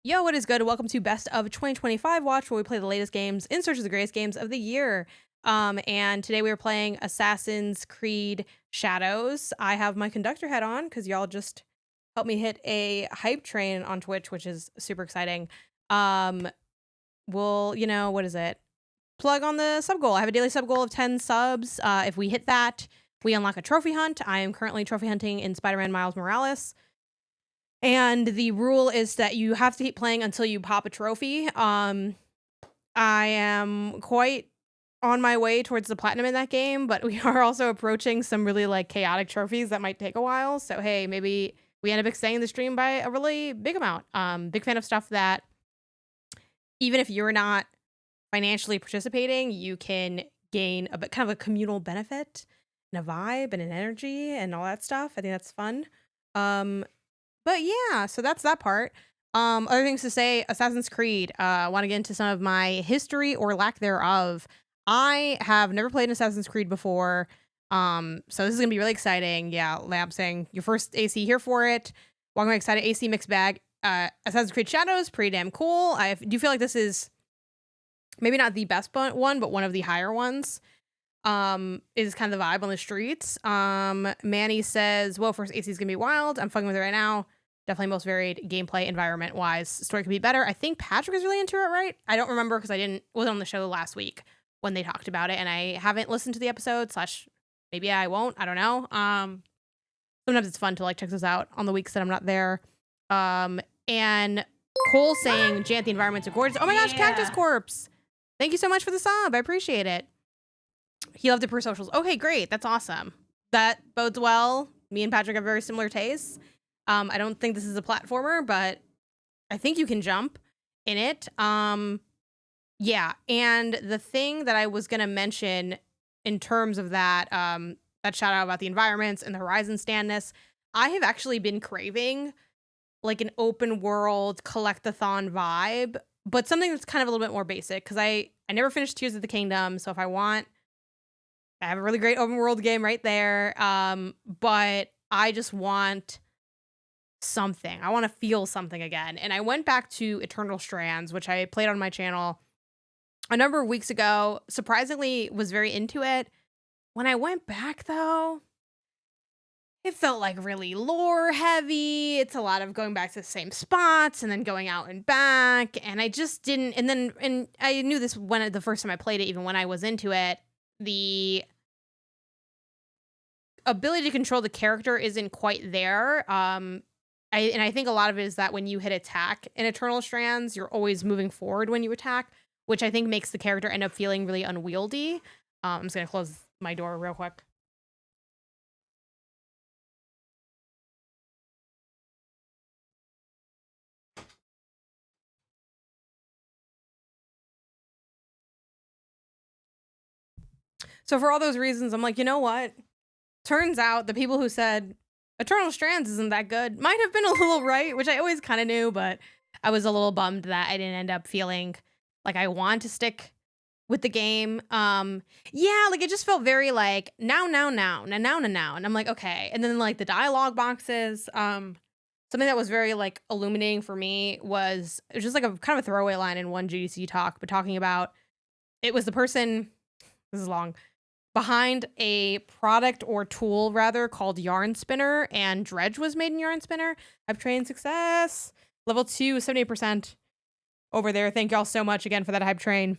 Yo, what is good? Welcome to Best of 2025 Watch, where we play the latest games in search of the greatest games of the year. And today we are playing Assassin's Creed Shadows. I have my conductor hat on because y'all just helped me hit a hype train on Twitch, which is super exciting. What is it? Plug on the sub goal. I have a daily sub goal of 10 subs. If we hit that, we unlock a trophy hunt. I am currently trophy hunting in Spider-Man Miles Morales. And the rule is that you have to keep playing until you pop a trophy. I am quite on my way towards the platinum in that game, but we are also approaching some really chaotic trophies that might take a while. So hey, maybe we end up extending the stream by a really big amount. Big fan of stuff that even if you're not financially participating, you can gain a bit kind of a communal benefit and a vibe and an energy and all that stuff. I think that's fun. But yeah, so that's that part. Other things to say, Assassin's Creed. I want to get into some of my history or lack thereof. I have never played an Assassin's Creed before. So this is gonna be really exciting. Yeah, Lamp saying your first AC here for it. Welcome, excited AC mixed bag. Assassin's Creed Shadows, pretty damn cool. I do feel like this is maybe not the best one, but one of the higher ones. Is kind of the vibe on the streets. Manny says, whoa, first AC is gonna be wild. I'm fucking with it right now. Definitely most varied gameplay environment wise. Story could be better. I think Patrick is really into it, right? I don't remember because wasn't on the show last week when they talked about it, and I haven't listened to the episode, / maybe I won't. I don't know. Sometimes it's fun to check this out on the weeks that I'm not there. And Cole saying, Jant, the environments are gorgeous. Oh my gosh, Cactus Corpse. Thank you so much for the sub. I appreciate it. He loved it per socials. Okay, great. That's awesome. That bodes well. Me and Patrick have very similar tastes. I don't think this is a platformer, but I think you can jump in it. Yeah, and the thing that I was gonna mention in terms of that, that shout out about the environments and the horizon standness, I have actually been craving an open world collectathon vibe, but something that's kind of a little bit more basic, because I never finished Tears of the Kingdom, so if I have a really great open world game right there, but I just want something. I want to feel something again. And I went back to Eternal Strands, which I played on my channel a number of weeks ago. Surprisingly, was very into it. When I went back, though, it felt really lore heavy. It's a lot of going back to the same spots and then going out and back. And I just didn't. And I knew this when the first time I played it, even when I was into it, the ability to control the character isn't quite there. I think a lot of it is that when you hit attack in Eternal Strands, you're always moving forward when you attack, which I think makes the character end up feeling really unwieldy. I'm just gonna close my door real quick. So for all those reasons, I'm like, you know what? Turns out the people who said Eternal Strands isn't that good might have been a little right, which I always kind of knew, but I was a little bummed that I didn't end up feeling like I want to stick with the game. Yeah, it just felt very now, and I'm like, okay. And then the dialogue boxes, something that was very illuminating for me was it was just a kind of a throwaway line in one GDC talk, but talking about it was the person, this is long, behind a product or tool rather called Yarn Spinner, and Dredge was made in Yarn Spinner. I've trained success. Level 2, 78% over there. Thank y'all so much again for that hype train.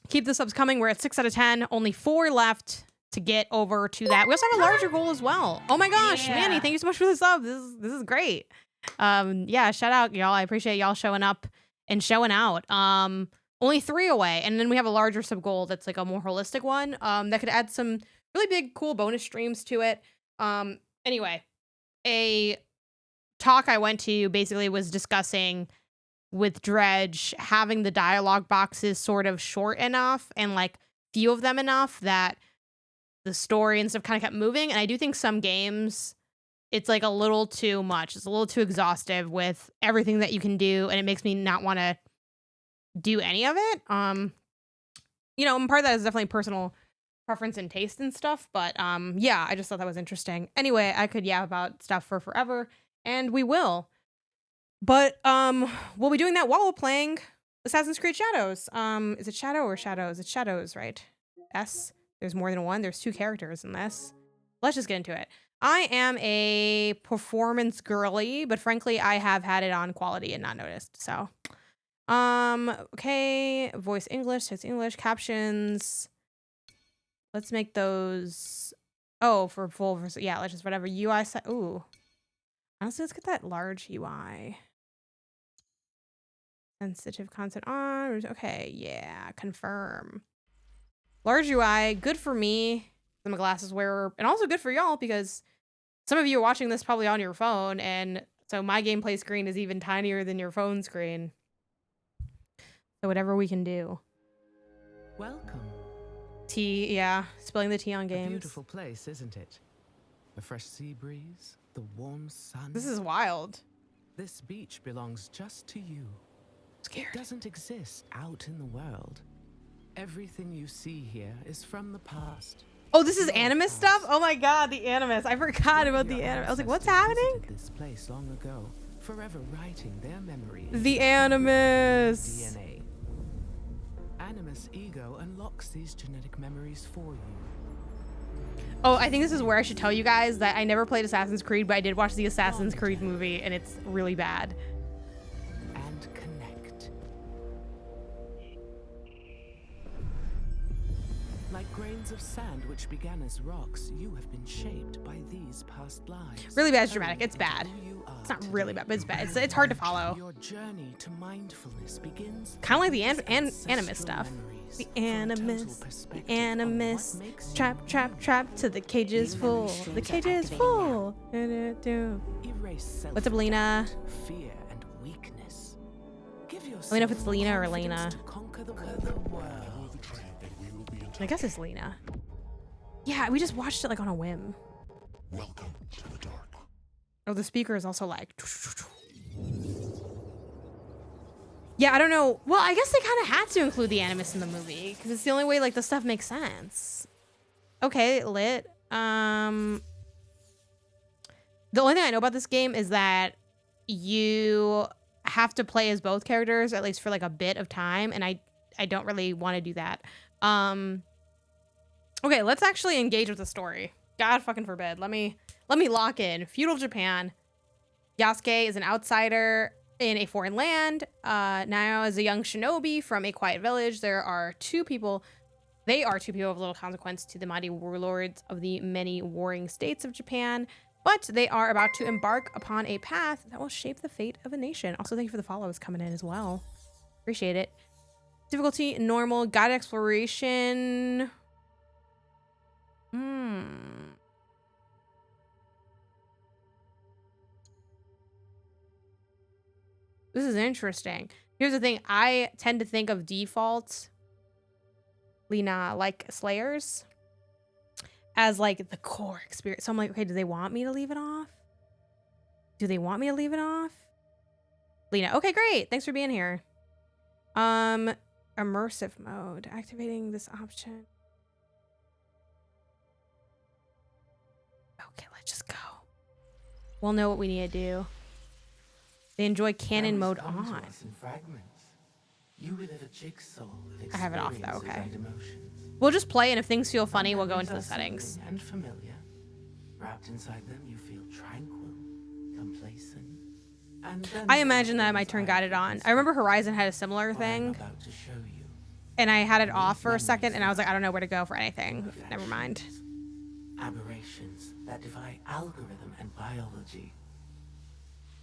Keep the subs coming. We're at 6 out of 10. Only 4 left to get over to that. We also have a larger goal as well. Oh my gosh, Manny, thank you so much for the sub. This is great. Yeah, shout out y'all. I appreciate y'all showing up and showing out. Only 3 away, and then we have a larger sub goal that's a more holistic one that could add some really big, cool bonus streams to it. Anyway, a talk I went to basically was discussing with Dredge having the dialogue boxes sort of short enough and few of them enough that the story and stuff kind of kept moving. And I do think some games it's a little too much. It's a little too exhaustive with everything that you can do, and it makes me not want to do any of it. And part of that is definitely personal preference and taste and stuff, but yeah, I just thought that was interesting. Anyway, I could about stuff for forever, and we will. But we'll be doing that while we're playing Assassin's Creed Shadows. Is it Shadow or Shadows? It's Shadows, right? S. There's more than one. There's 2 characters in this. Let's just get into it. I am a performance girly, but frankly, I have had it on quality and not noticed. So, okay, voice English, text English, captions. Let's make those. Oh, for full versus yeah. Let's just whatever UI set. Ooh, honestly, let's get that large UI. Sensitive content on. Okay, yeah, confirm. Large UI, good for me. I'm a glasses wearer, and also good for y'all because some of you are watching this probably on your phone, and so my gameplay screen is even tinier than your phone screen. So whatever we can do. Welcome. Tea, yeah, spilling the tea on games. A beautiful place, isn't it? A fresh sea breeze, the warm sun. This is wild. This beach belongs just to you. Scared. It doesn't exist out in the world. Everything you see here is from the past. Oh, this is Animus stuff? Oh my god, the Animus. I forgot about the Animus. I was like, what's happening? This place long ago, forever writing their memories. The Animus. DNA. Animus ego unlocks these genetic memories for you. Oh, I think this is where I should tell you guys that I never played Assassin's Creed, but I did watch the Assassin's Creed movie, and it's really bad. And connect. Like grains of sand which began as rocks, you have been shaped by these past lives. Really bad, dramatic. It's bad. It's not really bad, but it's bad. It's hard to follow. Your journey to mindfulness begins. Kind of like the Animus stuff. The Animus, the Animus. Trap, trap, trap till the cage is full. The cage is full. What's up, Lena? Fear and weakness. Let me know if it's Lena or Lena. To conquer the world. I guess it's Lena. Yeah, we just watched it like on a whim. Welcome to the dark. Oh, the speaker is also like. Yeah, I don't know. Well, I guess they kind of had to include the Animus in the movie because it's the only way like the stuff makes sense. Okay, lit. The only thing I know about this game is that you have to play as both characters at least for like a bit of time, and I don't really want to do that. Okay, let's actually engage with the story. God fucking forbid. Let me lock in. Feudal Japan. Yasuke is an outsider in a foreign land. Nayo is a young shinobi from a quiet village. They are 2 people of little consequence to the mighty warlords of the many warring states of Japan, but they are about to embark upon a path that will shape the fate of a nation. Also, thank you for the follows coming in as well. Appreciate it. Difficulty, normal, guided exploration. This is interesting. Here's the thing. I tend to think of default Lena like Slayers as like the core experience. So I'm like, okay, do they want me to leave it off? Do they want me to leave it off? Lena. Okay, great. Thanks for being here. Immersive mode. Activating this option. Okay, let's just go. We'll know what we need to do. They enjoy canon mode on. I have it off though, okay. We'll just play, and if things feel funny, we'll go into the settings. And familiar. Wrapped inside them, you feel tranquil, complacent. I imagine that I might turn guided on. I remember Horizon had a similar thing. And I had it off for a second, and I was like, I don't know where to go for anything. Never mind. Aberrations that defy algorithm and biology.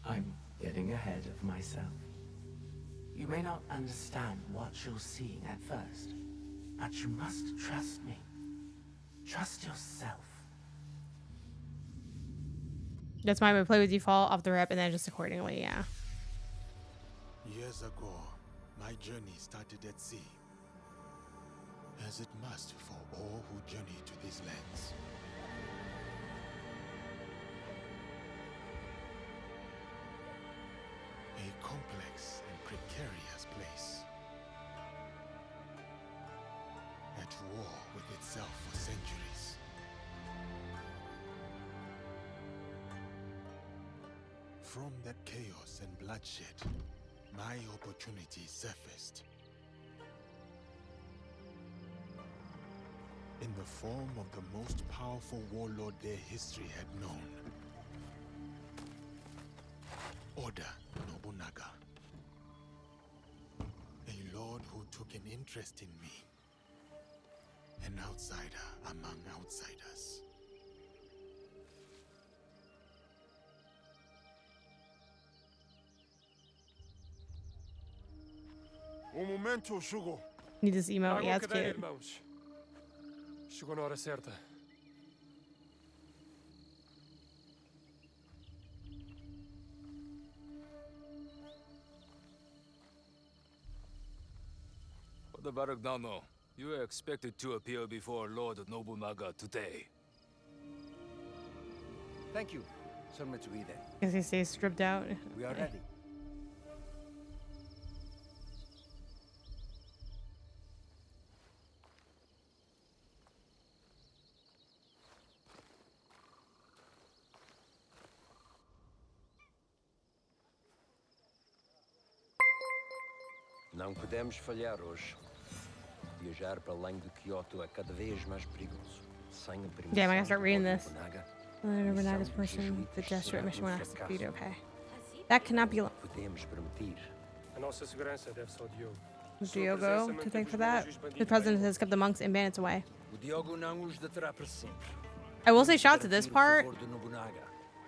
I'm getting ahead of myself. You may not understand what you're seeing at first, but you must trust me. Trust yourself. That's why we play with default off the rip and then just accordingly, yeah. Years ago, my journey started at sea, as it must for all who journey to these lands. A complex and precarious place, at war with itself for centuries. from that chaos and bloodshed, my opportunity surfaced. In the form of the most powerful warlord their history had known. Oda Nobunaga. A lord who took an interest in me. An outsider among outsiders. Momento chegou. Need this emote. Trago Yeah, a it's cadeia, cute. irmãos. Chegou na hora certa. For the Baragnano, you are expected to appear before Lord Nobunaga today. Thank you, Sir Mitsuhide. Guess he stays stripped out. We are ready. Não podemos falhar hoje. Viajar para além de Kyoto é cada vez mais perigoso. Sem a permissão Damn, I gotta start reading do this. Nobunaga, Nobunaga's person, the gesture at mission when asked to be okay. That cannot be podemos permitir. A nossa segurança deve-se ao Diogo. Diogo to thank for that. The president has kept the monks and bandits away. O Diogo não os deterá para sempre. I will say shout out to this part.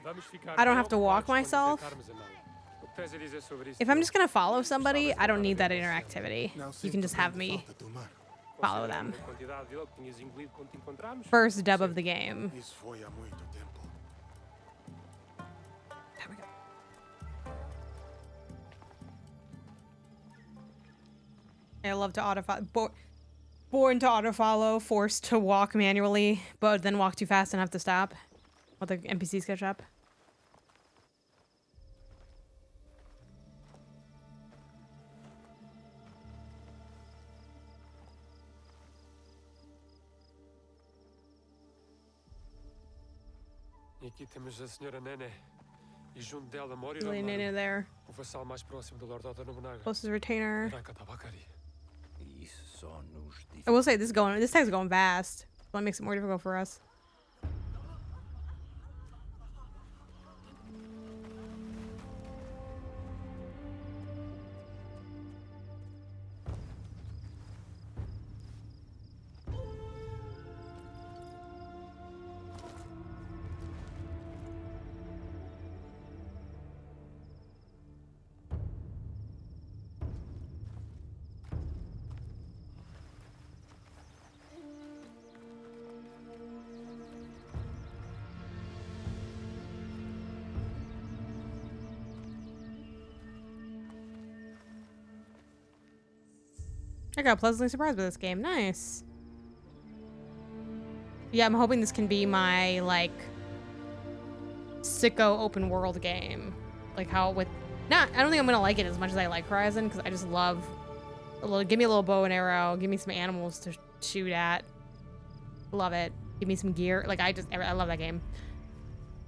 Vamos ficar I don't have to walk preocupados quando myself. enfrentarmos a mão. O que tens a dizer sobre isso? If I'm just gonna follow somebody, I don't need that interactivity. You can just have me follow them. A quantidade de álcool que tinhas engolido quando te encontramos? First dub of the game. Isso foi há muito tempo. There we go. I love to auto-follow. Born to auto-follow, forced to walk manually, but then walk too fast and have to stop. While the NPCs catch up. E aqui temos a senhora Nene. E junto dela, Mori Really Nene there. o vassal mais próximo do Lord Oda Nobunaga. Closest retainer. Raka Tabakari. Isso só nos I will say this tag's going fast. So that makes it more difficult for us. I got pleasantly surprised by this game. Nice. Yeah, I'm hoping this can be my, like, sicko open world game. Like how with... I don't think I'm gonna like it as much as I like Horizon, because I just love... give me a little bow and arrow. Give me some animals to shoot at. Love it. Give me some gear. Like, I love that game.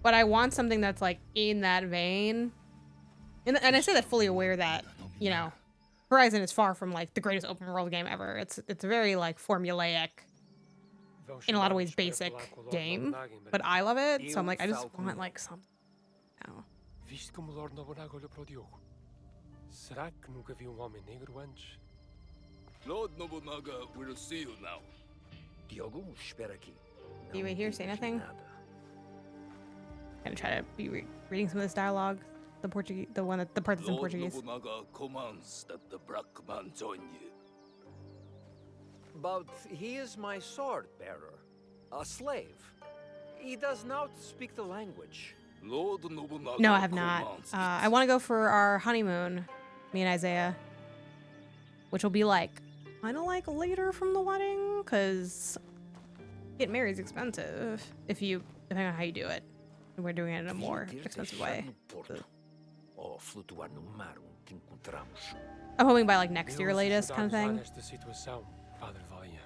But I want something that's, like, in that vein. And I say that fully aware that, you know... Horizon is far from like the greatest open world game ever. It's a very like formulaic, in a lot of ways basic game, but I love it. So I'm like, I just want like something. Oh. Viste como o Lord Nobunaga olhou para o Diogo? Será que nunca viu homem negro antes? Lord Nobunaga will see you now. Diogo, espera aqui. You wait here, say digas nothing. nada. I'm gonna try to be reading some of this dialogue. The Portuguese, the part that's in Lord Portuguese. Nobunaga commands that the black man join you. But he is my sword bearer, a slave. He does not speak the language. Lord Nobunaga No, I have not. commands I want to go for our honeymoon, me and Isaiah, which will be like kind of like later from the wedding, because getting married is expensive depending on how you do it. And we're doing it in a more expensive way. Ou flutuar no mar onde te encontramos. I'm hoping by like next year Deus latest kind of ajudar-nos thing. nesta situação, Padre Valiano.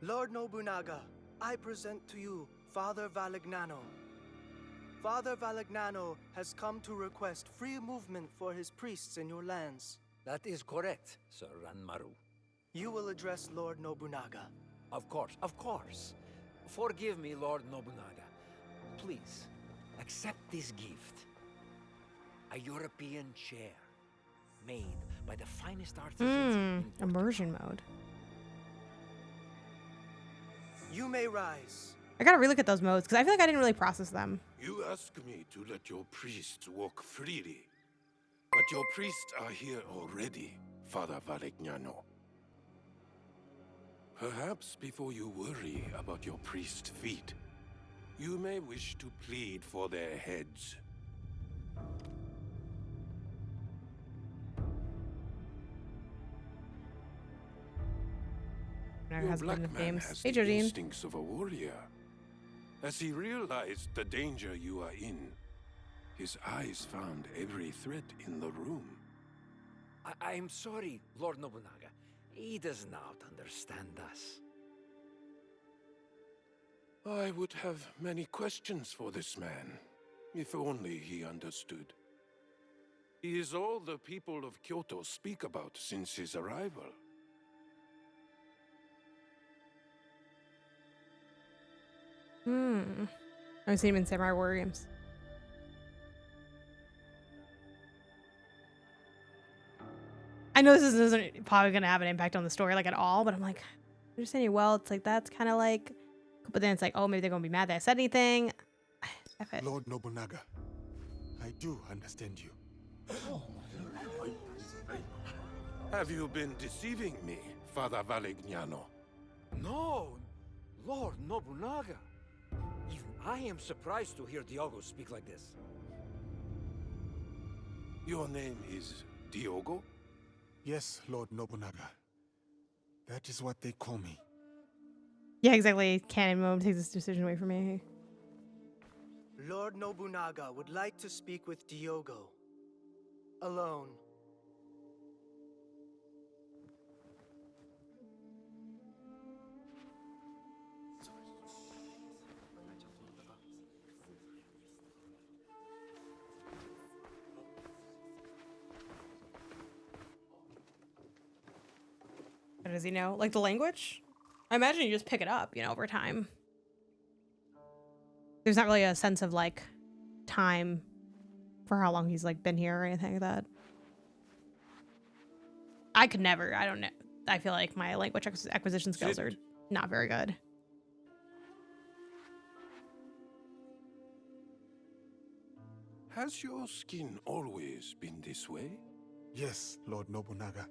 Lord Nobunaga, I present to you Father Valignano. Father Valignano has come to request free movement for his priests in your lands. That is correct, Sir Ranmaru. You will address Lord Nobunaga. Of course. Forgive me, Lord Nobunaga. Please, accept this gift. A European chair, made by the finest artisans in Portugal. Immersion mode. You may rise. I gotta relook at those modes because I feel like I didn't really process them. You ask me to let your priests walk freely. But your priests are here already, Father Valignano. Perhaps before you worry about your priest feet, you may wish to plead for their heads. Our Your husband black of man games. has Hey, the Jodine. instincts of a warrior. As he realized the danger you are in, his eyes found every threat in the room. I'm sorry, Lord Nobunaga. He does not understand us. I would have many questions for this man, if only he understood. He is all the people of Kyoto speak about since his arrival. I've seen him in Samurai Warrior games. I know this isn't probably going to have an impact on the story like at all, but I'm like, understanding well, it's like that's kind of like, but then it's like, oh, maybe they're going to be mad that I said anything. F it. Lord Nobunaga, I do understand you. Have you been deceiving me, Father Valignano? No, Lord Nobunaga. Even I am surprised to hear Diogo speak like this. Your name is Diogo? Yes, Lord Nobunaga. That is what they call me. Yeah, exactly. Canon mode takes this decision away from me. Lord Nobunaga would like to speak with Diogo. Alone. How does he know? Like the language? I imagine you just pick it up, over time. There's not really a sense of like time for how long he's like been here or anything like that. I could never. I don't know. I feel like my language acquisition skills are not very good. Has your skin always been this way? Yes, Lord Nobunaga.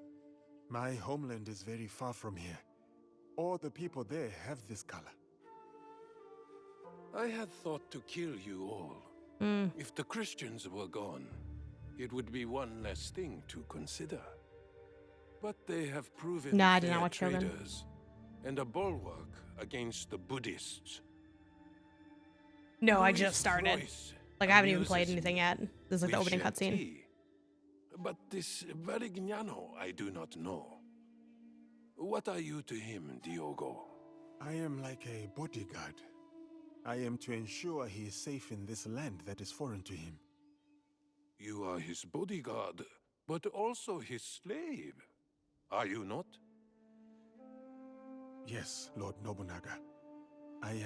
My homeland is very far from here. All the people there have this color. I had thought to kill you all. If the Christians were gone, it would be one less thing to consider. But they have proven I did not fair watch Shogun. traders and a bulwark against the Buddhists. No, I Louis' just started. voice Like I haven't even played amuses anything me. yet. This is like the We opening shared cutscene. tea. But this Valignano I do not know. What are you to him, Diogo? I am like a bodyguard. I am to ensure he is safe in this land that is foreign to him. You are his bodyguard, but also his slave. Are you not? Yes, Lord Nobunaga. I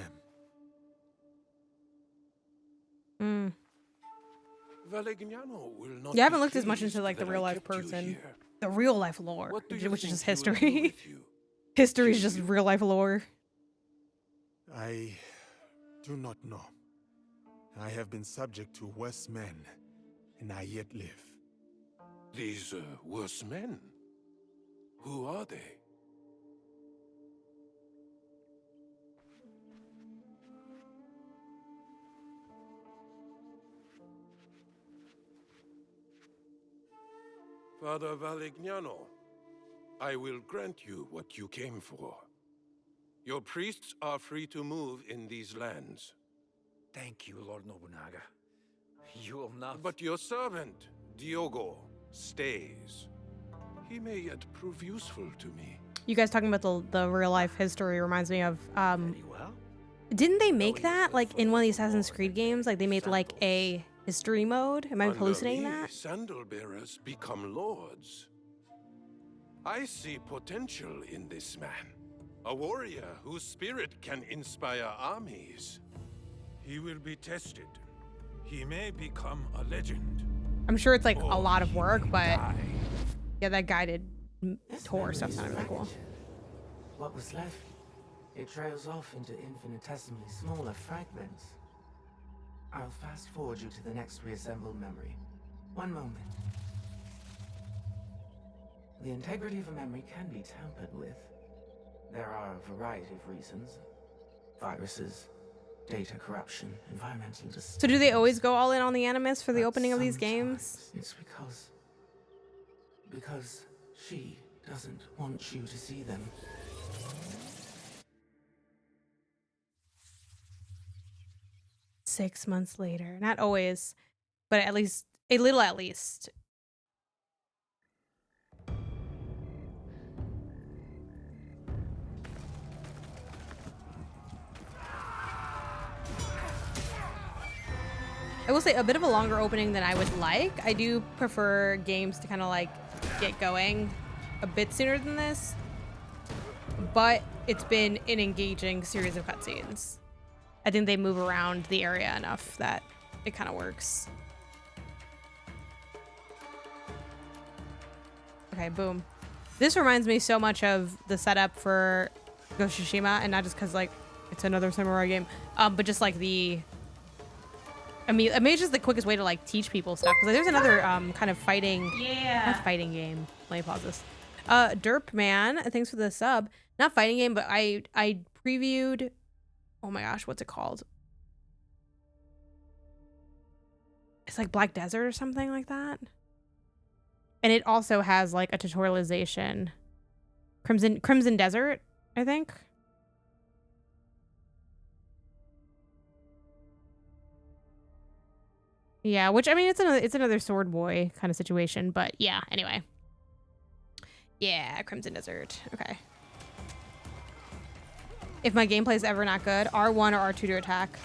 am. Valignano will not. Yeah, I haven't be looked as much pleased into like the that I real life kept you person. here. The real life lore, What do you which is think just he will do history. with you? History is just real life lore. I do not know. I have been subject to worse men, and I yet live. These worse men? Who are they? Father Valignano, I will grant you what you came for. Your priests are free to move in these lands. Thank you, Lord Nobunaga. You will not... But your servant, Diogo, stays. He may yet prove useful to me. You guys talking about the real life history reminds me of Very well. didn't they make that like in one of the Assassin's Creed games? Like they made like a history mode. Am I hallucinating Under me, that? sandal bearers become lords. I see potential in this man. A warrior whose spirit can inspire armies. He will be tested. He may become a legend. I'm sure it's like a Or lot of he work, may but die. yeah, that guided This tour memory stuff is sounded really cool. fragmented. What was left? It trails off into infinitesimally smaller fragments. I'll fast forward you to the next reassembled memory. One moment. The integrity of a memory can be tampered with. There are a variety of reasons. Viruses, data corruption, environmental disturbance. So do they always go all in on the Animus for the But opening of these games? sometimes it's because she doesn't want you to see them. Six months later. Not always, but at least a little at least. I will say a bit of a longer opening than I would like. I do prefer games to kind of like get going a bit sooner than this, but it's been an engaging series of cutscenes. I think they move around the area enough that it kind of works. Okay, boom. This reminds me so much of the setup for Ghost of Tsushima, and not just because like it's another samurai game, but just like I mean, it's just the quickest way to like teach people stuff. Because there's another kind of fighting, not fighting game. Let me pause this. Derp Man, thanks for the sub. Not fighting game, but I previewed. Oh my gosh, what's it called? It's like Black Desert or something like that. And it also has like a tutorialization. Crimson Desert, I think. Yeah, which I mean it's another sword boy kind of situation, but yeah, anyway. Yeah, Crimson Desert. Okay. If my gameplay is ever not good, R1 or R2 to attack.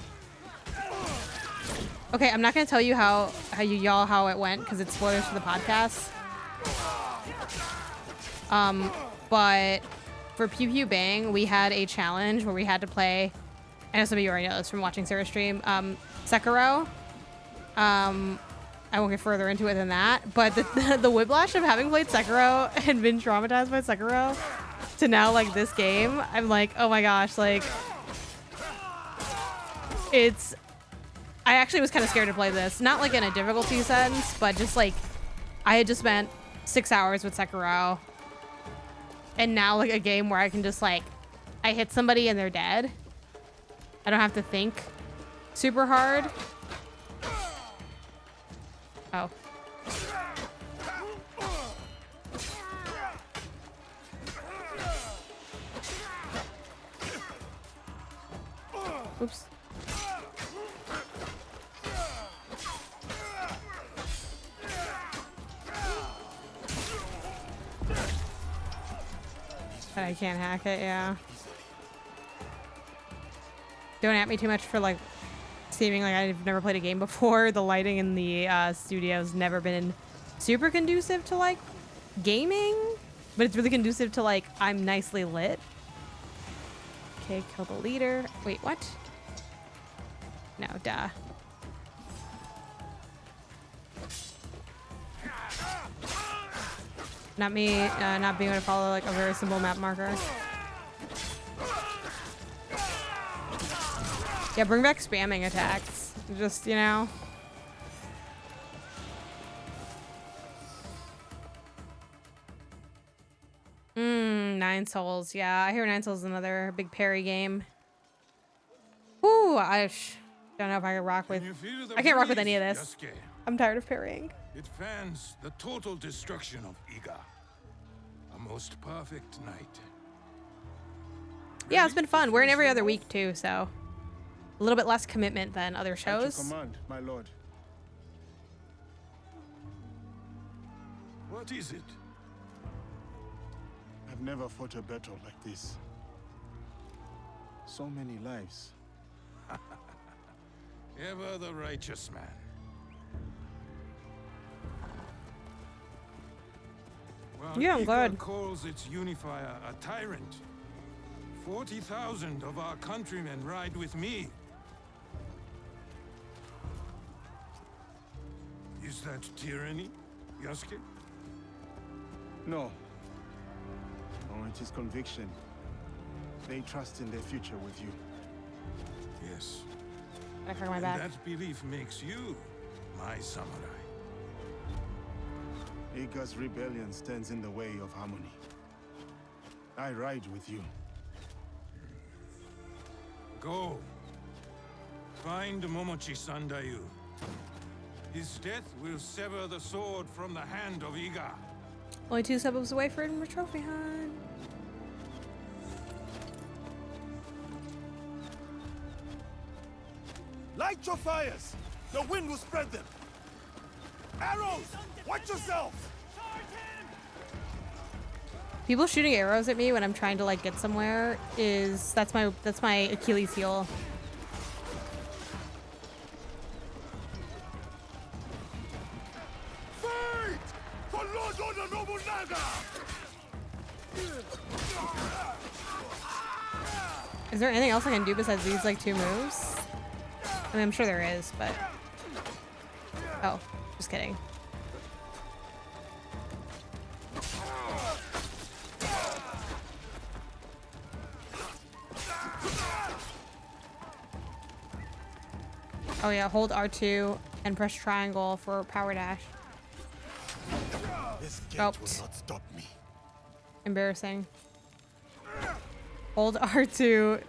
Okay, I'm not gonna tell you how it went because it's spoilers for the podcast. But for Pew Pew Bang, we had a challenge where we had to play. I know some of you already know this from watching Sarah's stream. Sekiro. I won't get further into it than that, but the whiplash of having played Sekiro and been traumatized by Sekiro to now like this game, I'm like, oh my gosh, like I actually was kind of scared to play this, not like in a difficulty sense, but just like I had just spent 6 hours with Sekiro, and now like a game where I can just like I hit somebody and they're dead. I don't have to think super hard. Oh. Oops. But I can't hack it, yeah. Don't at me too much for like seeming like I've never played a game before. The lighting in the studio's never been super conducive to like gaming, but it's really conducive to like I'm nicely lit. Okay, kill the leader. Wait, what? No, duh. Not me not being able to follow like a very simple map marker. Yeah, bring back spamming attacks. Just, you know. Nine Souls. Yeah, I hear Nine Souls is another big parry game. Ooh, I don't know if I can rock with. I can't rock with any of this. I'm tired of parrying. It fans the total destruction of Iga. A most perfect night. Yeah, it's been fun. We're in every other week too, so a little bit less commitment than other shows. Command, my lord. What is it? I've never fought a battle like this. So many lives. Ever the righteous man. Well, Yeah, I'm glad. calls its unifier a tyrant. 40,000 of our countrymen ride with me. Is that tyranny, Yasuke? No. No, it is conviction. They trust in their future with you. Yes. I crack my And back. that belief makes you my samurai. Iga's rebellion stands in the way of harmony. I ride with you. Go. Find Momochi Sandayu. His death will sever the sword from the hand of Iga. Only 2 suburbs away from a trophy hunt. Light your fires! The wind will spread them! Arrows! Watch yourself! People shooting arrows at me when I'm trying to like get somewhere is that's my Achilles heel. Fight! For Lord Oda Nobunaga! Is there anything else I can do besides these like 2 moves? I mean, I'm sure there is, but oh, just kidding. Oh yeah, hold R2 and press triangle for power dash. This gate Oh. will not stop me. Embarrassing. Hold R2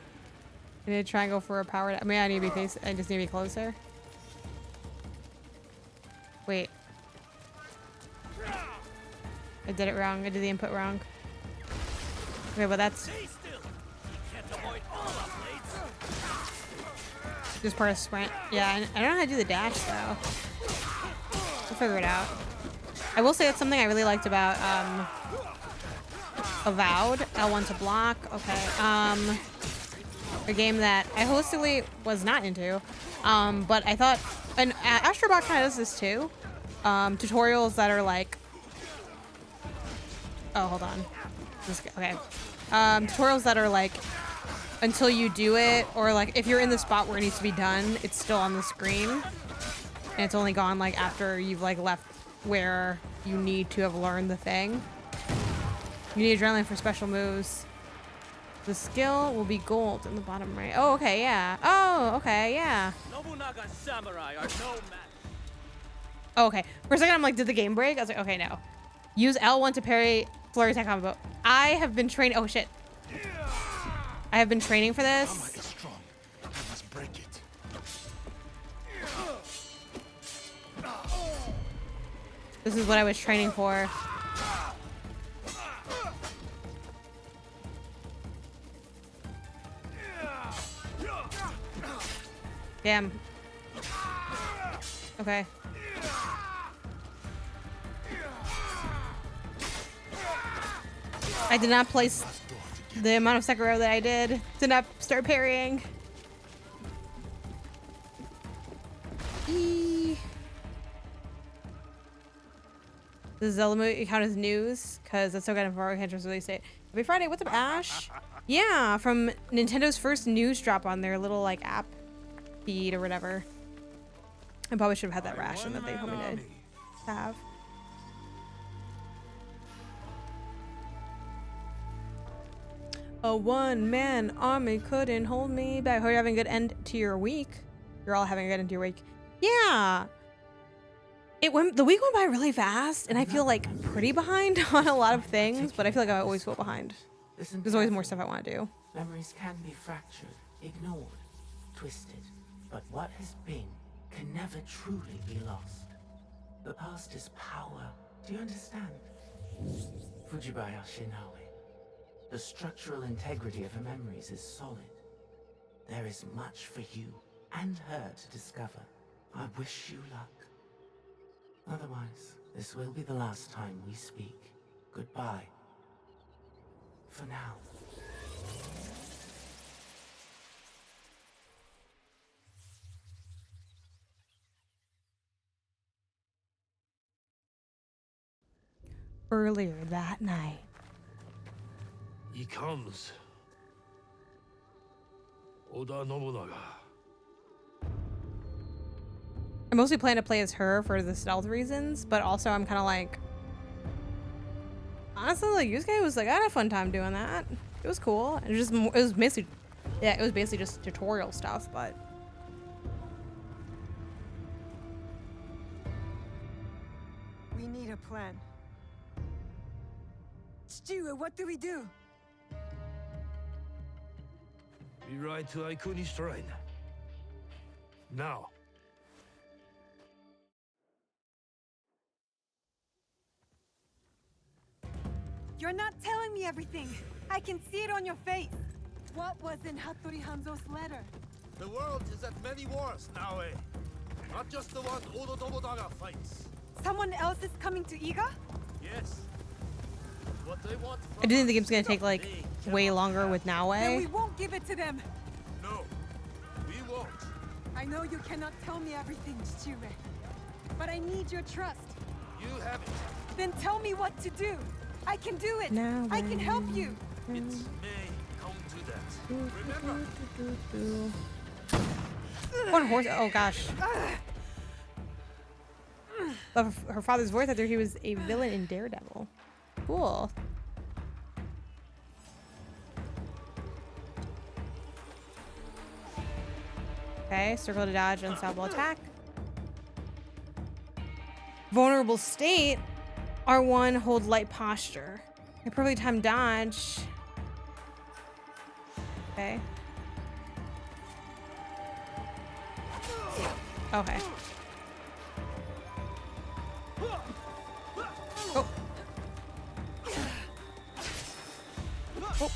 and a triangle for a power dash. I mean, I need to be I just need to be closer. Wait. I did it wrong. I did the input wrong. Okay, but that's just part of sprint. Yeah, I don't know how to do the dash though. We'll figure it out. I will say that's something I really liked about Avowed. L1 to block. Okay. A game that I holistically was not into, but I thought, and Astrobot kind of does this too. Tutorials that are like, oh, hold on. Okay. Tutorials that are like, until you do it, or like if you're in the spot where it needs to be done, it's still on the screen, and it's only gone like after you've like left where you need to have learned the thing. You need adrenaline for special moves. The skill will be gold in the bottom right. Oh, okay, yeah. Oh, okay, yeah. Nobunaga's samurai are no match. Oh, okay. For a second, I'm like, did the game break? I was like, okay, no. Use L1 to parry flurry attack combo. I have been training. Oh shit. I have been training for this. Armor is strong. I must break it. This is what I was training for. Damn. Okay. I did not place the amount of Sekiro that I did. Did not start parrying. Eee. Does Zelda count as news? Because that's so good for Henchman's release date. Happy Friday. What's up, Ash? Yeah, from Nintendo's first news drop on their little like app feed or whatever. I probably should have had that ration that they told me to have. A one-man army couldn't hold me back. Hope you're having a good end to your week. You're all having a good end to your week. Yeah. The week went by really fast, and I feel like pretty behind on a lot of things, but I feel like I always feel behind. There's always more stuff I want to do. Memories can be fractured, ignored, twisted, but what has been can never truly be lost. The past is power. Do you understand? Fujibaya Shinawe. The structural integrity of her memories is solid. There is much for you and her to discover. I wish you luck. Otherwise, this will be the last time we speak. Goodbye. For now. Earlier that night. He comes. Oda Nobunaga. I mostly plan to play as her for the stealth reasons, but also I'm kind of like, honestly, like Yusuke was like, I had a fun time doing that. It was cool. It was basically, yeah, it was basically just tutorial stuff, but. We need a plan. Stewart, what do we do? We ride to Aikuni Shrine. Now. You're not telling me everything. I can see it on your face. What was in Hattori Hanzo's letter? The world is at many wars now, eh? Not just the one Oda Nobunaga fights. Someone else is coming to Iga? Yes. What they want from I do think the us, game's gonna take like way longer with Then Naue. we won't give it to them. No, we won't. I know you cannot tell me everything, Stewart. But I need your trust. You have it. Then tell me what to do. I can do it. Naue. I can help you. It may come to that. Remember, One horse. Oh gosh. Love her father's voice. I thought he was a villain in Daredevil. Cool. Okay, circle to dodge, unstoppable attack. Vulnerable state. R1, hold light posture. A perfectly timed dodge. Okay. Okay. Oh. Oh.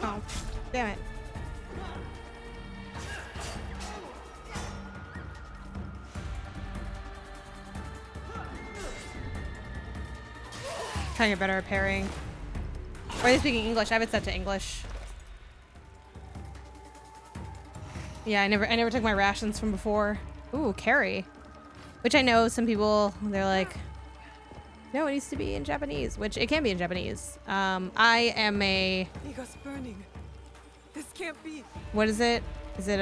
Oh, damn it. Trying to get better at parrying. Or are they speaking English? I have it set to English. Yeah, I never took my rations from before. Ooh, carry. Which I know some people, they're like, no, it needs to be in Japanese, which it can be in Japanese. I am a... Iga's burning. This can't be. What is it? Is it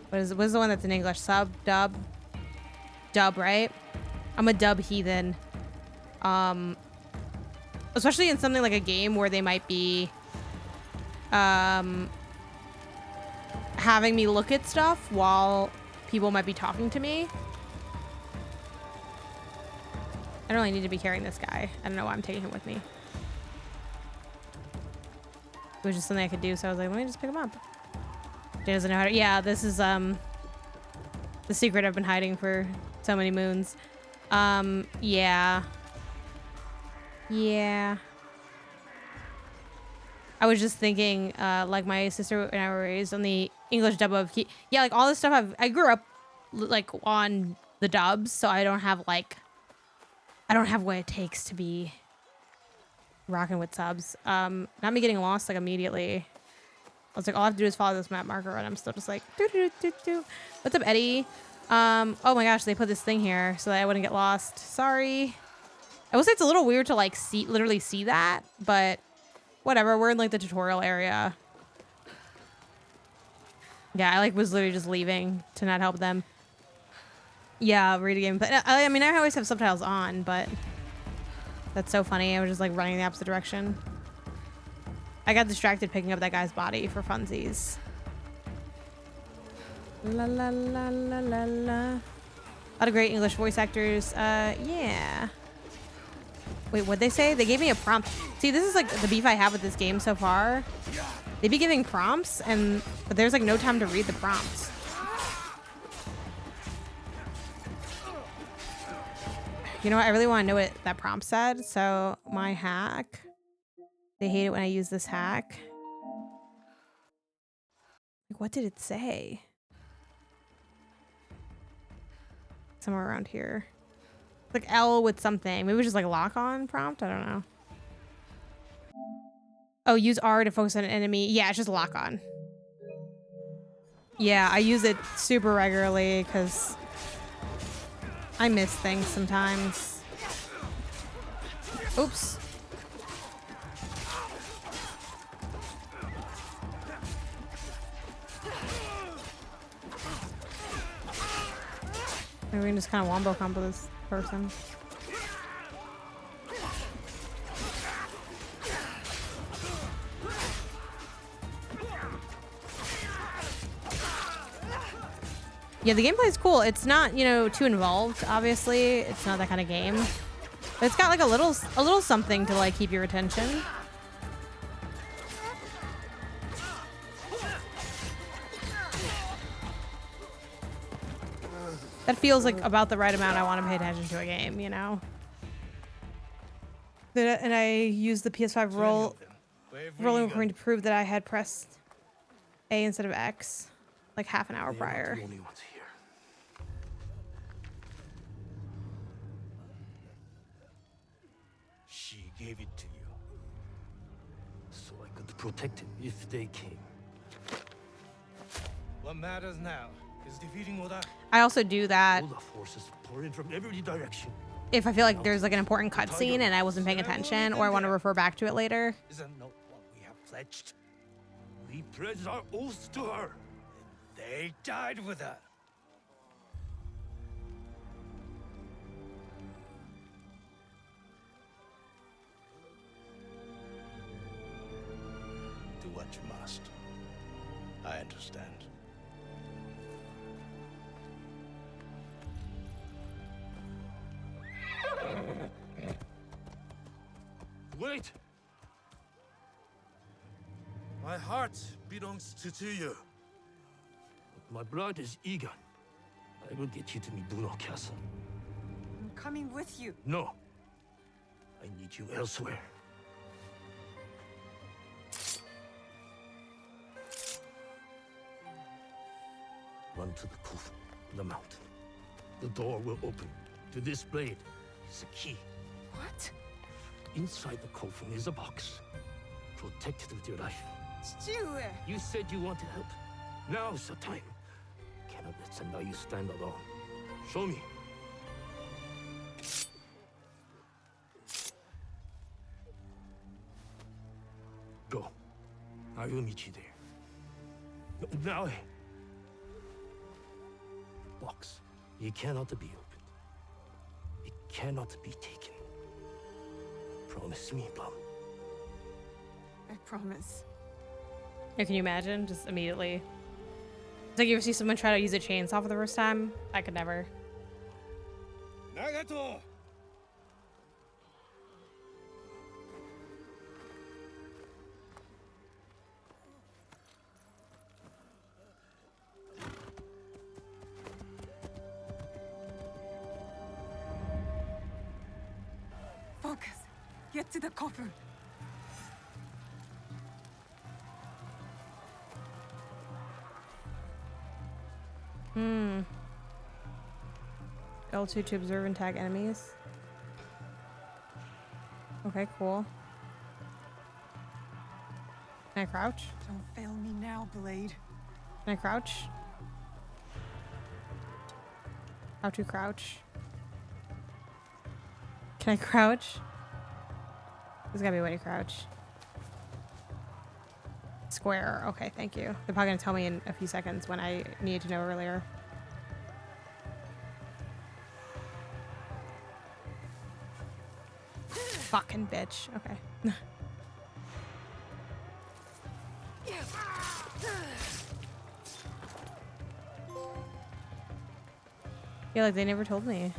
what is the one that's in English? Sub, dub? Dub, right? I'm a dub heathen. Especially in something like a game where they might be having me look at stuff while people might be talking to me. I don't really need to be carrying this guy. I don't know why I'm taking him with me. It was just something I could do, so I was like, let me just pick him up. Jay doesn't know how to... Yeah, this is the secret I've been hiding for so many moons. Yeah. Yeah. I was just thinking, like my sister and I were raised on the English dub of... Yeah, like all this stuff I grew up like on the dubs, so I don't have like... I don't have what it takes to be rocking with subs. Not me getting lost like immediately. I was like, all I have to do is follow this map marker, and I'm still just like, doo doo doo doo. What's up, Eddie? Oh my gosh, they put this thing here so that I wouldn't get lost. Sorry. I will say it's a little weird to like literally see that, but whatever. We're in like the tutorial area. Yeah, I like was literally just leaving to not help them. Yeah, read a game. But I mean, I always have subtitles on, but that's so funny. I was just like running the opposite direction. I got distracted picking up that guy's body for funsies. La la la la la la. A lot of great English voice actors. Yeah. Wait, what'd they say? They gave me a prompt. See, this is like the beef I have with this game so far. They be giving prompts, but there's like no time to read the prompts. You know what? I really want to know what that prompt said. So my hack. They hate it when I use this hack. Like, what did it say? Somewhere around here. Like L with something. Maybe just like lock on prompt. I don't know. Oh, use R to focus on an enemy. Yeah, it's just lock on. Yeah, I use it super regularly because I miss things sometimes. Oops. Maybe we can just kind of wombo combo this person. Yeah, the gameplay is cool. It's not, you know, too involved, obviously. It's not that kind of game. But it's got like a little something to like keep your attention. That feels like about the right amount I want to pay attention to a game, you know? And I used the PS5 rolling recording to prove that I had pressed A instead of X like half an hour prior. She gave it to you, so I could protect him if they came. What matters now is defeating Oda. I also do that Oda forces pour in from every direction. if I feel like there's like an important cutscene and I wasn't paying attention, or I want to refer back to it later. Isn't not what we have pledged. We pledged our oaths to her, and they died with her. Do what you must. I understand. Wait! My heart belongs to you. My blood is eager. I will get you to Mibuno Castle. I'm coming with you. No. I need you elsewhere. Run to the Kufu, the mountain. The door will open. To this blade is a key. What? Inside the coffin is a box. Protect it with your life. Chichiue! You said you wanted help. Now's the time. Cannot let Sendayu stand alone. Show me. Go. I will meet you there. Now. Box. It cannot be opened. It cannot be taken. Promise me, Plum. I promise. Yeah, can you imagine? Just immediately. It's like you ever see someone try to use a chainsaw for the first time? I could never. Nagato! Focus. Get to the coffin. L2 to observe and tag enemies. Okay, cool. Can I crouch? Don't fail me now, Blade. Can I crouch? How to crouch? Can I crouch? There's gotta be a way to crouch. Square. Okay, thank you. They're probably gonna tell me in a few seconds when I needed to know earlier. Fucking bitch. Okay. Yeah, like they never told me.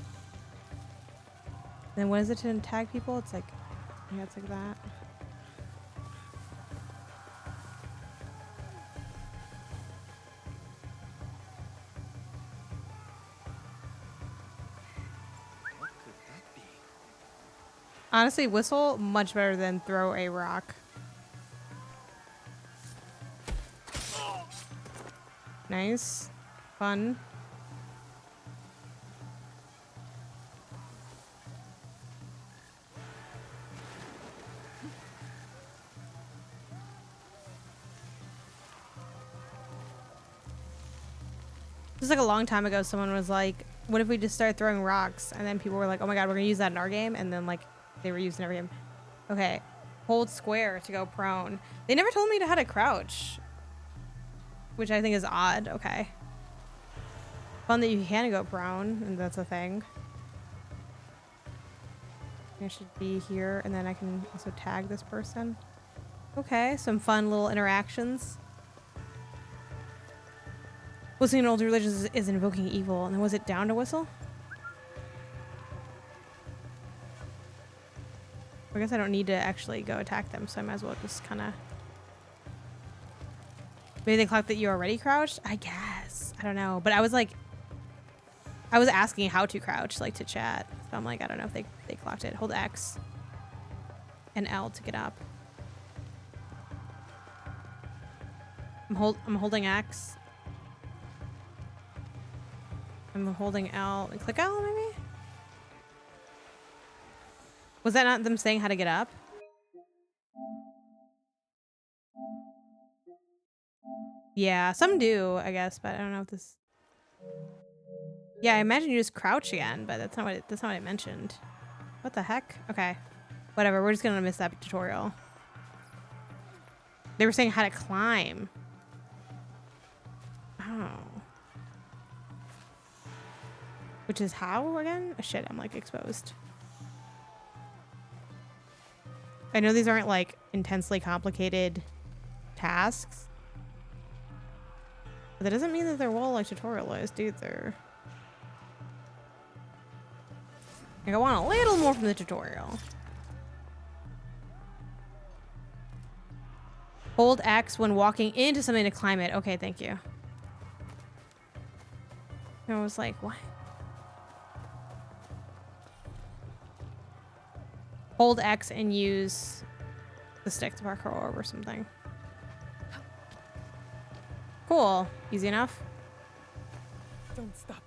Then what is it to tag people? It's like, yeah, it's like that. What could that be? Honestly, whistle much better than throw a rock. Nice. Fun. Just like a long time ago, someone was like, what if we just start throwing rocks? And then people were like, oh my god, we're gonna use that in our game. And then like they were used in every game. Okay. Hold square to go prone. They never told me how to crouch, which I think is odd. Okay. Fun that you can go prone, and that's a thing. I should be here, and then I can also tag this person. Okay, some fun little interactions. Whistling in older religions is invoking evil. And then was it down to whistle? I guess I don't need to actually go attack them, so I might as well just kind of... Maybe they clocked that you already crouched? I guess. I don't know. But I was like... I was asking how to crouch, like to chat. So I'm like, I don't know if they clocked it. Hold X and L to get up. I'm holding X. I'm holding L. Click L, maybe? Was that not them saying how to get up? Yeah, some do, I guess, but I don't know if this... Yeah, I imagine you just crouch again, but that's not what it mentioned. What the heck? Okay. Whatever, we're just gonna miss that tutorial. They were saying how to climb. Oh. Which is how again? Oh, shit, I'm like exposed. I know these aren't like intensely complicated tasks, but that doesn't mean that they're well like tutorialized either. Like, I want a little more from the tutorial. Hold X when walking into something to climb it. Okay, thank you. I was like, what? Hold X and use the stick to parkour over something. Cool. Easy enough. Don't stop.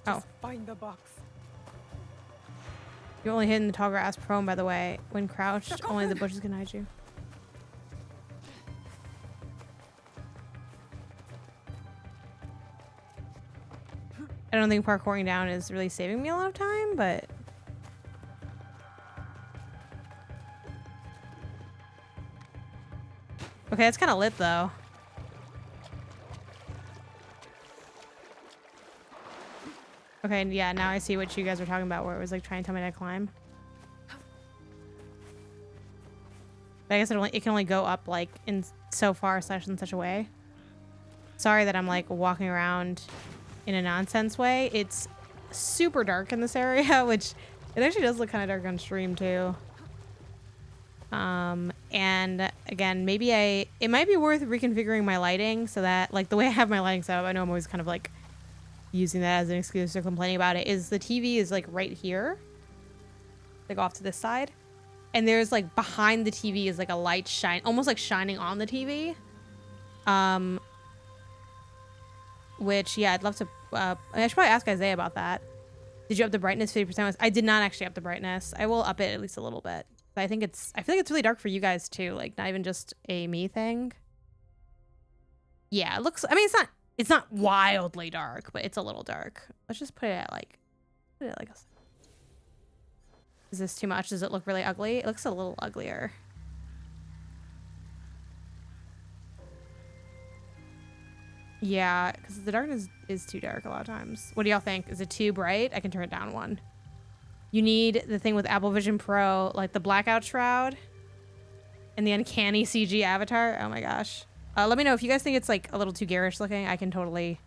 Just find the box. You're only hitting the tall grass prone, by the way. When crouched, only the bushes can hide you. I don't think parkouring down is really saving me a lot of time, but... Okay, that's kind of lit, though. Okay, yeah, now I see what you guys were talking about, where it was like trying to tell me to climb. But I guess it can only go up like in so far in such a way. Sorry that I'm like walking around in a nonsense way. It's super dark in this area, which it actually does look kind of dark on stream too. And again, maybe it might be worth reconfiguring my lighting so that like the way I have my lighting set up, I know I'm always kind of like using that as an excuse or complaining about it, is the TV is like right here, like off to this side, and there's like behind the TV is like a light shine, almost like shining on the TV. Which yeah, I'd love to I should probably ask Isaiah about that. Did you up the brightness 50%? I did not actually up the brightness. I will up it at least a little bit. But I feel like it's really dark for you guys too, like not even just a me thing. Yeah, it looks, I mean, it's not wildly dark, but it's a little dark. Let's just put it at like a... Is this too much? Does it look really ugly? It looks a little uglier. Yeah, because the darkness is too dark a lot of times. What do y'all think? Is it too bright? I can turn it down one. You need the thing with Apple Vision Pro, like the blackout shroud and the uncanny CG avatar. Oh my gosh. Let me know if you guys think it's like a little too garish looking. I can totally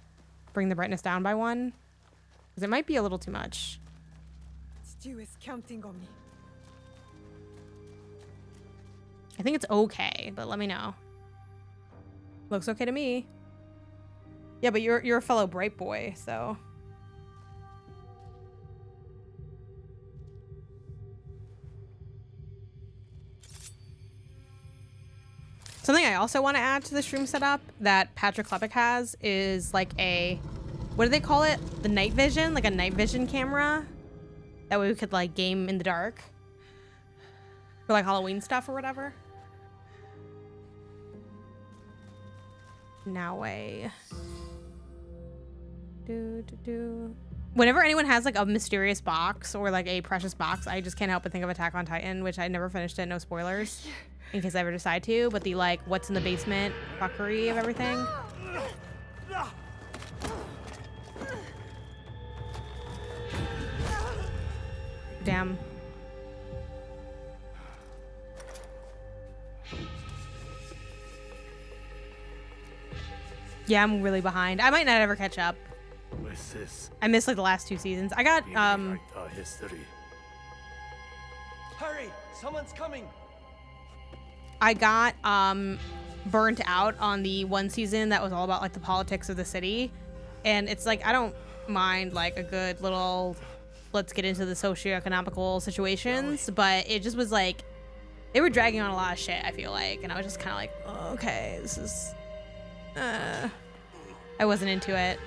bring the brightness down by one, because it might be a little too much. Stu is counting on me. I think it's okay, but let me know. Looks okay to me. Yeah, but you're a fellow bright boy, so. Something I also want to add to the stream setup that Patrick Klepek has is like a, what do they call it? The night vision, like a night vision camera. That way we could like game in the dark for like Halloween stuff or whatever. Now way. Whenever anyone has like a mysterious box or like a precious box, I just can't help but think of Attack on Titan, which I never finished it, no spoilers, in case I ever decide to, but the like what's in the basement fuckery of everything. Damn. Yeah, I'm really behind. I might not ever catch up. I missed like the last 2 seasons. I got Hurry! Someone's coming! I got burnt out on the 1 season that was all about like the politics of the city. And it's like I don't mind like a good little let's get into the socioeconomical situations, but it just was like they were dragging on a lot of shit, I feel like, and I was just kind of like, oh, okay, this is I wasn't into it.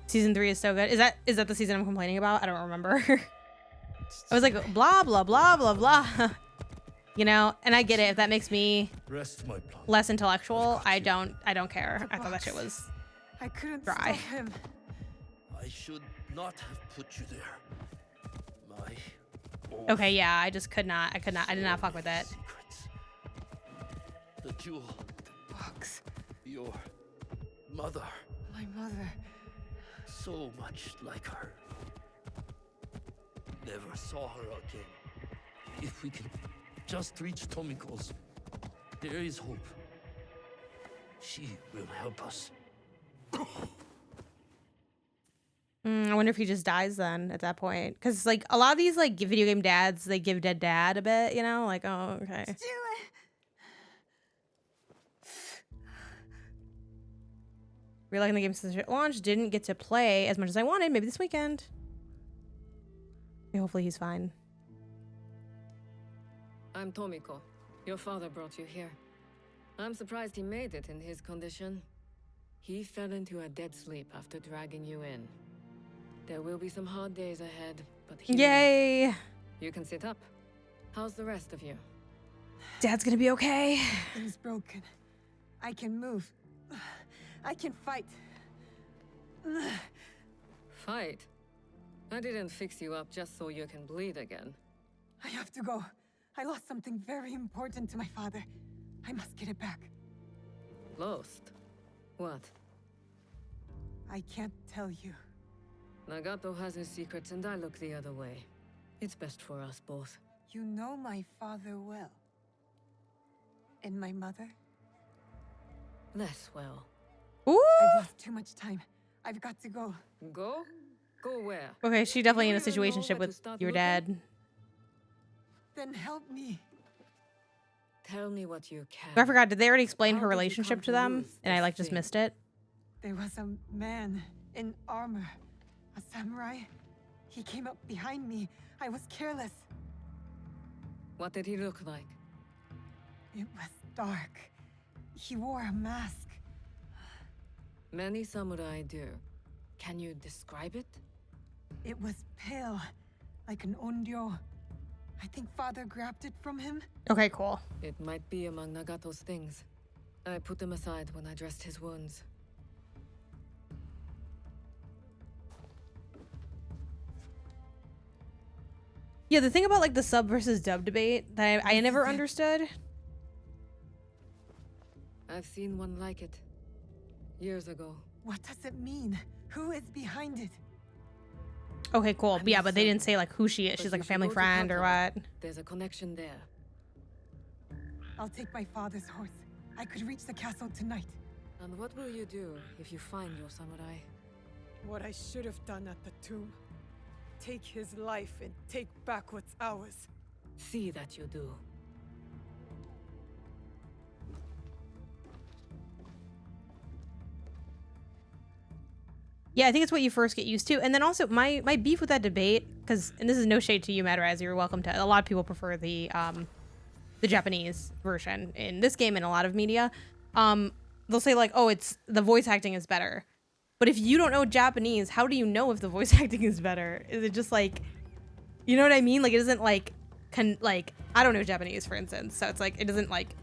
Season 3 is so good. Is that the season I'm complaining about? I don't remember. I was like blah blah blah blah blah. You know, and I get it if that makes me less intellectual. I don't care. I thought that shit was I couldn't dry. stop him. I should not have put you there. Okay, yeah, I just could not. I did not fuck with it. The jewel. The box. Your mother. My mother. So much like her. Never saw her again. If we can just reach Tomiko's, there is hope. She will help us. I wonder if he just dies then at that point. Because like a lot of these like video game dads, they give dead dad a bit, you know? Like, oh, okay. Really liking the game since it launched. Didn't get to play as much as I wanted. Maybe this weekend. Hopefully he's fine. I'm Tomiko. Your father brought you here. I'm surprised he made it in his condition. He fell into a dead sleep after dragging you in. There will be some hard days ahead, but yay! You can sit up. How's the rest of you? Dad's gonna be okay. He's broken. I can move. I can fight. Fight? I didn't fix you up just so you can bleed again. I have to go. I lost something very important to my father. I must get it back. Lost? What? I can't tell you. Nagato has his secrets and I look the other way. It's best for us both. You know my father well. And my mother? Less well. Ooh! I've lost too much time. I've got to go. Go? Go where? Okay, she definitely in a situationship with your dad. Then help me. Tell me what you can. I forgot, did they already explain her relationship to them? And I like just missed it. There was a man in armor. A samurai. He came up behind me. I was careless. What did he look like? It was dark. He wore a mask. Many samurai do. Can you describe it? It was pale, like an onryo. I think father grabbed it from him. Okay, cool. It might be among Nagato's things. I put them aside when I dressed his wounds. Yeah, the thing about like the sub versus dub debate that I never understood. I've seen one like it. Years ago. What does it mean? Who is behind it? Okay, cool. Yeah, but they didn't say like who she is. She's like a family friend or what. There's a connection there. I'll take my father's horse. I could reach the castle tonight. And what will you do if you find your samurai? What I should have done at the tomb. Take his life and take back what's ours. See that you do. Yeah, I think it's what you first get used to. And then also my beef with that debate because, and this is no shade to you, Madraz, you're welcome to, a lot of people prefer the Japanese version in this game and a lot of media. They'll say like, oh, it's the voice acting is better. But if you don't know Japanese, how do you know if the voice acting is better? Is it just like, you know what I mean? Like, it isn't like, I don't know Japanese, for instance. So it's like, it doesn't like,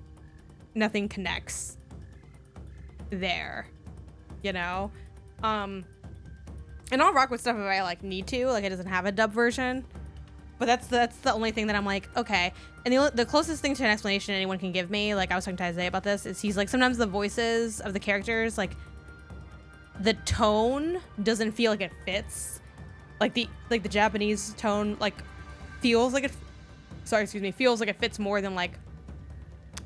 nothing connects there, you know? And I'll rock with stuff if I like need to, like it doesn't have a dub version. But that's the only thing that I'm like, okay. And the closest thing to an explanation anyone can give me, like I was talking to Isaiah about this, is he's like, sometimes the voices of the characters, like the tone doesn't feel like it fits. Like the Japanese tone like feels like it, feels like it fits more than like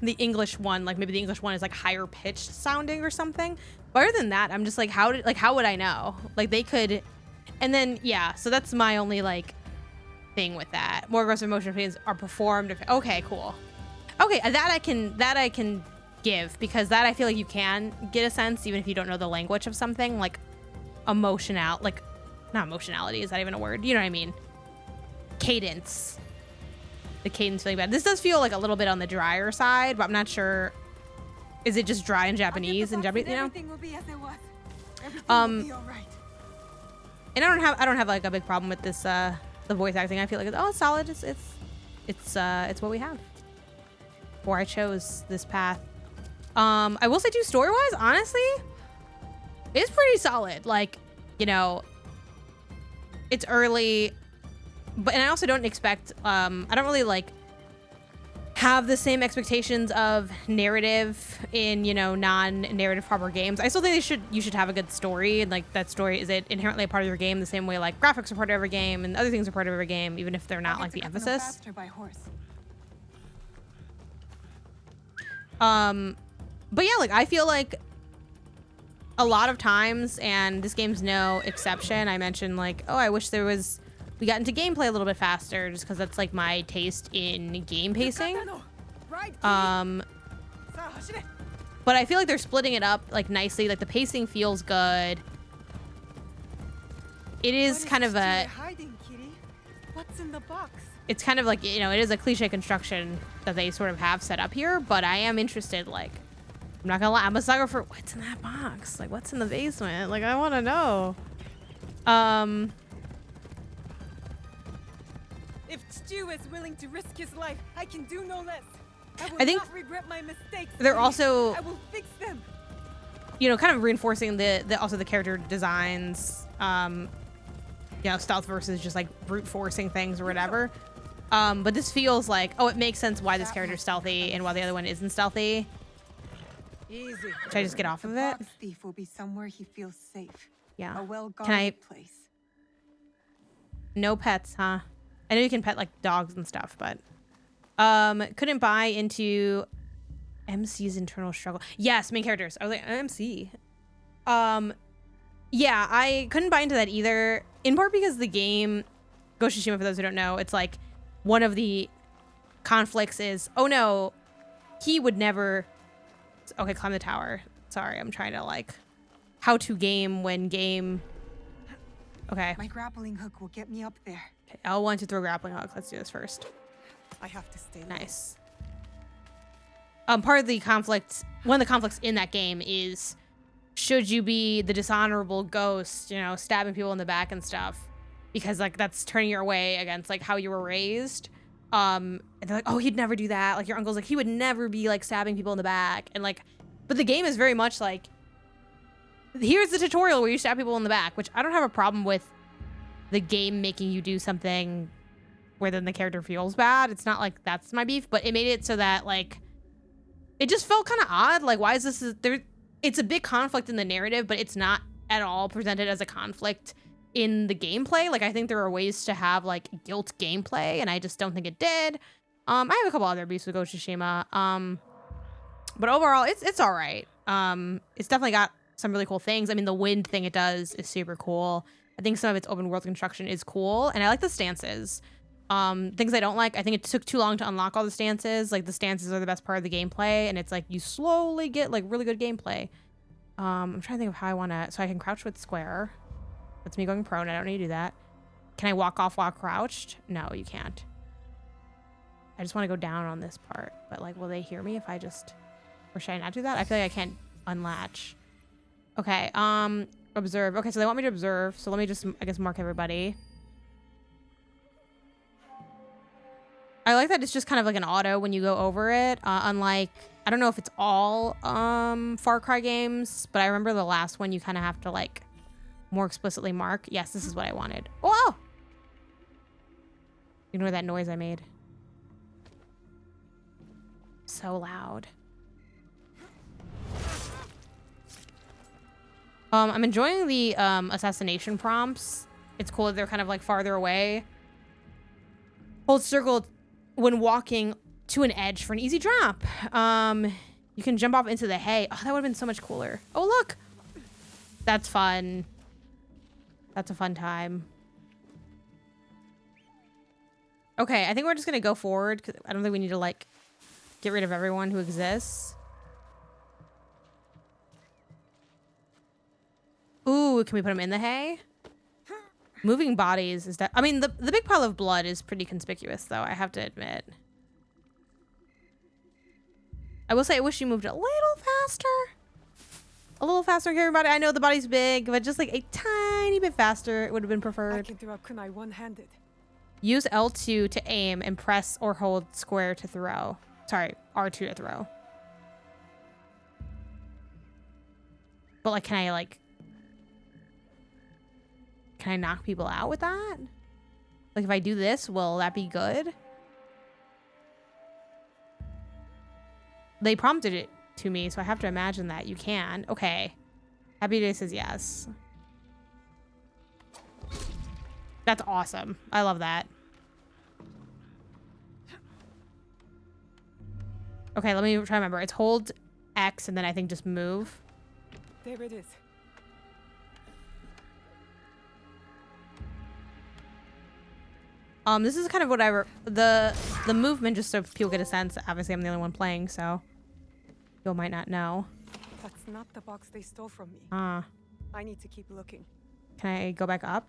the English one. Like maybe the English one is like higher pitched sounding or something. But other than that, I'm just like, how would I know? Like they could, and then yeah, so that's my only like thing with that. More aggressive emotional feelings are performed. Okay, cool. Okay, that I can give, because that I feel like you can get a sense even if you don't know the language of something, like not emotionality, is that even a word? You know what I mean? Cadence. The cadence feeling bad. This does feel like a little bit on the drier side, but I'm not sure. Is it just dry in Japanese? You know? Everything will be as it was. Everything will be all right. And I don't have like a big problem with this the voice acting. I feel like it's solid. It's what we have. Or I chose this path. I will say too, story wise, honestly, it's pretty solid. Like, you know, it's early, and I also don't expect, I don't really like have the same expectations of narrative in, you know, non-narrative proper games. I still think you should have a good story, and like that story is it inherently a part of your game the same way like graphics are part of every game and other things are part of every game, even if they're not like the emphasis. Faster by horse. But yeah, like I feel like a lot of times, and this game's no exception, I mentioned like, oh, I wish we got into gameplay a little bit faster, just because that's like my taste in game pacing. But I feel like they're splitting it up like nicely. Like the pacing feels good. It is kind of a, What's in the box? it's kind of like, you know, it is a cliche construction that they sort of have set up here, but I am interested. Like, I'm not gonna lie, I'm a sucker for what's in that box. Like, what's in the basement? Like, I want to know. If Stu is willing to risk his life, I can do no less. I think not regret my mistakes. They're also, I will fix them. You know, kind of reinforcing also the character designs. You know, stealth versus just like brute forcing things or whatever. But this feels like, oh, it makes sense why this character's stealthy and why the other one isn't stealthy. Easy. Should I just get off of it? The thief will be somewhere he feels safe. Yeah. A well-guarded place. No pets, huh? I know you can pet like dogs and stuff, but couldn't buy into MC's internal struggle. Yes, main characters. I was like, MC. Yeah, I couldn't buy into that either. In part because the game, Ghost of Tsushima, for those who don't know, it's like one of the conflicts is, oh no, he would never. Okay, climb the tower. Sorry, I'm trying to like how to game when game. Okay. My grappling hook will get me up there. Okay, L1 to throw grappling hook. Let's do this first. I have to stay. Nice. Part of the conflict, one of the conflicts in that game is, should you be the dishonorable ghost, you know, stabbing people in the back and stuff, because like that's turning your way against like how you were raised. And they're like, oh, he'd never do that. Like your uncle's like, he would never be like stabbing people in the back, and like, but the game is very much like, here's the tutorial where you stab people in the back, which I don't have a problem with the game making you do something where then the character feels bad. It's not like that's my beef, but it made it so that like, it just felt kind of odd. Like, why is this there? It's a big conflict in the narrative, but it's not at all presented as a conflict in the gameplay. Like, I think there are ways to have like guilt gameplay, and I just don't think it did. I have a couple other beefs with Ghost of Tsushima. But overall, it's all right. It's definitely got some really cool things. I mean, the wind thing it does is super cool. I think some of its open world construction is cool, and I like the stances. Things I don't like, I think it took too long to unlock all the stances. Like, the stances are the best part of the gameplay, and it's like you slowly get like really good gameplay. I'm trying to think of how I want to, so I can crouch with square. That's me going prone. I don't need to do that. Can I walk off while crouched? No, you can't. I just want to go down on this part. But, like, will they hear me if I just... Or should I not do that? I feel like I can't unlatch. Okay, observe. Okay, so they want me to observe. So let me just, I guess, mark everybody. I like that it's just kind of like an auto when you go over it. Unlike, I don't know if it's all Far Cry games, but I remember the last one you kind of have to, like, more explicitly mark. Yes, this is what I wanted. Whoa! Ignore that noise I made. So loud. I'm enjoying the assassination prompts. It's cool that they're kind of like farther away. Hold circle when walking to an edge for an easy drop. You can jump off into the hay. Oh, that would have been so much cooler. Oh, look. That's fun. That's a fun time. Okay, I think we're just going to go forward because I don't think we need to, like, get rid of everyone who exists. Ooh, can we put them in the hay? Moving bodies is that... I mean, the big pile of blood is pretty conspicuous, though, I have to admit. I will say I wish you moved a little faster. A little faster, everybody. I know the body's big, but just like a tiny bit faster, it would have been preferred. I can throw a kunai one-handed. Use L2 to aim and press or hold square to throw. Sorry, R2 to throw. But, like, can I knock people out with that? Like, if I do this, will that be good? They prompted it to me, so I have to imagine that you can. Okay. Happy Day says yes. That's awesome. I love that. Okay, let me try to remember. It's hold X and then I think just move. There it is. This is kind of what the movement, just so people get a sense. Obviously, I'm the only one playing, so people might not know. That's not the box they stole from me. I need to keep looking. Can I go back up?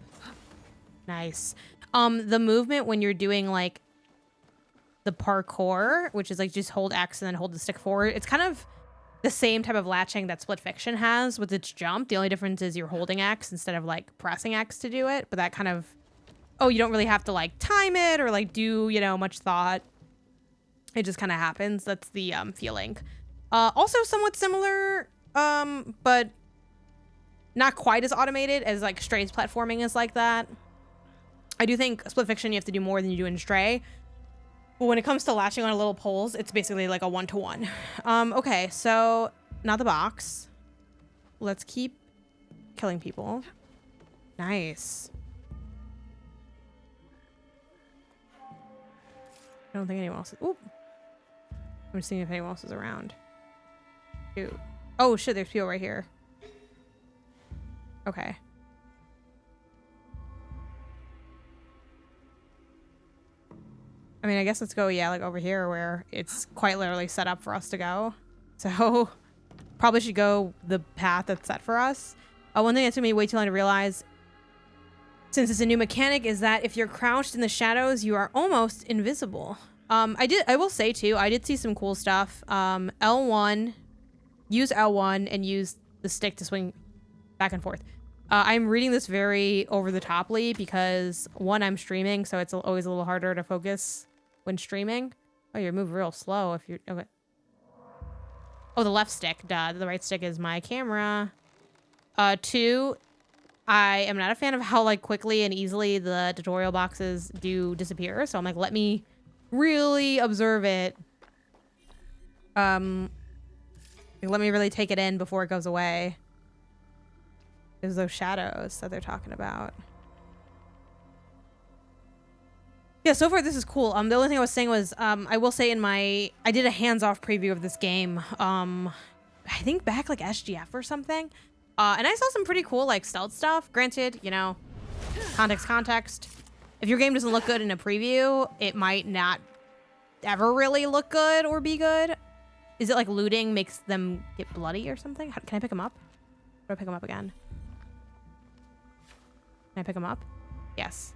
Nice. The movement when you're doing like the parkour, which is like just hold X and then hold the stick forward. It's kind of the same type of latching that Split Fiction has with its jump. The only difference is you're holding X instead of like pressing X to do it. But that kind of, oh, you don't really have to like time it or like do, you know, much thought. It just kind of happens. That's the feeling. Also somewhat similar, but not quite as automated as like Stray's platforming is like that. I do think Split Fiction you have to do more than you do in Stray. But when it comes to latching on little poles, it's basically like a 1-to-1. Okay, so not the box. Let's keep killing people. Nice. I don't think anyone else is. Oop. I'm just seeing if anyone else is around. Ew. Oh shit, there's people right here. Okay. I mean, I guess let's go, yeah, like over here where it's quite literally set up for us to go. So probably should go the path that's set for us. One thing that took me way too long to realize, since it's a new mechanic, is that if you're crouched in the shadows, you are almost invisible. I will say too, I did see some cool stuff. L1, use L1 and use the stick to swing back and forth. I'm reading this very over the toply because one, I'm streaming, so it's always a little harder to focus when streaming. Oh, you move real slow if you're, okay. Oh, the left stick, duh. The right stick is my camera. Two, I am not a fan of how like quickly and easily the tutorial boxes do disappear. So I'm like, let me really observe it. Let me really take it in before it goes away. There's those shadows that they're talking about. Yeah, so far this is cool. The only thing I was saying was, I will say I did a hands-off preview of this game. I think back like SGF or something. And I saw some pretty cool like stealth stuff. Granted, you know, context. If your game doesn't look good in a preview, it might not ever really look good or be good. Is it like looting makes them get bloody or something? Can I pick them up? How do I pick them up again? Can I pick them up? Yes.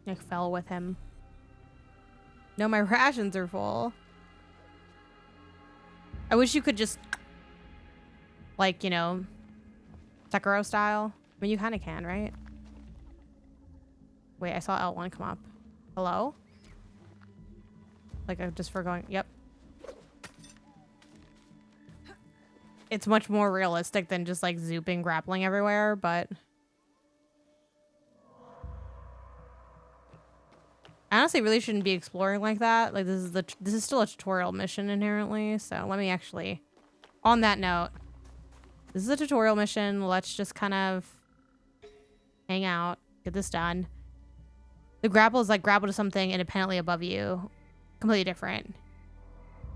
I fell with him. No, my rations are full. I wish you could just, like, you know, Sekiro style. I mean, you kind of can, right? Wait, I saw L1 come up. Hello? Like, just for going, yep. It's much more realistic than just, like, zooping, grappling everywhere, but... I honestly really shouldn't be exploring like that. Like, this is still a tutorial mission inherently, so let me actually... On that note, this is a tutorial mission. Let's just kind of hang out, get this done. The grapple is like grapple to something independently above you. Completely different.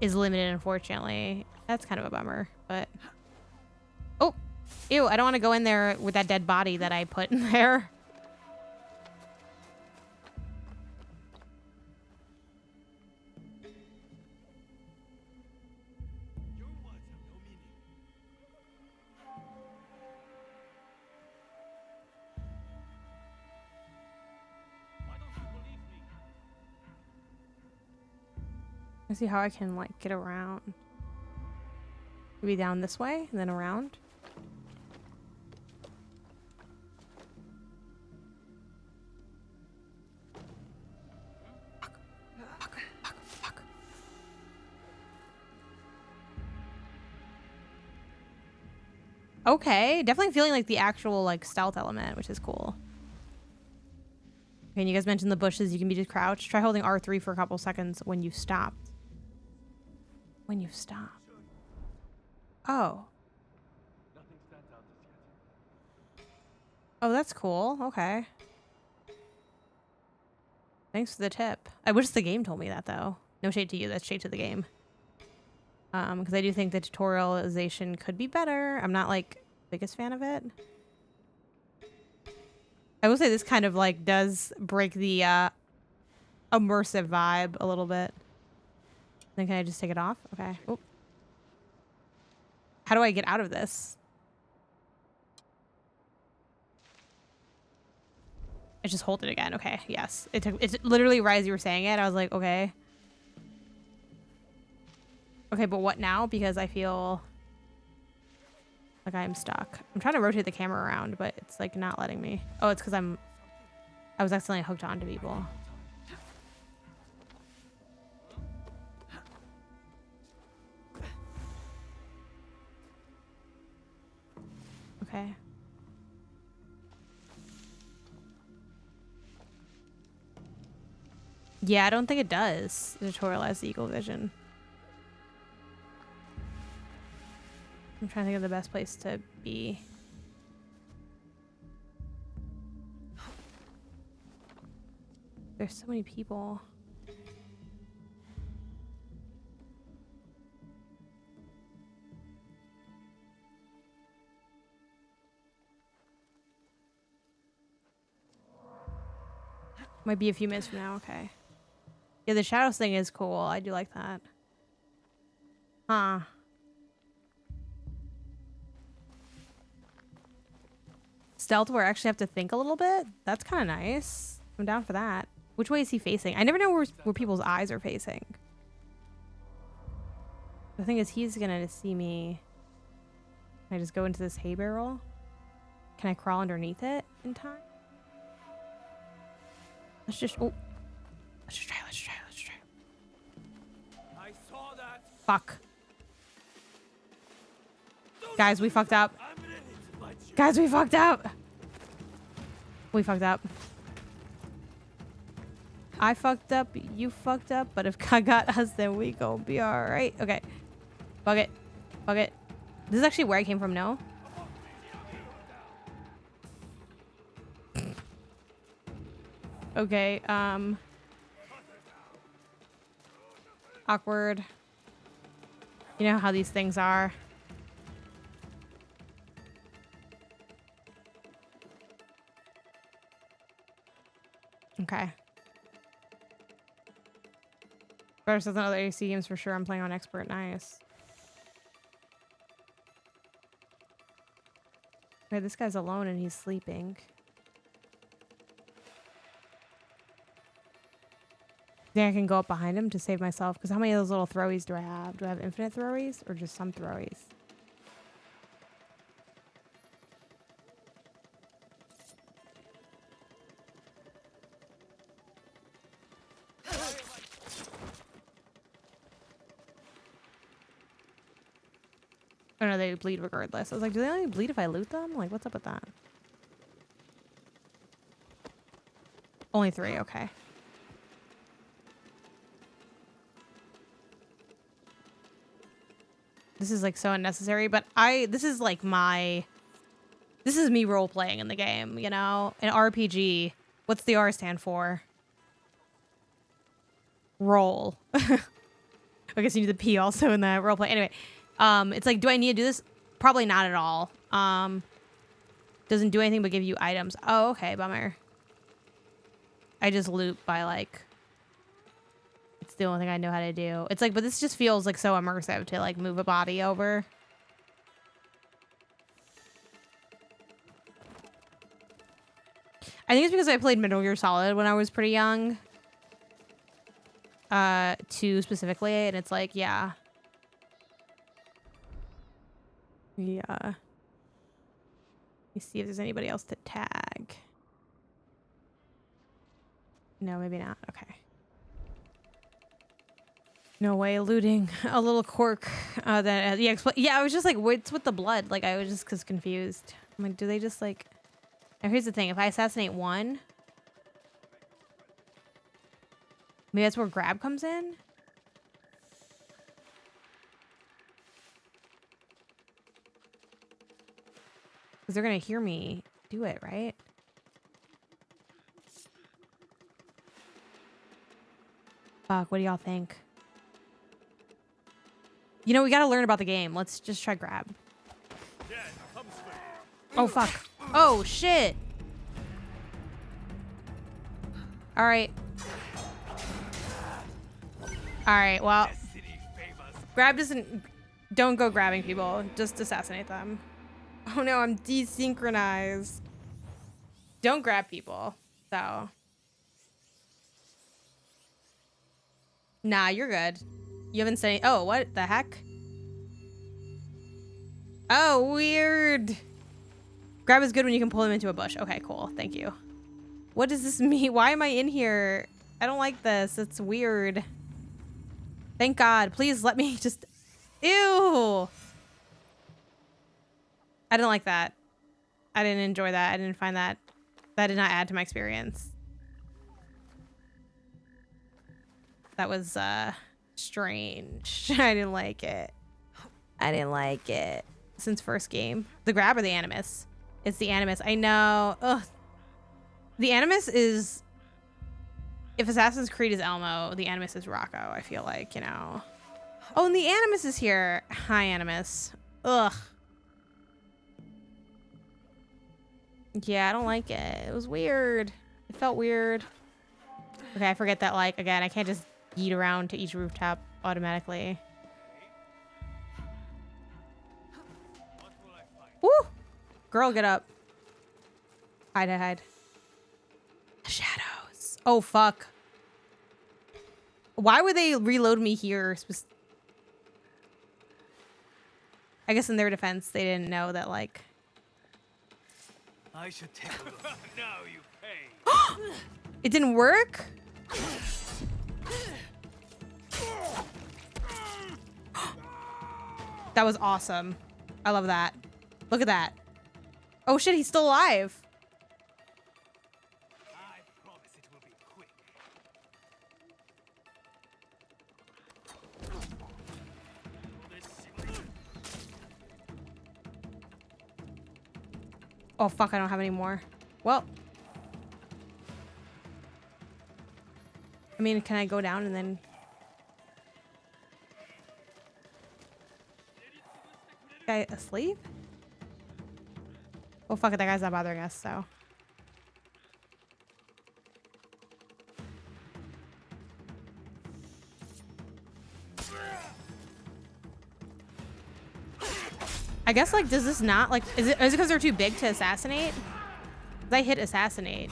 Is limited, unfortunately. That's kind of a bummer, but... Oh! Ew, I don't want to go in there with that dead body that I put in there. Let's see how I can, like, get around. Maybe down this way and then around. Fuck. Okay, definitely feeling like the actual, like, stealth element, which is cool. Okay, and you guys mentioned the bushes. You can be just crouched. Try holding R3 for a couple seconds when you stop. When you stop. Oh. Oh, that's cool. Okay. Thanks for the tip. I wish the game told me that, though. No shade to you. That's shade to the game. Because I do think the tutorialization could be better. I'm not, like, biggest fan of it. I will say this kind of, like, does break the immersive vibe a little bit. Then can I just take it off? Okay. Oop. How do I get out of this? I just hold it again. Okay. Yes. It's literally right as you were saying it. I was like, okay. Okay, but what now? Because I feel like I'm stuck. I'm trying to rotate the camera around, but it's like not letting me. Oh, it's because I was accidentally hooked onto people. Okay. Yeah, I don't think it does tutorialize the eagle vision. I'm trying to think of the best place to be. There's so many people. Might be a few minutes from now. Okay. Yeah, the shadows thing is cool. I do like that. Huh. Stealth where I actually have to think a little bit? That's kind of nice. I'm down for that. Which way is he facing? I never know where people's eyes are facing. The thing is, he's gonna see me. Can I just go into this hay barrel? Can I crawl underneath it in time? Let's just try. I saw that. Fuck. Guys, we fucked up. Guys, we fucked up. We fucked up. I fucked up, you fucked up, but if God got us, then we gon' be alright. Okay. Fuck it. Fuck it. This is actually where I came from, no? Okay, awkward. You know how these things are. Okay. Versus another AC games for sure. I'm playing on expert. Nice. Okay, this guy's alone and he's sleeping. Think I can go up behind him to save myself? Because how many of those little throwies do I have? Do I have infinite throwies or just some throwies? Oh no, they bleed regardless. I was like, do they only bleed if I loot them? Like, what's up with that? Only 3, okay. This is like so unnecessary, but this is like this is me role playing in the game, you know? An RPG. What's the R stand for? Roll. I guess you need the P also in the role play. Anyway, it's like, do I need to do this? Probably not at all. Doesn't do anything but give you items. Oh, okay, bummer. I just loot by like, it's the only thing I know how to do. It's like, but this just feels like so immersive to like move a body over. I think it's because I played Metal Gear Solid when I was pretty young. 2 specifically, and it's like, yeah. Yeah. Let me see if there's anybody else to tag. No, maybe not. Okay. No way, looting a little cork. Yeah, I was just like, what's with the blood? Like, I was just confused. I'm like, do they just like... Now, here's the thing. If I assassinate one... Maybe that's where grab comes in? Because they're going to hear me do it, right? Fuck, what do y'all think? You know, we got to learn about the game. Let's just try grab. Oh, fuck. Oh, shit. All right. All right, well. Grab doesn't... Don't go grabbing people. Just assassinate them. Oh, no, I'm desynchronized. Don't grab people, so... Nah, you're good. You haven't said any- Oh, what the heck? Oh, weird. Grab is good when you can pull them into a bush. Okay, cool. Thank you. What does this mean? Why am I in here? I don't like this. It's weird. Thank God. Please let me just... Ew. I didn't like that. I didn't enjoy that. I didn't find that. That did not add to my experience. That was strange. I didn't like it. I didn't like it. Since first game. The grab or the animus? It's the animus. I know. Ugh. The animus is... If Assassin's Creed is Elmo, the animus is Rocco, I feel like, you know. Oh, and the animus is here. Hi, animus. Ugh. Yeah, I don't like it. It was weird. It felt weird. Okay, I forget that, like, again, I can't just yeet around to each rooftop automatically. Woo! Girl, get up. Hide, hide, hide. The shadows. Oh, fuck. Why would they reload me here? I guess in their defense, they didn't know that, like... I should take a look. Now you pay. It didn't work? That was awesome. I love that. Look at that. Oh shit, he's still alive. I promise it will be quick. Oh fuck, I don't have any more. Well. I mean, can I go down and then... Guy asleep? Oh fuck it, that guy's not bothering us, so... I guess, like, does this not, like, is it because they're too big to assassinate? 'Cause I hit assassinate.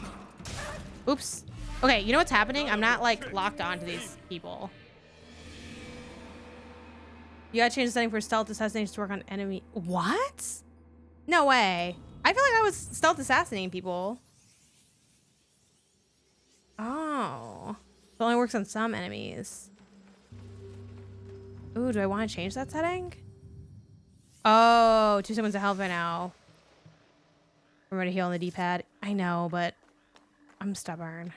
Oops. Okay, you know what's happening? I'm not like locked onto these people. You gotta change the setting for stealth assassinations to work on enemy. What? No way. I feel like I was stealth assassinating people. Oh. It only works on some enemies. Ooh, do I want to change that setting? Oh, 2 seconds of health right now. Remember to heal on the D-pad. I know, but I'm stubborn.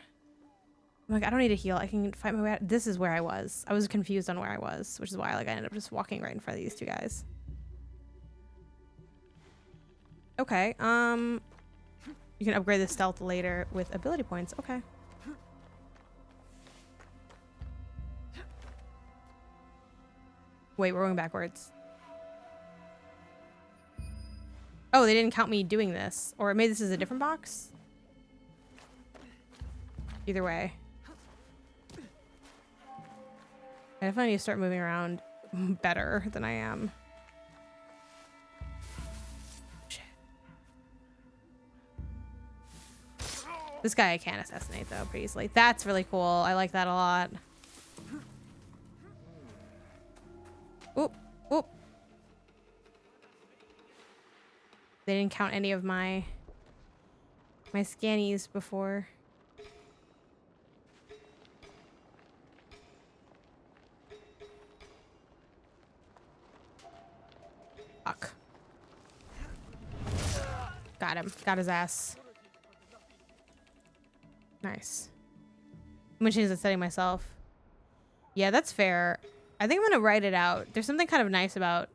I'm like, I don't need to heal. I can fight my way out. This is where I was. I was confused on where I was, which is why like I ended up just walking right in front of these 2 guys. Okay, you can upgrade the stealth later with ability points. Okay. Wait, we're going backwards. Oh, they didn't count me doing this. Or maybe this is a different box? Either way. I definitely need to start moving around better than I am. Shit. This guy I can assassinate though pretty easily. That's really cool. I like that a lot. Oop, oop. They didn't count any of my scannies before. Fuck. Got him. Got his ass. Nice. I'm gonna change the setting myself. Yeah, that's fair. I think I'm gonna write it out. There's something kind of nice about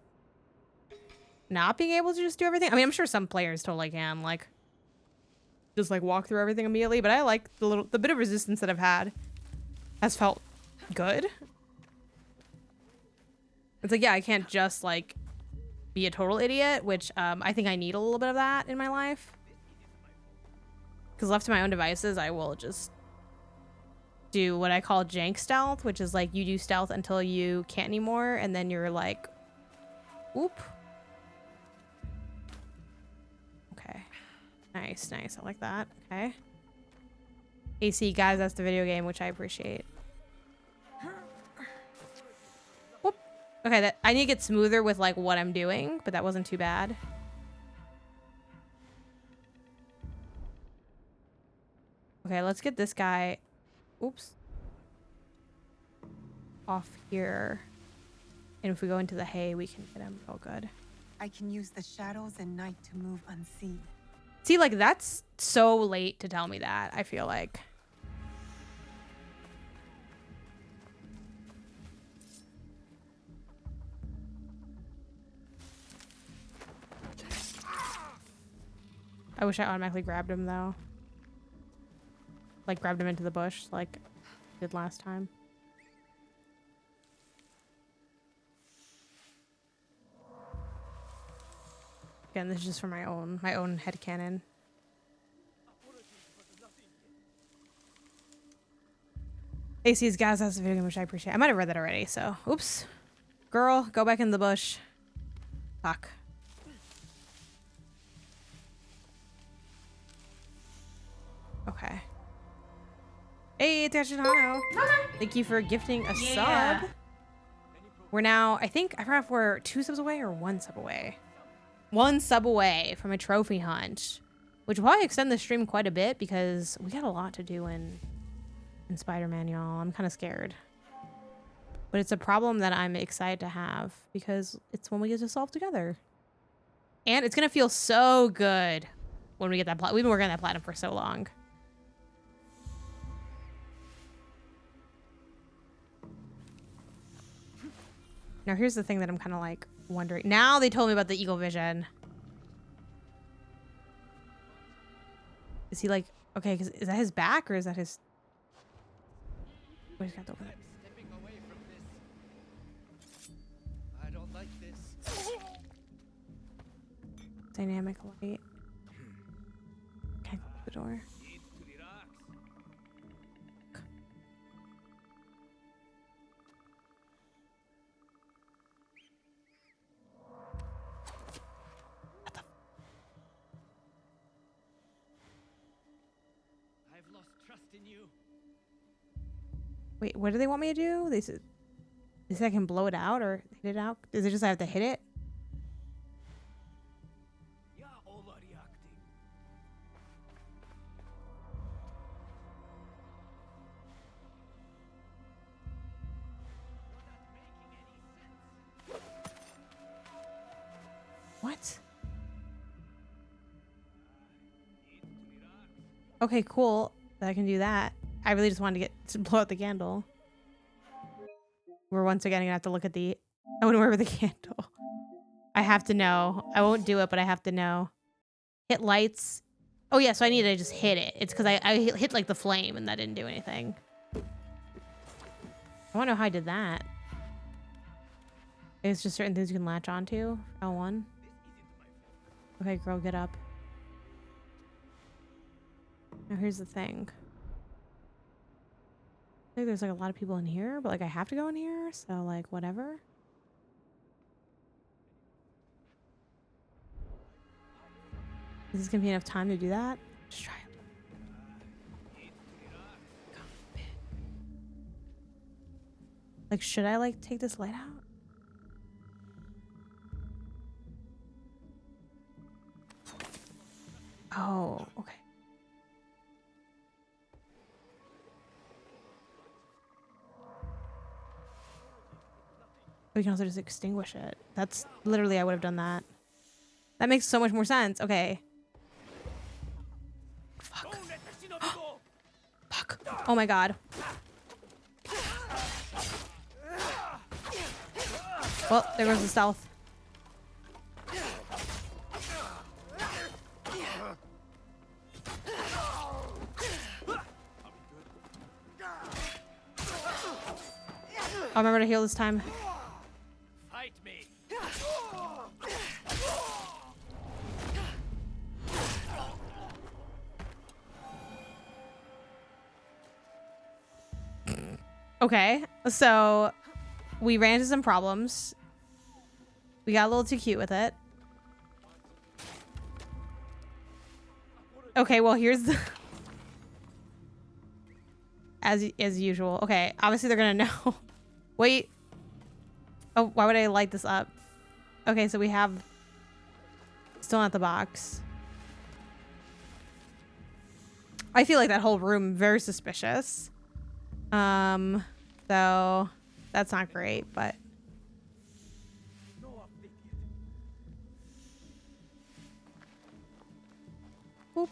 not being able to just do everything. I mean, I'm sure some players totally can, like, just like walk through everything immediately, but I like the bit of resistance that I've had has felt good. It's like, yeah, I can't just like be a total idiot, which I think I need a little bit of that in my life. Because left to my own devices, I will just do what I call jank stealth, which is like you do stealth until you can't anymore, and then you're like, whoop. Okay. Nice, nice. I like that. Okay. AC, guys, that's the video game, which I appreciate. Whoop. Okay, that I need to get smoother with like what I'm doing, but that wasn't too bad. Okay, let's get this guy, oops, off here. And if we go into the hay, we can get him real good. I can use the shadows and night to move unseen. See, like, that's so late to tell me that, I feel like. I wish I automatically grabbed him, though. Like, grabbed him into the bush, like I did last time. Again, this is just for my own headcanon. AC's guys, that's a video game, which I appreciate. I might have read that already, so oops. Girl, go back in the bush. Fuck. Okay. Hey, it's Icasiano. Thank you for gifting a sub. We're now, I forgot if we're 2 subs away or 1 sub away. 1 sub away from a trophy hunt, which will probably extend the stream quite a bit because we got a lot to do in Spider-Man, y'all. I'm kind of scared. But it's a problem that I'm excited to have because it's one we get to solve together. And it's going to feel so good when we get that platinum. We've been working on that platinum for so long. Now, here's the thing that I'm kind of like wondering. Now they told me about the Eagle Vision. Is he like, okay, is that his back or is that his... Oh, he's got the... I don't like this. Dynamic light. Can't close the door. I've lost trust in you. Wait, what do they want me to do? They said I can blow it out or hit it out. Is it just I have to hit it? What? Okay, cool. I can do that. I really just wanted to blow out the candle. We're once again gonna have to look at the. I want to remember the candle. I have to know. I won't do it, but I have to know. Hit lights. Oh yeah, so I need to just hit it. It's because I hit like the flame and that didn't do anything. I want to know how I did that. It's just certain things you can latch onto. L1. Okay, girl, get up. Now here's the thing. I think there's like a lot of people in here, but like I have to go in here, so like whatever. Is this gonna be enough time to do that? Just try it. Like, should I like take this light out? Oh, okay. We can also just extinguish it. That's literally, I would have done that. That makes so much more sense. Okay. Fuck. Fuck. Oh my god. Well, there goes the stealth. I'll remember to heal this time. Fight me. Okay, so we ran into some problems. We got a little too cute with it. Okay, well here's the as usual. Okay, obviously they're gonna know. Wait. Oh, why would I light this up? Okay, so we have still not the box. I feel like that whole room very suspicious. So that's not great, but boop.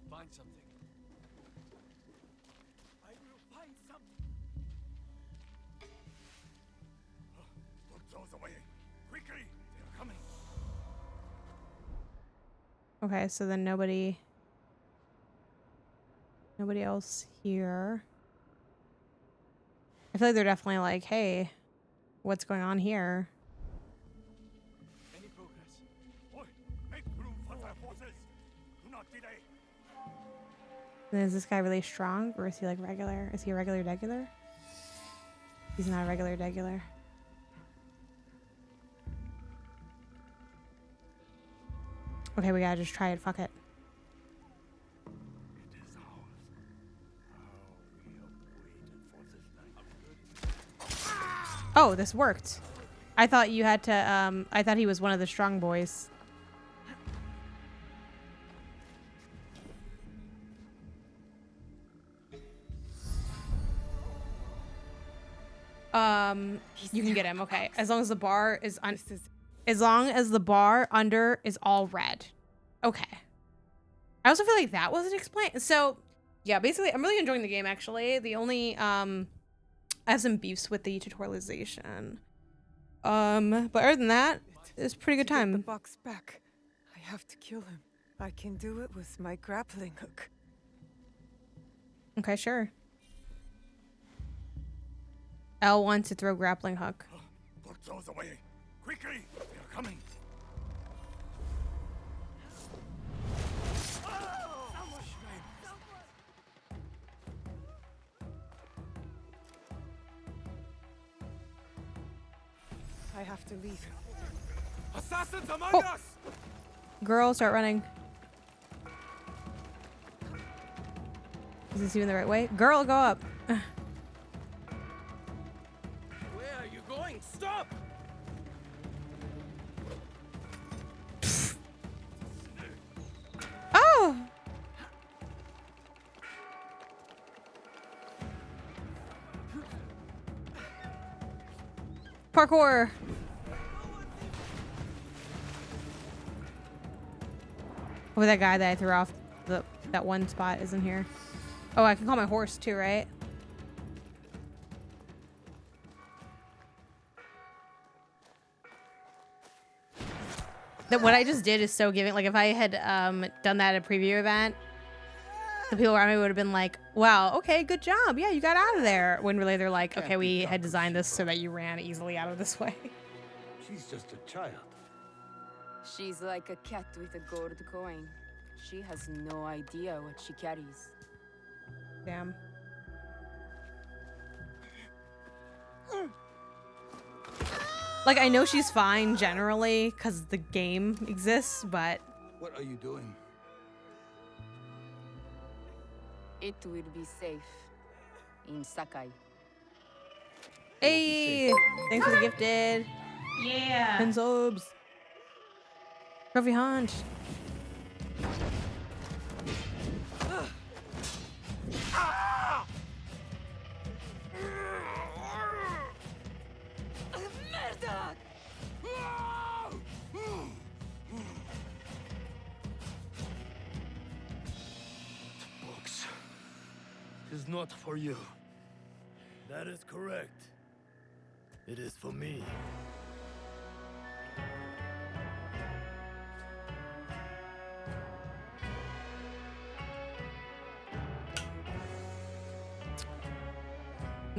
Find something. I will find something. Put those away. Quickly. They're coming. Okay, so then nobody else here. I feel like they're definitely like, hey, what's going on here? Any progress? Oi, make room for their horses. Do not delay. And is this guy really strong, or is he like regular? Is he a regular degular? He's not a regular degular. Okay, we gotta just try it. Fuck it. Oh, this worked. I thought you had to, I thought he was one of the strong boys. You can get him, okay. As long as the bar is as long as the bar under is all red. Okay. I also feel like that wasn't explained. So, yeah, basically, I'm really enjoying the game, actually. The only, I have some beefs with the tutorialization. But other than that, it's a pretty good time. Get the box back. I have to kill him. I can do it with my grappling hook. Okay, sure. L1 to throw grappling hook. Put those away. Quickly. They're coming. I have to leave. Assassins among Oh. us! Girl, start running. Is this even the right way? Girl, go up. Where are you going? Stop! Oh! Parkour. Oh, that guy that I threw off that one spot isn't here. Oh, I can call my horse too, right? That what I just did is so giving. Like if I had done that at a preview event, the people around me would have been like, "Wow, okay, good job. Yeah, you got out of there." When really they're like, "Okay, we had designed this so that you ran easily out of this way." She's just a child. She's like a cat with a gold coin. She has no idea what she carries. Damn. Like, I know she's fine generally because the game exists, but... What are you doing? It will be safe in Sakai. Hey! Thanks for the gifted. Yeah. 10 subs. Trophy hunt. Books. Is not for you. That is correct. It is for me.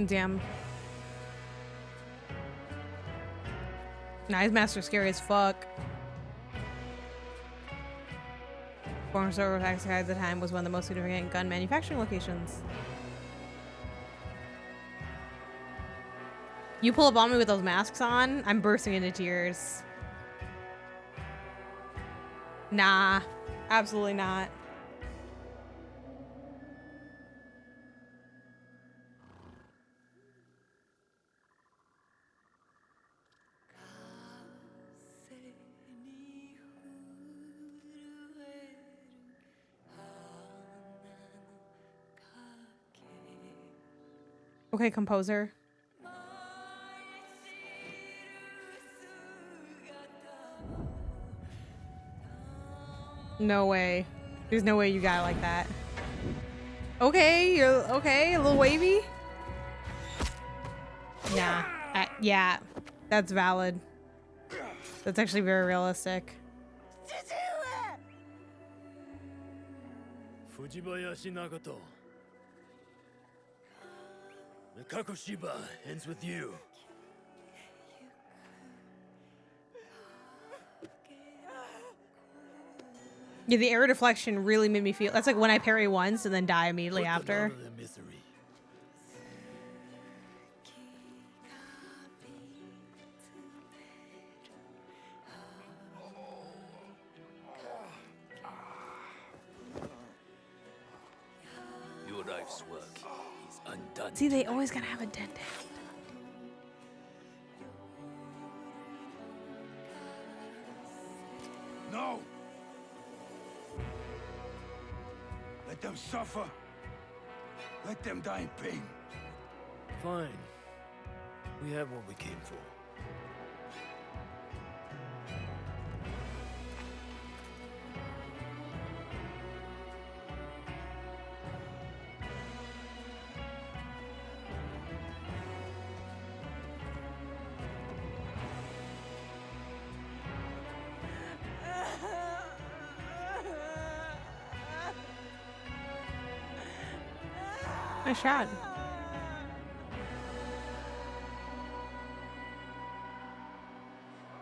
Damn. Knife Master scary as fuck. Former server tax guide at the time was one of the most significant gun manufacturing locations. You pull up on me with those masks on, I'm bursting into tears. Nah, absolutely not. Okay, composer. No way. There's no way you got it like that. Okay, you're okay, a little wavy. Nah, yeah, that's valid. That's actually very realistic. Fujibayashi Nagato. The Kakoshiba ends with you. Yeah, the air deflection really made me feel. That's like when I parry once and then die immediately after. Your life's work is undone. See, they always gotta have a dead dad. No! Let them suffer. Let them die in pain. Fine. We have what we came for. Nice shot.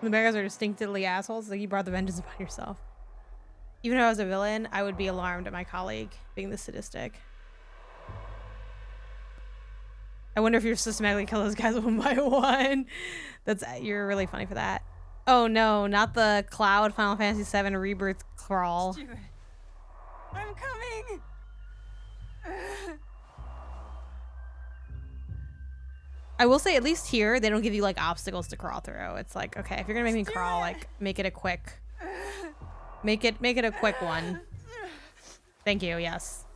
The bad guys are distinctively assholes. Like, you brought the vengeance upon yourself. Even if I was a villain, I would be alarmed at my colleague being this sadistic. I wonder if you're systematically kill those guys one by one. You're really funny for that. Oh no, not the Cloud Final Fantasy VII Rebirth crawl. I'm coming. I will say, at least here, they don't give you like obstacles to crawl through. It's like, okay, if you're gonna make me crawl, like make it a quick one. Thank you, yes.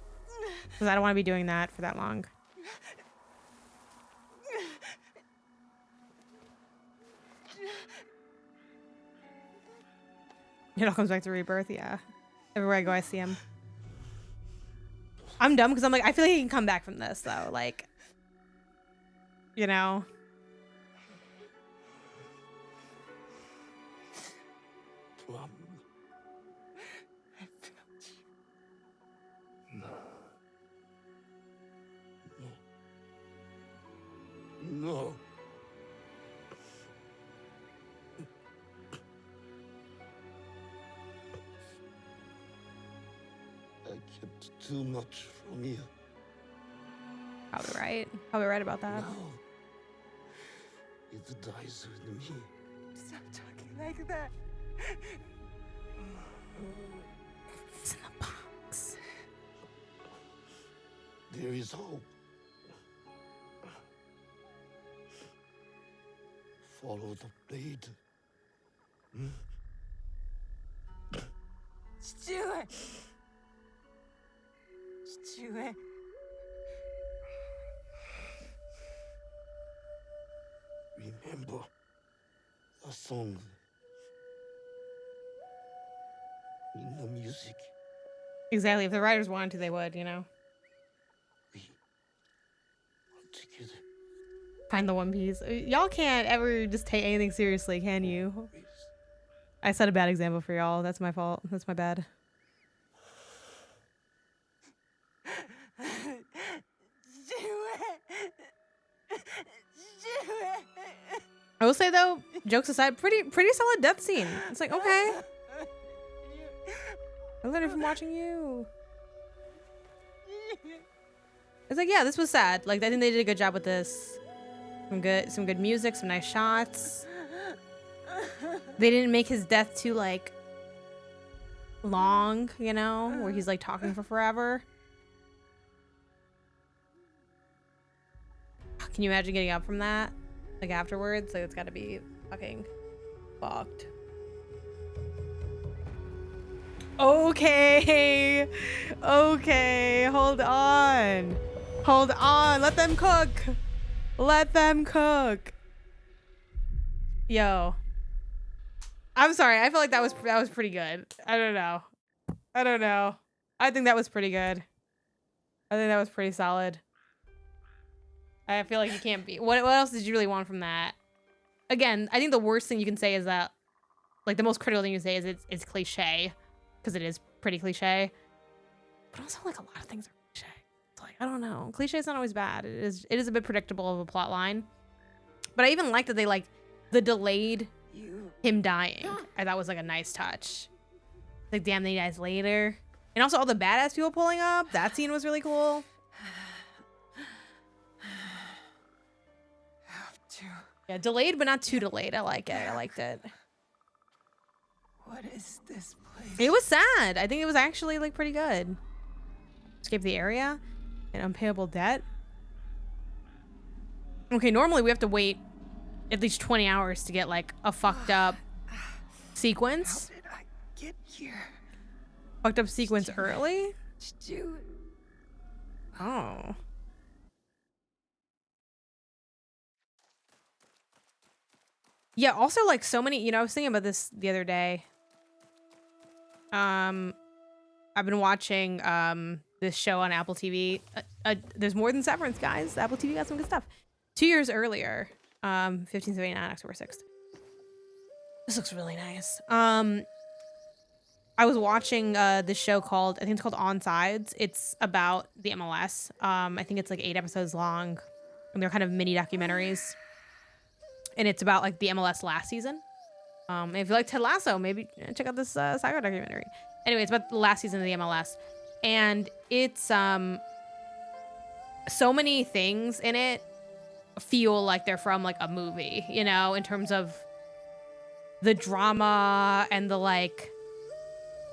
Because I don't want to be doing that for that long. It all comes back to Rebirth, yeah. Everywhere I go, I see him. I'm dumb because I'm like, I feel like he can come back from this, though. Like, you know? Plum. I felt you. No. No. I kept too much from you. Probably right. Probably right about that. Now, it dies with me. Stop talking like that. It's in the box. There is hope. Follow the blade. Stuart! Stuart. Remember the song in the music. Exactly. If the writers wanted to, they would, you know? Together. Find the One Piece. Y'all can't ever just take anything seriously, can you? I set a bad example for y'all. That's my fault. That's my bad. I will say though, jokes aside, pretty solid death scene. It's like, okay. I learned it from watching you. It's like, yeah, this was sad. Like, I think they did a good job with this. Some good music, some nice shots. They didn't make his death too like long, you know, where he's like talking for forever. Can you imagine getting up from that? Like afterwards? Like it's gotta be fucking fucked. Okay. Okay. Hold on. Hold on. Let them cook. Let them cook. Yo. I'm sorry. I feel like that was pretty good. I don't know. I think that was pretty good. I think that was pretty solid. I feel like you can't be. What else did you really want from that? Again, I think the worst thing you can say is that, like, the most critical thing you can say is it's cliche, because it is pretty cliche. But also, like, a lot of things are cliche. It's like, I don't know. Cliche is not always bad. It is a bit predictable of a plot line. But I even like that they, like, the delayed him dying. I thought was, like, a nice touch. Like, damn, they dies later. And also all the badass people pulling up. That scene was really cool. Yeah, delayed, but not too delayed. I like it. I liked it. What is this place? It was sad. I think it was actually, like, pretty good. Escape the area. An unpayable debt. Okay, normally we have to wait at least 20 hours to get, like, a fucked up sequence. How did I get here? Fucked up sequence early? Stuart. Oh. Yeah, also, like, so many, you know, I was thinking about this the other day. I've been watching this show on Apple TV. There's more than Severance, guys. Apple TV got some good stuff. 2 years earlier, 1579, October 6th. This looks really nice. I was watching this show called, I think it's called On Sides. It's about the MLS. I think it's like 8 episodes long, and they're kind of mini documentaries. And it's about, like, the MLS last season. If you like Ted Lasso, maybe check out this Saga documentary. Anyway, it's about the last season of the MLS. And it's so many things in it feel like they're from like a movie, you know, in terms of the drama and the like,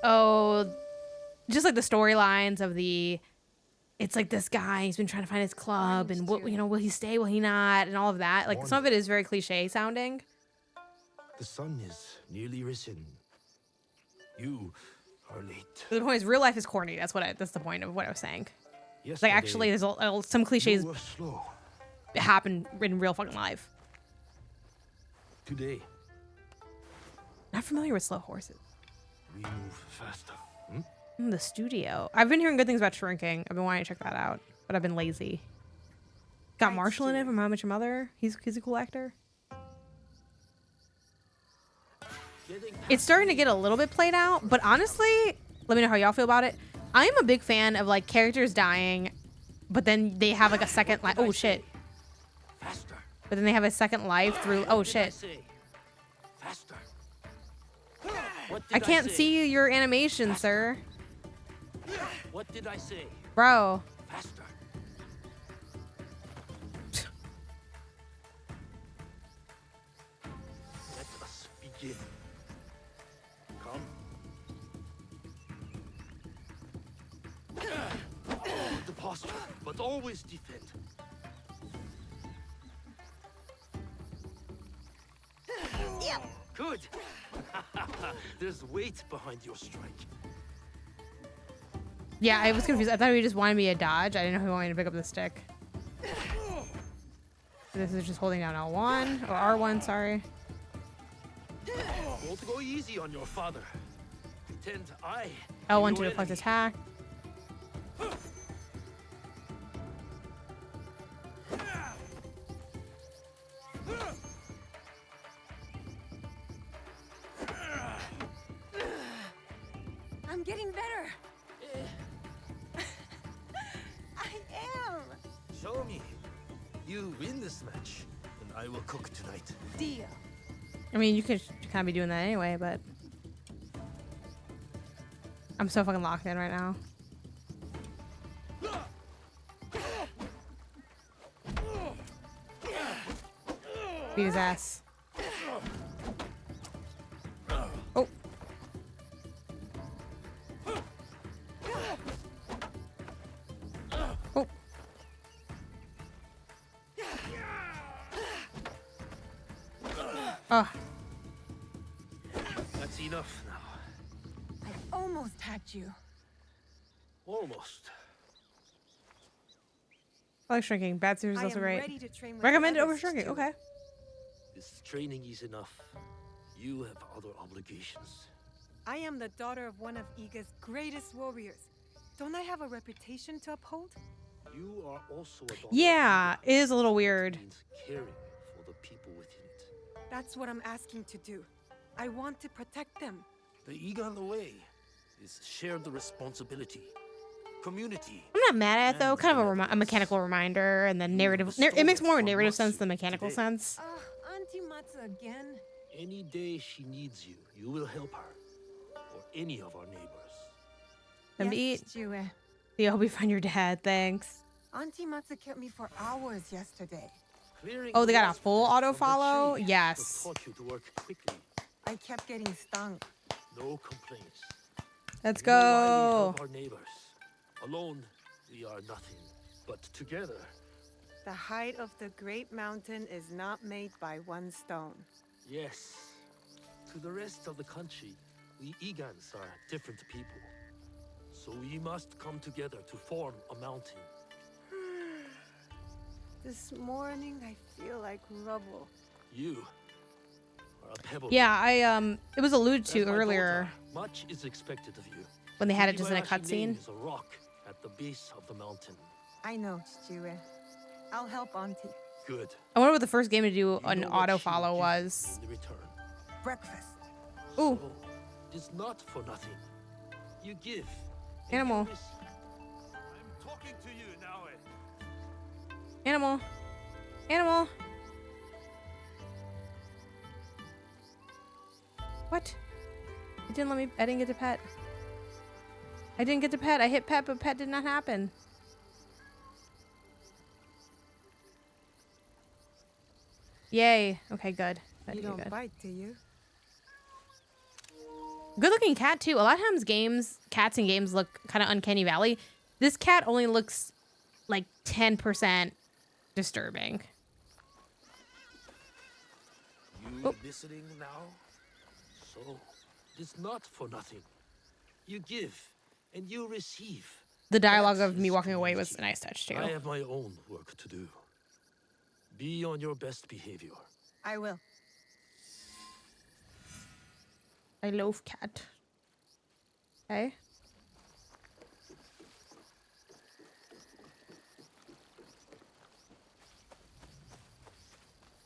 just like the storylines of it's like this guy, he's been trying to find his club and what, you know, will he stay, will he not, and all of that. Like some of it is very cliche sounding. The sun is nearly risen. You are late. The point is, real life is corny. That's the point of what I was saying. Yes, Like actually, there's some cliches you were slow. happen in real fucking life. Today, Not familiar with slow horses. we move faster. The studio. I've been hearing good things about Shrinking. I've been wanting to check that out, but I've been lazy. Got Marshall in it from How I Met Your Mother. He's a cool actor. It's starting to get a little bit played out, but honestly, let me know how y'all feel about it. I am a big fan of like characters dying, but then they have like a second life. Oh shit. Faster. But then they have a second life through. Oh shit. Faster. I can't see your animation, sir. What did I say? Bro. Faster. Let us begin. Come. The posture, but always defend. Good. There's weight behind your strike. Yeah, I was confused. I thought he just wanted me to dodge. I didn't know he wanted me to pick up the stick. This is just holding down L1 or R1, sorry. Don't go easy on your father. Pretend I. L1 to deflect attack. I'm getting better. I am. Show me. You win this match, and I will cook tonight. Deal. I mean, you could kind of be doing that anyway, but I'm so fucking locked in right now. Beat his ass. Oh. Oh. Oh. That's enough now. I almost had you. Almost. I like Shrinking. Bad Series is I also am great. ready to train with Recommend it others, over Shrinking. Stu. Okay. This training is enough. You have other obligations. I am the daughter of one of Iga's greatest warriors. Don't I have a reputation to uphold? You are also a daughter. Yeah, it is a little weird. Means caring for the people within it. That's what I'm asking to do. I want to protect them. The Igan way is shared responsibility. Community. I'm not mad at it though. Kind of a mechanical reminder, and then narrative. It makes more narrative sense than mechanical sense. Auntie Matza again. Any day she needs you, you will help her. Or any of our neighbors. Time to eat. Stewie. Yeah, I hope you find your dad. Thanks. Auntie Matza kept me for hours yesterday. Oh, they got a full auto follow? Yes. Taught you to work quickly. I kept getting stung. No complaints. Let's You know why we go. help our neighbors. Alone, we are nothing. But together, The height of the great mountain is not made by one stone. yes. To the rest of the country, we Igans are different people. So we must come together to form a mountain. This morning I feel like rubble. You are a pebble. Yeah, it was alluded to As my earlier daughter, much is expected of you. when they had it just in a Ibayashi name cutscene. is a rock at the base of the mountain. I know, Stewie. I'll help Auntie. Good. I wonder what the first game to do an know what auto she will follow give was. in return. Breakfast. Ooh, So, it's not for nothing. You give. and Animal. you receive. I'm talking to you now. Animal. Animal. What? It didn't let me. I didn't get to pet. I didn't get to pet. I hit pet, but pet did not happen. Yay. Okay, good. You don't bite, do you? Good looking cat too. A lot of times cats in games look kind of uncanny valley. This cat only looks like 10% disturbing. You listening now? So, it's not for nothing. You give and you receive. The dialogue of me walking away was a nice touch too. I have my own work to do. Be on your best behavior. I will. I love cat. Okay.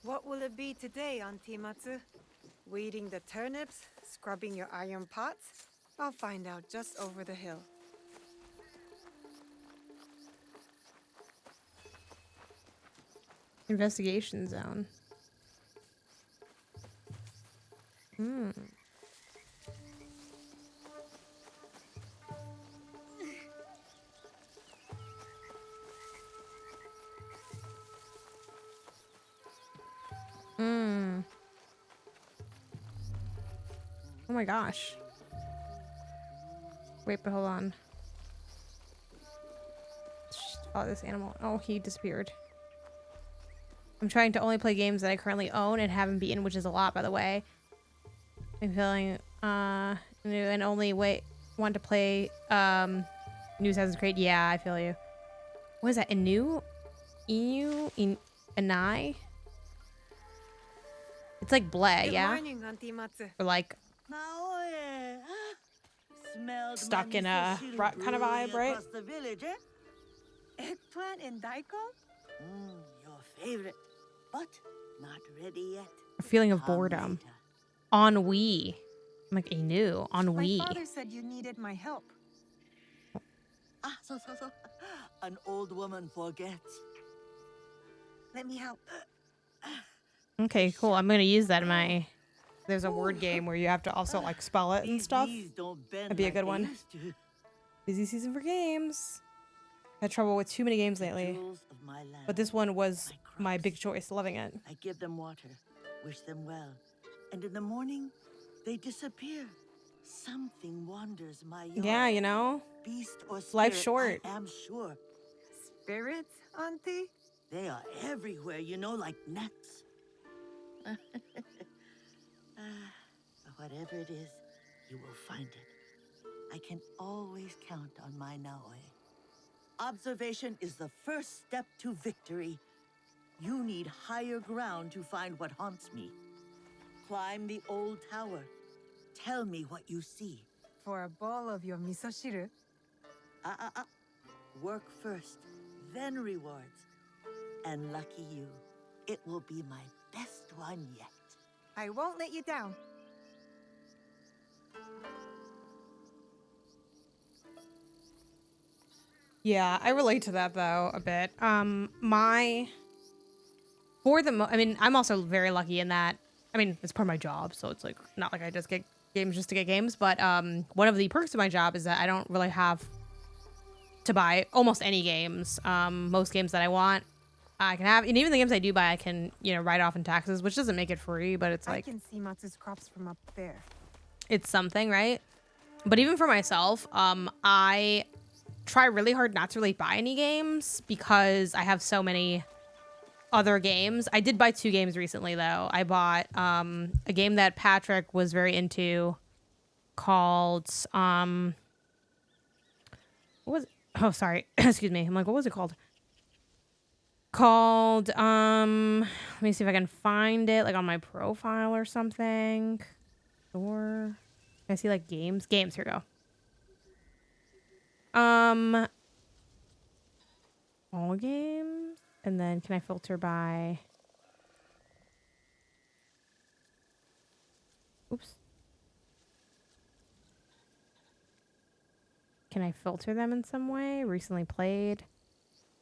What will it be today, Auntie Matsu? Weeding the turnips? Scrubbing your iron pots? I'll find out just over the hill. Investigation zone. Hmm. Hmm. Oh my gosh. Wait, but hold on. Oh, this animal. Oh, he disappeared. I'm trying to only play games that I currently own and haven't beaten, which is a lot, by the way. I'm feeling new and only want to play new Assassin's Creed. Yeah, I feel you. What is that? Inai? It's like bleh, yeah? Morning, Auntie Matsu. Or like stuck in a rut kind of vibe, right? The village, eh? Eggplant and daikon? Your favorite, but not ready yet. A feeling of boredom. Ennui. I'm like, ennui. Ennui. My father said you needed my help. So. An old woman forgets. Let me help. Okay, cool. I'm gonna use that in my... There's a word game where you have to also like spell it and stuff. That'd be a good one. Busy season for games. Had trouble with too many games lately. But this one was my big choice. Loving it. I give them water, wish them well. And in the morning, they disappear. Something wanders my yard. Yeah, you know? Beast or spirit, life's short. I am sure. Spirits, Auntie? They are everywhere, you know, like gnats. Whatever it is, you will find it. I can always count on my Naoi. Observation is the first step to victory. You need higher ground to find what haunts me. Climb the old tower. Tell me what you see. For a bowl of your misoshiru? Work first, then rewards. And lucky you, it will be my best one yet. I won't let you down. Yeah, I relate to that though a bit. I mean, I'm also very lucky in that. I mean, it's part of my job, so it's like not like I just get games just to get games. But one of the perks of my job is that I don't really have to buy almost any games. Most games that I want, I can have, and even the games I do buy, I can write off in taxes, which doesn't make it free, but it's like I can see Matsu's crops from up there. It's something, right? But even for myself, I try really hard not to really buy any games because I have so many other games. I did buy 2 games recently though. I bought a game that Patrick was very into called what was it? Oh, sorry. Excuse me. I'm like, what was it called? Let me see if I can find it like on my profile or something. Or I see like games. Here we go. All games, and then can I filter by? Oops. Can I filter them in some way? Recently played.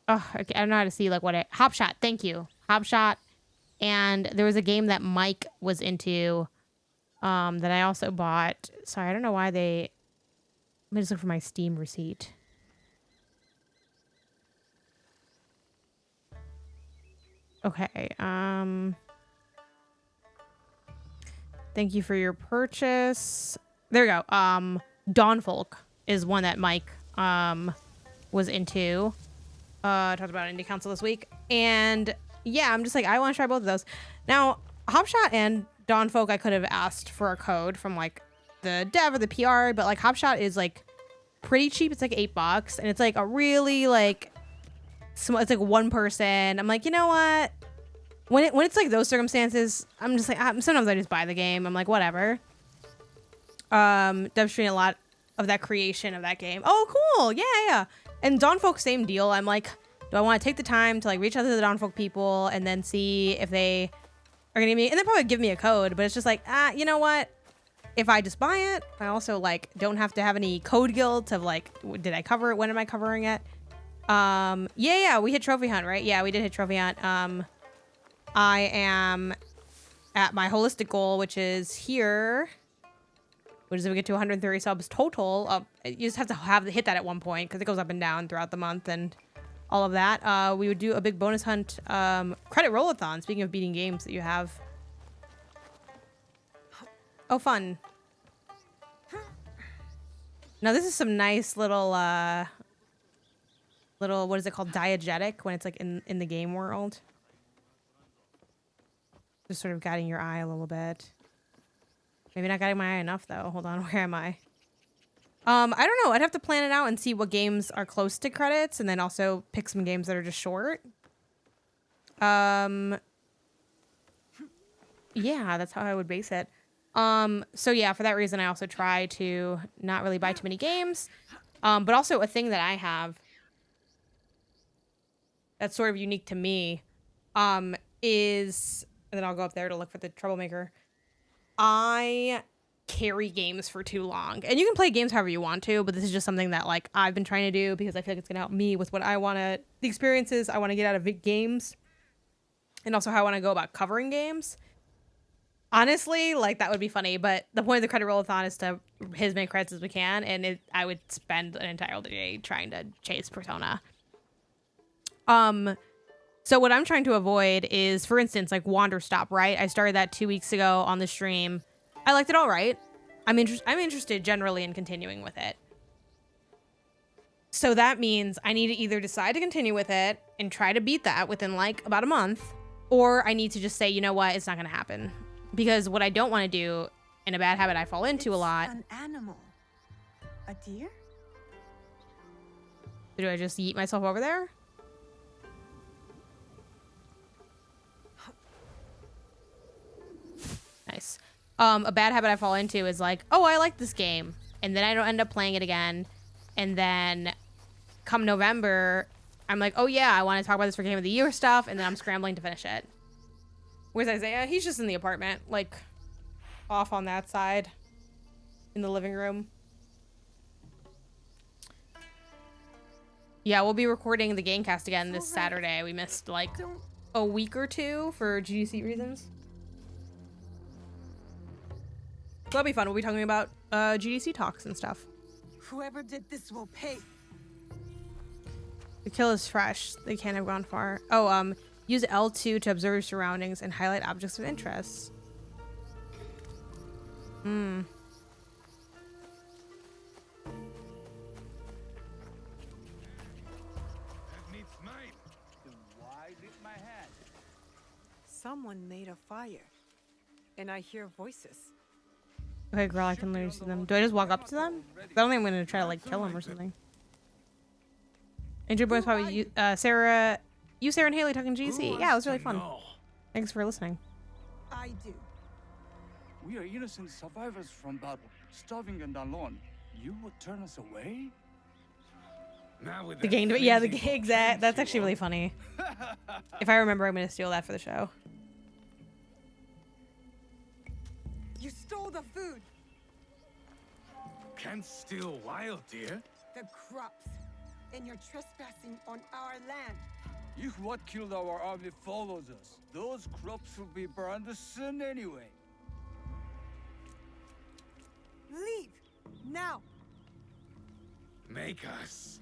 Oh, okay. I don't know how to see like what it. Hop Shot. Thank you, Hop Shot. And there was a game that Mike was into, that I also bought. Sorry, I don't know why they. Let me just look for my Steam receipt. Okay, Thank you for your purchase. There you go. Dawnfolk is one that Mike was into. Talked about Indie Council this week. And yeah, I'm just like, I want to try both of those. Now, Hopshot and Dawnfolk, I could have asked for a code from like the dev or the PR, but like Hopshot is like pretty cheap. It's like $8 and it's like a really like small, it's like one person. I'm like, you know what? When it's like those circumstances, I'm just like, sometimes I just buy the game. I'm like, whatever. Dev's streaming a lot of that creation of that game. Oh, cool. Yeah. And Dawnfolk, same deal. I'm like, do I want to take the time to like reach out to the Dawnfolk people and then see if they are gonna give me, and they'll probably give me a code, but it's just like, you know what? If I just buy it, I also like don't have to have any code guilt of like, did I cover it? When am I covering it? Yeah, we hit Trophy Hunt, right? Yeah, we did hit Trophy Hunt. I am at my holistic goal, which is here. Which is if we get to 130 subs total. You just have to hit that at one point because it goes up and down throughout the month and all of that. We would do a big bonus hunt credit roll-a-thon. Speaking of beating games that you have. Oh, fun. Now this is some nice little what is it called? Diegetic when it's like in the game world. Just sort of guiding your eye a little bit. Maybe not guiding my eye enough though. Hold on, where am I? I don't know. I'd have to plan it out and see what games are close to credits and then also pick some games that are just short. Yeah, that's how I would base it. So yeah, for that reason, I also try to not really buy too many games. But also a thing that I have that's sort of unique to me, is, and then I'll go up there to look for the troublemaker. I carry games for too long, and you can play games however you want to, but this is just something that like I've been trying to do because I feel like it's gonna help me with what I want to, the experiences I want to get out of games, and also how I want to go about covering games. Honestly, like that would be funny, but the point of the credit roll-a-thon is to hit as many credits as we can, and I would spend an entire day trying to chase Persona. So what I'm trying to avoid is, for instance, like Wander Stop, right? I started that 2 weeks ago on the stream. I liked it all right. I'm interested generally in continuing with it. So that means I need to either decide to continue with it and try to beat that within like about a month, or I need to just say, you know what, it's not going to happen. Because what I don't want to do, and a bad habit I fall into a lot. An animal. A deer? Do I just yeet myself over there? Nice. A bad habit I fall into is like, oh, I like this game. And then I don't end up playing it again. And then come November, I'm like, oh yeah, I want to talk about this for Game of the Year stuff. And then I'm scrambling to finish it. Where's Isaiah? He's just in the apartment, like off on that side in the living room. Yeah, we'll be recording the Gamecast again this Saturday. We missed like a week or two for GDC reasons. So that'll be fun. We'll be talking about GDC talks and stuff. Whoever did this will pay. The kill is fresh. They can't have gone far. Oh, use L2 to observe your surroundings and highlight objects of interest. Someone made a fire, and I hear voices. Okay, girl, I can literally see them. Do I just walk up to them? I don't think I'm gonna try to like kill them or something. Andrew Boy's probably Sarah and Haley talking GC. Yeah, it was really fun. Thanks for listening. I do. We are innocent survivors from battle, starving and alone. You would turn us away? Now with The game, yeah, the game, exact. That's actually really funny. If I remember, I'm gonna steal that for the show. You stole the food. Can't steal wild deer. The crops. And you're trespassing on our land. If what killed our army follows us, those crops will be burned soon anyway. Leave now. Make us.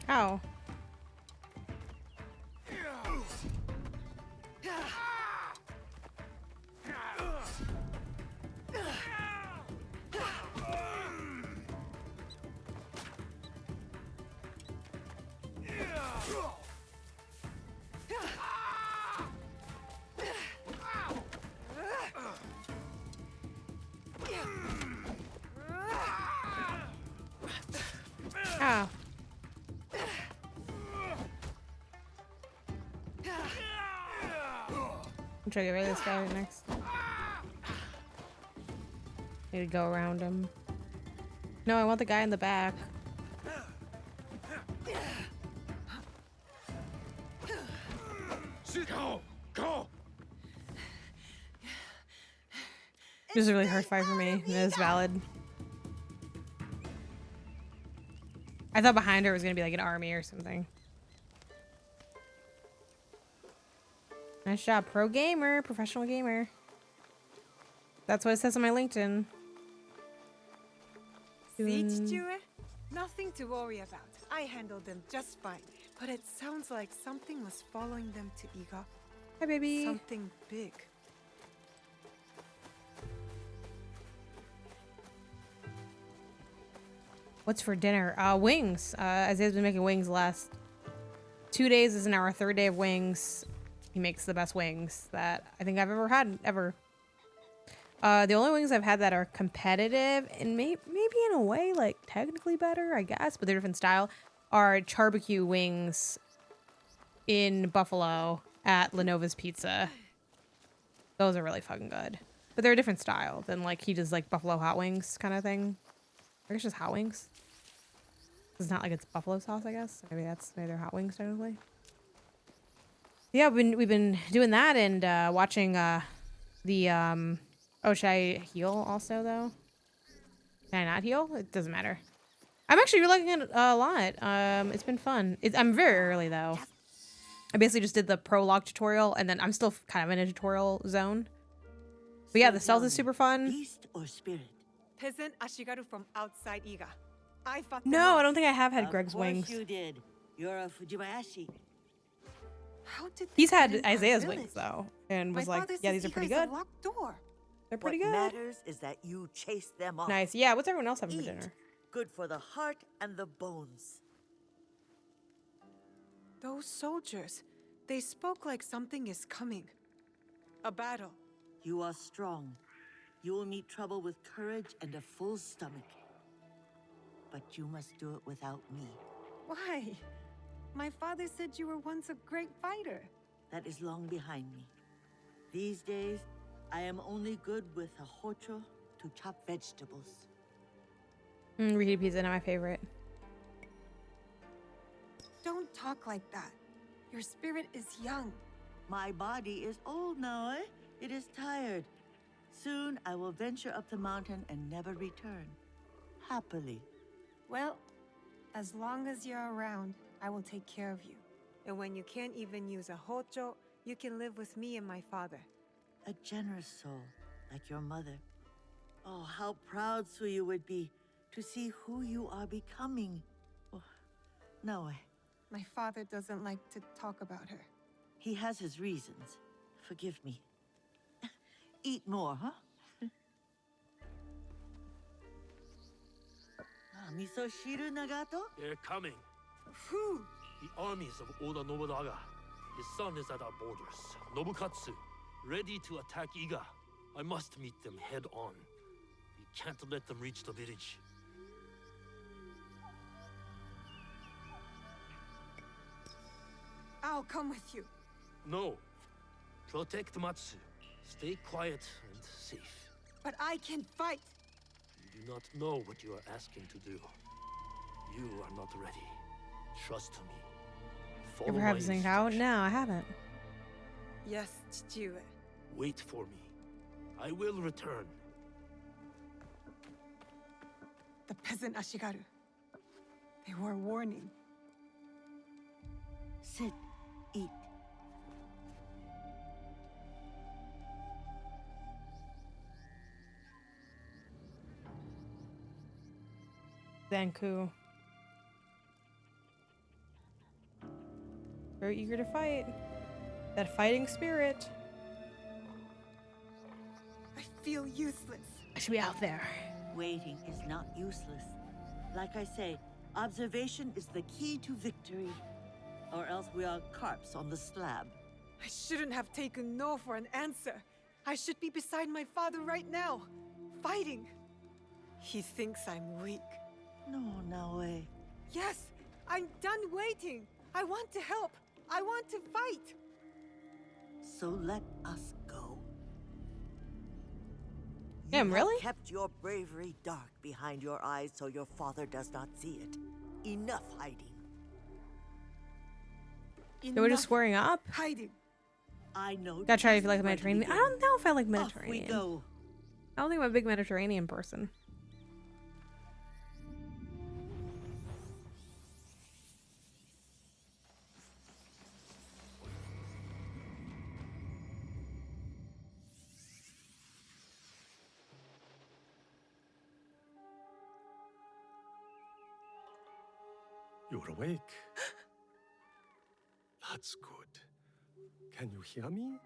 Ow. Ow. I'm trying to get rid of this guy right next. Need to go around him. No, I want the guy in the back. Go! Go! This is a really hard fight for me. It is valid. I thought behind her was gonna be like an army or something. Nice job, pro gamer, professional gamer. That's what it says on my LinkedIn. Siege Jewer? Nothing to worry about. I handled them just fine. But it sounds like something was following them to Iga. Hi, baby. Something big. What's for dinner? Wings. Isaiah's been making wings the last 2 days. This is now our 3rd day of wings. He makes the best wings that I think I've ever had, ever. The only wings I've had that are competitive and maybe in a way like technically better, I guess, but they're different style, are charbecue wings in Buffalo at Lenova's Pizza. Those are really fucking good. But they're a different style than like he does like Buffalo hot wings kind of thing. I guess just hot wings. It's not like it's buffalo sauce, I guess. Maybe they're hot wings technically. Yeah, we've been doing that and watching the oh, should I heal also though? Can I not heal? It doesn't matter. I'm actually liking it a lot. It's been fun. I'm very early though. I basically just did the prologue tutorial and then I'm still kind of in a tutorial zone. But yeah, the stealth is super fun. Beast or spirit? Peasant Ashigaru from outside Iga. I fought No, I don't think I have had Greg's wings. Of course you did. You're a Fujibayashi. How did He's they get had into our Isaiah's village? wings though, and was My like, father "Yeah, says these are pretty Iga is a good. locked door. They're pretty What good." matters is that you chase them off. Nice. Yeah. What's everyone else having for Eat. dinner? Good for the heart and the bones. Those soldiers, they spoke like something is coming. A battle. You are strong. You will meet trouble with courage and a full stomach. But you must do it without me. Why? My father said you were once a great fighter. That is long behind me. These days, I am only good with a hocho to chop vegetables. Reheated pizza, not my favorite. Don't talk like that. Your spirit is young. My body is old now, eh? It is tired. Soon I will venture up the mountain and never return. Happily. Well, as long as you're around, I will take care of you. And when you can't even use a hocho, you can live with me and my father. A generous soul, like your mother. Oh, how proud Suyu would be to see who you are becoming. Oh, no, my father doesn't like to talk about her. He has his reasons. Forgive me. Eat more, huh? Miso shiru, Nagato? They're coming. Who? The armies of Oda Nobunaga. His son is at our borders. Nobukatsu, ready to attack Iga. I must meet them head on. We can't let them reach the village. I'll come with you. No. Protect Matsu. Stay quiet and safe. But I can fight. You do not know what you are asking to do. You are not ready. Trust me. Follow Ever my have zinc out? instructions. No, I haven't. Yes, Chichiue. Wait for me. I will return. The peasant Ashigaru. They were warning. Sit. Eat. Zanku. Very eager to fight. That fighting spirit. I feel useless. I should be out there. Waiting is not useless. Like I say, observation is the key to victory. Or else we are carps on the slab. I shouldn't have taken no for an answer. I should be beside my father right now, fighting. He thinks I'm weak. No, Naoe. Yes, I'm done waiting. I want to help. I want to fight. So let us go. Damn, You really? have kept your bravery dark behind your eyes so your father does not see it. Enough hiding. So we're just squaring up? Hiding. I know. Gotta try if you like the Mediterranean. I don't know if I like Off Mediterranean. we go. I don't think I'm a big Mediterranean person. You're awake. That's good. Can you hear me?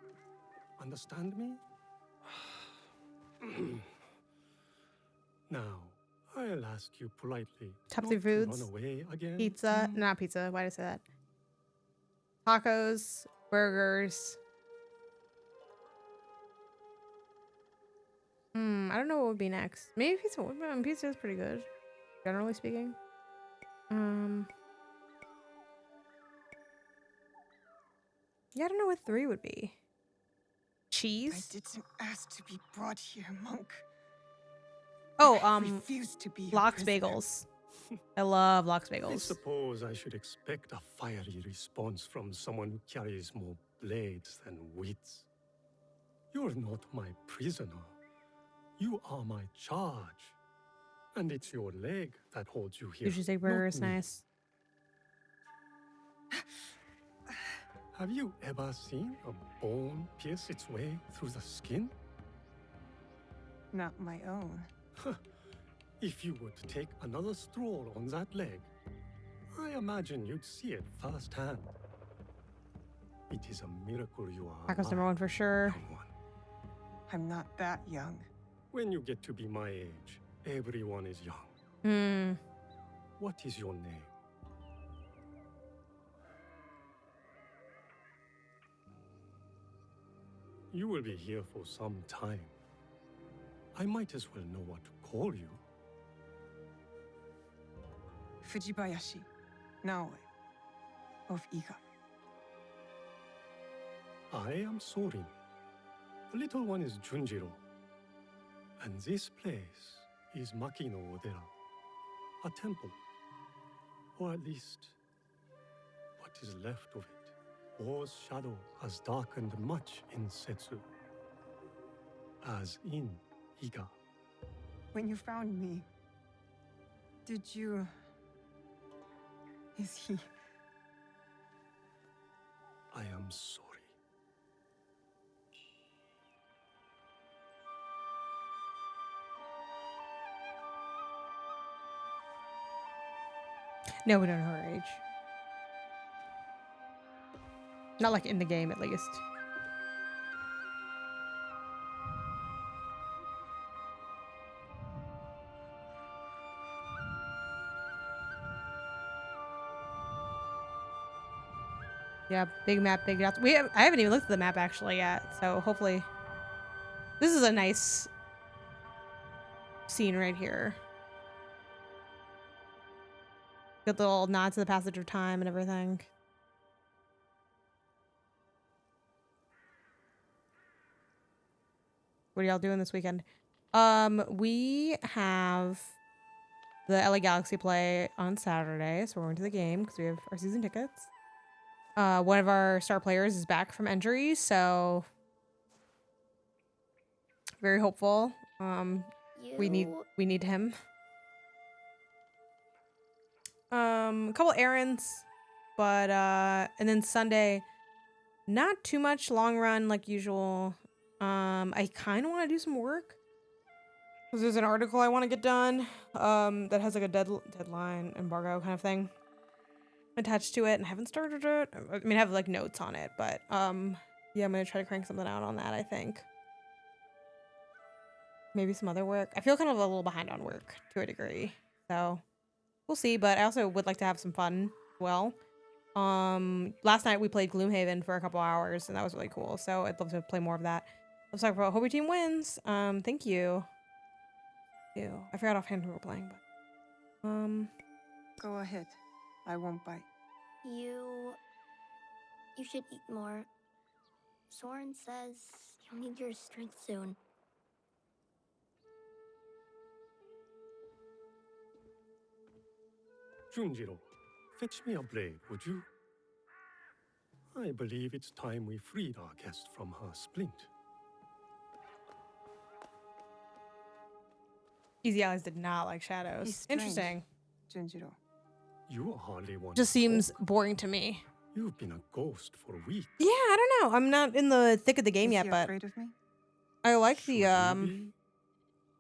Understand me? Now, I'll ask you politely. Top not 3 to foods. Run away again. Pizza. Not pizza. Why did I say that? Tacos. Burgers. I don't know what would be next. Maybe pizza. Pizza is pretty good, generally speaking. Yeah, I don't know what 3 would be. Cheese? I didn't ask to be brought here, monk. Oh, refuse to be Lox bagels. I love Lox I bagels. suppose I should expect a fiery response from someone who carries more blades than wits. You're not my prisoner. You are my charge. And it's your leg that holds you here. Sushi steak burger is not me. nice. Have you ever seen a bone pierce its way through the skin? Not my own. If you were to take another stroll on that leg, I imagine you'd see it firsthand. It is a miracle you are Tacos alive, number 1 for sure. young one. I'm not that young. When you get to be my age, everyone is young. What is your name? You will be here for some time. I might as well know what to call you. Fujibayashi, Naoe, of Iga. I am Sorin. The little one is Junjiro. And this place is McKee no Odera, a temple. Or at least, what is left of it. War's shadow has darkened much in Setsu, as in Iga. When you found me, did you... Is he... I am sorry. No, we don't know her age. Not like in the game, at least. Yeah, big map, big dots. I haven't even looked at the map actually yet, so hopefully this is a nice scene right here. Got the little nod to the passage of time and everything. What are y'all doing this weekend? We have the LA Galaxy play on Saturday, so we're going to the game because we have our season tickets. One of our star players is back from injury, so very hopeful. We need him. A couple errands, but and then Sunday, not too much long run like usual. I kind of want to do some work because there's an article I want to get done that has like a deadline embargo kind of thing. attached to it and haven't started it. I mean, I have like notes on it, but yeah, I'm gonna try to crank something out on that, I think. Maybe some other work. I feel kind of a little behind on work to a degree, so we'll see. But I also would like to have some fun as well. Last night we played Gloomhaven for a couple hours and that was really cool, so I'd love to play more of that. Let's talk about hope your team wins. Thank you. Ew, I forgot offhand who we're playing, but Go ahead. I won't bite. You should eat more. Soren says you'll need your strength soon. Junjiro, fetch me a blade, would you? I believe it's time we freed our guest from her splint. Easy Allies did not like shadows. He's strange, Interesting. Junjiro. You hardly want Just to seems talk. boring to me. You've been a ghost for weeks. Yeah, I don't know. I'm not in the thick of the game Is yet, he but afraid of me? I like Should you be?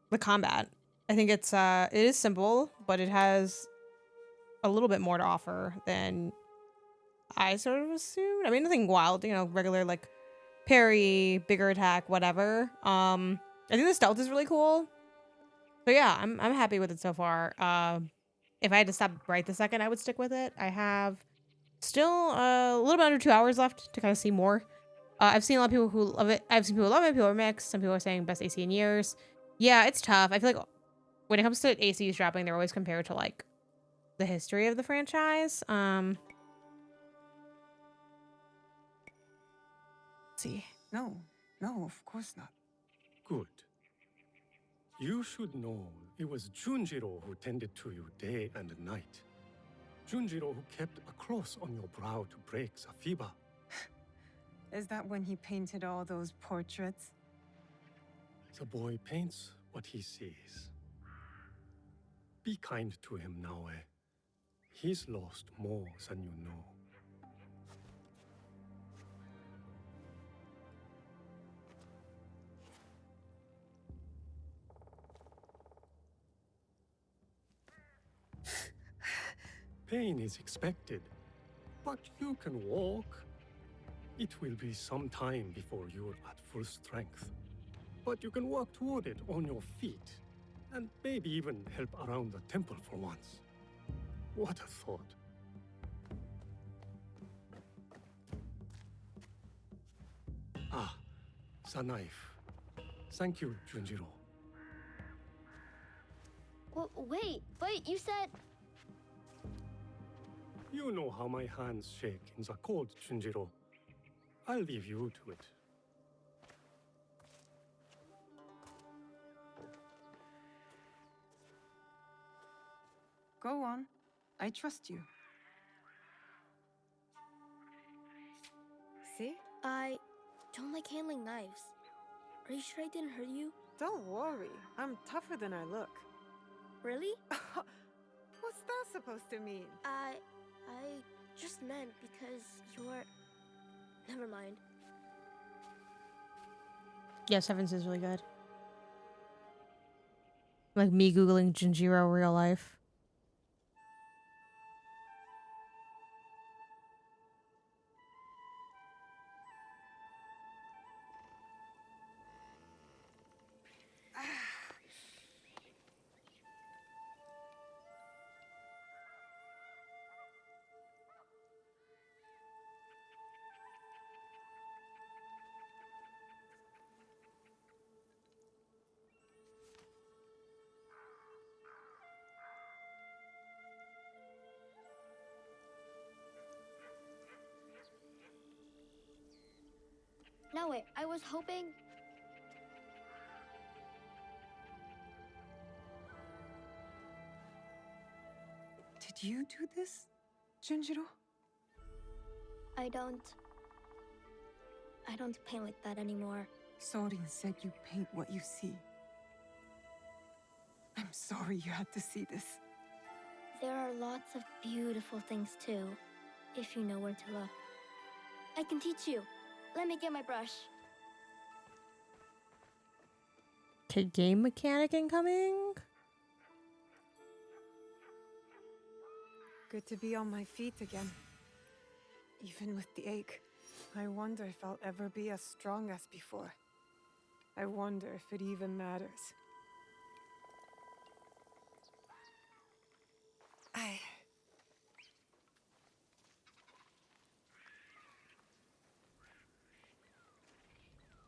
the combat. I think it is simple, but it has a little bit more to offer than I sort of assumed. I mean, nothing wild, you know, regular like parry, bigger attack, whatever. I think the stealth is really cool. So yeah, I'm happy with it so far. If I had to stop right this second, I would stick with it. I have still a little bit under 2 hours left to kind of see more. I've seen a lot of people who love it. I've seen people who love it. People are mixed. Some people are saying best AC in years. Yeah, it's tough. I feel like when it comes to ACs dropping, they're always compared to like the history of the franchise. Let's see. No, of course not. Good. You should know it was Junjiro who tended to you day and night. Junjiro who kept a cross on your brow to break Safiba. Is that when he painted all those portraits? The boy paints what he sees. Be kind to him, Naoe. He's lost more than you know. Pain is expected, but you can walk. It will be some time before you're at full strength, but you can walk toward it on your feet, and maybe even help around the temple for once. What a thought. Ah, the knife. Thank you, Junjiro. Wait, you said... You know how my hands shake in the cold, Junjiro. I'll leave you to it. Go on. I trust you. See? I don't like handling knives. Are you sure I didn't hurt you? Don't worry. I'm tougher than I look. Really? What's that supposed to mean? I just meant because you're... Never mind. Yeah, Sevens is really good. Like me Googling Junjiro real life. No, wait, I was hoping... Did you do this, Junjiro? I don't paint like that anymore. Sorin said you paint what you see. I'm sorry you had to see this. There are lots of beautiful things too, if you know where to look. I can teach you. Let me get my brush. Okay, game mechanic incoming. Good to be on my feet again. Even with the ache, I wonder if I'll ever be as strong as before. I wonder if it even matters.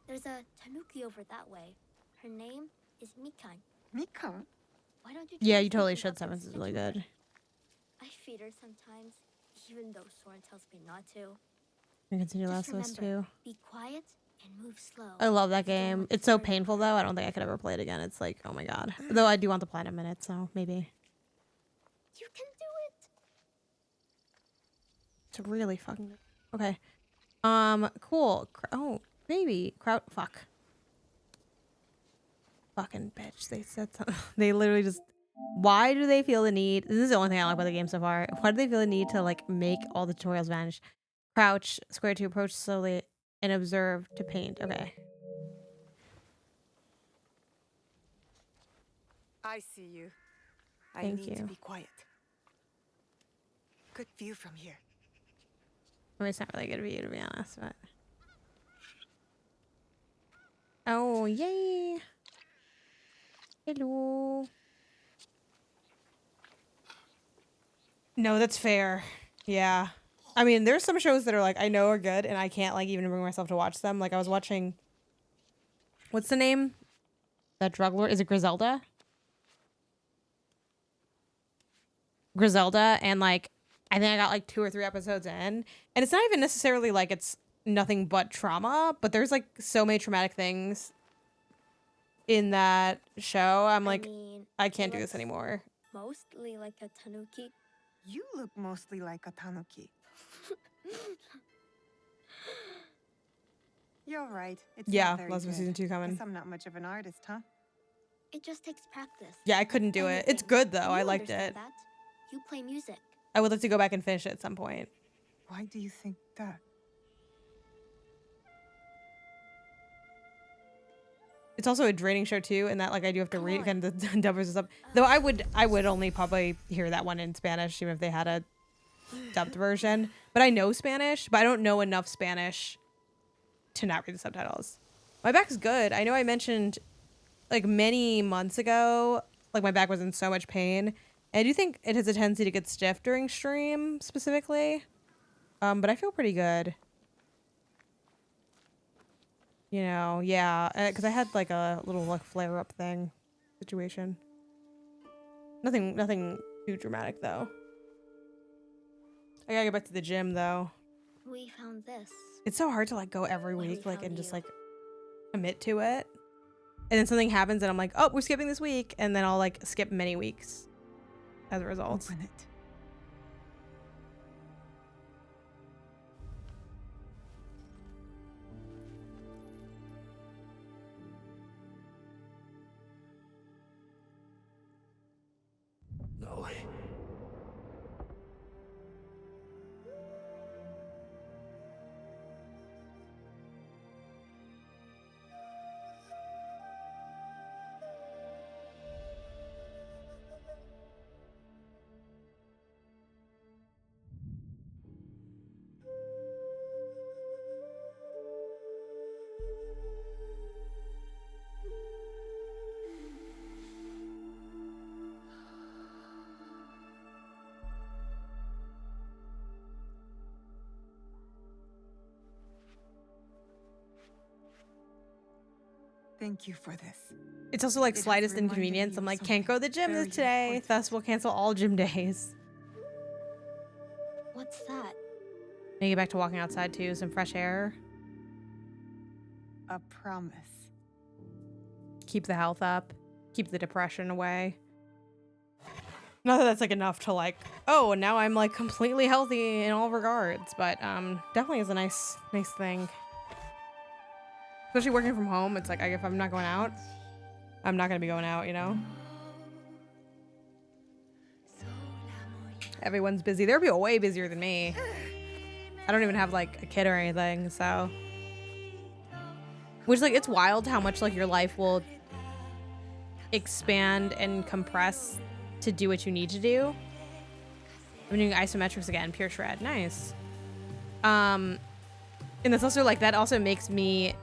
There's a tanuki over that way. Her name is Mikan. Mikan? Why don't you Yeah, try you totally thinking should. up 7th is instead really to her? good. I feed her sometimes, even though Soren tells me not to. I continue Just Last of Us remember, 2. be quiet and move slow. I love that You don't game. want to It's so hurt painful though. I don't think I could ever play it again. It's like, oh my god. Though I do want the platinum in it, so maybe. You can do it. It's really fucking okay. Cool. Oh, baby. Fuck. Fucking bitch. They said something. They literally just. Why do they feel the need? This is the only thing I like about the game so far. Why do they feel the need to like make all the tutorials vanish? Crouch, square to approach slowly, and observe to paint. Okay. I see you. I Thank need to you. be quiet. Good view from here. I mean, it's not really good view to be honest, but. Oh, yay. Hello. No, that's fair. Yeah. I mean, there's some shows that are like, I know are good, and I can't like even bring myself to watch them. Like I was watching, what's the name? That drug lord? Is it Griselda? Griselda, and like, I think I got like 2 or 3 episodes in, and it's not even necessarily like it's nothing but trauma, but there's like so many traumatic things in that show. I'm like, I can't do this anymore. Mostly like a tanuki. You look mostly like a tanuki. You're right. It's Yeah, not very Last of Us good. Season 2 coming. Guess I'm not much of an artist, huh? It just takes practice. Yeah, I couldn't do it. It's good though. I You liked understand it. that. You play music. I would like to go back and finish it at some point. Why do you think that? It's also a draining show too, and that like I do have to read kind of the dubbers and stuff. Though I would only probably hear that one in Spanish, even if they had a dubbed version. But I know Spanish, but I don't know enough Spanish to not read the subtitles. My back is good. I know I mentioned like many months ago, like my back was in so much pain. And I do think it has a tendency to get stiff during stream specifically. But I feel pretty good. You know, yeah, because I had like a little like flare up thing situation. Nothing too dramatic though. I gotta get back to the gym though. We found this. It's so hard to like go every week like and just like commit to it. And then something happens and I'm like, oh, we're skipping this week, and then I'll like skip many weeks as a result. Open it. No. Thank you for this. It's also like It has slightest reminded inconvenience. me I'm of like, can't go to the gym very today, thus we'll cancel all gym days. What's that? Maybe get back to walking outside too, some fresh air. A promise. Keep the health up, keep the depression away. Not that that's like enough to like, oh, now I'm like completely healthy in all regards, but definitely is a nice thing. Especially working from home, it's like if I'm not going out, I'm not gonna be going out, you know? Everyone's busy. They're way busier than me. I don't even have like a kid or anything, so. Which like, it's wild how much like your life will expand and compress to do what you need to do. I'm doing isometrics again. Pure shred. Nice. And that's also like, that also makes me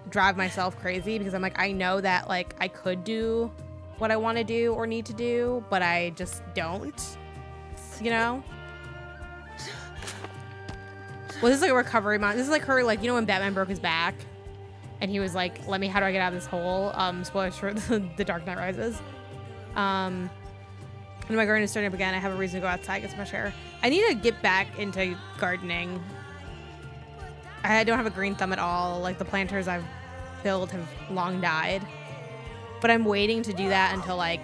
drive myself crazy because I'm like, I know that like I could do what I want to do or need to do, but I just don't, you know? Well, this is like a recovery mount. This is like her, like, you know, when Batman broke his back and he was like, how do I get out of this hole? Spoilers for the Dark Knight Rises. And my garden is starting up again. I have a reason to go outside, get some fresh air. I need to get back into gardening. I don't have a green thumb at all. Like, the planters I've built have long died. But I'm waiting to do that until, like,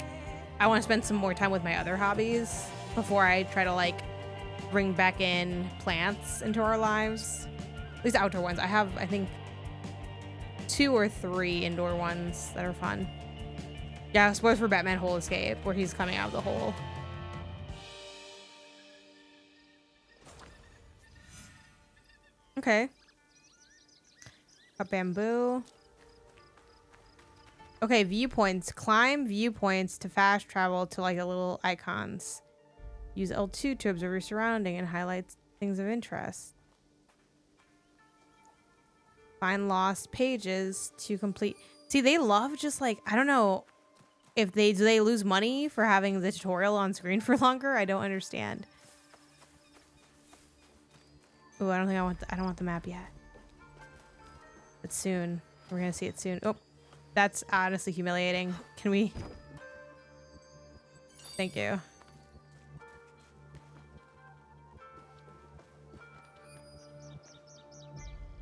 I want to spend some more time with my other hobbies before I try to, like, bring back in plants into our lives. At least outdoor ones. I have, I think, 2 or 3 indoor ones that are fun. Yeah, spoilers for Batman Hole Escape, where he's coming out of the hole. Okay. Got bamboo. Okay, viewpoints. Climb viewpoints to fast travel to like the little icons. Use L2 to observe your surrounding and highlight things of interest. Find lost pages to complete. See, they love just like, I don't know if do they lose money for having the tutorial on screen for longer? I don't understand. Oh, I don't think I don't want the map yet. But soon. We're gonna see it soon. Oh, that's honestly humiliating. Can we? Thank you.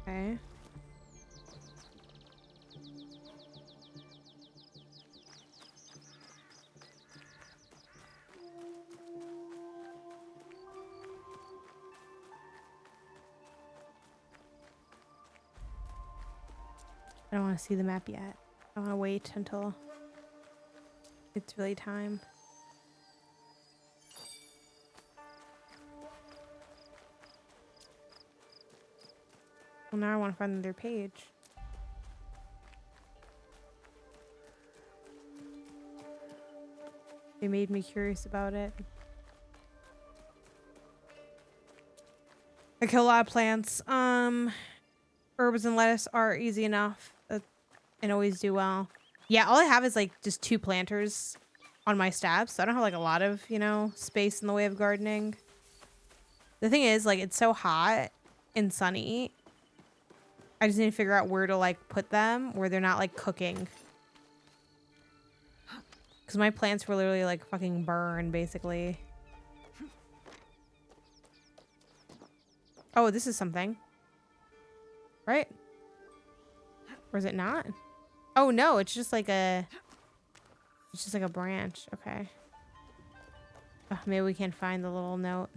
Okay. I don't want to see the map yet. I want to wait until it's really time. Well, now I want to find another page. They made me curious about it. I kill a lot of plants. Herbs and lettuce are easy enough and always do well. Yeah, all I have is like just 2 planters on my stabs, so I don't have like a lot of, you know, space in the way of gardening. The thing is, like, it's so hot and sunny. I just need to figure out where to like put them where they're not like cooking. Because my plants were literally like fucking burn, basically. Oh, this is something. Right? Or is it not? Oh no, it's just like a branch. Okay. Oh, maybe we can't find the little note.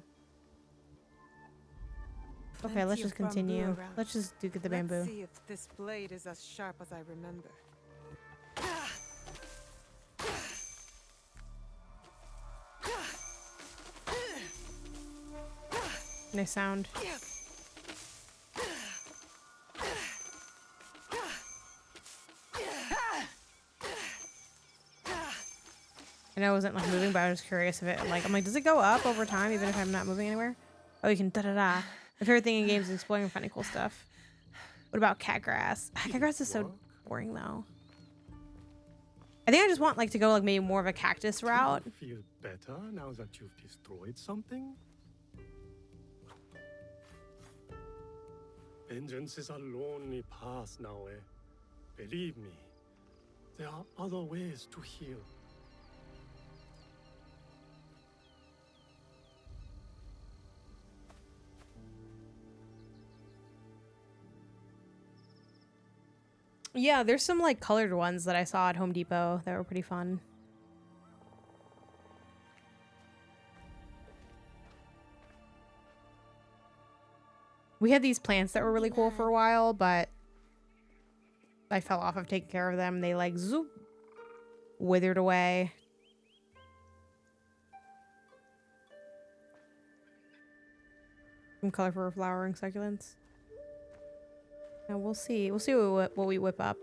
Okay, let's just continue. Let's just get the bamboo. Let's see if this blade is as sharp as I remember. Nice sound. I know I wasn't like moving, but I was curious if it I'm like, does it go up over time even if I'm not moving anywhere? Oh, you can da-da-da. My favorite thing in games is exploring and finding cool stuff. What about cat grass? Cat grass is so boring though. I think I just want like to go like maybe more of a cactus route. Do you feel better now that you've destroyed something? Vengeance is a lonely path now, eh? Believe me, there are other ways to heal. Yeah, there's some like colored ones that I saw at Home Depot that were pretty fun. We had these plants that were really cool for a while, but I fell off of taking care of them. They like zoop, withered away. Some color for flowering succulents. Now we'll see. We'll see what we whip up.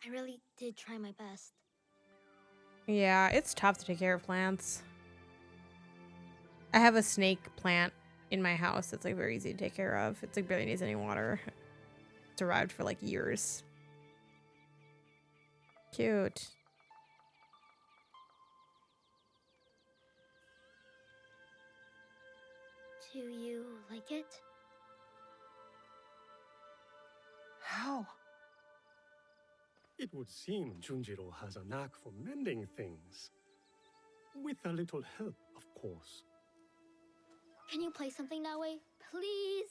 I really did try my best. Yeah, it's tough to take care of plants. I have a snake plant in my house that's like very easy to take care of. It's like barely needs any water. It's survived for like years. Cute. Do you like it? How? It would seem Junjiro has a knack for mending things. With a little help, of course. Can you play something that way, please?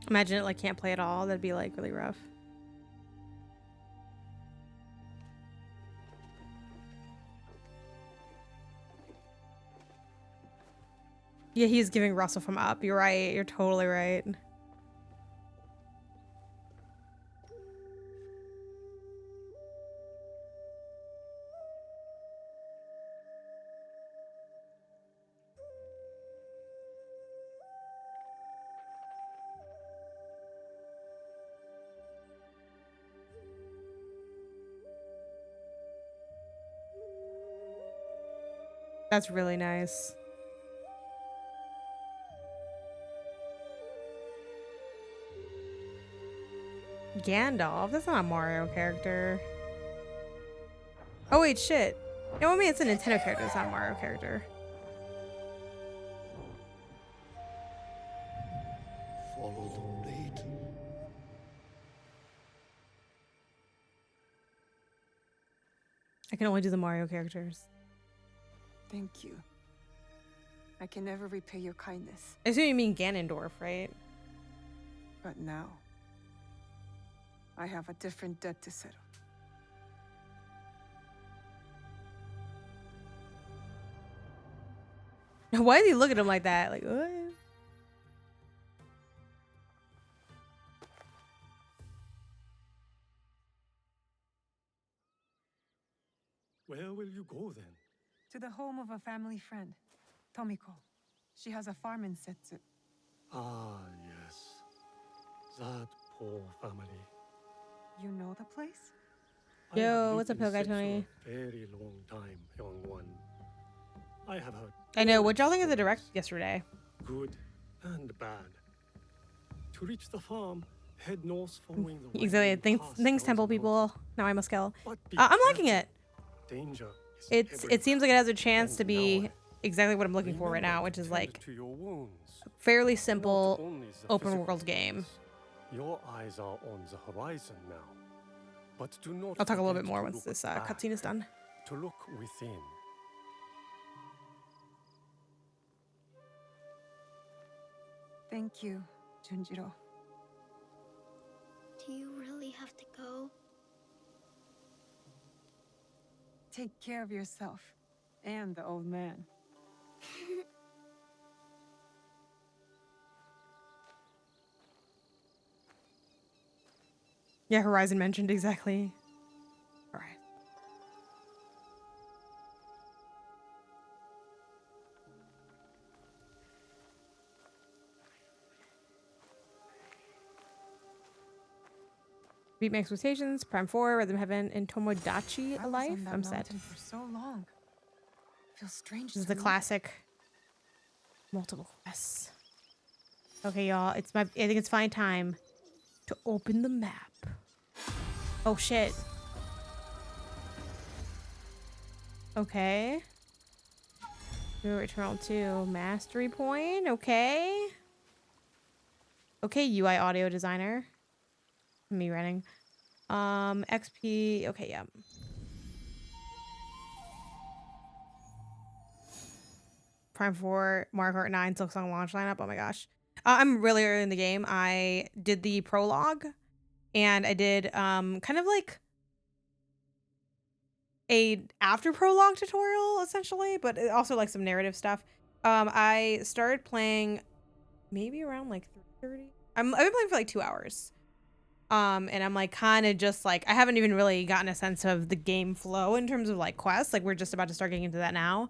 Imagine it like can't play at all. That'd be like really rough. Yeah, he's giving Russell from Up. You're right. You're totally right. That's really nice. Gandalf? That's not a Mario character. Oh wait, shit. No, I mean it's a Nintendo character. It's not a Mario character. Follow the blade. I can only do the Mario characters. Thank you. I can never repay your kindness. I assume you mean Ganondorf, right? But now, I have a different debt to settle. Why did he look at him like that? Like, what? Where will you go then? To the home of a family friend, Tomiko. She has a farm in Setsu. Ah, yes. That poor family. You know the place? I have Yo, lived what's up, in Hill Guy Setsu Tony? a very long time, young one. I have heard I know. What y'all think of the direct yesterday? good and bad. To reach the farm, head north following the Exactly. winding Thanks, path Temple down the people. Now I must kill. But be I'm liking it. Danger is It everywhere. seems like it has a chance to be exactly what I'm looking for right now, which is like To your wounds. fairly Not simple only the open physical world game. wounds. Your eyes are on the horizon now. But do not I'll talk a little forget bit more to once look this back, cutscene is done. to look within. Thank you, Junjiro. Do you really have to go? Take care of yourself and the old man. Yeah, Horizon mentioned exactly. All right. Beat my expectations. Prime 4, Rhythm Heaven, and Tomodachi I was Alive. on that I'm set. mountain for so long. Feels strange. This is to the me. classic multiple quests. Okay, y'all. I think it's fine time to open the map. Oh shit. Okay. Do Eternal 2 Mastery Point. Okay. Okay, UI audio designer. Me running. XP. Okay, yeah. Prime 4, Mario Kart 9, Silksong launch lineup. Oh my gosh. I'm really early in the game. I did the prologue and I did kind of like a after prologue tutorial essentially, but also like some narrative stuff. I started playing maybe around like 3:30. I've been playing for like 2 hours. And I'm like kind of just like I haven't even really gotten a sense of the game flow in terms of like quests. Like we're just about to start getting into that now.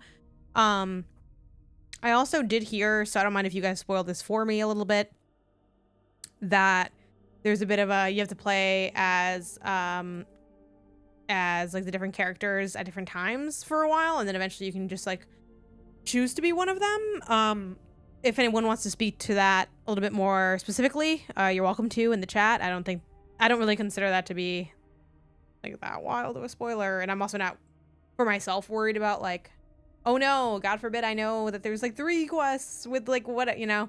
I also did hear, so I don't mind if you guys spoil this for me a little bit, that there's a bit of a, you have to play as like the different characters at different times for a while, and then eventually you can just like choose to be one of them. If anyone wants to speak to that a little bit more specifically, you're welcome to in the chat. I don't really consider that to be like that wild of a spoiler, and I'm also not for myself worried about like, oh no, God forbid I know that there's like 3 quests with like what, you know.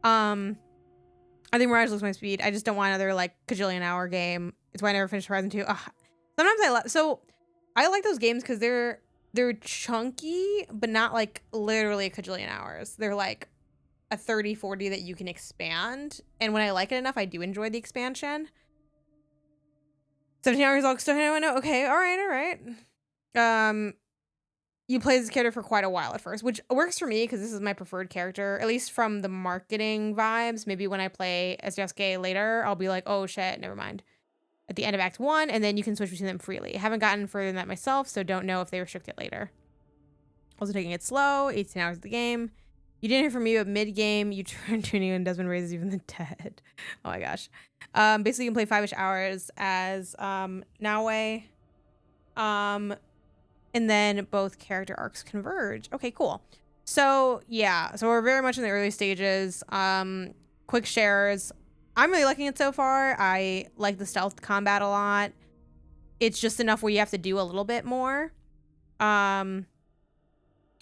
I think Mirage looks my speed. I just don't want another like cajillion hour game. It's why I never finished Horizon 2. Ugh. Sometimes I like those games because they're chunky, but not like literally a cajillion hours. They're like a 30, 40 that you can expand. And when I like it enough, I do enjoy the expansion. 17 hours, I'll still know. Okay, all right. You play this character for quite a while at first, which works for me because this is my preferred character, at least from the marketing vibes. Maybe when I play as Yasuke later, I'll be like, oh shit, never mind. At the end of Act 1, and then you can switch between them freely. I haven't gotten further than that myself, so don't know if they restrict it later. Also taking it slow, 18 hours of the game. You didn't hear from me, but mid-game, you turn tuning and Desmond raises even the dead. Oh my gosh. Basically, you can play 5-ish hours as Naoe. And then both character arcs converge. Okay, cool. So, yeah. So we're very much in the early stages. Quick shares. I'm really liking it so far. I like the stealth combat a lot. It's just enough where you have to do a little bit more.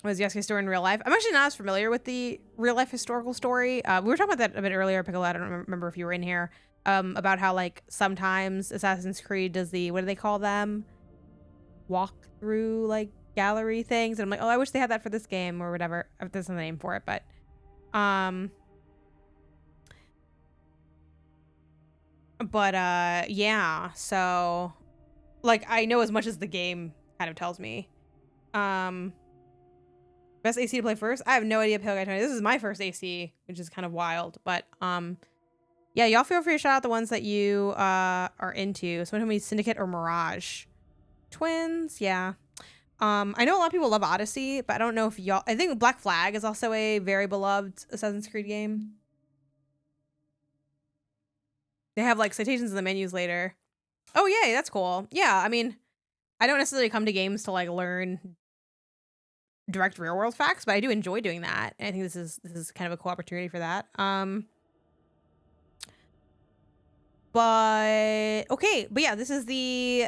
Was Yasuke's story in real life? I'm actually not as familiar with the real life historical story. We were talking about that a bit earlier, Piccolo. I don't remember if you were in here. About how like sometimes Assassin's Creed does the, what do they call them? Walk through like gallery things. And I'm like, oh, I wish they had that for this game or whatever. There's a name for it, but yeah, so like I know as much as the game kind of tells me. Best AC to play first? I have no idea, Pale Guy 20. This is my first AC, which is kind of wild, but yeah, y'all feel free to shout out the ones that you are into. So when we Syndicate or Mirage? Twins, yeah. I know a lot of people love Odyssey, but I don't know if y'all, I think Black Flag is also a very beloved Assassin's Creed game. They have like citations in the menus later. Oh yay, that's cool. Yeah, I mean, I don't necessarily come to games to like learn direct real world facts, but I do enjoy doing that. And I think this is kind of a cool opportunity for that. But okay, but yeah, this is the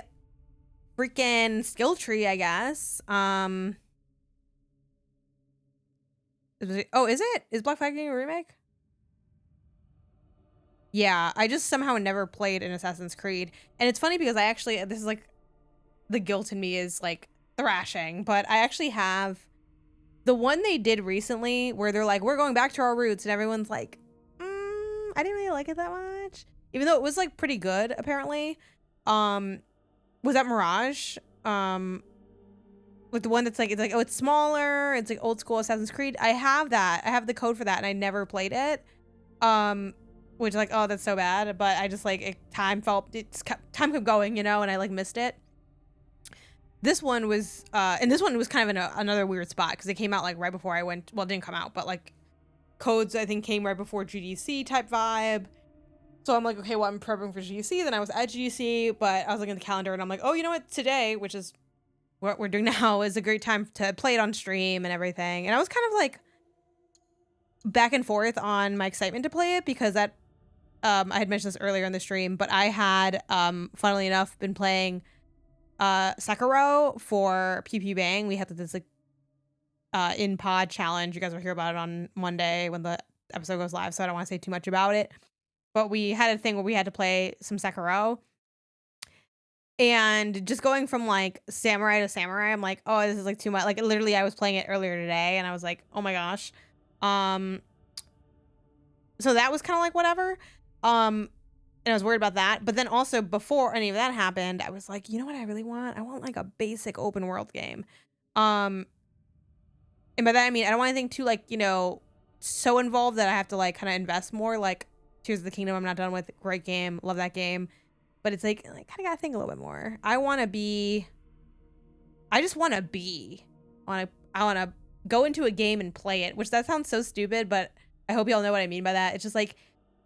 freaking skill tree, I guess. Oh, is it? Is Black Flag getting a remake? Yeah, I just somehow never played an Assassin's Creed. And it's funny because I actually, this is like, the guilt in me is like thrashing, but I actually have the one they did recently where they're like, we're going back to our roots, and everyone's like, I didn't really like it that much. Even though it was like pretty good, apparently. Was that Mirage? Like the one that's like, it's like, oh, it's smaller, it's like old school Assassin's Creed. I have that. I have the code for that, and I never played it. Which like, oh, that's so bad. But I just like, time kept going, you know, and I like missed it. This one was, and this one was kind of in another weird spot because it came out like right before I went, well, it didn't come out, but like codes I think came right before GDC type vibe. So I'm like, okay, well, I'm prepping for GDC. Then I was at GDC, but I was looking at the calendar and I'm like, oh, you know what? Today, which is what we're doing now, is a great time to play it on stream and everything. And I was kind of like back and forth on my excitement to play it because that, I had mentioned this earlier in the stream, but I had, funnily enough, been playing Sekiro for PP Bang. We had this like in pod challenge. You guys will hear about it on Monday when the episode goes live, so I don't want to say too much about it. But we had a thing where we had to play some Sekiro. And just going from like samurai to samurai, I'm like, oh, this is like too much. Like literally I was playing it earlier today and I was like, oh my gosh. So that was kind of like whatever. And I was worried about that. But then also before any of that happened, I was like, you know what I really want? I want like a basic open world game. And by that I mean I don't want anything too like, you know, so involved that I have to like kind of invest more. Like Tears of the Kingdom I'm not done with. Great game. Love that game. But it's like kind of gotta think a little bit more. I just want to go into a game and play it, which that sounds so stupid, but I hope y'all know what I mean by that. It's just like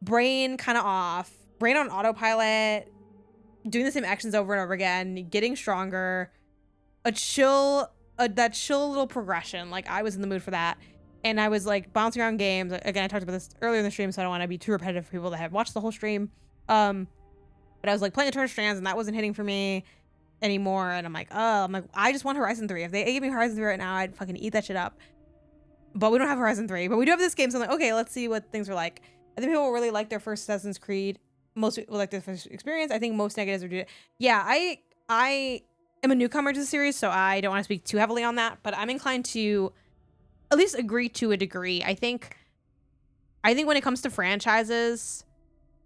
brain kind of off, brain on autopilot, doing the same actions over and over again, getting stronger, that chill little progression. Like I was in the mood for that. And I was like bouncing around games. Again, I talked about this earlier in the stream, so I don't want to be too repetitive for people that have watched the whole stream. But I was like playing Eternal Strands and that wasn't hitting for me anymore. And I'm like, I just want Horizon 3. If they gave me Horizon 3 right now, I'd fucking eat that shit up. But we don't have Horizon 3. But we do have this game, so I'm like, okay, let's see what things are like. I think people really like their first Assassin's Creed. Most people like their first experience. I think most negatives are due to, yeah, I am a newcomer to the series, so I don't want to speak too heavily on that, but I'm inclined to at least agree to a degree. I think when it comes to franchises,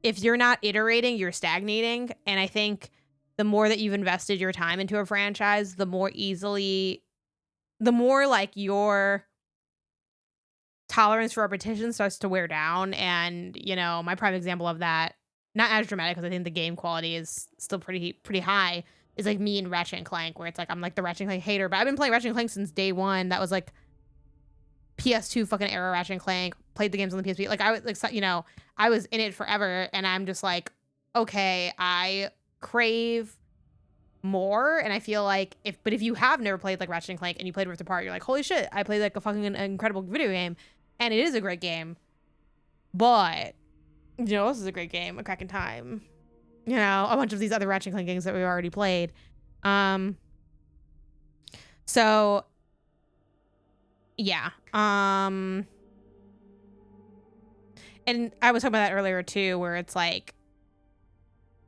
if you're not iterating, you're stagnating. And I think the more that you've invested your time into a franchise, the more like your tolerance for repetition starts to wear down. And, you know, my prime example of that, not as dramatic because I think the game quality is still pretty high, is like me and Ratchet and Clank, where it's like I'm like the Ratchet and Clank hater, but I've been playing Ratchet and Clank since day one. That was like PS2 fucking era Ratchet and Clank, played the games on the PSP. Like I was like, you know, I was in it forever, and I'm just like, okay, I crave more. And I feel like if you have never played like Ratchet and Clank and you played Rift Apart, you're like, holy shit, I played like a fucking incredible video game, and it is a great game. But you know, this is a great game, a cracking time. You know, a bunch of these other Ratchet and Clank games that we've already played. So yeah. And I was talking about that earlier too, where it's like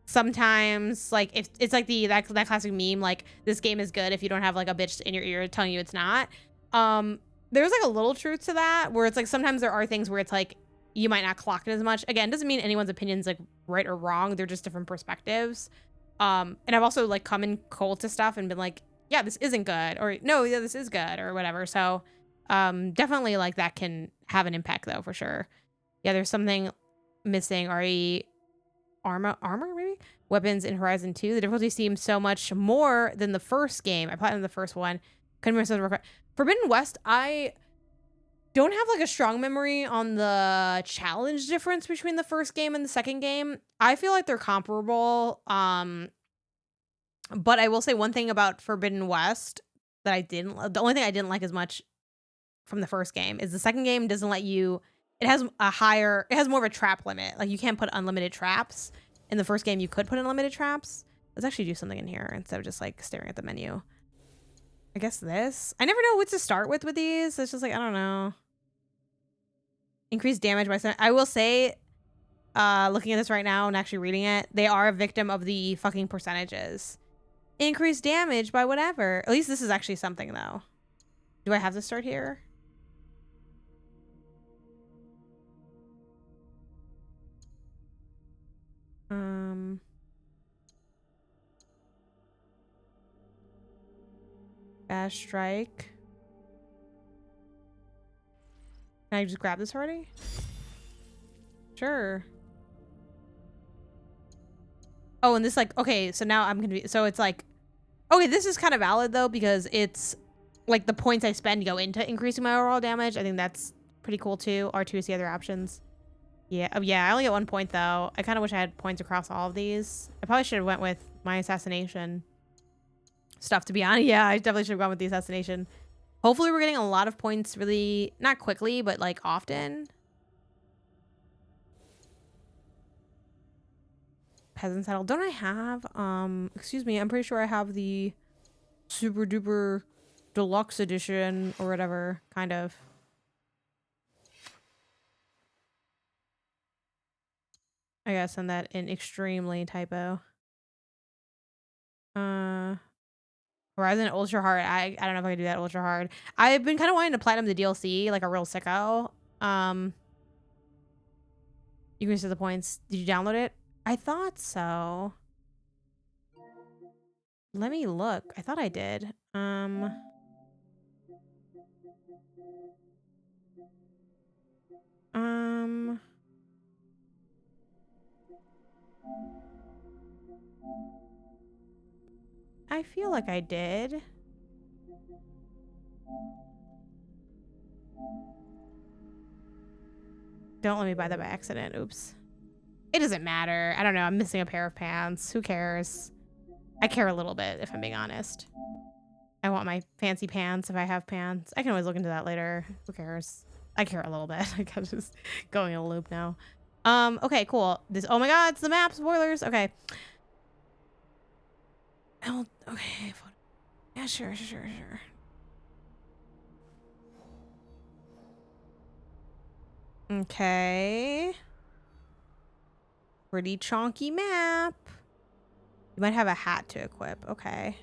sometimes like if it's like that classic meme, like this game is good if you don't have like a bitch in your ear telling you it's not. There's like a little truth to that, where it's like sometimes there are things where it's like you might not clock it as much. Again, doesn't mean anyone's opinion's like right or wrong. They're just different perspectives. And I've also like come in cold to stuff and been like, yeah, this isn't good, or no, yeah, this is good, or whatever. So definitely like that can have an impact though, for sure. Yeah, there's something missing. Armor maybe? Weapons in Horizon 2. The difficulty seems so much more than the first game. I platinumed the first one. Couldn't remember. Forbidden West, I don't have like a strong memory on the challenge difference between the first game and the second game. I feel like they're comparable. But I will say one thing about Forbidden West that the only thing I didn't like as much from the first game is the second game doesn't let you, it has more of a trap limit. Like you can't put unlimited traps. In the first game, you could put unlimited traps. Let's actually do something in here instead of just like staring at the menu. I guess this. I never know what to start with these. It's just like, I don't know. Increased damage by some. I will say, looking at this right now and actually reading it, they are a victim of the fucking percentages. Increased damage by whatever. At least this is actually something though. Do I have to start here? Fast strike. Can I just grab this already? Sure. Oh, and this like, okay, so now I'm gonna be, so it's like, okay, this is kind of valid though, because it's like the points I spend go into increasing my overall damage. I think that's pretty cool too. R2 is the other options. Yeah, yeah, I only get 1 point though. I kind of wish I had points across all of these. I probably should have went with my assassination stuff, to be honest. Yeah, I definitely should have gone with the assassination. Hopefully we're getting a lot of points really, not quickly, but like often. Peasant saddle. Don't I have, excuse me, I'm pretty sure I have the super duper deluxe edition or whatever, kind of. I gotta send that in extremely typo. Horizon ultra hard. I don't know if I can do that ultra hard. I've been kind of wanting to platinum the DLC like a real sicko. You can see the points. Did you download it? I thought so. Let me look. I thought I did. I feel like I did. Don't let me buy that by accident. Oops. It doesn't matter. I don't know. I'm missing a pair of pants. Who cares? I care a little bit, if I'm being honest. I want my fancy pants if I have pants. I can always look into that later. Who cares? I care a little bit. I'm just going in a loop now. Okay, cool. Oh my god, it's the map. Spoilers. Okay. Oh, okay. Yeah, sure. Okay. Pretty chonky map. You might have a hat to equip. Okay.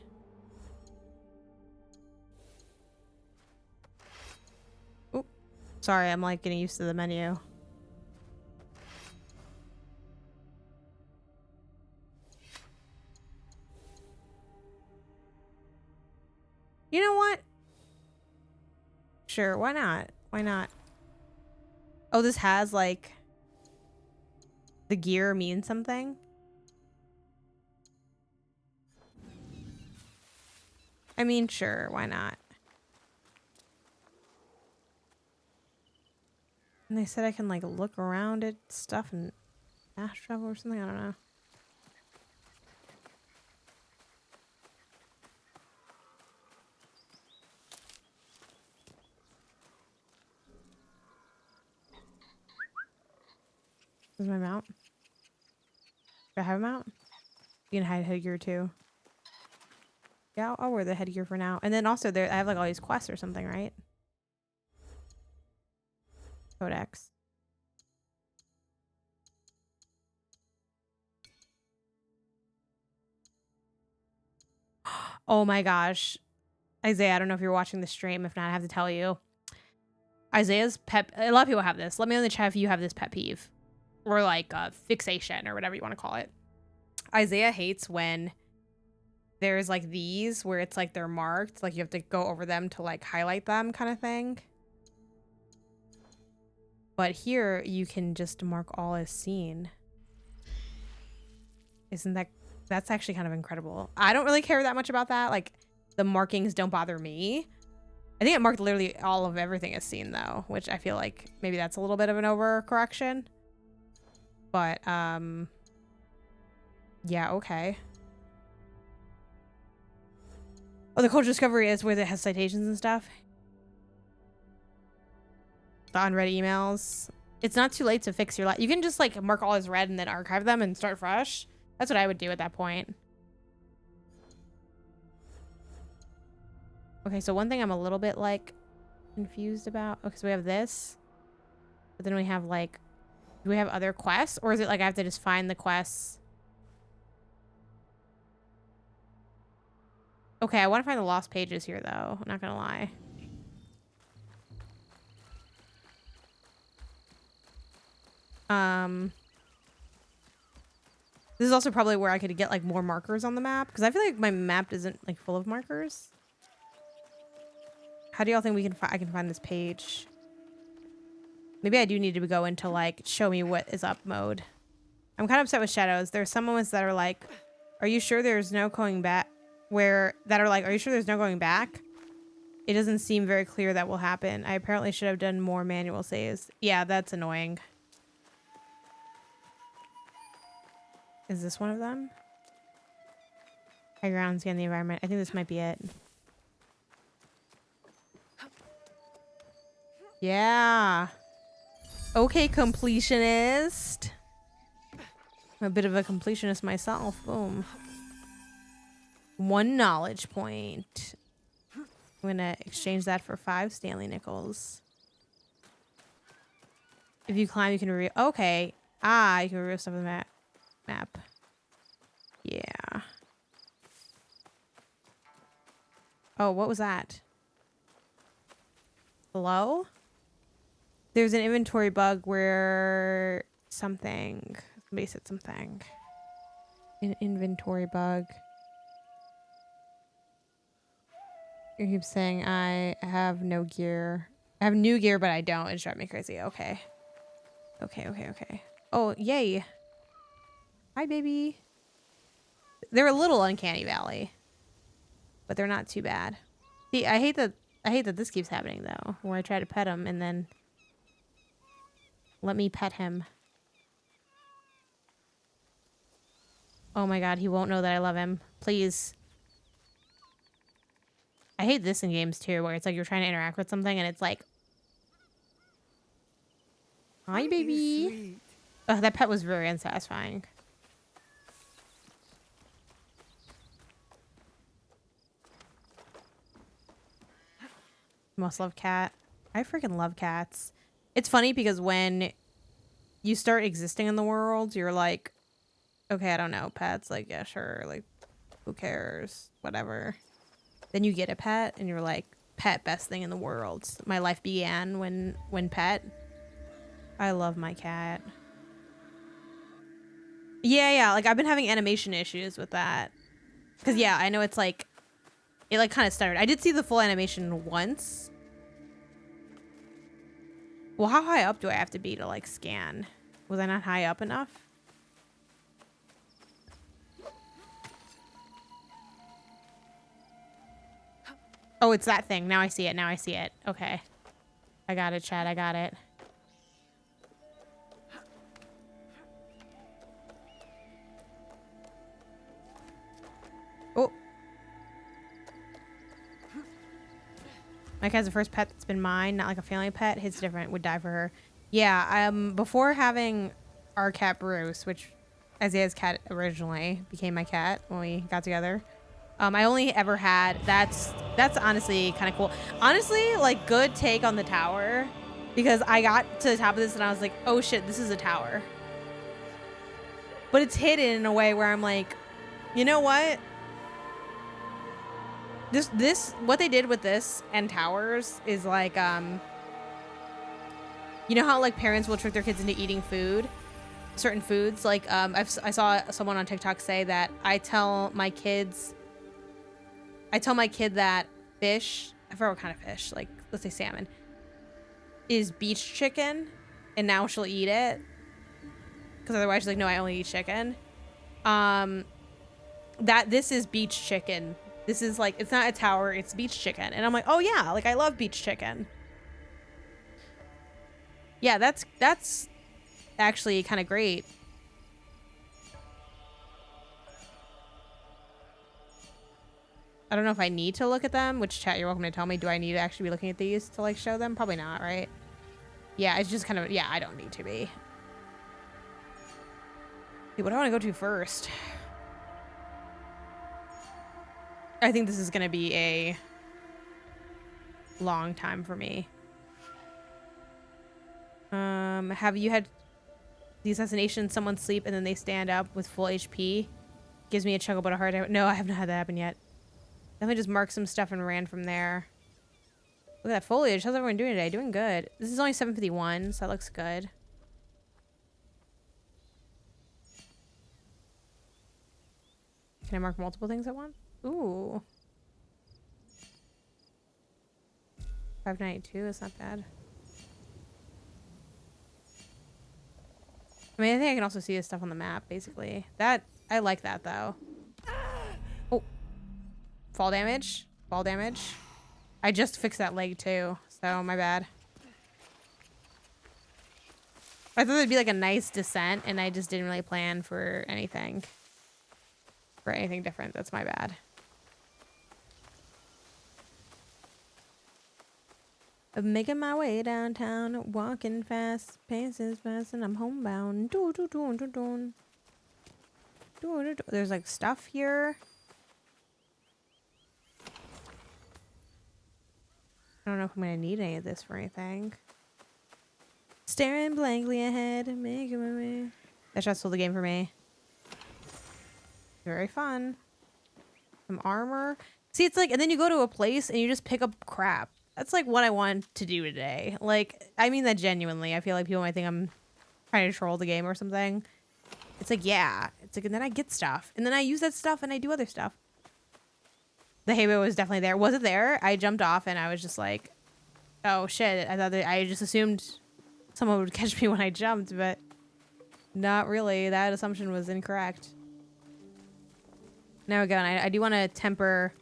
Oop. Sorry, I'm like getting used to the menu. You know what? Sure, why not? Why not? Oh, this has like the gear means something. I mean, sure, why not? And they said I can like look around at stuff and fast travel or something. I don't know. Is my mount? Do I have a mount? You can hide headgear too. Yeah, I'll wear the headgear for now. And then also there, I have like all these quests or something, right? Codex. Oh my gosh. Isaiah, I don't know if you're watching the stream. If not, I have to tell you. Isaiah's pet, a lot of people have this. Let me know in the chat if you have this pet peeve. Or like a fixation or whatever you want to call it. Isaiah hates when there's like these where it's like they're marked. Like you have to go over them to like highlight them kind of thing. But here you can just mark all as seen. Isn't that... That's actually kind of incredible. I don't really care that much about that. Like, the markings don't bother me. I think it marked literally all of everything as seen, though. Which I feel like maybe that's a little bit of an overcorrection. But, yeah, okay. Oh, the culture discovery is where it has citations and stuff. The unread emails. It's not too late to fix your life. You can just, like, mark all as read and then archive them and start fresh. That's what I would do at that point. Okay, so one thing I'm a little bit, like, confused about. Okay, so we have this. But then we have, like... Do we have other quests? Or is it, like, I have to just find the quests? Okay, I want to find the lost pages here, though. I'm not gonna lie. This is also probably where I could get like more markers on the map because I feel like my map isn't like full of markers. How do y'all think we can I can find this page? Maybe I do need to go into like show me what is up mode. I'm kind of upset with shadows. There's some moments that are like, are you sure there's no going back? Are you sure there's no going back? It doesn't seem very clear that will happen. I apparently should have done more manual saves. Yeah, that's annoying. Is this one of them? High ground, scan the environment. I think this might be it. Yeah. Okay, completionist. I'm a bit of a completionist myself. Boom. 1 knowledge point. I'm gonna exchange that for 5 Stanley nickels. If you climb, you can reveal. Okay. Ah, you can reveal stuff on the map. Yeah. Oh, what was that? Hello? There's an inventory bug where something. Somebody said something. An inventory bug. You keep saying I have no gear. I have new gear, but I don't. It's driving me crazy. Okay. Okay. Oh, yay. Hi, baby. They're a little uncanny valley, but they're not too bad. See, I hate that this keeps happening though, where I try to pet them and then Let me pet him. Oh my god, he won't know that I love him. Please. I hate this in games too, where it's like you're trying to interact with something and it's like, hi, baby. Oh, that pet was very unsatisfying. Must love cat. I freaking love cats. It's funny because when you start existing in the world, you're like, okay, I don't know, pets, like, yeah, sure, like, who cares, whatever. Then you get a pet, and you're like, pet, best thing in the world. My life began when pet. I love my cat. Yeah, like, I've been having animation issues with that. Because, yeah, I know it's like, it, like, kind of stuttered. I did see the full animation once. Well, how high up do I have to be to, like, scan? Was I not high up enough? Oh, it's that thing. Now I see it. Now I see it. Okay. I got it, Chad. I got it. Oh. My cat's the first pet that's been mine, not like a family pet. His different. Would die for her. Yeah, before having our cat Bruce, which Isaiah's cat originally became my cat when we got together. I only ever had, that's honestly kind of cool. Honestly, like, good take on the tower, because I got to the top of this and I was like, oh shit, this is a tower. But it's hidden in a way where I'm like, you know what? What they did with this and towers is like, you know how like parents will trick their kids into eating food? Certain foods, like, I saw someone on TikTok say that I tell my kid that fish, I forgot what kind of fish, like, let's say salmon, is beach chicken, and now she'll eat it. Because otherwise she's like, no, I only eat chicken. That this is beach chicken. This is like, it's not a tower, it's beach chicken. And I'm like, oh yeah, like, I love beach chicken. Yeah, that's actually kind of great. I don't know if I need to look at them, which chat, you're welcome to tell me. Do I need to actually be looking at these to like show them? Probably not, right? Yeah, it's just kind of, yeah, I don't need to be. Dude, what do I want to go to first? I think this is going to be a long time for me. Have you had the assassination, someone sleep and then they stand up with full HP? Gives me a chuckle but a hard time. No, I have not had that happen yet. Definitely just marked some stuff and ran from there. Look at that foliage. How's everyone doing today? Doing good. This is only 7:51, so that looks good. Can I mark multiple things at once? Ooh. 592, that's not bad. I mean, I think I can also see this stuff on the map, basically. That, I like that, though. Oh. Fall damage. Fall damage. I just fixed that leg, too, so my bad. I thought it'd be like a nice descent, and I just didn't really plan for anything. For anything different. That's my bad. I'm making my way downtown, walking fast, paces fast, and I'm homebound. There's like stuff here. I don't know if I'm gonna need any of this for anything. Staring blankly ahead, making my way. That shot stole the game for me. Very fun. Some armor. See, it's like, and then you go to a place and you just pick up crap. That's like what I want to do today. Like, I mean that genuinely. I feel like people might think I'm trying to troll the game or something. It's like, yeah. It's like, and then I get stuff. And then I use that stuff and I do other stuff. The haybow was definitely there. Was it there? I jumped off and I was just like, oh shit. I thought that, I just assumed someone would catch me when I jumped, but not really. That assumption was incorrect. Now we go. And I do want to temper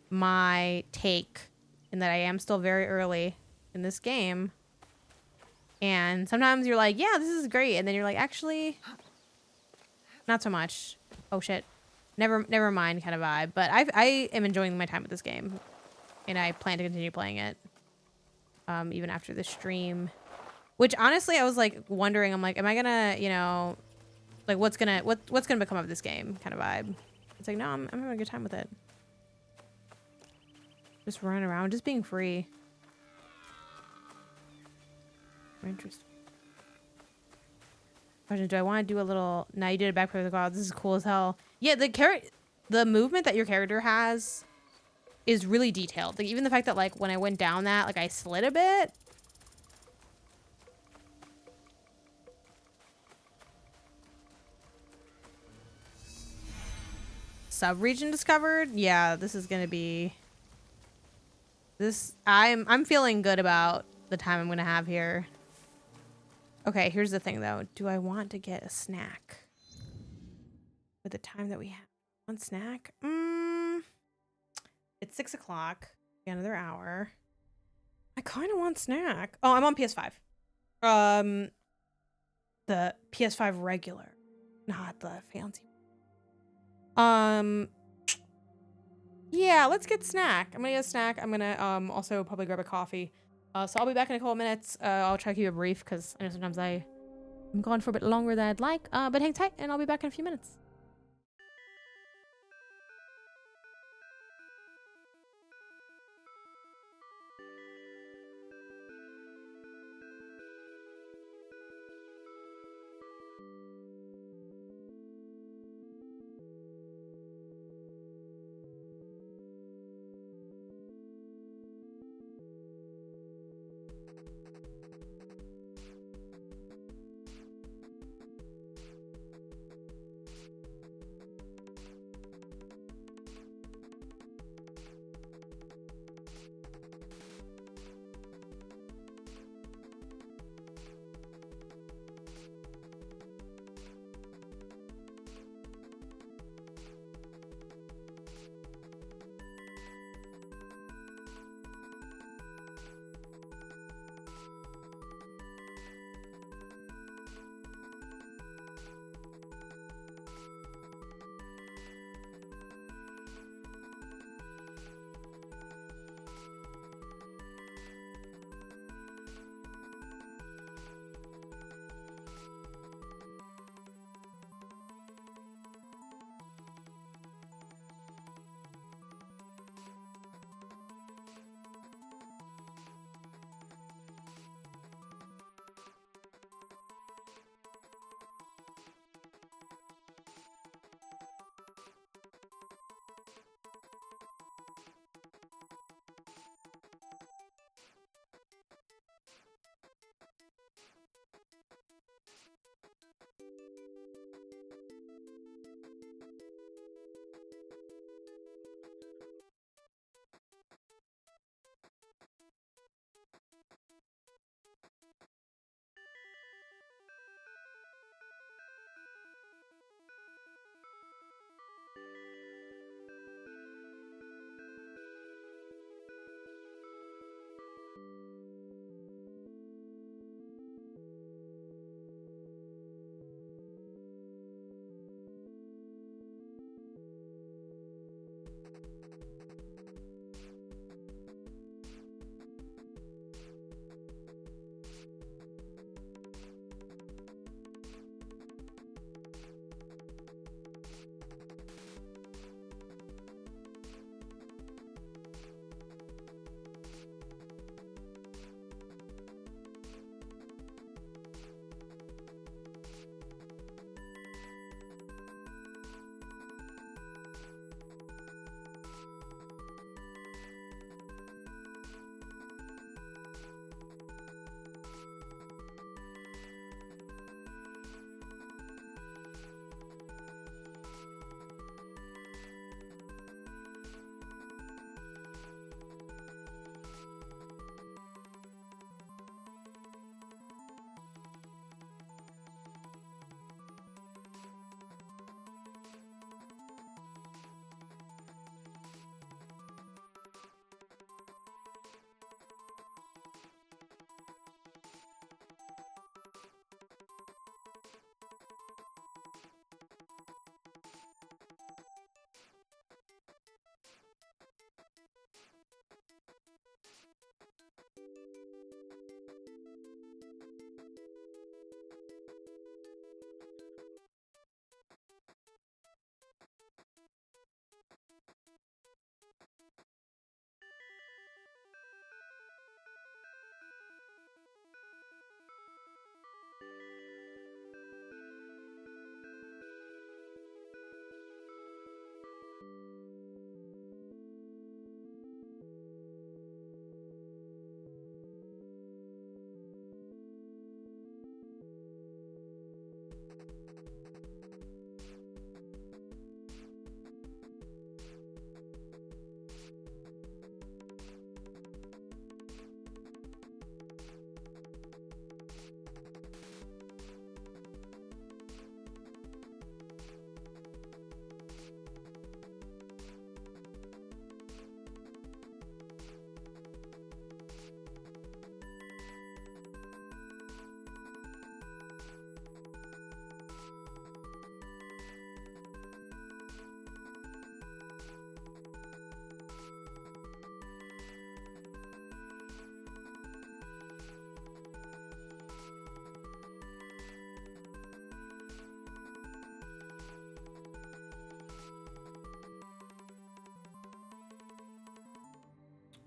my take in that I am still very early in this game. And sometimes you're like, yeah, this is great. And then you're like, actually, not so much. Oh, shit. Never mind kind of vibe. But I am enjoying my time with this game. And I plan to continue playing it. Even after the stream. Which, honestly, I was, like, wondering. I'm like, am I gonna, you know... Like, what's gonna become of this game kind of vibe? It's like, no, I'm having a good time with it. Just running around, just being free. Interesting. Question, do I want to do a little... Now you did a backpack with the gods. This is cool as hell. Yeah, the movement that your character has is really detailed. Like, even the fact that, like, when I went down that, like, I slid a bit. Sub-region discovered? Yeah, this is gonna be... This... I'm feeling good about the time I'm gonna have here. Okay, here's the thing, though. Do I want to get a snack? With the time that we have. One snack? It's 6 o'clock. Another hour. I kind of want snack. Oh, I'm on PS5. The PS5 regular. Not the fancy. Yeah, let's get snack. I'm gonna get a snack. I'm gonna also probably grab a coffee. So I'll be back in a couple of minutes. I'll try to keep it brief because I know sometimes I'm gone for a bit longer than I'd like. But hang tight and I'll be back in a few minutes.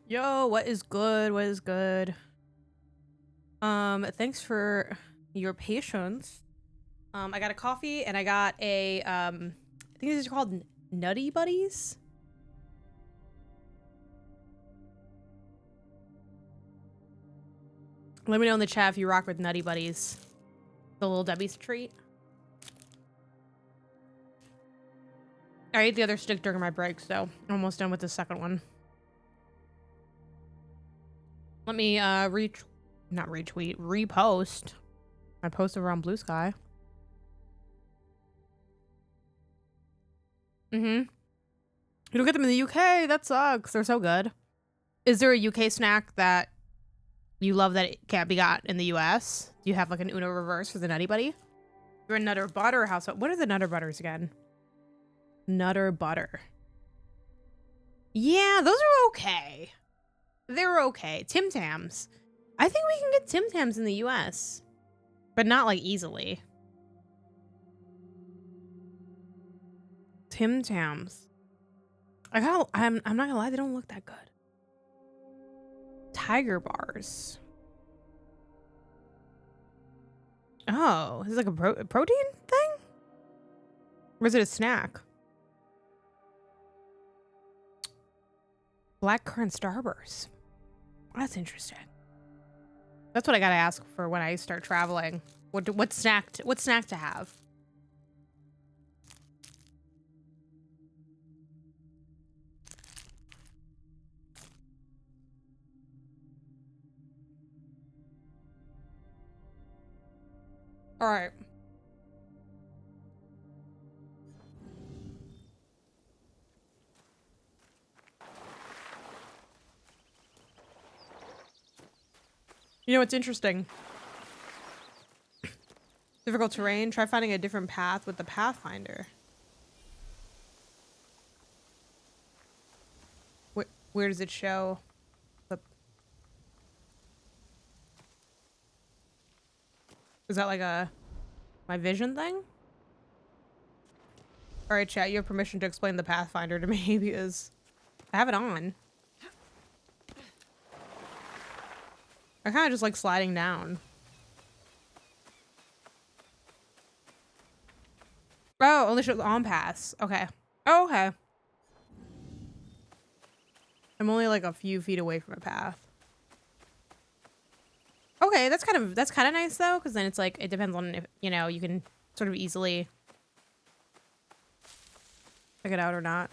Yo, what is good? What is good? Thanks for your patience. I got a coffee and I got a I think these are called Nutty Buddies. Let me know in the chat if you rock with Nutty Buddies. The little Debbie's treat. I ate the other stick during my break, so I'm almost done with the second one. Let me repost my post over on Blue Sky. You don't get them in the UK. That sucks. They're so good. Is there a UK snack that you love that it can't be got in the US? Do you have like an Uno reverse for the Nutty Buddy? You're a Nutter Butter house. What are the Nutter Butters again? Nutter Butter. Yeah, those are okay. They're okay. Tim Tams. I think we can get Tim Tams in the US, but not like easily. Tim Tams. I'm not gonna lie, they don't look that good. Tiger bars. Oh, is it like a protein thing? Or is it a snack? Blackcurrant Starburst. That's interesting. That's what I gotta ask for when I start traveling. What snack to have? All right. You know what's interesting? Difficult terrain. Try finding a different path with the Pathfinder. Where does it show? Is that like my vision thing? All right, chat. You have permission to explain the Pathfinder to me because I have it on. I kind of just like sliding down. Oh, only shows on pass. Okay. Oh, okay. I'm only like a few feet away from a path. Okay, that's kind of nice though, because then it's like it depends on if you can sort of easily pick it out or not.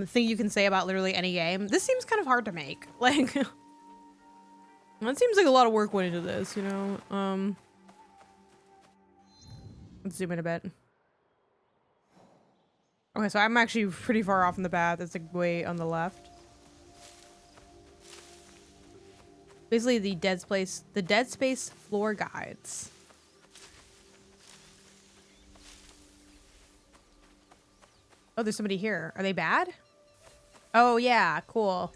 Thing you can say about literally any game. This seems kind of hard to make. Like, it seems like a lot of work went into this, you know? Let's zoom in a bit. Okay, so I'm actually pretty far off in the path. It's like way on the left. Basically the Dead Space floor guides. Oh, there's somebody here. Are they bad? Oh, yeah. Cool.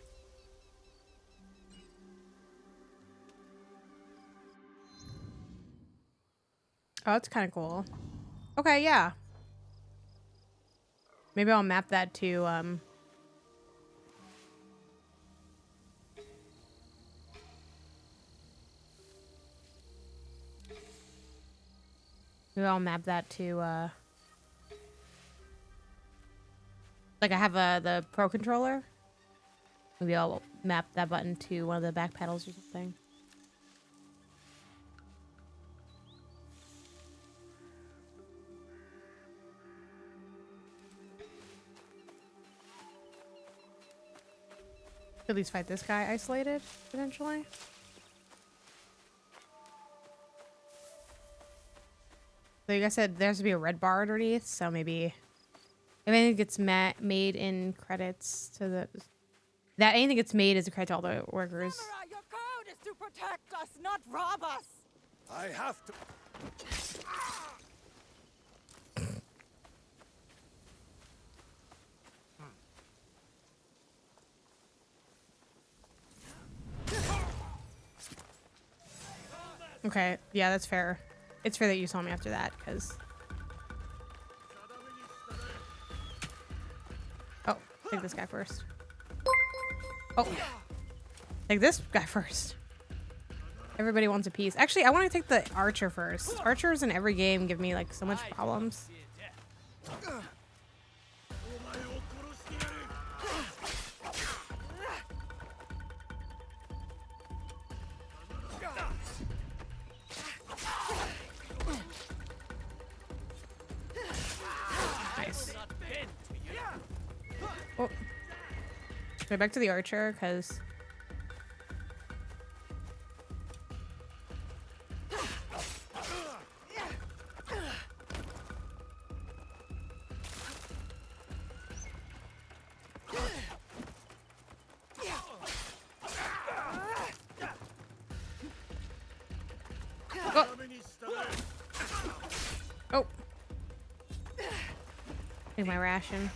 Oh, that's kind of cool. Okay, yeah. Maybe I'll map that to, maybe I'll map that to, like I have the Pro controller. Maybe I'll map that button to one of the back pedals or something. At least fight this guy isolated, potentially. So you guys said there has to be a red bar underneath, so maybe if anything gets made in credits to anything gets made as a credit to all the workers. Samurai, your code is to protect us, not rob us. I have to. Okay, yeah, that's fair. It's fair that you saw me after that, because Take this guy first. Oh. Take this guy first. Everybody wants a piece. Actually, I want to take the archer first. Archers in every game give me like so much problems. Nice. Oh. Go back to the archer, because oh. Take my ration.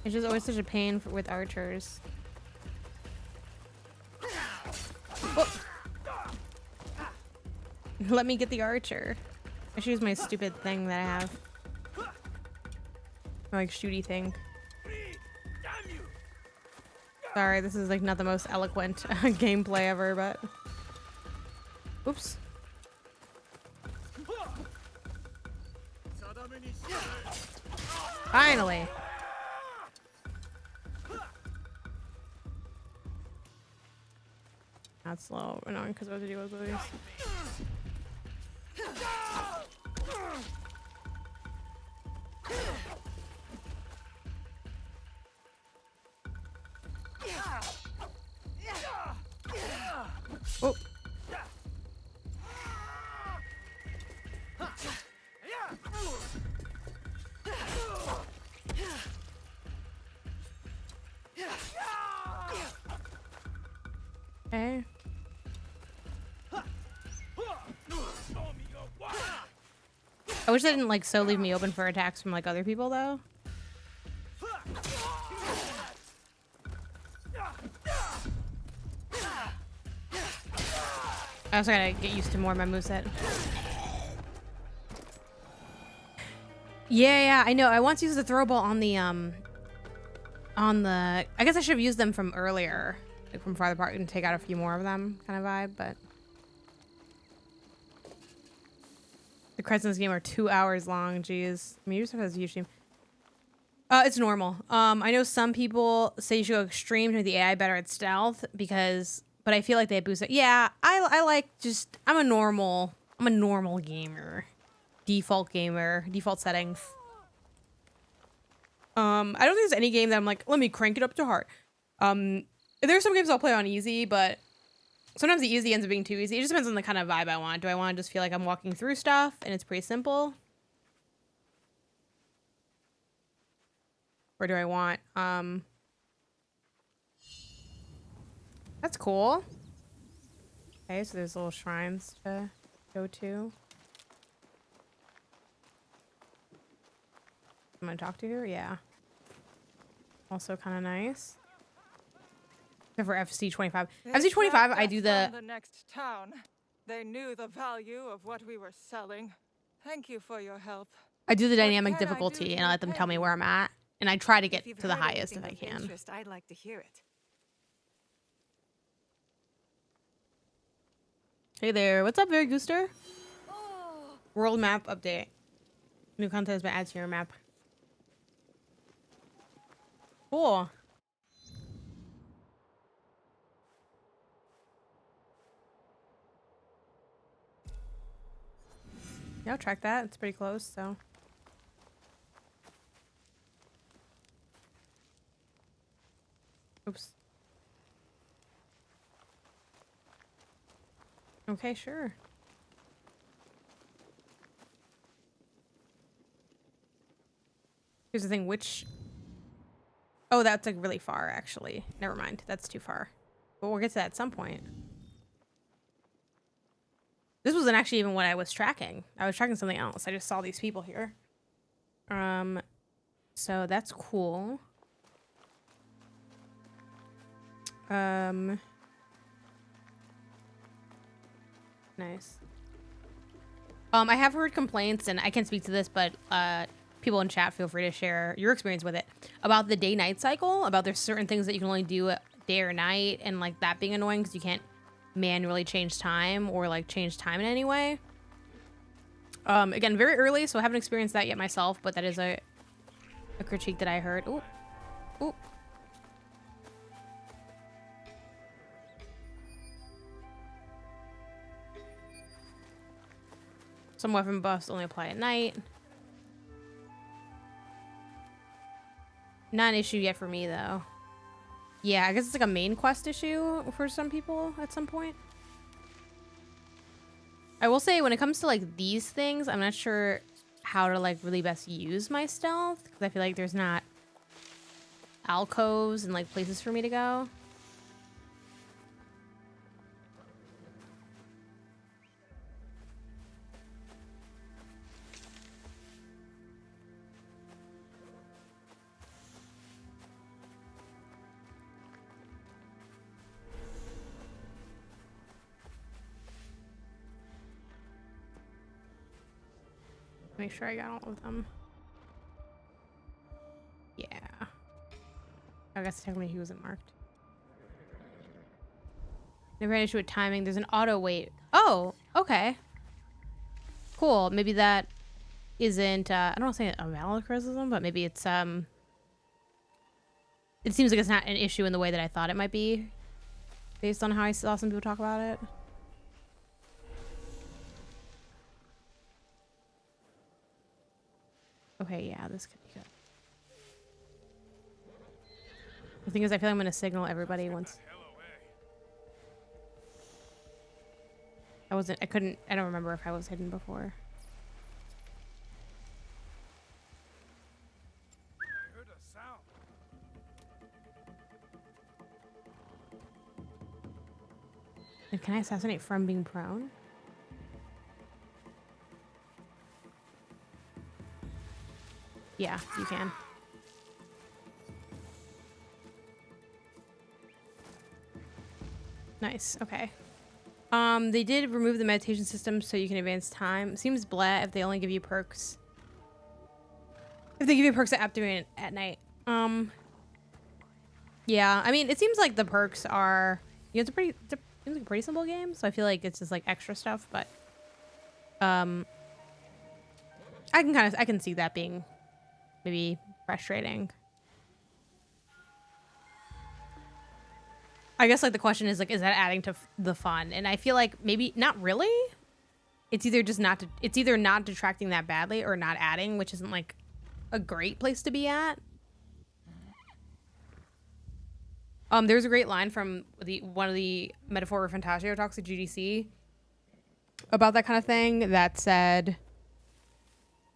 It's just always such a pain with archers. Oh. Let me get the archer. I should use my stupid thing that I have. My, like, shooty thing. Sorry, this is like not the most eloquent gameplay ever, but... Oops. Finally! That's a little annoying because I have to deal with these. Oh. Okay. I wish they didn't like so leave me open for attacks from like other people though. I also gotta get used to more of my moveset. Yeah, I know. I once used the throw ball on the I guess I should have used them from earlier, like from farther apart, and take out a few more of them kind of vibe, but the credits in this game are 2 hours long. Jeez. I mean, you just have a huge team. It's normal. I know some people say you should go extreme to make the AI better at stealth but I feel like they boost it. Yeah, I like just, I'm a normal gamer. Default settings. I don't think there's any game that I'm like, let me crank it up to hard. There's some games I'll play on easy, but sometimes the easy ends up being too easy. It just depends on the kind of vibe I want. Do I want to just feel like I'm walking through stuff and it's pretty simple? Or do I want, that's cool. Okay, so there's little shrines to go to. I'm gonna talk to her, yeah. Also kind of nice. Except for FC25. FC25, I do the next town. They knew the value of what we were selling. Thank you for your help. I do the dynamic difficulty and I let them tell me where I'm at, and I try to get to the highest if I can. Interest, I'd like to hear it. Hey there, what's up, Very Gooster? World map update. New content has been added to your map. Cool. Yeah, I'll track that. It's pretty close, so. Oops. Okay, sure. Here's the thing, oh, that's like really far, actually. Never mind, that's too far. But we'll get to that at some point. This wasn't actually even what I was tracking. I was tracking something else. I just saw these people here. So that's cool. Nice. I have heard complaints, and I can't speak to this, but people in chat, feel free to share your experience with it. About the day-night cycle, about there's certain things that you can only do day or night, and like that being annoying because you can't manually change time or like change time in any way. Again, very early, so I haven't experienced that yet myself, but that is a critique that I heard. Ooh. Ooh. Some weapon buffs only apply at night. Not an issue yet for me, though. Yeah, I guess it's like a main quest issue for some people at some point. I will say, when it comes to like these things, I'm not sure how to like really best use my stealth, because I feel like there's not alcoves and like places for me to go. Make sure I got all of them. Yeah. I guess technically he wasn't marked. Never had an issue with timing. There's an auto wait. Oh, okay. Cool. Maybe that isn't, I don't want to say a valid criticism, but maybe it's, it seems like it's not an issue in the way that I thought it might be, based on how I saw some people talk about it. Okay, yeah, this could be good. The thing is, I feel like I'm going to signal everybody once. I don't remember if I was hidden before. I heard a sound. And can I assassinate from being prone? Yeah, you can. Nice. Okay. They did remove the meditation system so you can advance time. Seems blah if they only give you perks. If they give you perks at afternoon at night. Yeah, I mean, it seems like the perks are, you know, seems like a pretty simple game, so I feel like it's just like extra stuff, but I can see that being maybe frustrating. I guess like the question is like, is that adding to the fun? And I feel like maybe not really. It's either just it's either not detracting that badly or not adding, which isn't like a great place to be at. There's a great line from one of the Metaphor Fantasio talks at GDC about that kind of thing that said,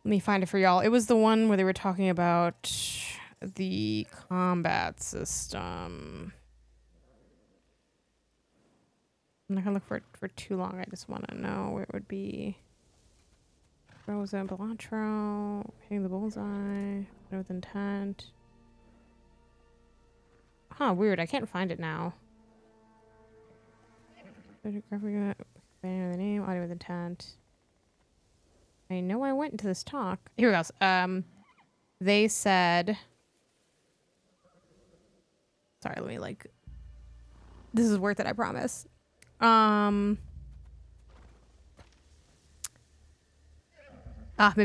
let me find it for y'all. It was the one where they were talking about the combat system. I'm not gonna look for it for too long. I just want to know where it would be. Frozen Belantro, hitting the bullseye, with intent. Huh, weird. I can't find it now. Banner the name, audio with intent. I know I went into this talk. Here it goes. They said, sorry, let me like, this is worth it, I promise. Maybe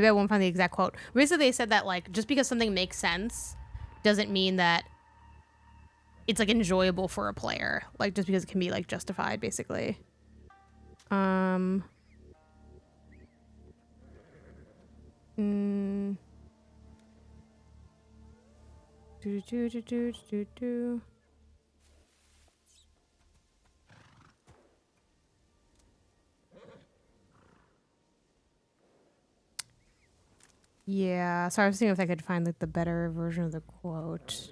I won't find the exact quote. Basically, they said that like, just because something makes sense doesn't mean that it's like enjoyable for a player. Like, just because it can be like justified, basically. Yeah, sorry, I was seeing if I could find like the better version of the quote.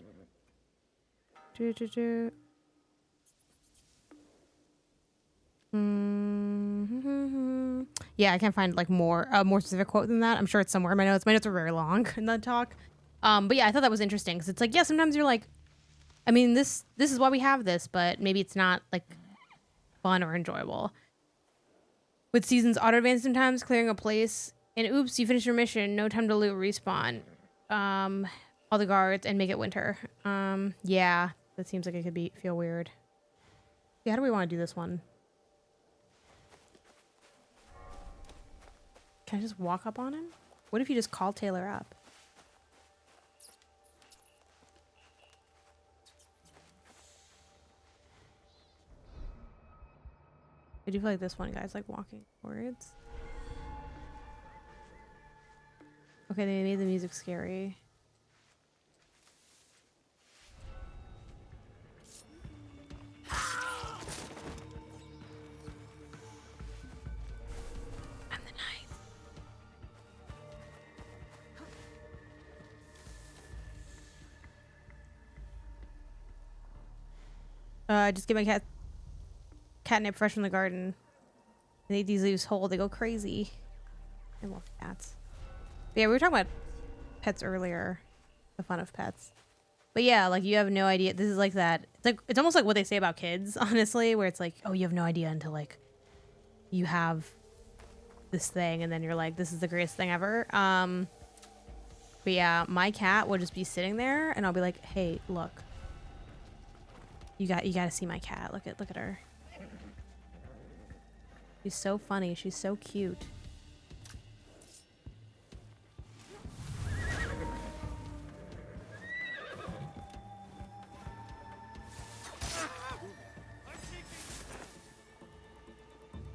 Yeah, I can't find like more specific quote than that. I'm sure it's somewhere in my notes. My notes are very long in the talk. But yeah, I thought that was interesting because it's like, yeah, sometimes you're like, I mean, this is why we have this, but maybe it's not like fun or enjoyable. With seasons auto advance sometimes, clearing a place And oops, you finished your mission. No time to loot. Respawn. All the guards and make it winter. Yeah, that seems like it could feel weird. Yeah, how do we want to do this one? Can I just walk up on him? What if you just call Taylor up? I do feel like this one guy's like walking forwards. Okay, they made the music scary. I'm the knight. Just get my catnip fresh from the garden. They eat these leaves whole. They go crazy. I love cats. But yeah, we were talking about pets earlier. The fun of pets. But yeah, like you have no idea. This is like that. It's almost like what they say about kids, honestly, where it's like, oh, you have no idea until like you have this thing, and then you're like, this is the greatest thing ever. But yeah, my cat will just be sitting there, and I'll be like, hey, look. You got to see my cat. Look at her. She's so funny. She's so cute.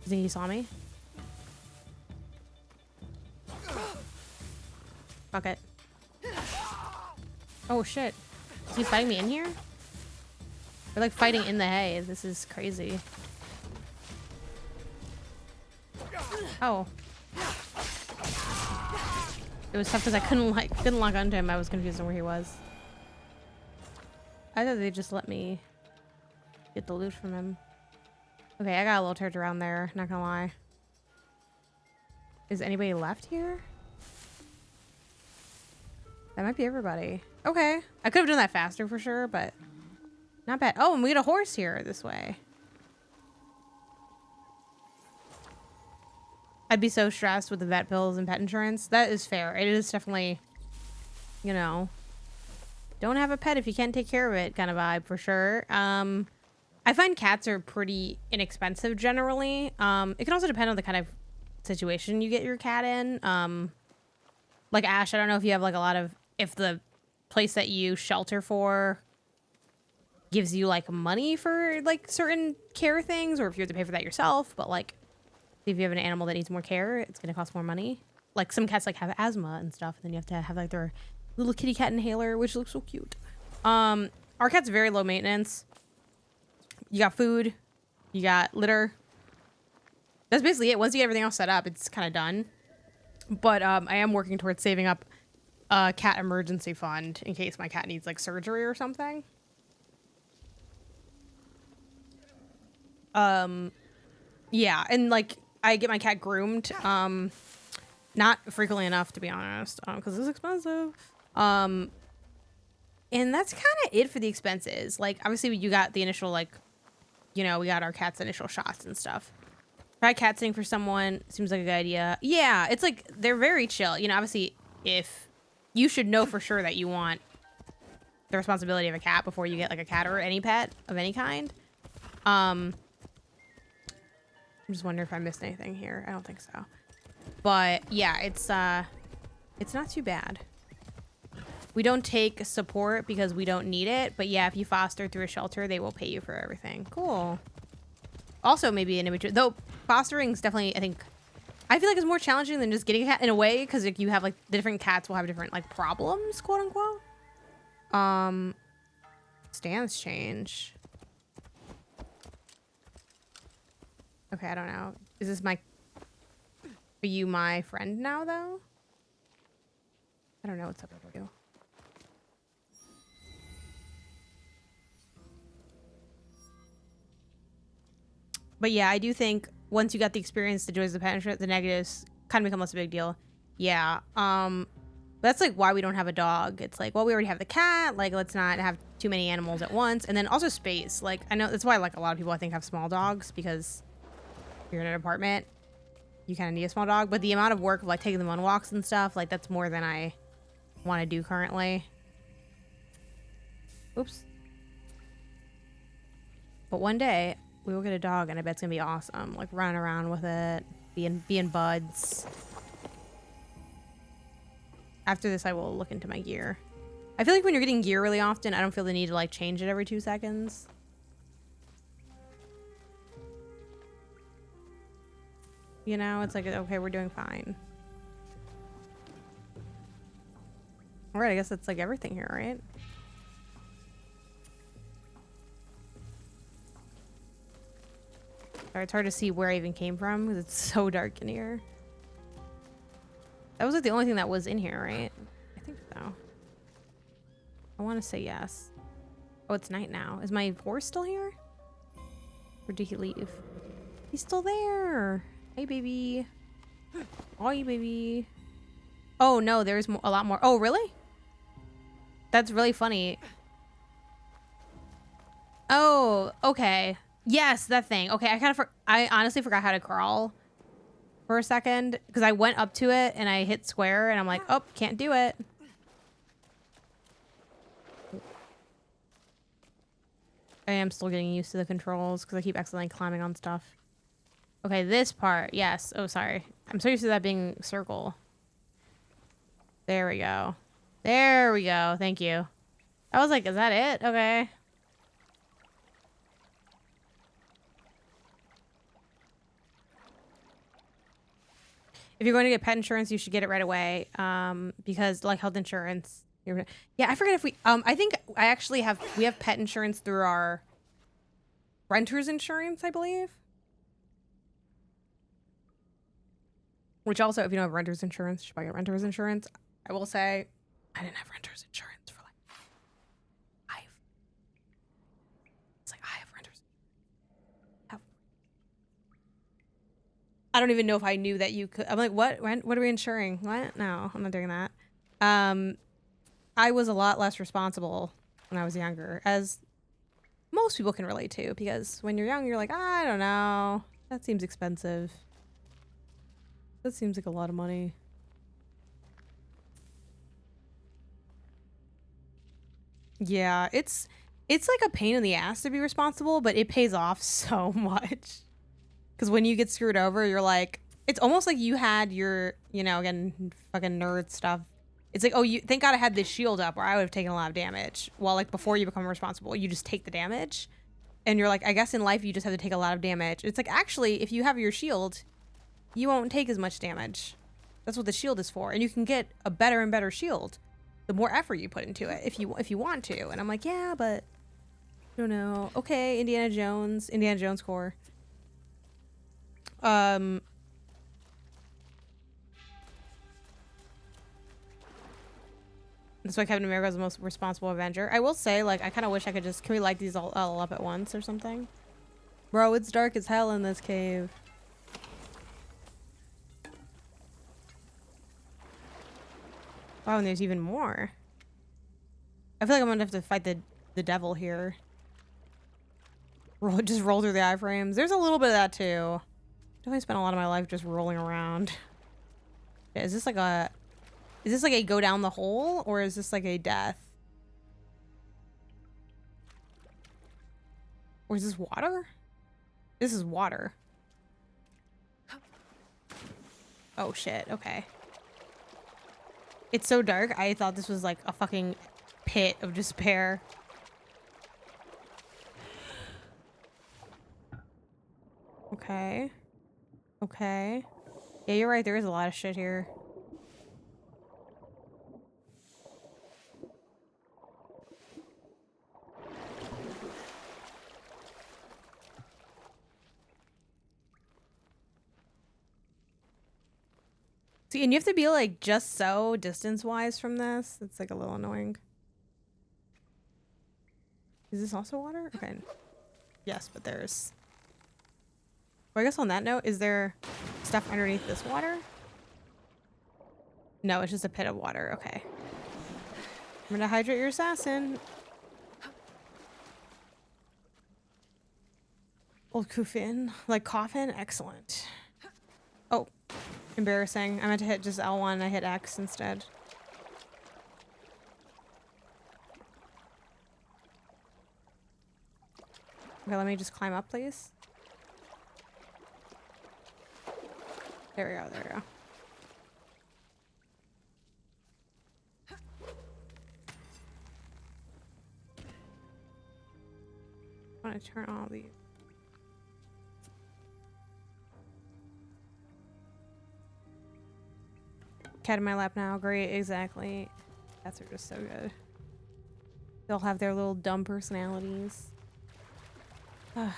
You think he saw me? Fuck it. Oh shit. Is he fighting me in here? We're like fighting in the hay. This is crazy. Oh. It was tough because I couldn't lock onto him. I was confused on where he was. I thought they just let me get the loot from him. Okay, I got a little turret around there, not gonna lie. Is anybody left here? That might be everybody. Okay. I could have done that faster for sure, but not bad. Oh, and we get a horse here this way. I'd be so stressed with the vet bills and pet insurance. That is fair. It is definitely, you know, don't have a pet if you can't take care of it kind of vibe for sure. I find cats are pretty inexpensive generally. It can also depend on the kind of situation you get your cat in. Like Ash, I don't know if you have like a lot of, if the place that you shelter for gives you like money for like certain care things, or if you have to pay for that yourself. But like, if you have an animal that needs more care, it's gonna cost more money. Like some cats like have asthma and stuff, and then you have to have like their little kitty cat inhaler, which looks so cute. Our cat's very low maintenance. You got food, you got litter. That's basically it. Once you get everything else set up, it's kind of done. But I am working towards saving up a cat emergency fund in case my cat needs like surgery or something. Yeah, and like I get my cat groomed, not frequently enough to be honest, because it's expensive. And that's kind of it for the expenses. Like obviously you got the initial like, you know, we got our cat's initial shots and stuff. Try cat sitting for someone seems like a good idea. Yeah, it's like they're very chill. You know, obviously if you should know for sure that you want the responsibility of a cat before you get like a cat or any pet of any kind. I'm just wondering if I missed anything here. I don't think so. But yeah, it's not too bad. We don't take support because we don't need it. But yeah, if you foster through a shelter, they will pay you for everything. Cool. Also, maybe an individual, though fostering's definitely, I feel like it's more challenging than just getting a cat in a way, because like, you have like the different cats will have different like problems, quote unquote. Stance change. Okay, I don't know. Is this are you my friend now though? I don't know what's up with you. But yeah, I do think once you got the experience, the joys of the pet insurance, the negatives kind of become less a big deal. Yeah. That's like why we don't have a dog. It's like, well, we already have the cat. Like, let's not have too many animals at once. And then also space. Like, I know that's why like a lot of people I think have small dogs, because you're in an apartment. you kind of need a small dog. But the amount of work of like taking them on walks and stuff, like that's more than I want to do currently. Oops. But one day we will get a dog, and I bet it's gonna be awesome. Like running around with it, being buds. After this, I will look into my gear. I feel like when you're getting gear really often, I don't feel the need to like change it every 2 seconds. You know, it's like, okay, we're doing fine. All right, I guess that's like everything here, right? Sorry, it's hard to see where I even came from because it's so dark in here. That was like the only thing that was in here, right? I think so. I want to say yes. Oh, it's night now. Is my horse still here? Or did he leave? He's still there. Hey, baby. Oh, you baby. Oh, no, there's a lot more. Oh, really? That's really funny. Oh, okay. Yes, that thing. Okay, I honestly forgot how to crawl for a second because I went up to it and I hit square and I'm like, oh, can't do it. I am still getting used to the controls because I keep accidentally climbing on stuff. Okay, this part. Yes. Oh, sorry. I'm so used to that being circle. There we go. There we go. Thank you. I was like, is that it? Okay. If you're going to get pet insurance, you should get it right away. Because like health insurance. Yeah, I forget if we I think we have pet insurance through our renter's insurance, I believe. Which also, if you don't have renter's insurance, you should buy your renter's insurance. I will say, I didn't have renter's insurance for like I have renter's. I don't even know if I knew that you could. I'm like, what? What are we insuring? What? No, I'm not doing that. I was a lot less responsible when I was younger, as most people can relate to, because when you're young, you're like, I don't know. That seems expensive. That seems like a lot of money. Yeah, it's like a pain in the ass to be responsible, but it pays off so much. Because when you get screwed over, you're like, it's almost like you had your, you know, again, fucking nerd stuff. It's like, oh, thank God I had this shield up, or I would have taken a lot of damage. While like before you become responsible, you just take the damage. And you're like, I guess in life you just have to take a lot of damage. It's like, actually, if you have your shield, you won't take as much damage. That's what the shield is for. And you can get a better and better shield the more effort you put into it if you want to. And I'm like, yeah, but I don't know. Okay, Indiana Jones core. That's why Captain America is the most responsible Avenger. I will say, like, I kind of wish I could just... Can we light these all up at once or something? Bro, it's dark as hell in this cave. Wow, and there's even more. I feel like I'm gonna have to fight the devil here. Just roll through the iframes. There's a little bit of that too. Definitely spent a lot of my life just rolling around. Yeah, is this like a go down the hole, or is this like a death? Or is this water? This is water. Oh shit, okay. It's so dark, I thought this was like a fucking pit of despair. Okay. Okay. Yeah, you're right, there is a lot of shit here. See, and you have to be like just so distance-wise from this. It's like a little annoying. Is this also water? Okay. Yes, but there's... Well, I guess on that note, is there stuff underneath this water? No, it's just a pit of water. Okay. I'm gonna hydrate your assassin. Old Kufin. Like coffin? Excellent. Oh, embarrassing. I meant to hit just L1. I hit X instead. Okay, let me just climb up, please. There we go, there we go. I want to turn all these. Cat in my lap now. Great, exactly. Cats are just so good. They'll have their little dumb personalities. Ugh.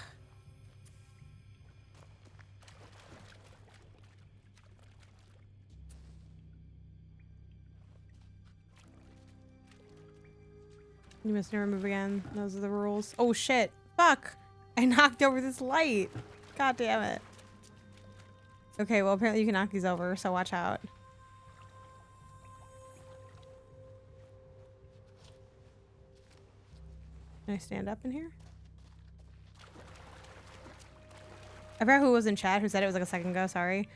You must never move again. Those are the rules. Oh shit. Fuck. I knocked over this light. God damn it. Okay, well apparently you can knock these over, so watch out. Can I stand up in here? I forgot who was in chat who said it was like a second ago, sorry.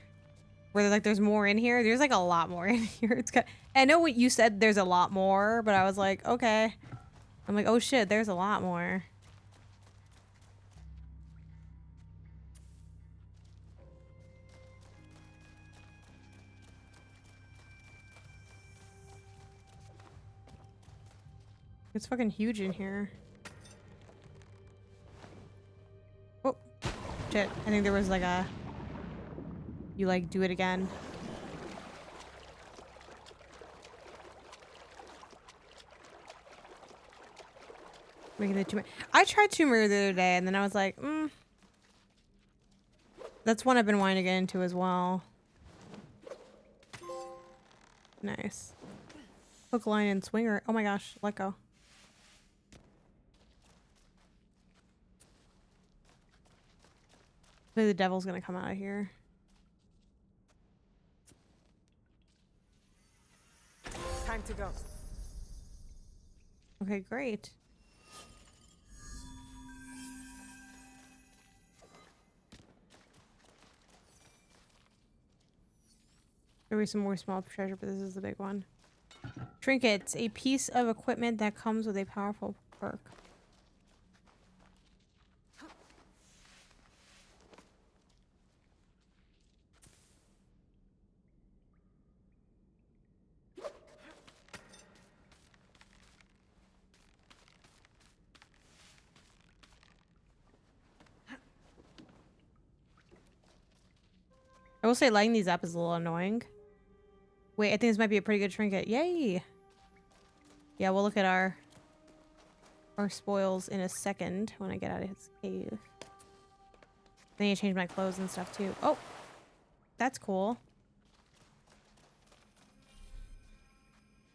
Where they're like, there's more in here. There's like a lot more in here. It's got, I know what you said, there's a lot more, but I was like, okay. I'm like, oh shit, there's a lot more. It's fucking huge in here. Oh, shit. I think there was like a... You like do it again. Making the tomb. I tried Tomb Raider the other day and then I was like, that's one I've been wanting to get into as well. Nice. Hook, line, and swinger. Oh my gosh, let go. Maybe the devil's gonna come out of here. Time to go. Okay, great. There will be some more small treasure, but this is the big one. Trinkets, a piece of equipment that comes with a powerful perk. I will say lighting these up is a little annoying. Wait, I think this might be a pretty good trinket. Yay! Yeah, we'll look at our spoils in a second when I get out of his cave. I need to change my clothes and stuff too. Oh! That's cool.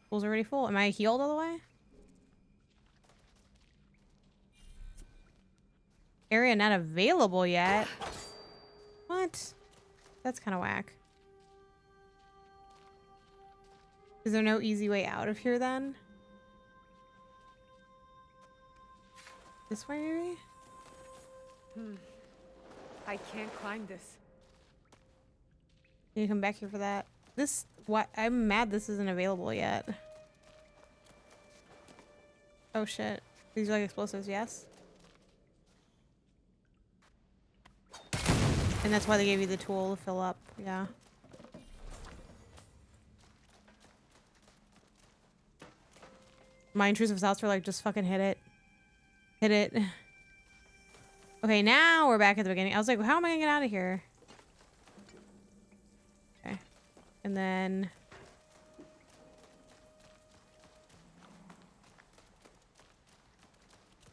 Pool's already full. Am I healed all the way? Area not available yet. What? That's kind of whack. Is there no easy way out of here then? This way maybe? I can't climb this. Can you come back here for that? This, what? I'm mad this isn't available yet. Oh shit. These are like explosives, yes? And that's why they gave you the tool to fill up, yeah. My intrusive thoughts were like, just fucking hit it. Hit it. Okay, now we're back at the beginning. I was like, how am I gonna get out of here? Okay. And then...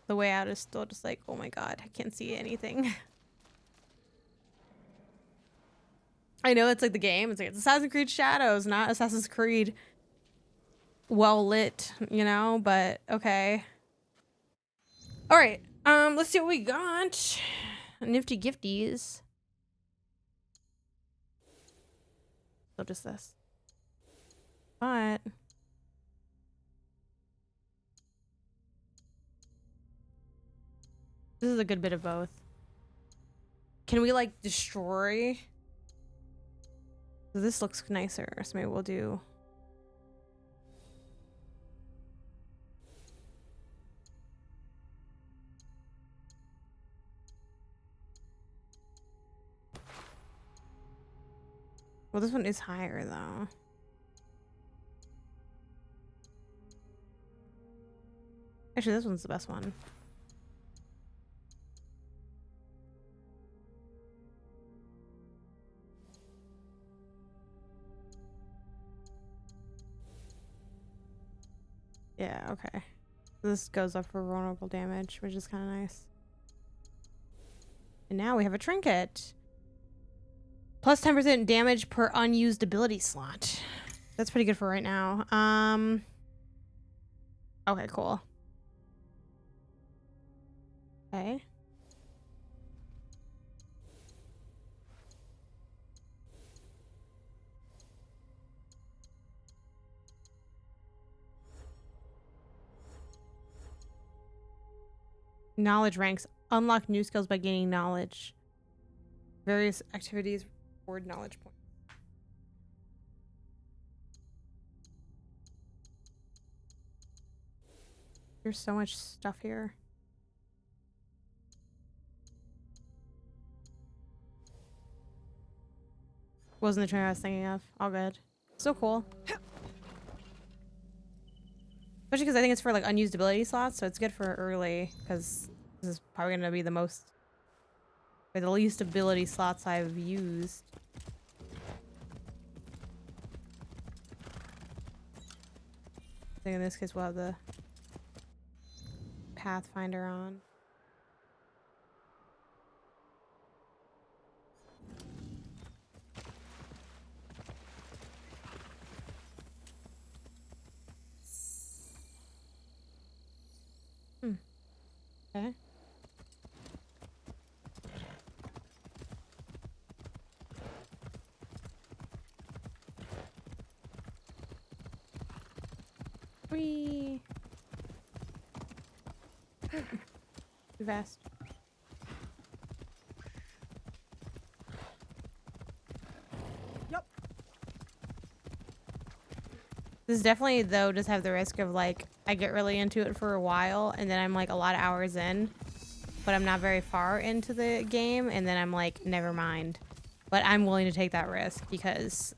the way out is still just like, oh my god, I can't see anything. I know it's like the game. It's like it's Assassin's Creed Shadows, not Assassin's Creed well lit, you know, but okay. All right. Let's see what we got. Nifty gifties. So just this. But this is a good bit of both. Can we like destroy So this looks nicer, so maybe we'll do... Well, this one is higher, though. Actually, this one's the best one. Yeah, okay. This goes up for vulnerable damage, which is kind of nice. And now we have a trinket. Plus 10% damage per unused ability slot. That's pretty good for right now. Okay, cool. Okay. Knowledge ranks. Unlock new skills by gaining knowledge. Various activities reward knowledge points. There's so much stuff here. Wasn't the trainer I was thinking of. All good. So cool. Especially because I think it's for like unused ability slots, so it's good for early because this is probably going to be the most, or the least ability slots I've used. I think in this case we'll have the Pathfinder on. Okay. Whee! Too fast. Yep. This definitely, though, does have the risk of, like, I get really into it for a while, and then I'm, like, a lot of hours in, but I'm not very far into the game, and then I'm like, never mind. But I'm willing to take that risk, because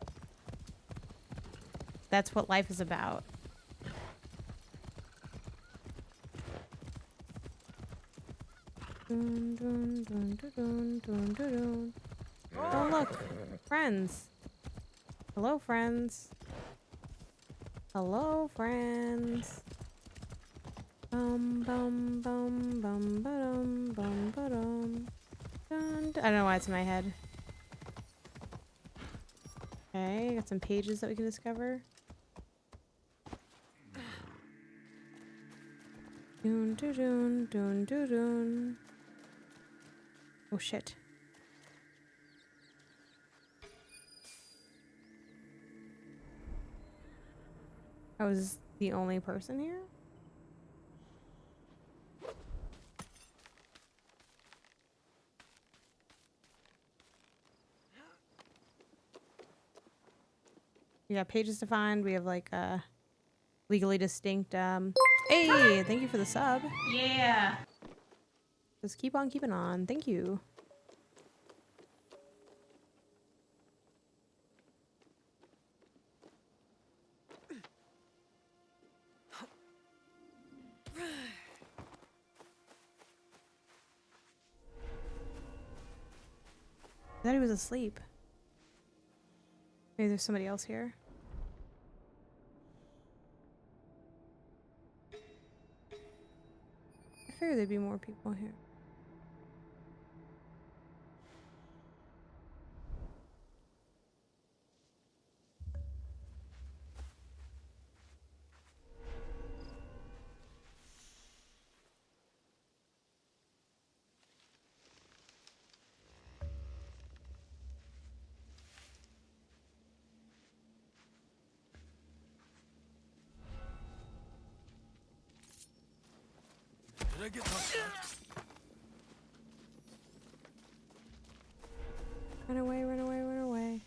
that's what life is about. Dun, dun, dun, dun, dun, dun, dun. Oh, look. Friends. Hello, friends. Hello, friends. Bum, bum, bum, bum, ba-dum, bum, ba-dum. Dun, dun. I don't know why it's in my head. Okay, got some pages that we can discover. Dun, dun, dun, dun, dun, dun. Oh shit. I was the only person here? We got pages to find. We have like legally distinct hey, thank you for the sub. Yeah. Just keep on keeping on. Thank you. I thought he was asleep. Maybe there's somebody else here. I figured there'd be more people here. Did I get knocked out? Run away, run away, run away.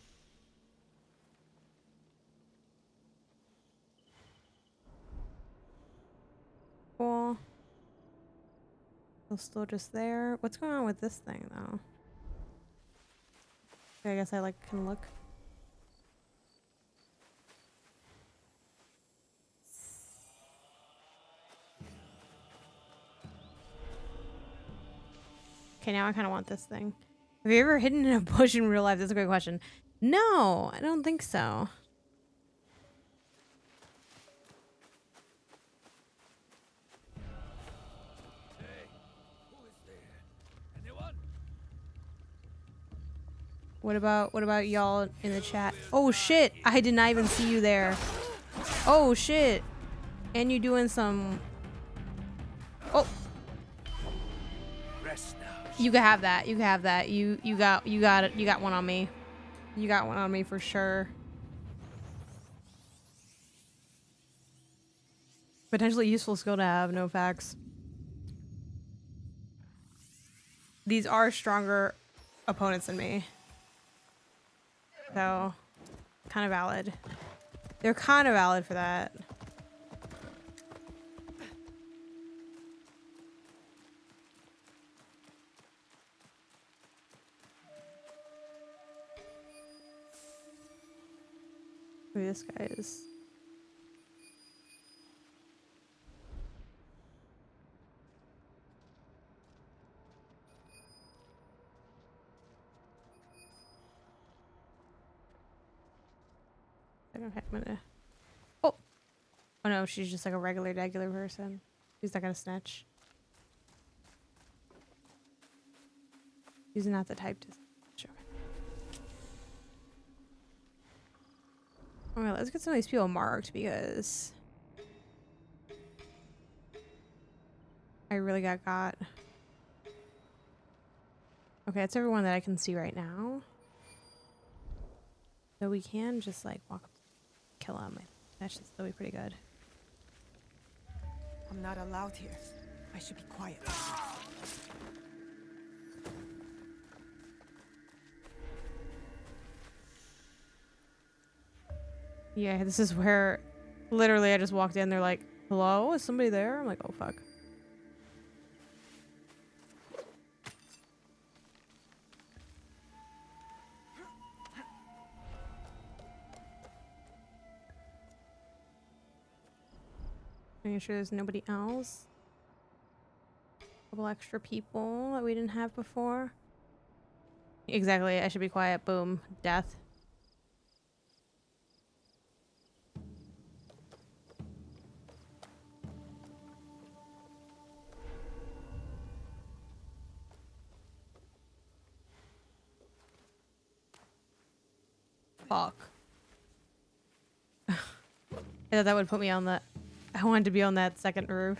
Still just there. What's going on with this thing though? Okay, I guess I like can look. Okay, now I kind of want this thing. Have you ever hidden in a bush in real life? That's a great question. No, I don't think so. What about y'all in the chat? Oh shit, I did not even see you there. Oh shit. And you doing some... Oh. You can have that. You can have that. You got it. You got one on me. You got one on me for sure. Potentially useful skill to have, no facts. These are stronger opponents than me. So, kind of valid. They're kind of valid for that. Who this guy is. Okay, I'm gonna... Oh! Oh no, she's just like a regular person. She's not gonna snitch. She's not the type to snitch. Okay. Alright, let's get some of these people marked because... I really got. Okay, it's everyone that I can see right now. So we can just like walk up, kill him. That should still be pretty good. I'm not allowed here. I should be quiet. Yeah, this is where literally I just walked in. They're like, hello, is somebody there? I'm like, oh fuck. Making sure there's nobody else. A couple extra people that we didn't have before. Exactly, I should be quiet. Boom. Death. Fuck. I thought that would put me on the... I wanted to be on that second roof.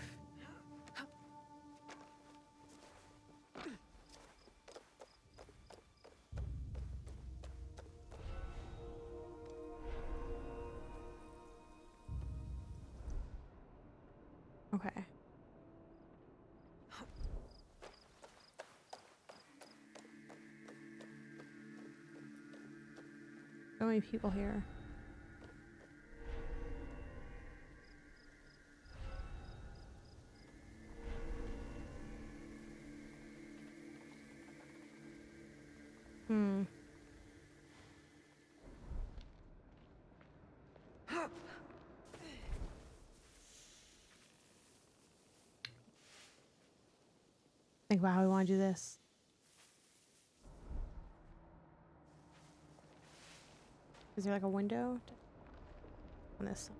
Okay. So many people here. Think about how we want to do this. Is there like a window on this?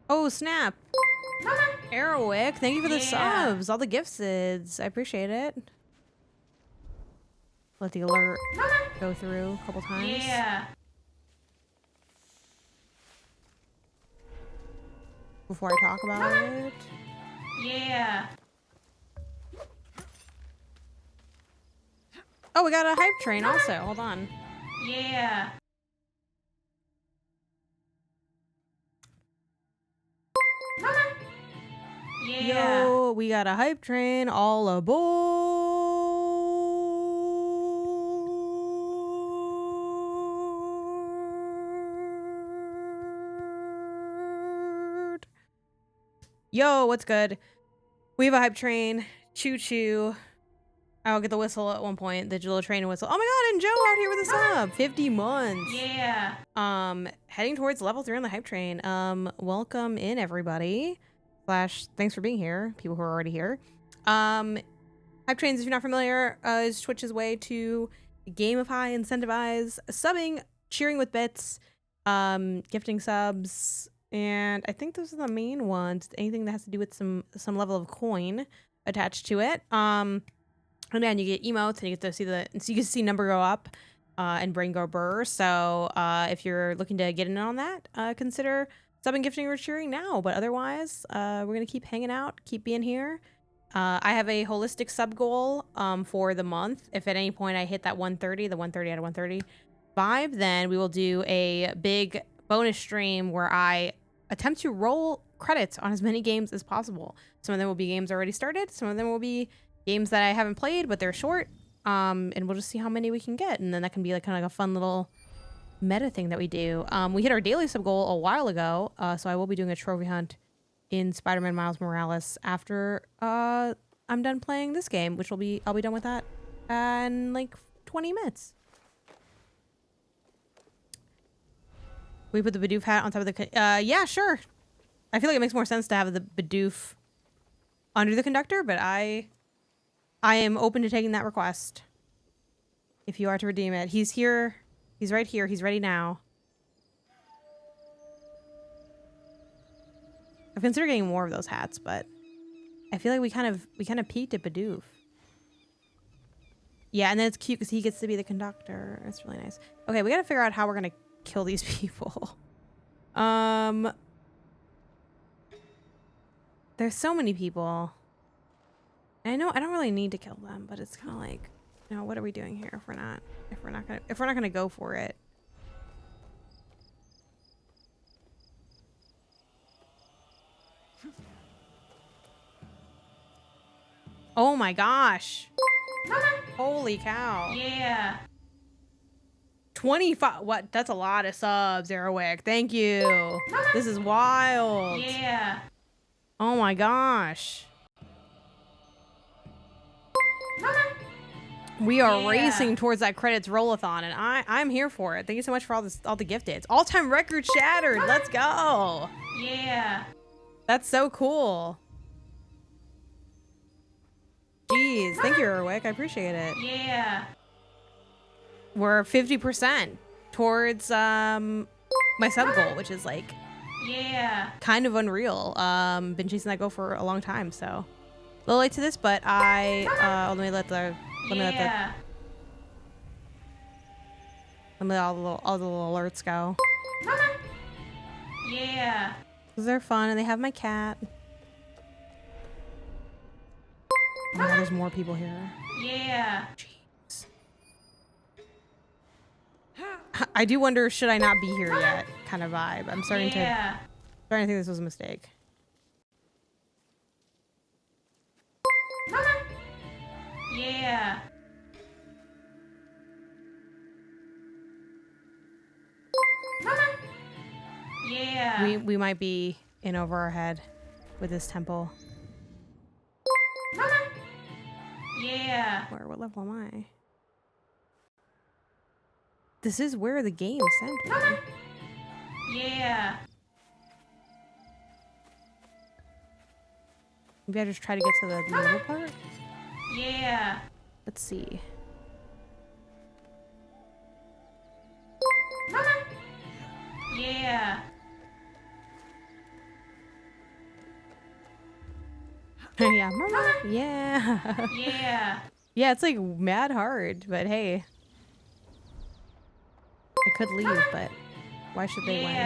Oh snap! Aerowick, thank you for the subs, all the gifts. I appreciate it. Let the alert go through a couple times. Yeah. Before I talk about it. Yeah. Oh, we got a hype train also. Hold on. Yeah. Yeah. Yo, we got a hype train. All aboard. Yo, what's good? We have a hype train. Choo choo. I'll get the whistle at one point. The little train and whistle. Oh my god, and Joe out here with a sub. 50 months. Yeah. Heading towards level 3 on the hype train. Welcome in everybody. Thanks for being here. People who are already here. Hype trains, if you're not familiar, is Twitch's way to gamify, incentivize, subbing, cheering with bits, gifting subs, and I think those are the main ones. Anything that has to do with some level of coin attached to it. And then you get emotes, and you get to see you can see number go up, and brain go burr. So if you're looking to get in on that, consider subbing, gifting, or cheering now. But otherwise, we're gonna keep hanging out, keep being here. I have a holistic sub goal for the month. If at any point I hit that 130, the 130 out of 135, then we will do a big bonus stream where I attempt to roll credits on as many games as possible. Some of them will be games already started. Some of them will be games that I haven't played, but they're short. And we'll just see how many we can get. And then that can be like kind of like a fun little meta thing that we do. We hit our daily sub goal a while ago. So I will be doing a trophy hunt in Spider-Man Miles Morales after I'm done playing this game, which I'll be done with that in like 20 minutes. We put the Bidoof hat on top of the yeah, sure. I feel like it makes more sense to have the Bidoof under the conductor, but I am open to taking that request. If you are to redeem it. He's here. He's right here. He's ready now. I've considered getting more of those hats, but I feel like we kind of peaked at Bidoof. Yeah, and then it's cute because he gets to be the conductor. It's really nice. Okay, we gotta figure out how we're gonna kill these people. There's so many people. And I know I don't really need to kill them, but it's kind of like, you know, what are we doing here if we're not gonna go for it? Oh my gosh. Holy cow. Yeah. 25. What? That's a lot of subs, Airwick. Thank you. This is wild. Yeah. Oh my gosh. We are racing towards that credits rollathon, and I'm here for it. Thank you so much for all the gifted. All-time record shattered. Let's go. Yeah. That's so cool. Jeez, thank you, Erwick. I appreciate it. Yeah. We're 50% towards my sub goal, which is like kind of unreal. Been chasing that goal for a long time, so a little late to this, but let me let all the little alerts go. Yeah. Because they're fun, and they have my cat. Oh my god, there's more people here. Yeah. Jeez. I do wonder, should I not be here yet? Kind of vibe. I'm starting to think this was a mistake. Yeah. Yeah. We might be in over our head with this temple. Yeah. What level am I? This is where the game sent me. Yeah. Maybe I just try to get to the middle part? Yeah. Let's see. Yeah. Yeah, mama. Yeah. Yeah. Yeah, it's like mad hard, but hey. I could leave, but why should they win?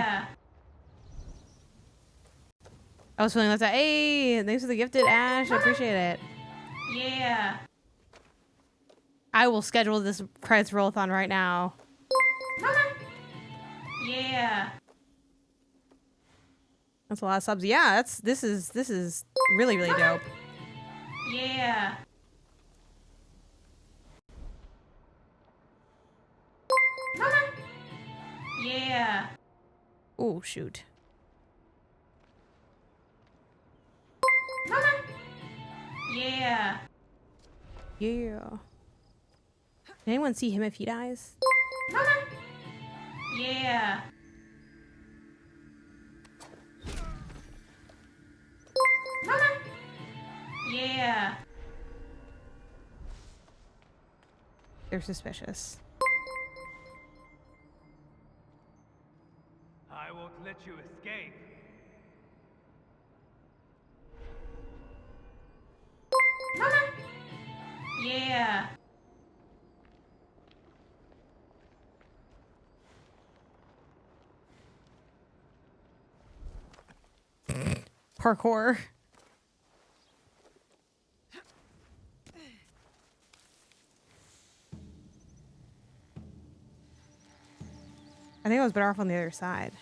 I was feeling left out. Hey, thanks for the gifted, Ash. I appreciate it. Yeah. I will schedule this credits rollathon right now. Yeah. That's a lot of subs. Yeah, this is really, really dope. Yeah. Yeah. Oh, shoot. Yeah. Yeah. Can anyone see him if he dies? Yeah. Yeah. They're suspicious. I won't let you escape. Yeah. Parkour. I think I was better off on the other side.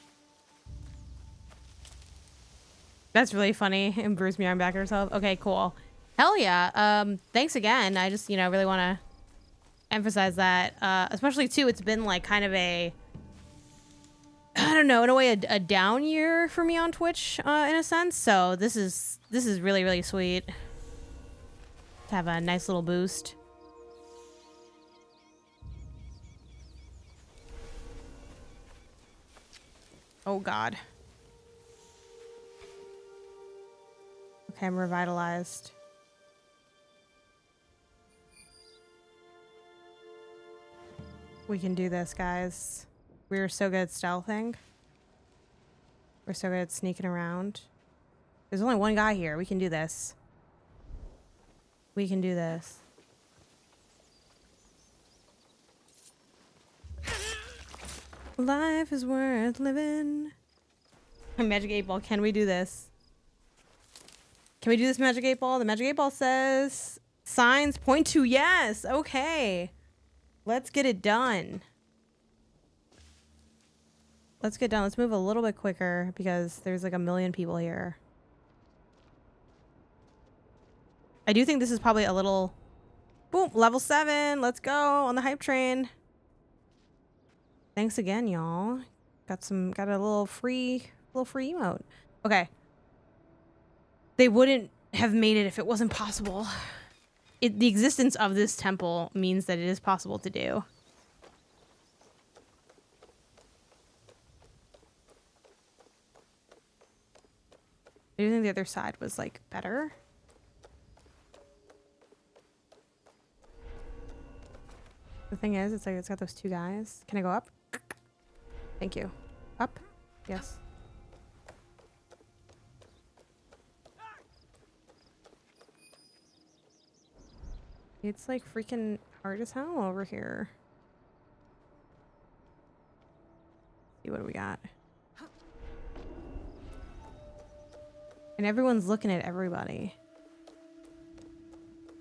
That's really funny. And Bruce meowing back at herself. Okay, cool. Hell yeah. Thanks again. I just, really want to emphasize that. Especially too, it's been like kind of a, I don't know, in a way, a down year for me on Twitch, in a sense. So this is really, really sweet to have a nice little boost. Oh God. Okay, I'm revitalized. We can do this, guys. We're so good at stealthing. We're so good at sneaking around. There's only one guy here. We can do this. We can do this. Life is worth living. Magic 8 Ball, can we do this? Can we do this, Magic 8 Ball? The Magic 8 Ball says signs point to yes. Okay. Let's get it done. Let's get done. Let's move a little bit quicker because there's like a million people here. I do think this is probably a little... Boom, level 7. Let's go on the hype train. Thanks again, y'all. Got a little free emote. Okay. They wouldn't have made it if it wasn't possible. The existence of this temple means that it is possible to do. I do think the other side was like better. The thing is, it's like it's got those two guys. Can I go up? Thank you. Up? Yes. It's like freaking hard as hell over here. See, what do we got? And everyone's looking at everybody,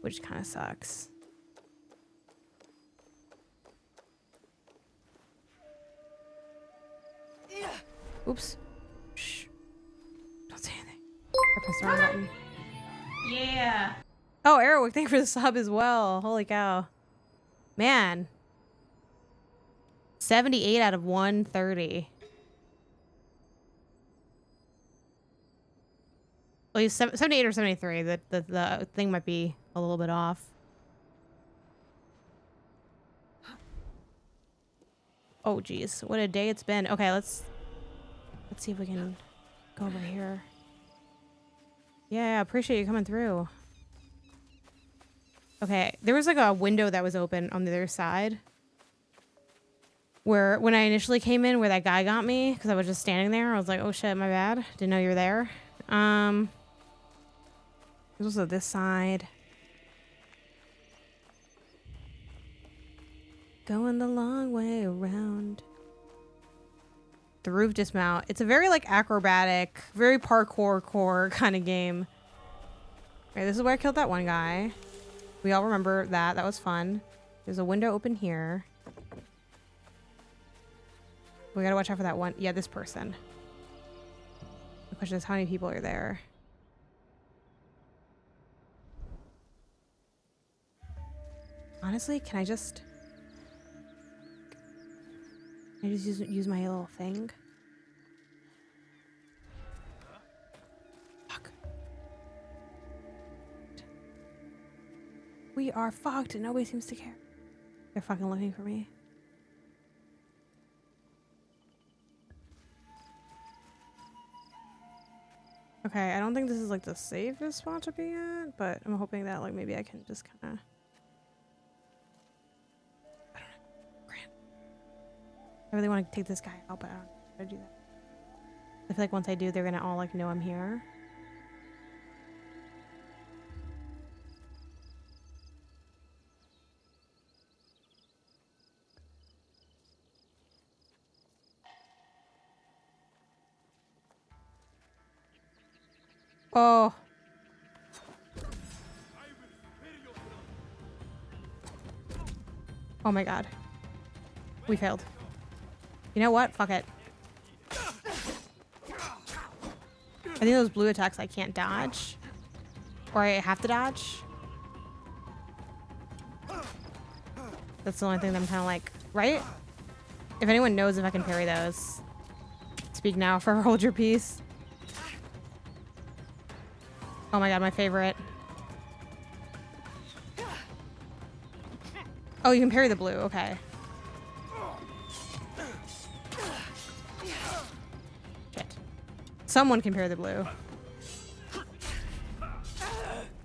which kind of sucks. Oops. Shh. Don't say anything. I pressed the wrong button. Yeah. Oh, Aerowick, thank you for the sub as well. Holy cow. Man. 78 out of 130. Well, he's 78 or 73. The thing might be a little bit off. Oh, geez. What a day it's been. Okay, let's see if we can go over here. Yeah, appreciate you coming through. Okay, there was like a window that was open on the other side. Where, when I initially came in, where that guy got me, because I was just standing there, I was like, oh shit, my bad. Didn't know you were there. There's also this side. Going the long way around. The roof dismount. It's a very like acrobatic, very parkour kind of game. Okay, this is where I killed that one guy. We all remember that. That was fun. There's a window open here. We gotta watch out for that one. Yeah, this person. The question is, how many people are there? Honestly, can I just use my little thing? Fuck. We are fucked and nobody seems to care. They're fucking looking for me. Okay, I don't think this is like the safest spot to be at, but I'm hoping that like maybe I can just kind of... I don't know. Grant. I really want to take this guy out, but I don't know how to do that. I feel like once I do, they're gonna all like know I'm here. Oh. Oh my god. We failed. You know what? Fuck it. I think those blue attacks I can't dodge. Or I have to dodge. That's the only thing that I'm kind of like, right? If anyone knows if I can parry those, speak now for hold your peace. Oh my god, my favorite. Oh, you can parry the blue, okay. Shit. Someone can parry the blue.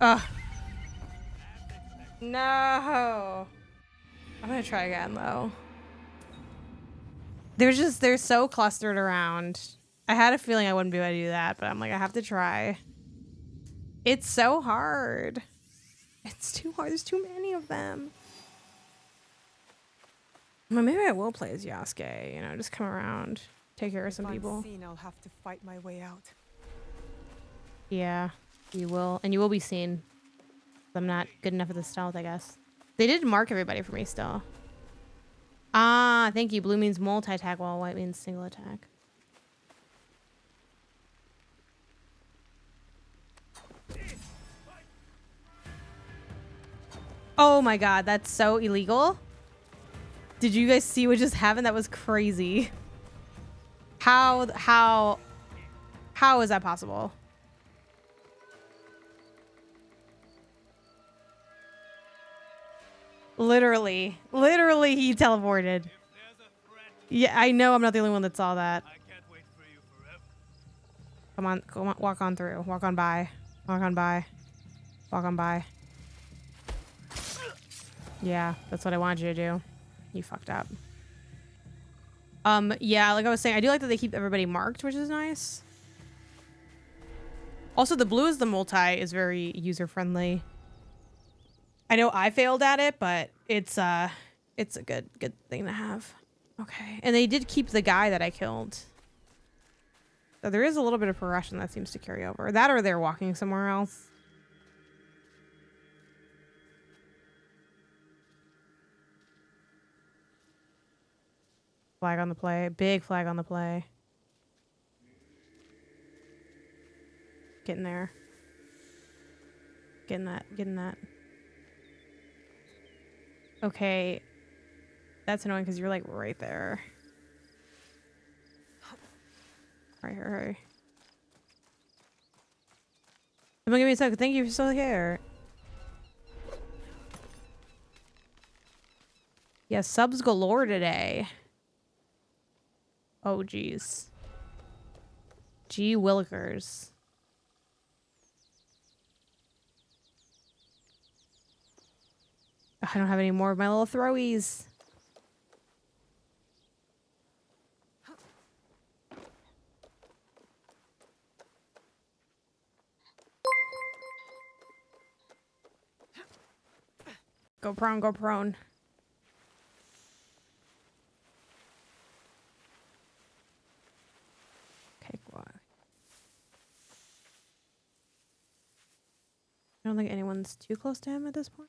Ugh. No. I'm gonna try again though. They're so clustered around. I had a feeling I wouldn't be able to do that, but I'm like, I have to try. It's so hard. It's too hard. There's too many of them. Well, maybe I will play as Yasuke, you know, just come around, take care of some people. Seen, I'll have to fight my way out. Yeah, you will. And you will be seen. I'm not good enough at the stealth, I guess. They did mark everybody for me still. Ah, thank you. Blue means multi-attack while white means single attack. Oh my god, that's so illegal. Did you guys see what just happened? That was crazy. How is that possible? Literally he teleported. Yeah, I know I'm not the only one that saw that. Come on, walk on through. Walk on by. Walk on by. Walk on by. Yeah, that's what I wanted you to do. You fucked up. Yeah, like I was saying, I do like that they keep everybody marked, which is nice. Also, the blue is the multi is very user-friendly. I know I failed at it, but it's a good thing to have. Okay, and they did keep the guy that I killed. So there is a little bit of progression that seems to carry over. That or they're walking somewhere else. Flag on the play. Big flag on the play. Getting there. Getting that. Getting that. Okay. That's annoying because you're like right there. Hurry, hurry. Someone give me a second. Thank you for still here. Yeah, subs galore today. Oh, geez. Gee Willikers. I don't have any more of my little throwies. Go prone, go prone. Okay, go on. I don't think anyone's too close to him at this point.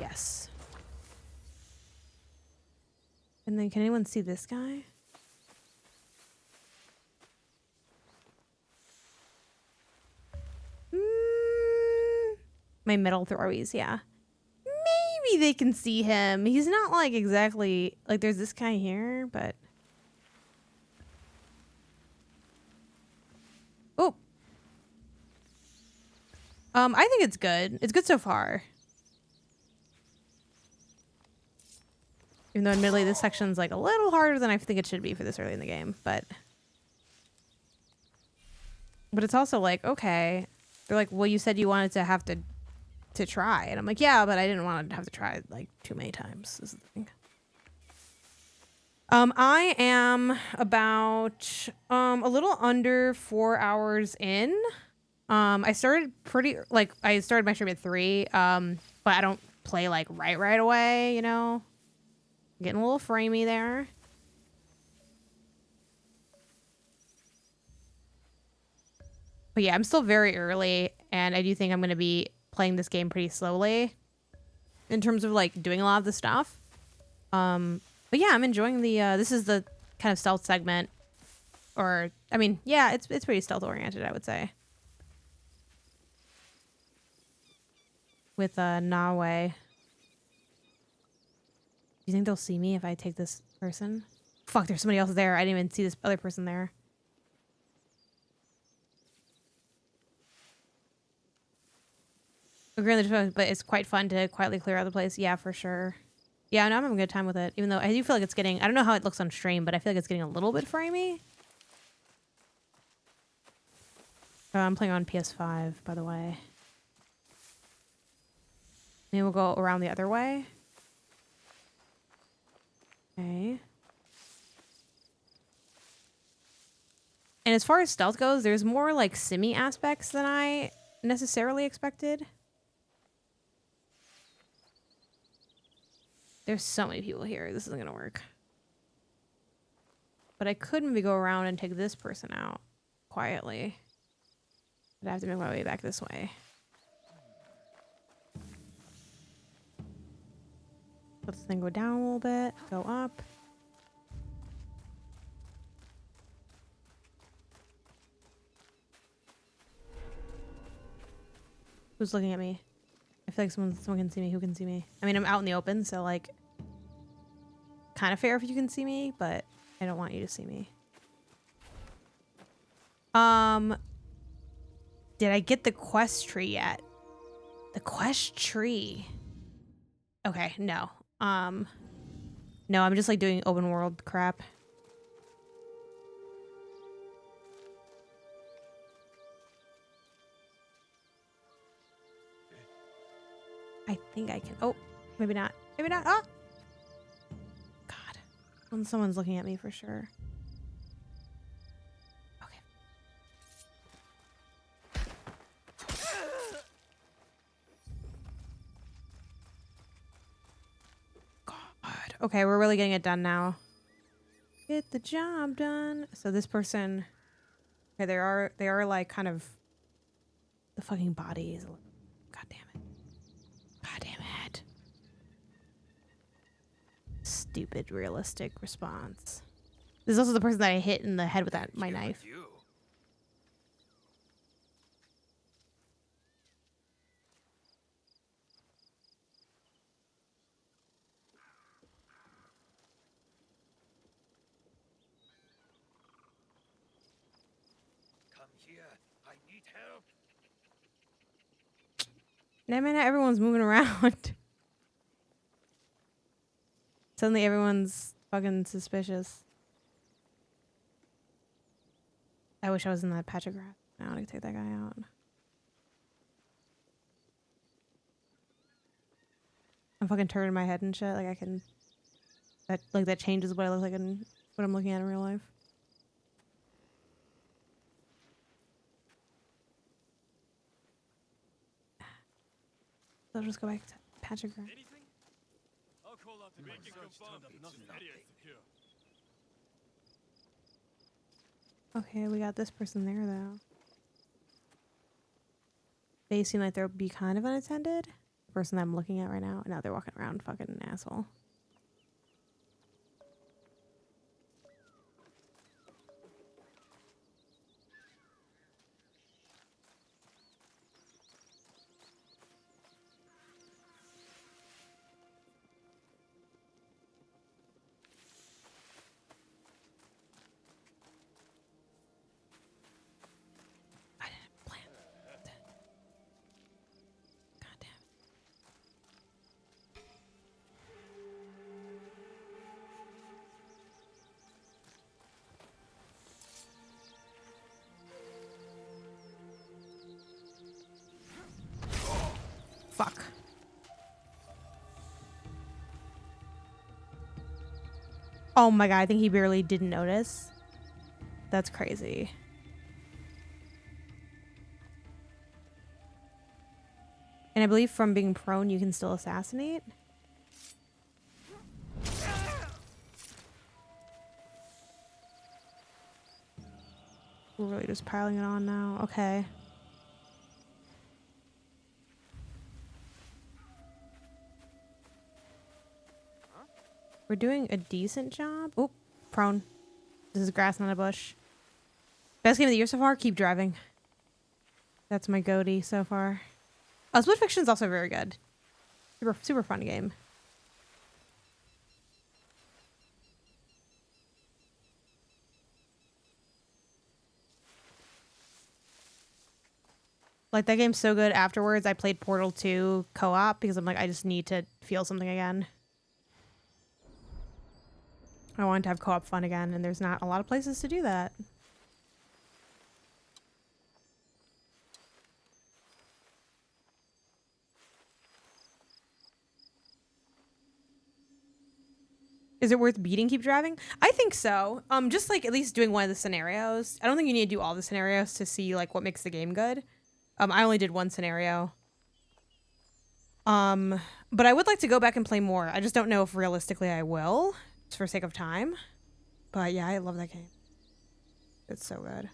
Yes. And then can anyone see this guy? My middle throwies, yeah. Maybe they can see him. He's not like exactly like there's this guy here, but oh. I think it's good. It's good so far. Even though admittedly this section's like a little harder than I think it should be for this early in the game, but it's also like, okay. They're like, well, you said you wanted to have to try. And I'm like, yeah, but I didn't want to have to try like too many times is the thing. I am about a little under 4 hours in. I started I started my stream at 3, but I don't play like right away, you know. Getting a little framey there. But yeah, I'm still very early, and I do think I'm going to be playing this game pretty slowly in terms of like doing a lot of the stuff. But yeah, I'm enjoying the this is the kind of stealth segment, or I mean, yeah, it's pretty stealth oriented, I would say. With Nawe. Do you think they'll see me if I take this person? Fuck, there's somebody else there. I didn't even see this other person there. But it's quite fun to quietly clear out the place. Yeah, for sure. Yeah, no, I'm having a good time with it. Even though I do feel like it's getting... I don't know how it looks on stream, but I feel like it's getting a little bit framey. Oh, I'm playing on PS5, by the way. Maybe we'll go around the other way. Okay. And as far as stealth goes, there's more like simmy aspects than I necessarily expected. There's so many people here. This isn't gonna work. But I could maybe go around and take this person out quietly. But I have to make my way back this way. Let this thing go down a little bit, go up. Who's looking at me? I feel like someone can see me. Who can see me? I mean, I'm out in the open, so like, kind of fair if you can see me, but I don't want you to see me. Did I get the quest tree yet? The quest tree. Okay, no. No, I'm just like doing open world crap. I think I can. Oh, maybe not. Maybe not. Oh! God. When someone's looking at me for sure. Okay. God. Okay, we're really getting it done now. Get the job done. So this person... Okay, they are like kind of... The fucking body is... God damn it. God damn it. Stupid realistic response. This is also the person that I hit in the head with my knife. Come here. I need help. Damn it, everyone's moving around. Suddenly everyone's fucking suspicious. I wish I was in that patch of grass. I want to take that guy out. I'm fucking turning my head and shit. Like I can... That changes what I look like and what I'm looking at in real life. I'll just go back to patch of grass. I'll call out the we can confirm nothing areas secure. Okay, we got this person there though. They seem like they'll be kind of unattended. The person that I'm looking at right now. Now they're walking around fucking an asshole. Oh my god, I think he barely didn't notice. That's crazy. And I believe from being prone, you can still assassinate. We're really just piling it on now. Okay. We're doing a decent job. Oh, prone. This is grass, not a bush. Best game of the year so far? Keep driving. That's my goatee so far. Oh, Split Fiction is also very good. Super fun game. Like, that game's so good. Afterwards, I played Portal 2 co-op because I'm like, I just need to feel something again. I wanted to have co-op fun again, and there's not a lot of places to do that. Is it worth beating Keep Driving? I think so. Just like at least doing one of the scenarios. I don't think you need to do all the scenarios to see like what makes the game good. I only did one scenario. But I would like to go back and play more. I just don't know if realistically I will. It's for sake of time. But yeah, I love that game. It's so good.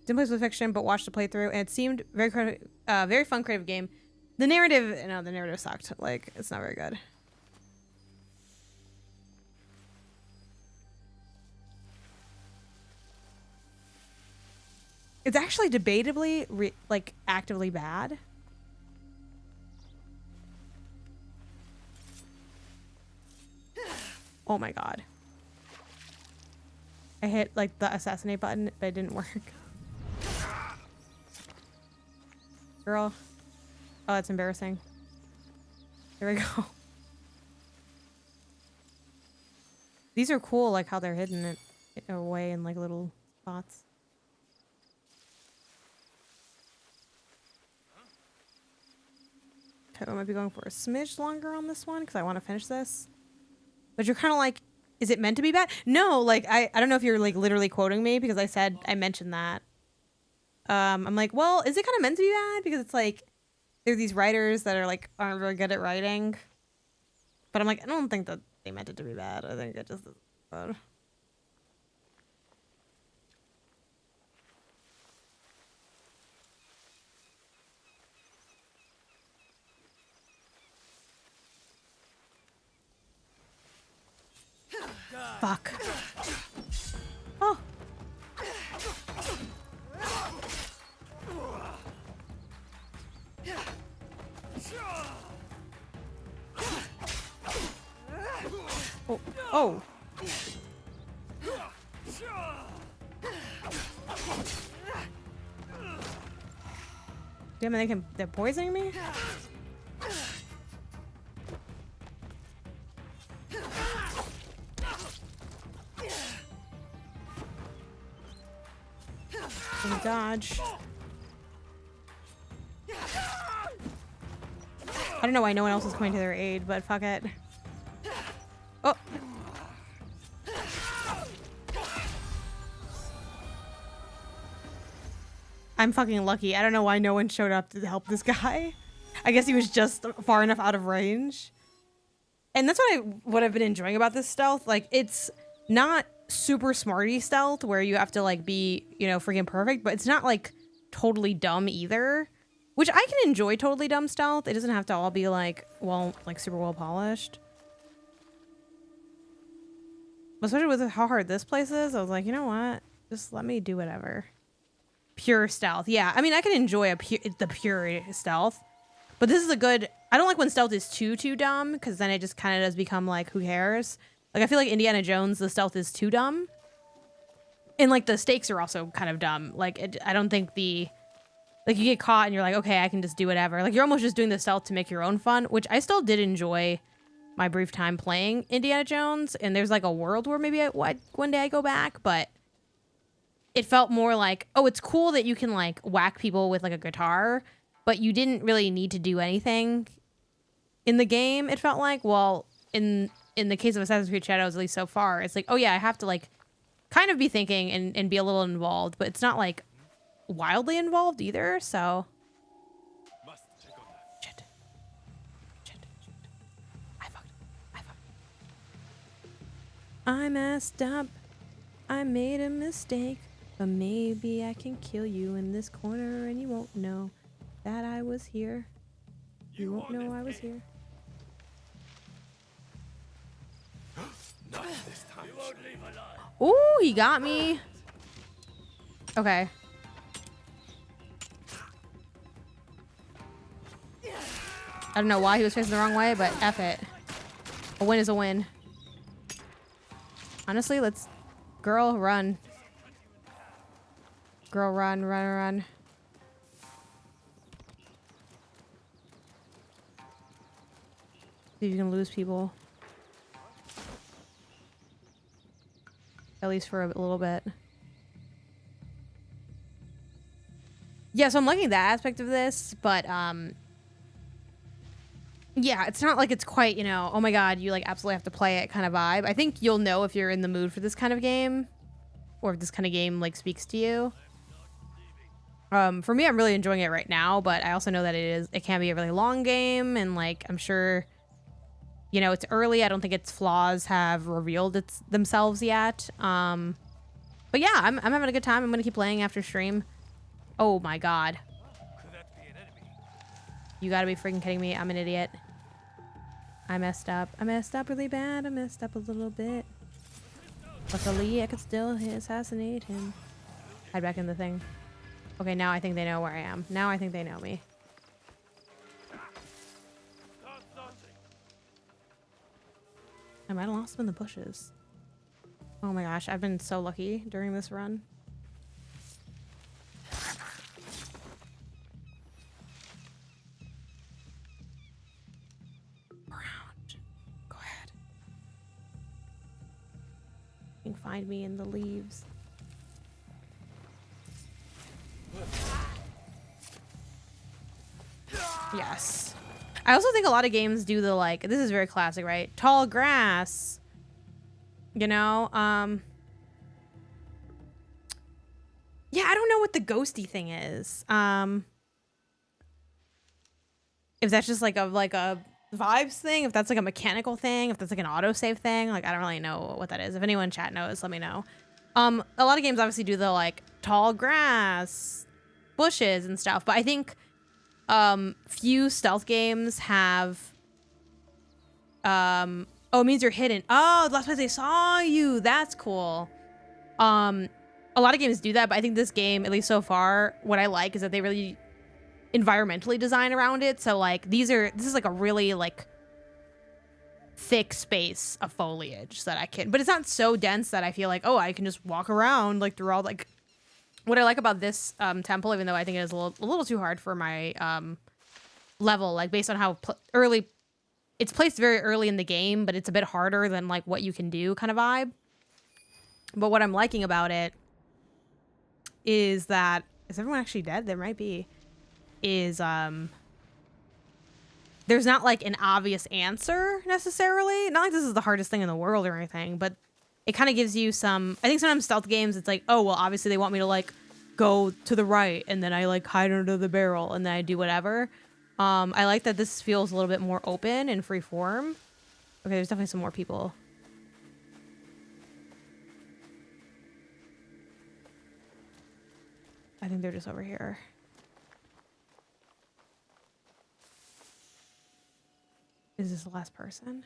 Didn't play Split Fiction, but watched the playthrough, and it seemed very fun, creative game. The narrative, no, the narrative sucked. Like, it's not very good. It's actually debatably, like, actively bad. Oh my god. I hit, like, the assassinate button, but it didn't work. Girl. Oh, that's embarrassing. Here we go. These are cool, like, how they're hidden it away in, like, little spots. Okay, I might be going for a smidge longer on this one because I want to finish this. But you're kind of like, is it meant to be bad? No, like, I don't know if you're, like, literally quoting me because I mentioned that. I'm like, well, is it kind of meant to be bad? Because it's like, there are these writers that are, like, aren't very good at writing. But I'm like, I don't think that they meant it to be bad. I think it just is bad. Fuck. Oh. Oh. Oh. Damn it, they're poisoning me? Dodge. I don't know why no one else is coming to their aid, but fuck it. Oh. I'm fucking lucky. I don't know why no one showed up to help this guy. I guess he was just far enough out of range. And that's what I've been enjoying about this stealth. Like, it's not super smarty stealth where you have to like be, you know, freaking perfect, but it's not like totally dumb either, which I can enjoy totally dumb stealth. It doesn't have to all be like, well, like super well polished. Especially with how hard this place is, I was like, you know what? Just let me do whatever. Pure stealth. Yeah, I mean, I can enjoy the pure stealth, but this is a good, I don't like when stealth is too dumb because then it just kind of does become like, who cares? Like, I feel like Indiana Jones, the stealth is too dumb. And, like, the stakes are also kind of dumb. Like, I don't think like, you get caught and you're like, okay, I can just do whatever. Like, you're almost just doing the stealth to make your own fun, which I still did enjoy my brief time playing Indiana Jones. And there's, like, a world where maybe one day I go back, but it felt more like, oh, it's cool that you can, like, whack people with, like, a guitar, but you didn't really need to do anything in the game. It felt like, well, in in the case of Assassin's Creed Shadows, at least so far, it's like, oh yeah, I have to like kind of be thinking and be a little involved, but it's not like wildly involved either, so. Shit. I messed up. I made a mistake, but maybe I can kill you in this corner and you won't know that I was here. You won't know I was here. Not this time. You won't leave alive. Ooh, he got me. Okay. I don't know why he was facing the wrong way, but F it. A win is a win. Honestly, let's... Girl, run. Girl, run, run, run. See if you can lose people. At least for a little bit. Yeah, so I'm liking that aspect of this, but yeah, it's not like it's quite, you know, oh my god, you like absolutely have to play it kind of vibe. I think you'll know if you're in the mood for this kind of game, or if this kind of game like speaks to you. For me, I'm really enjoying it right now, but I also know that it can be a really long game, and like I'm sure, you know, it's early. I don't think its flaws have revealed themselves yet. But yeah, I'm having a good time. I'm gonna keep playing after stream. Oh my god. You gotta be freaking kidding me. I'm an idiot. I messed up. I messed up really bad. I messed up a little bit. Luckily, I could still assassinate him. Hide back in the thing. Okay, now I think they know where I am. Now I think they know me. I might have lost him in the bushes. Oh my gosh, I've been so lucky during this run. Go ahead. You can find me in the leaves. Yes. I also think a lot of games do the like, this is very classic, right? Tall grass. You know? Yeah, I don't know what the ghosty thing is. If that's just like a vibes thing, if that's like a mechanical thing, if that's like an autosave thing, like I don't really know what that is. If anyone in chat knows, let me know. A lot of games obviously do the like tall grass, bushes and stuff, but I think few stealth games have oh, it means you're hidden. Oh, the last place they saw you. That's cool. A lot of games do that, but I think this game, at least so far, what I like is that they really environmentally design around it. So like this is like a really like thick space of foliage that I can, but it's not so dense that I feel like, oh, I can just walk around like through all like. What I like about this temple, even though I think it is a little too hard for my level, like based on how early it's placed very early in the game, but it's a bit harder than like what you can do kind of vibe. But what I'm liking about it is that, is everyone actually dead? There might be. Is there's not like an obvious answer necessarily. Not like this is the hardest thing in the world or anything, but it kind of gives you some, I think sometimes stealth games, it's like, oh, well, obviously they want me to like go to the right and then I like hide under the barrel and then I do whatever. I like that this feels a little bit more open and free form. Okay, there's definitely some more people. I think they're just over here. Is this the last person?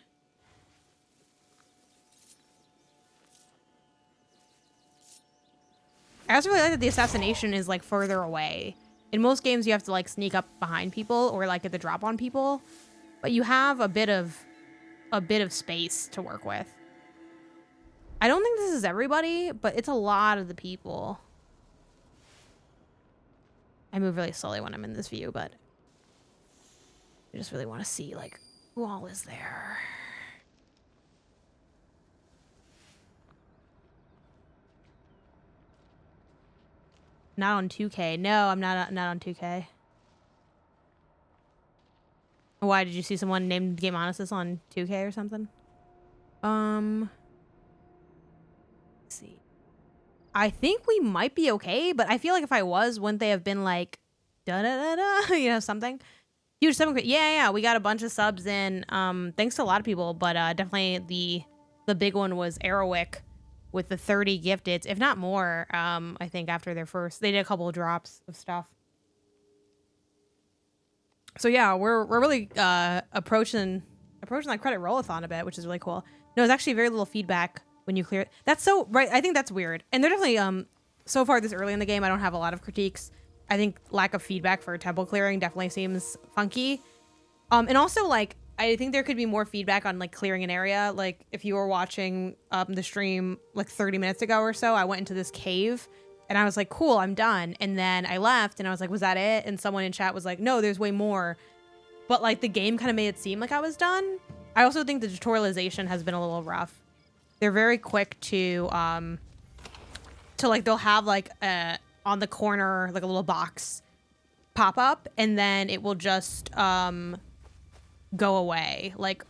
I also really like that the assassination is like further away. In most games, you have to like sneak up behind people or like get the drop on people, but you have a bit of space to work with. I don't think this is everybody, but it's a lot of the people. I move really slowly when I'm in this view, but I just really want to see like who all is there. Not on 2K. No, I'm not on 2K. Why, did you see someone named Gameonysus on 2K or something? Let's see. I think we might be okay, but I feel like if I was, wouldn't they have been like, da da da da, you know, something? Huge sub. Yeah, we got a bunch of subs in. Thanks to a lot of people, but definitely the big one was Aerowick with the 30 gifteds, if not more. I think after their first, they did a couple of drops of stuff. So yeah, we're really approaching that credit roll-a-thon a bit, which is really cool. No, there's actually very little feedback when you clear it. That's so right. I think that's weird. And they're definitely so far this early in the game, I don't have a lot of critiques. I think lack of feedback for temple clearing definitely seems funky. And also like I think there could be more feedback on like clearing an area. Like if you were watching the stream like 30 minutes ago or so, I went into this cave and I was like, cool, I'm done. And then I left and I was like, was that it? And someone in chat was like, no, there's way more. But like the game kind of made it seem like I was done. I also think the tutorialization has been a little rough. They're very quick to like they'll have like on the corner like a little box pop up and then it will just go away like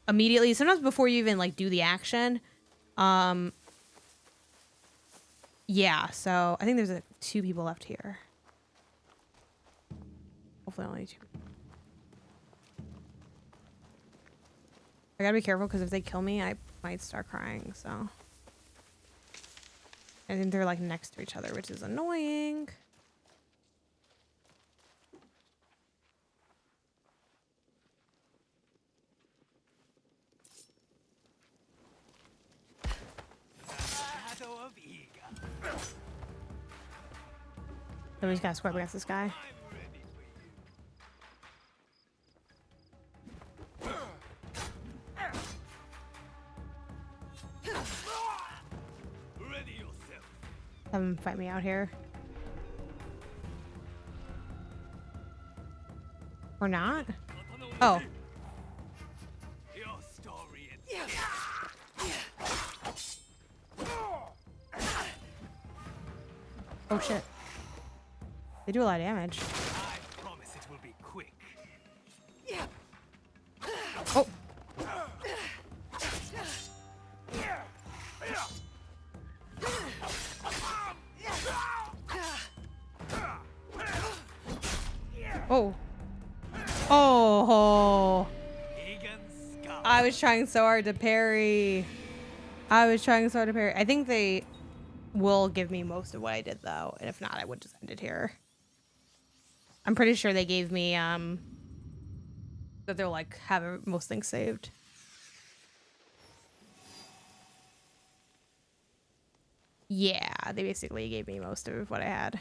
immediately, sometimes before you even like do the action. Yeah, so I think there's 2 people left here. Hopefully only 2. I gotta be careful because if they kill me, I might start crying, so. I think they're like next to each other, which is annoying. So we just gotta square up against this guy. Have him fight me out here. Or not? Oh. Oh shit. They do a lot of damage. I promise it will be quick. Oh. Oh. Oh. I was trying so hard to parry. I think they will give me most of what I did though. And if not, I would just end it here. I'm pretty sure they gave me that they'll like have most things saved. Yeah, they basically gave me most of what I had.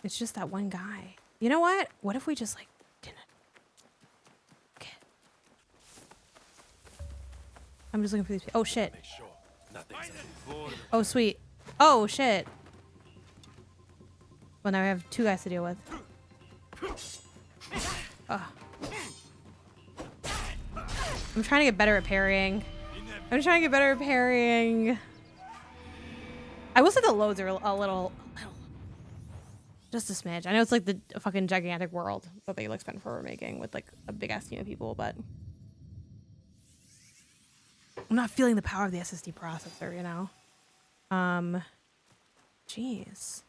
It's just that one guy. You know what? What if we just like didn't? Okay. I'm just looking for these people. Oh shit. Oh sweet. Oh shit. Well, now we have 2 guys to deal with. Ugh. I'm trying to get better at parrying. I will say the loads are a little, just a smidge. I know it's like the fucking gigantic world that they like spent forever making with like a big ass team of people, but I'm not feeling the power of the SSD processor, you know? Jeez.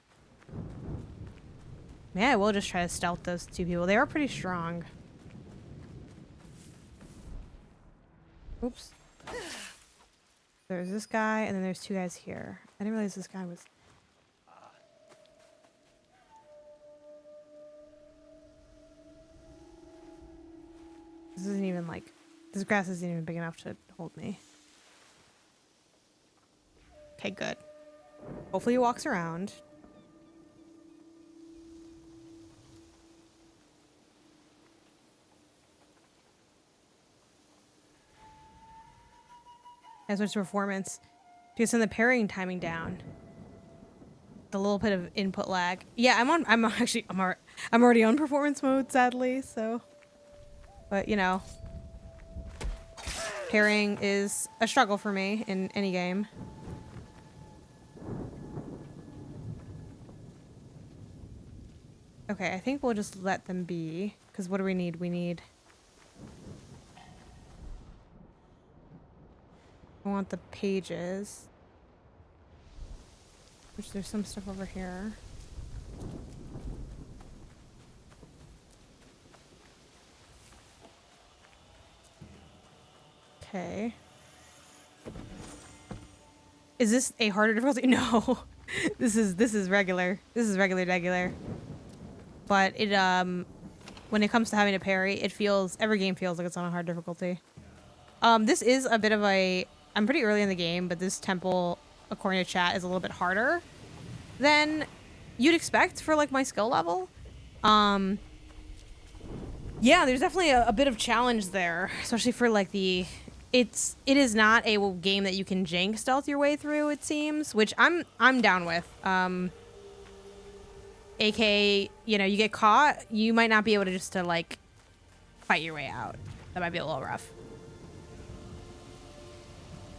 Yeah, I will just try to stealth those 2 people. They are pretty strong. Oops. There's this guy, and then there's 2 guys here. I didn't realize this guy was... This isn't even like... This grass isn't even big enough to hold me. Okay, good. Hopefully he walks around. I switched to performance to send the parrying timing down. The little bit of input lag. Yeah, I'm already on performance mode, sadly, so. But you know, parrying is a struggle for me in any game. Okay, I think we'll just let them be. Because what do we need? We need... I want the pages. Which there's some stuff over here. Okay. Is this a harder difficulty? No. This is regular. This is regular. But it when it comes to having to parry, it feels every game feels like it's on a hard difficulty. This is a bit of a I'm pretty early in the game, but this temple, according to chat, is a little bit harder than you'd expect for like my skill level. Yeah, there's definitely a bit of challenge there, especially for like it is not a game that you can jank stealth your way through, it seems, which I'm down with. AK, you know, you get caught, you might not be able to just to like fight your way out. That might be a little rough.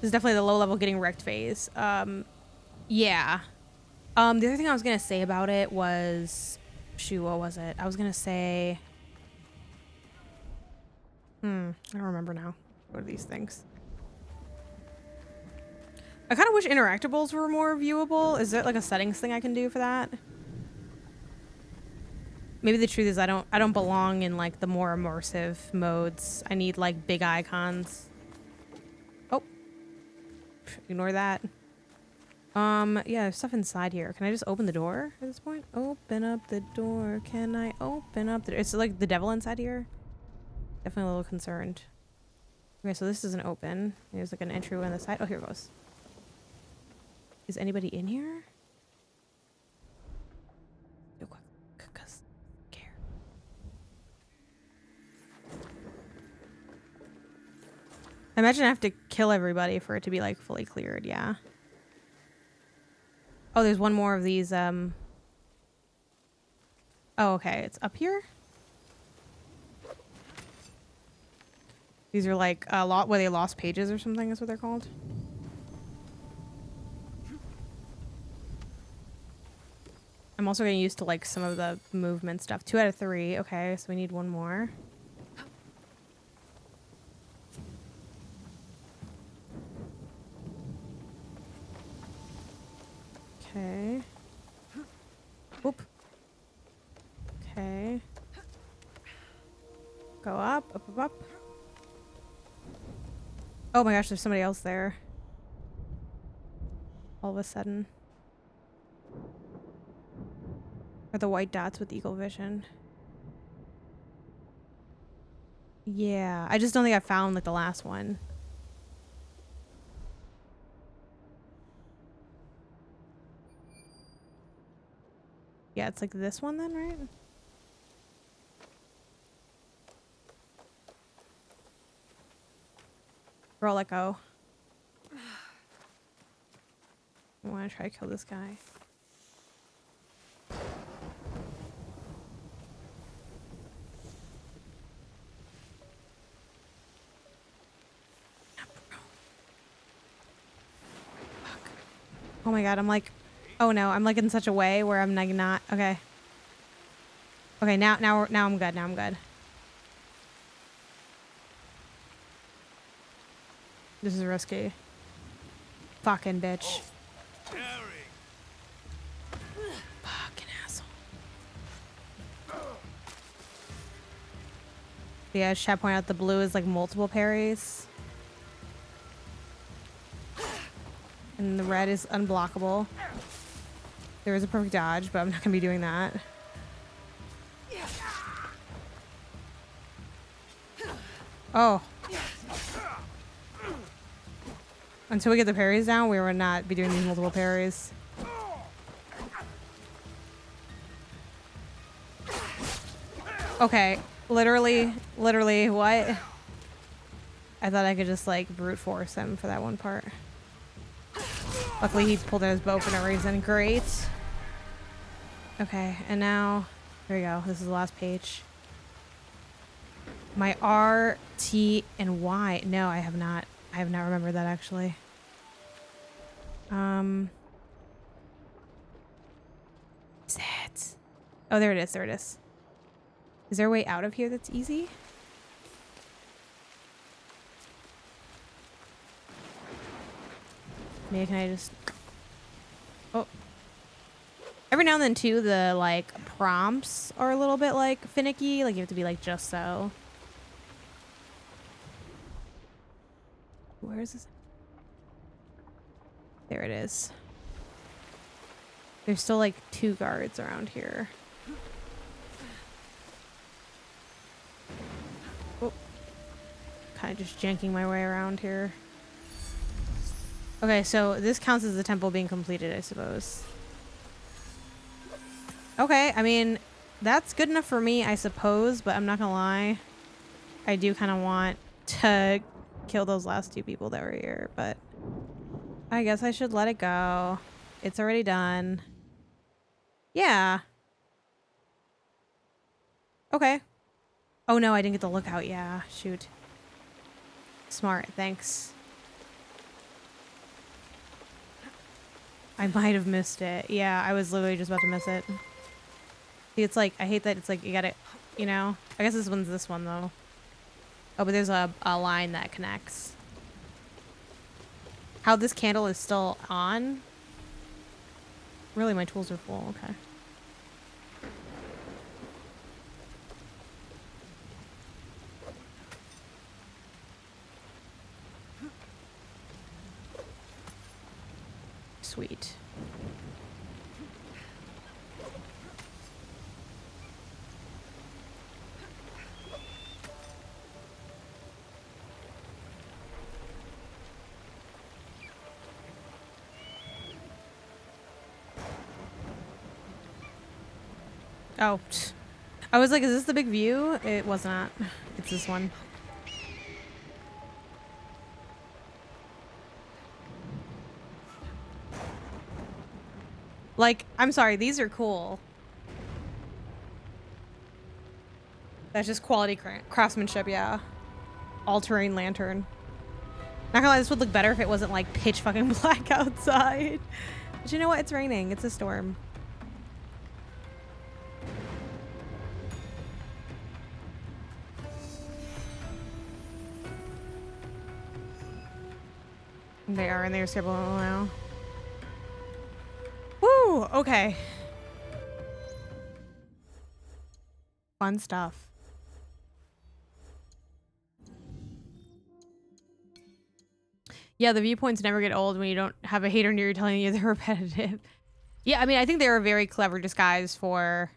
This is definitely the low level getting wrecked phase. Yeah. The other thing I was gonna say about it was, shoot, what was it? I was gonna say, I don't remember now. What are these things? I kind of wish interactables were more viewable. Is there like a settings thing I can do for that? Maybe the truth is I don't belong in like the more immersive modes. I need like big icons. Oh, ignore that. Yeah, there's stuff inside here. Can I just open the door at this point? Open up the door. Can I open up the door? It's like the devil inside here. Definitely a little concerned. Okay, so this isn't open. There's like an entryway on the side. Oh, here it goes. Is anybody in here? Real quick, cause care. I imagine I have to kill everybody for it to be like fully cleared. Yeah. Oh, there's one more of these. Oh, okay. It's up here. These are like a lot where they lost pages or something is what they're called. I'm also getting used to like some of the movement stuff. 2 out of 3. Okay, so we need one more. Okay. Oop. Okay. Go up, up, up, up. Oh my gosh, there's somebody else there. All of a sudden. Or the white dots with eagle vision. Yeah, I just don't think I found like the last one. Yeah, it's like this one then, right? Girl, let go. I want to try to kill this guy. Oh my god, I'm like, oh no, I'm like in such a way where I'm like not, okay. Okay, now I'm good, now I'm good. This is risky. Fucking bitch. Fucking asshole. Yeah, chat point out the blue is like multiple parries. And the red is unblockable. There is a perfect dodge, but I'm not gonna be doing that. Oh. Until we get the parries down, we will not be doing these multiple parries. Okay, literally, what? I thought I could just like brute force him for that one part. Luckily he pulled out his bow for no reason. Great. Okay, and now, here we go. This is the last page. My R, T, and Y. No, I have not remembered that actually. Is it? Oh, there it is. There it is. Is there a way out of here that's easy? Maybe can I just... Oh. Every now and then, too, the, like, prompts are a little bit, like, finicky. Like, you have to be, like, just so. Where is this? There it is. There's still, like, 2 guards around here. Oh. Kind of just janking my way around here. Okay, so this counts as the temple being completed, I suppose. Okay, I mean, that's good enough for me, I suppose, but I'm not gonna lie. I do kind of want to kill those last 2 people that were here, but I guess I should let it go. It's already done. Yeah. Okay. Oh no, I didn't get the lookout. Yeah, shoot. Smart, thanks. I might have missed it. Yeah, I was literally just about to miss it. See, it's like, I hate that it's like, you gotta, you know? I guess this one's this one, though. Oh, but there's a line that connects. How this candle is still on? Really, my tools are full. Okay. Sweet. Oh, I was like, is this the big view? It was not. It's this one. Like, I'm sorry, these are cool. That's just quality craftsmanship, yeah. All-terrain lantern. Not gonna lie, this would look better if it wasn't like pitch fucking black outside. But you know what? It's raining. It's a storm. They are in their scribble now. Woo! Okay. Fun stuff. Yeah, the viewpoints never get old when you don't have a hater near you telling you they're repetitive. Yeah, I mean, I think they're a very clever disguise for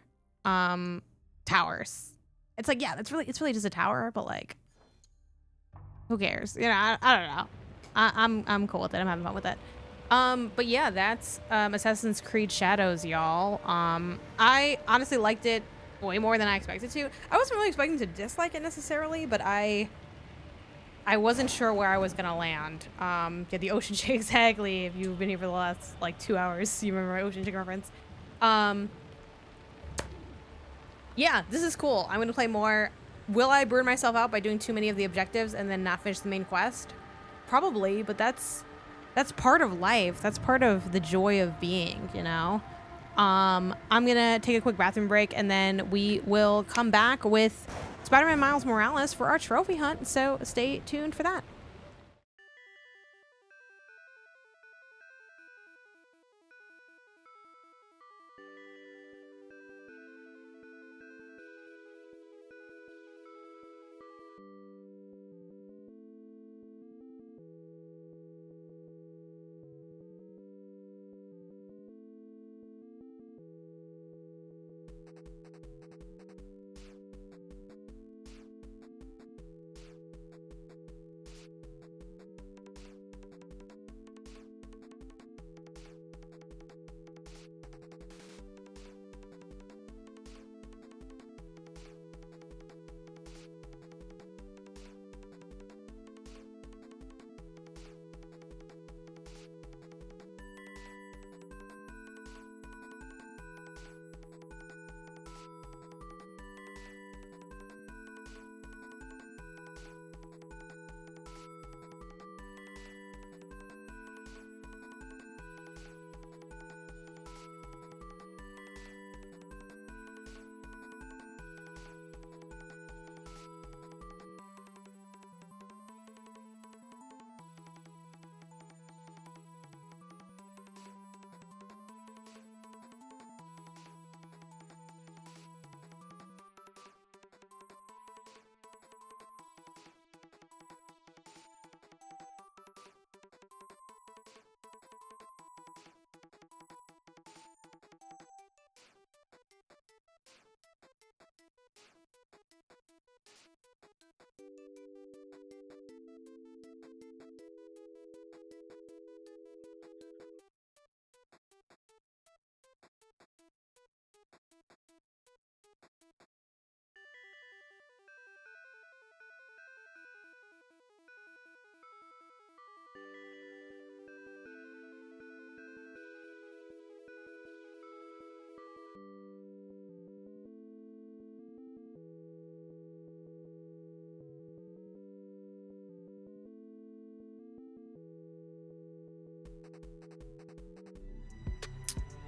towers. It's like, yeah, it's really just a tower, but like, who cares? You know, I don't know. I'm cool with it. I'm having fun with it. But yeah, that's Assassin's Creed Shadows, y'all. I honestly liked it way more than I expected to. I wasn't really expecting to dislike it necessarily, but I wasn't sure where I was gonna land. Yeah, the Ocean Chick, exactly. If you've been here for the last like 2 hours, you remember my Ocean Chick reference. Yeah, this is cool. I'm gonna play more. Will I burn myself out by doing too many of the objectives and then not finish the main quest? Probably, but that's part of life. That's part of the joy of being, you know? I'm gonna take a quick bathroom break and then we will come back with Spider-Man Miles Morales for our trophy hunt, so stay tuned for that.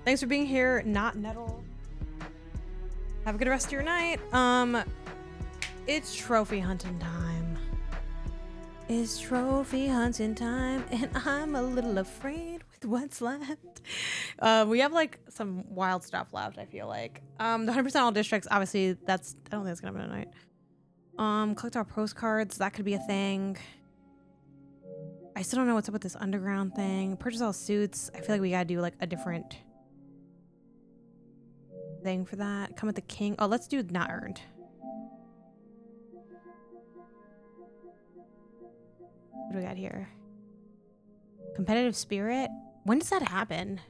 Thanks for being here, not Nettle. Have a good rest of your night. It's trophy hunting time. It's trophy hunting time, and I'm a little afraid with what's left. We have like some wild stuff left, I feel like. The 100% all districts, obviously I don't think that's gonna happen tonight. Collect our postcards, that could be a thing. I still don't know what's up with this underground thing. Purchase all suits. I feel like we gotta do like a different thing for that. Come with the king. Oh, let's do not earned. What do we got here? Competitive spirit? When does that happen?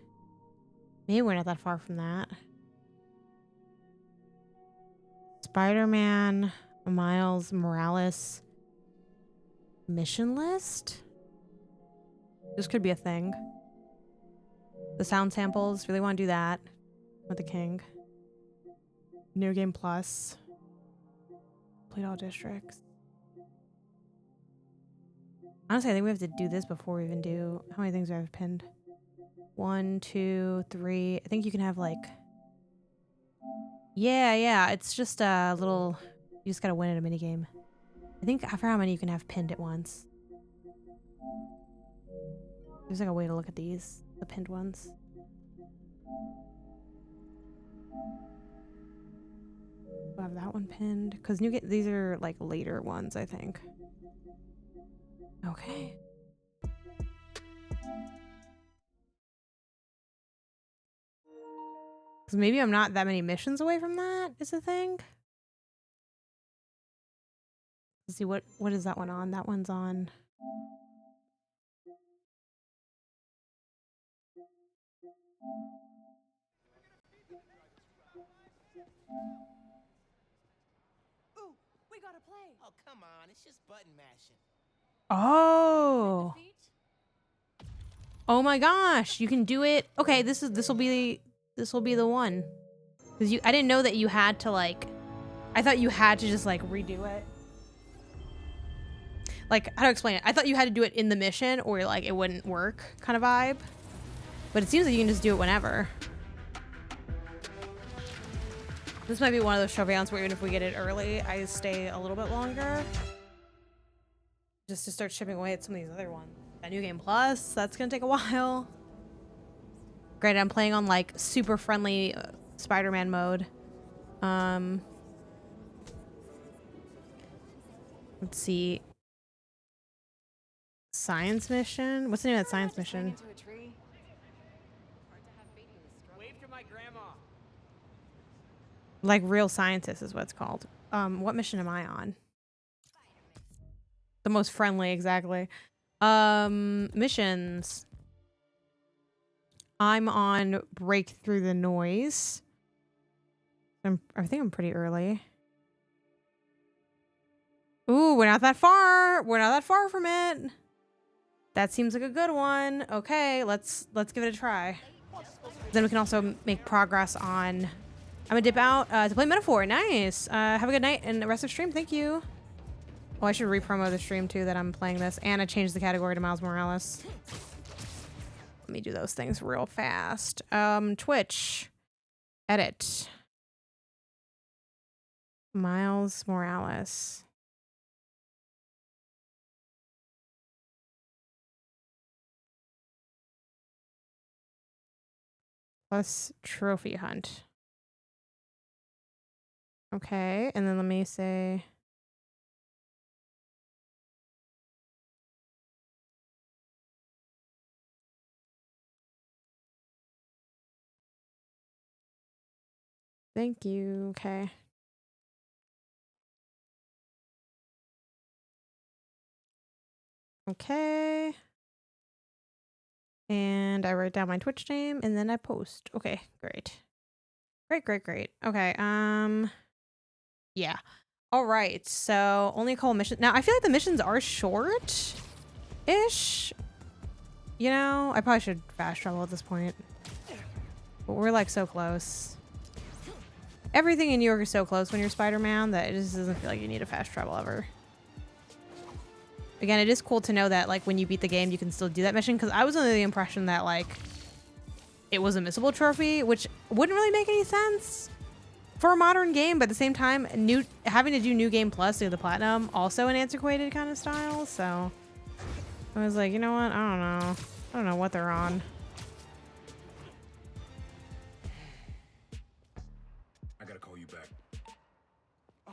Maybe we're not that far from that. Spider-Man, Miles Morales mission list? This could be a thing. The sound samples, really want to do that with the king. New game plus. Played all districts. Honestly, I think we have to do this before we even do... How many things do I have pinned? 1, 2, 3. I think you can have like... Yeah. It's just a little... You just gotta win at a minigame. I forgot how many you can have pinned at once. There's like a way to look at these. The pinned ones. We'll have that one pinned. Because these are like later ones, I think. Okay. Because maybe I'm not that many missions away from that, is the thing. Let's see, what is that one on? That one's on... Ooh, we gotta play. Oh, come on. It's just button mashing. Oh. Oh my gosh, you can do it. Okay, this will be the one. Cuz I didn't know that you had to like I thought you had to just like redo it. Like, how to explain it? I thought you had to do it in the mission or like it wouldn't work kind of vibe. But it seems like you can just do it whenever. This might be one of those trophy hunts where even if we get it early, I stay a little bit longer. Just to start chipping away at some of these other ones. That new game plus, that's gonna take a while. Granted, I'm playing on like super friendly Spider-Man mode. Let's see. Science mission? What's the name of that science mission? Like real scientist is what it's called. What mission am I on? The most friendly, exactly. Missions. I'm on break through the noise. I think I'm pretty early. Ooh, we're not that far. We're not that far from it. That seems like a good one. Okay, let's give it a try. Then we can also make progress on... I'm gonna dip out to play Metaphor. Nice. Have a good night and the rest of stream. Thank you. Oh, I should re-promo the stream too that I'm playing this. And I changed the category to Miles Morales. Let me do those things real fast. Twitch. Edit. Miles Morales. Plus trophy hunt. Okay, and then let me say... Thank you. Okay. Okay. And I write down my Twitch name and then I post. Okay, great. Great. Okay, yeah. All right, so only a couple missions. Now, I feel like the missions are short-ish. You know, I probably should fast travel at this point. But we're like so close. Everything in New York is so close when you're Spider-Man that it just doesn't feel like you need a fast travel ever. Again, it is cool to know that like when you beat the game, you can still do that mission because I was under the impression that like it was a missable trophy, which wouldn't really make any sense for a modern game, but at the same time, having to do New Game Plus to the platinum, also an antiquated kind of style. So I was like, you know what? I don't know. I don't know what they're on. I gotta call you back. Oh.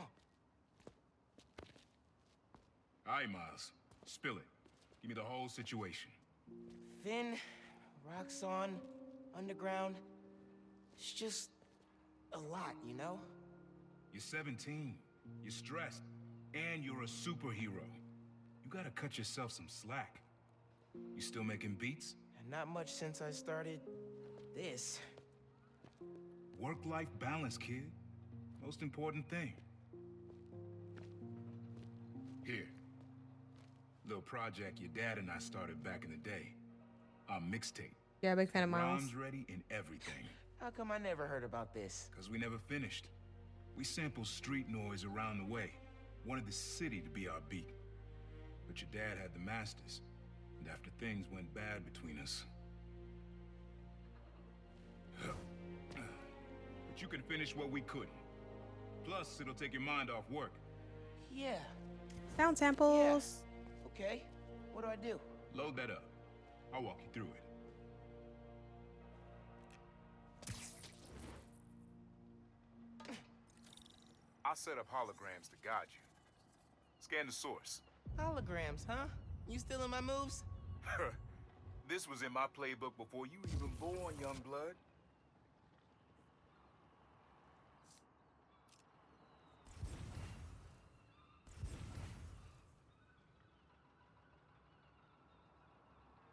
All right, Miles. Spill it. Give me the whole situation. Finn, Roxxon, Underground. It's just a lot, you know? You're 17. You're stressed. And you're a superhero. You gotta cut yourself some slack. You still making beats? And not much since I started this. Work-life balance, kid. Most important thing. Here. Little project your dad and I started back in the day. Our mixtape. Yeah, big fan of Miles. Rhymes ready and everything. How come I never heard about this? Because we never finished. We sampled street noise around the way. Wanted the city to be our beat. But your dad had the masters. And after things went bad between us... But you can finish what we couldn't. Plus, it'll take your mind off work. Yeah. Sound samples. Yeah. Okay. What do I do? Load that up. I'll walk you through it. I'll set up holograms to guide you. Scan the source. Holograms, huh? You stealing my moves? This was in my playbook before you even born, young blood.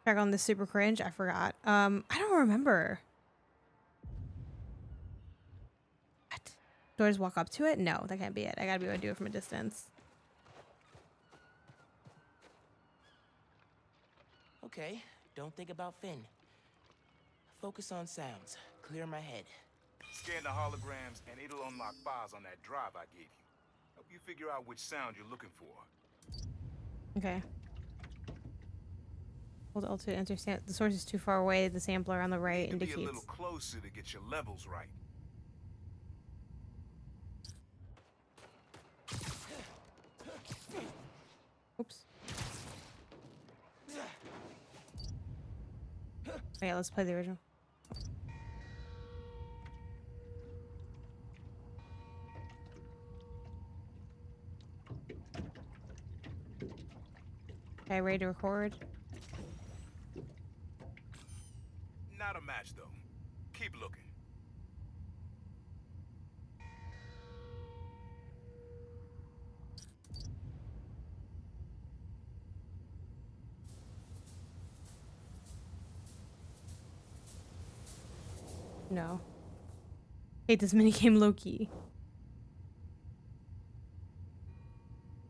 Check on this super cringe. I forgot. I don't remember. What? Do I just walk up to it? No, that can't be it. I gotta be able to do it from a distance. Okay, don't think about Finn. Focus on sounds. Clear my head. Scan the holograms and it'll unlock files on that drive I gave you. Help you figure out which sound you're looking for. Okay. Hold Alt to enter. The source is too far away. The sampler on the right indicates. Be a little closer to get your levels right. Oops. Okay, let's play the original. Okay, ready to record. Not a match, though. Keep looking. No. Hate this minigame low-key.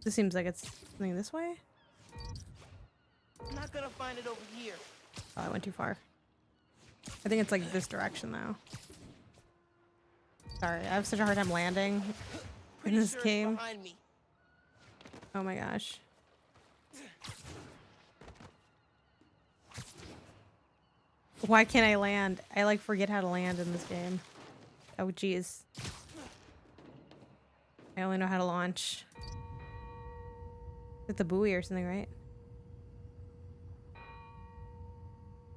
This seems like it's something this way? I'm not gonna find it over here. Oh, I went too far. I think it's like this direction though. Sorry, I have such a hard time landing in this game. Behind me. Oh my gosh. Why can't I land? I like forget how to land in this game. Oh geez. I only know how to launch. It's the buoy or something, right?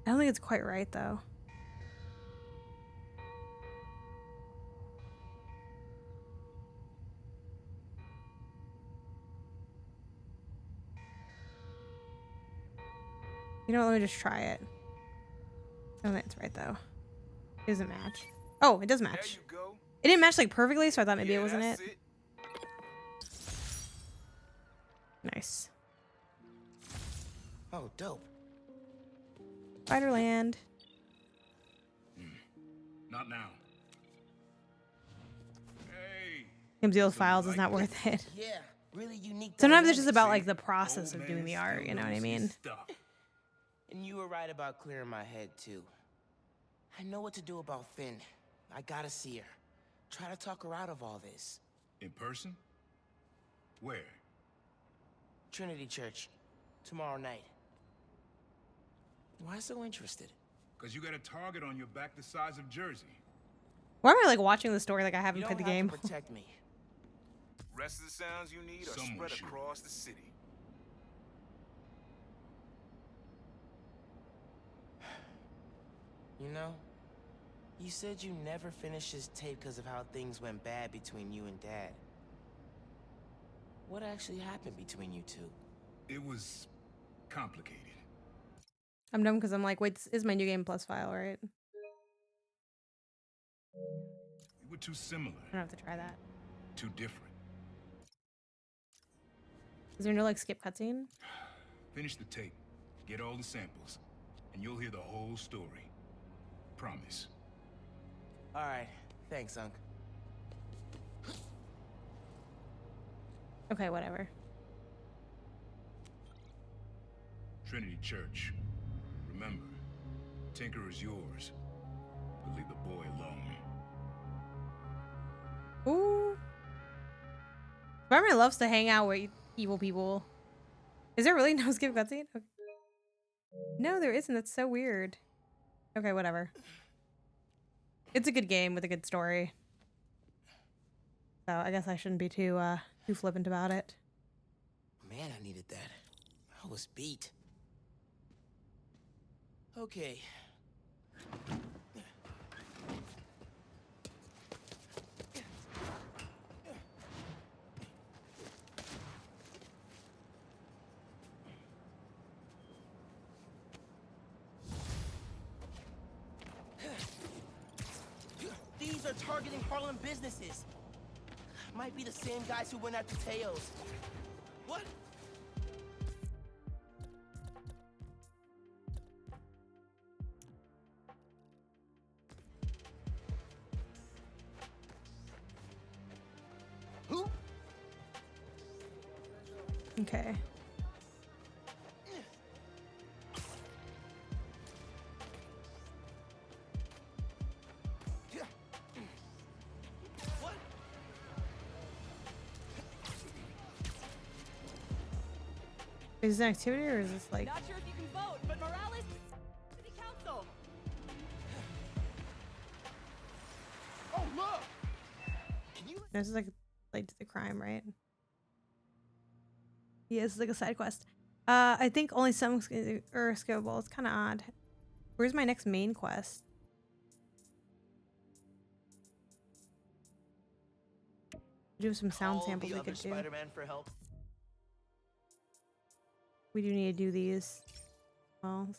I don't think it's quite right though. You know what, let me just try it. I don't think it's right though. It doesn't match. Oh, it does match. It didn't match like perfectly, so I thought maybe it wasn't it. Nice. Oh, dope. Spiderland. Not now. Hey. Gameonysus files is not worth it. Yeah, really unique. Sometimes it's just about like the process of doing the art, you know what I mean? And you were right about clearing my head too. I know what to do about Finn. I gotta see her. Try to talk her out of all this. In person? Where? Trinity Church. Tomorrow night. Why so interested? Because you got a target on your back the size of Jersey. Why am I like watching the story like I haven't You played don't the have game? to protect me. Rest of the sounds you need are spread across the city. You know, you said you never finished this tape because of how things went bad between you and Dad. What actually happened between you two? It was complicated. I'm dumb because I'm like, wait, this is my New Game Plus file, right? We were too similar. I don't have to try that. Too different. Is there no like skip cutscene? Finish the tape, get all the samples, and you'll hear the whole story. Promise. All right, thanks, Unc. Okay, whatever. Trinity Church. Remember, Tinker is yours, but leave the boy alone. Ooh. Spider-Man loves to hang out with evil people. Is there really no skip cutscene? Okay. No, there isn't. That's so weird. Okay, whatever. It's a good game with a good story. So I guess I shouldn't be too flippant about it. Man, I needed that. I was beat. Okay. These are targeting Harlem businesses. Might be the same guys who went after Teos. What? Who? Okay. Is this an activity or is this like... Not sure if you can vote, but Morales City Council. Oh, look! Can you... This is like related to the crime, right? Yeah, this is like a side quest. I think only some are skippable. It's kind of odd. Where's my next main quest? Do some sound samples we could do. Spider-Man for help. We do need to do these. Well,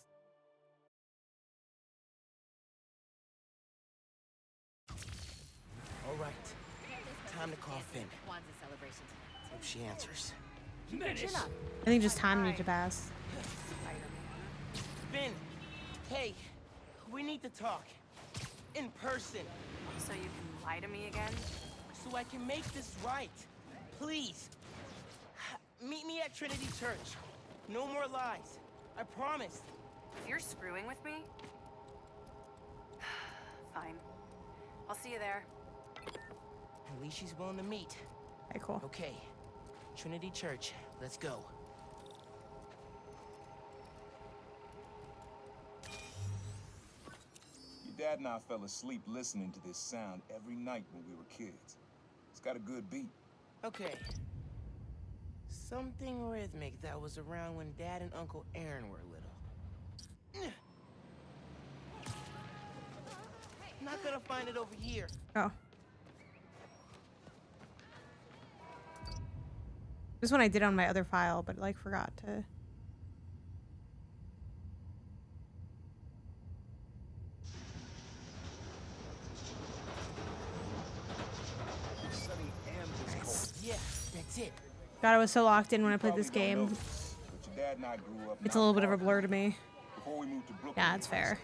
All right. Time to call Finn. Hope she answers. I think just time needs to pass. Finn, hey, we need to talk. In person. So you can lie to me again? So I can make this right. Please. Meet me at Trinity Church. No more lies. I promise. If you're screwing with me... Fine. I'll see you there. At least she's willing to meet. Okay, cool. Okay. Trinity Church. Let's go. Your dad and I fell asleep listening to this sound every night when we were kids. It's got a good beat. Okay. Something rhythmic that was around when Dad and Uncle Aaron were little. Not gonna find it over here. Oh. This one I did on my other file, but like forgot to. Nice. Yeah, that's it. God, I was so locked in when I played this game. It's a little bit of a blur to me. Yeah, it's fair.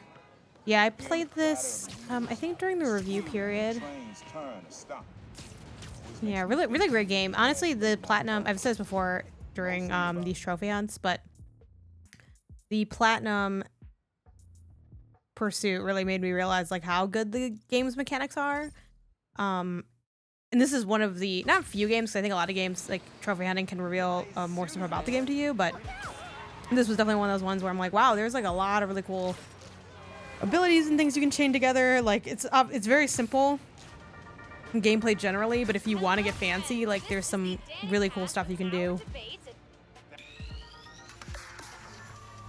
Yeah, I played this, I think during the review period. Yeah, really great game. Honestly, the platinum, I've said this before during these trophy hunts, but the platinum pursuit really made me realize like how good the game's mechanics are. And this is one of the, not few games, 'cause I think a lot of games, like trophy hunting can reveal more stuff about the game to you, but this was definitely one of those ones where I'm like, wow, there's like a lot of really cool abilities and things you can chain together. Like it's very simple gameplay generally, but if you want to get fancy, like there's some really cool stuff you can do.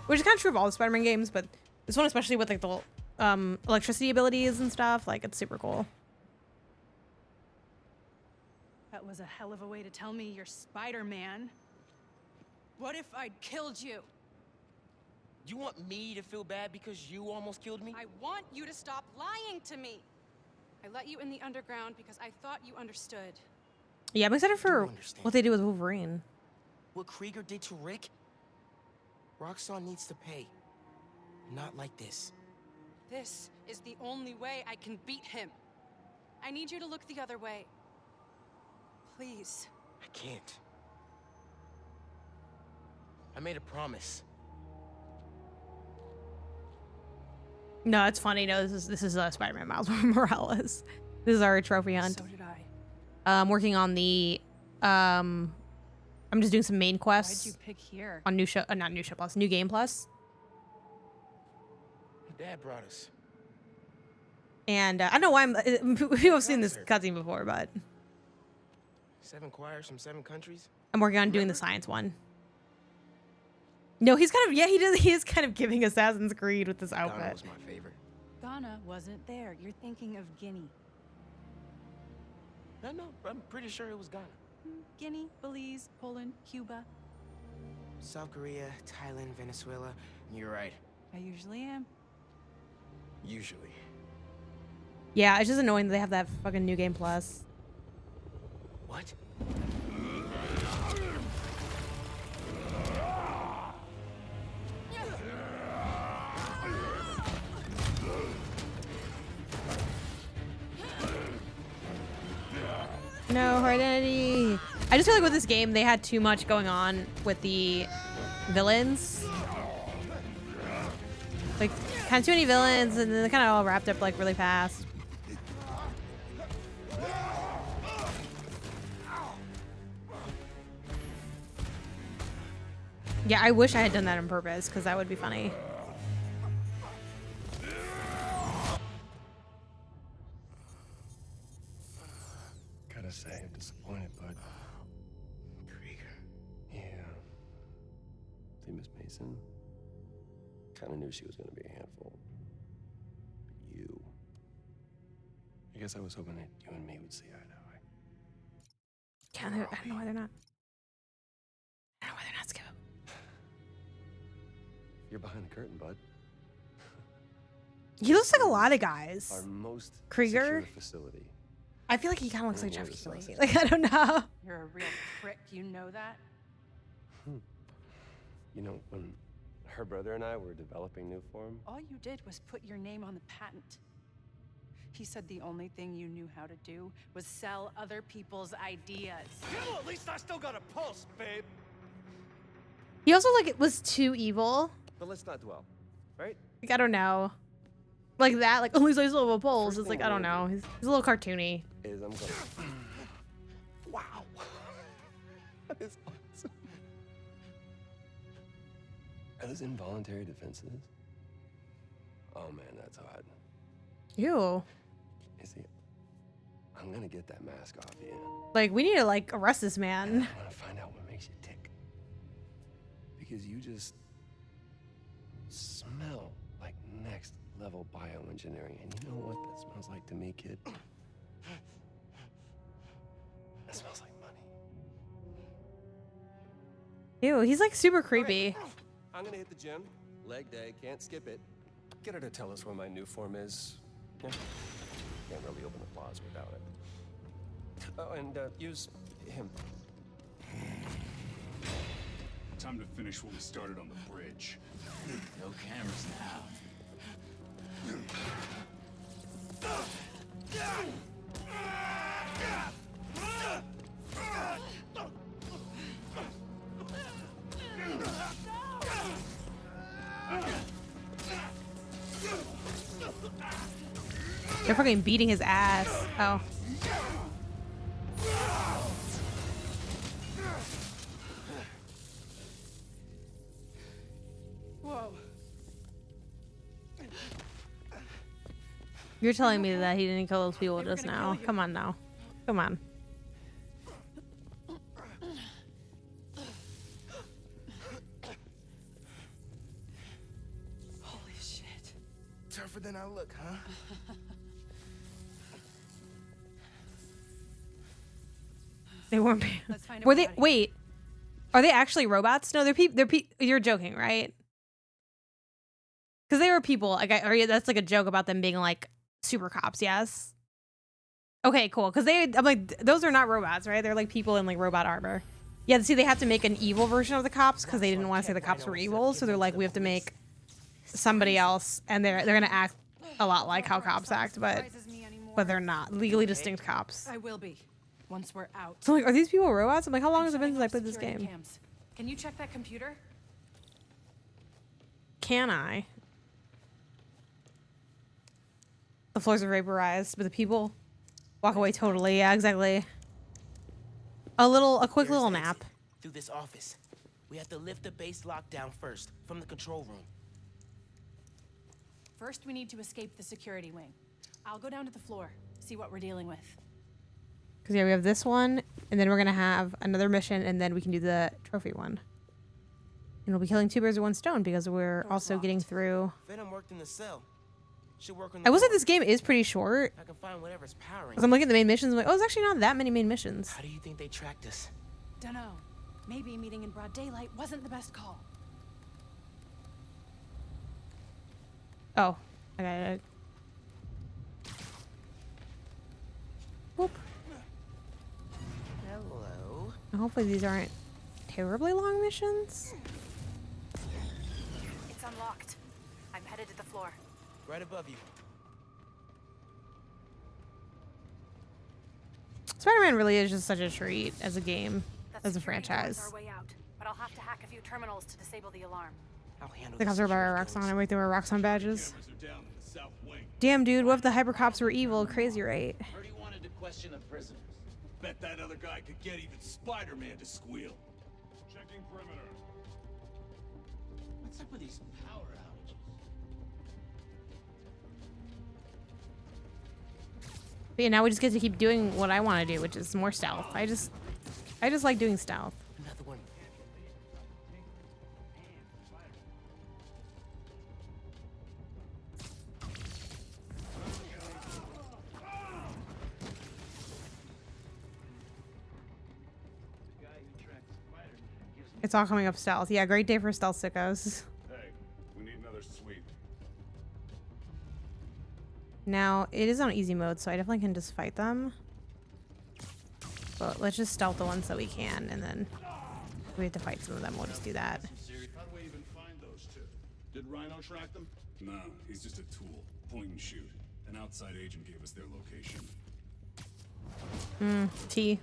Which is kind of true of all the Spider-Man games, but this one especially with like the electricity abilities and stuff, like it's super cool. That was a hell of a way to tell me you're Spider-Man. What if I'd killed you? You want me to feel bad because you almost killed me? I want you to stop lying to me. I let you in the underground because I thought you understood. Yeah, I'm excited for what they do with Wolverine. What Krieger did to Rick? Roxxon needs to pay. Not like this. This is the only way I can beat him. I need you to look the other way. Please. I can't. I made a promise. No, it's funny. No, this is Spider-Man Miles Morales. This is our trophy hunt. So did I. I'm working on the I'm just doing some main quests. Why'd you pick here? On New Game Plus. Dad brought us. And I don't know why people have seen this cutscene before, but 7 choirs from 7 countries. I'm working on doing the science one. No, he's kind of he is kind of giving Assassin's Creed with this outfit. Ghana was my favorite. Ghana wasn't there. You're thinking of Guinea. No, I'm pretty sure it was Ghana. Guinea, Belize, Poland, Cuba. South Korea, Thailand, Venezuela. You're right. I usually am. Usually. Yeah, it's just annoying that they have that fucking New Game Plus. What? No, her identity. I just feel like with this game, they had too much going on with the villains. Like, kind of too many villains, and then they kind of all wrapped up like really fast. Yeah, I wish I had done that on purpose, because that would be funny. Gotta say, I'm disappointed, bud. Krieger. Yeah. See, Miss Mason? Kinda knew she was gonna be a handful. But you. I guess I was hoping that you and me would see eye to eye. I don't know why they're not. I don't know why they're not Skip. You're behind the curtain, bud. He looks like a lot of guys. Our most Krieger? secure facility. I feel like he kind of looks like Jeff Keighley. Keighley. Like, I don't know. You're a real prick, you know that? You know, when her brother and I were developing new form, All you did was put your name on the patent. He said the only thing you knew how to do was sell other people's ideas. Well, at least I still got a pulse, babe. He also like it was too evil. but let's not dwell, right? Like, I don't know. Like that, like only those little poles. First It's like thing I don't we're know. gonna He's a little cartoony. Is I'm gonna. Wow. That is awesome. Are those involuntary defenses? Oh man, that's hot. Ew. You see, I'm gonna get that mask off you. Like we need to like arrest this man. I want to find out what makes you tick. Because you just smell like next level bioengineering. And you know what that smells like to me, kid? That smells like money. Ew, he's like super creepy. Okay. I'm gonna hit the gym. Leg day, can't skip it. Get her to tell us where my new form is. Yeah. Can't really open the plaza without it. Oh, and use him. Time to finish what we started on the bridge. No cameras now. They're fucking beating his ass. Oh. Whoa. You're telling me that he didn't kill those people just now. Come on now. Come on. Holy shit. Tougher than I look, huh? They weren't. Let's find out Were what they? got it. Wait. Are they actually robots? No, they're people. You're joking, right? Because they were people. Like, that's like a joke about them being like super cops. Yes. Okay, cool. Because I'm like, those are not robots, right? They're like people in like robot armor. Yeah. See, they have to make an evil version of the cops because they didn't want to say the cops were evil. So they're like, we have to make somebody else, and they're gonna act a lot like how cops act, but they're not legally distinct cops. I will be once we're out. So like, are these people robots? I'm like, how long has it been since I played this game? Cams. Can you check that computer? Can I? The floors are vaporized, but the people walk away totally. Yeah, exactly. A quick little nap. Through this office. We have to lift the base lockdown first, from the control room. First, we need to escape the security wing. I'll go down to the floor, see what we're dealing with. Because yeah, we have this one, and then we're gonna have another mission, and then we can do the trophy one. And we'll be killing two birds with one stone because we're also getting through. Venom worked in the cell. Should work on the I will say this game is pretty short. I can find whatever's powering. Because I'm looking at the main missions, I'm like, oh, it's actually not that many main missions. How do you think they tracked us? Dunno. Maybe meeting in broad daylight wasn't the best call. Oh, I got it. Whoop. Hello. Hopefully these aren't terribly long missions. It's unlocked. I'm headed to the floor. Right above you. Spider-Man really is just such a treat as a game, as a Security franchise. doors are way out, but I'll have to hack a few terminals to disable the alarm. I'll handle The cops are by our Roxxon. I wait, there were Roxxon badges. Cameras are down in the south wing. Damn, dude, what if the hypercops were evil? Crazy, right? Heard he wanted to question the prisoners. Bet that other guy could get even Spider-Man to squeal. Checking perimeter. What's up with these power outages? But yeah, now we just get to keep doing what I want to do, which is more stealth. I just like doing stealth. Another one. It's all coming up stealth. Yeah, great day for stealth sickos. Hey, we need another sweep. Now, it is on easy mode, so I definitely can just fight them. But let's just stealth the ones that we can, and then if we have to fight some of them, we'll just do that. How do we even find those two? Did Rhino track them? No, he's just a tool. Point and shoot. An outside agent gave us their location. T.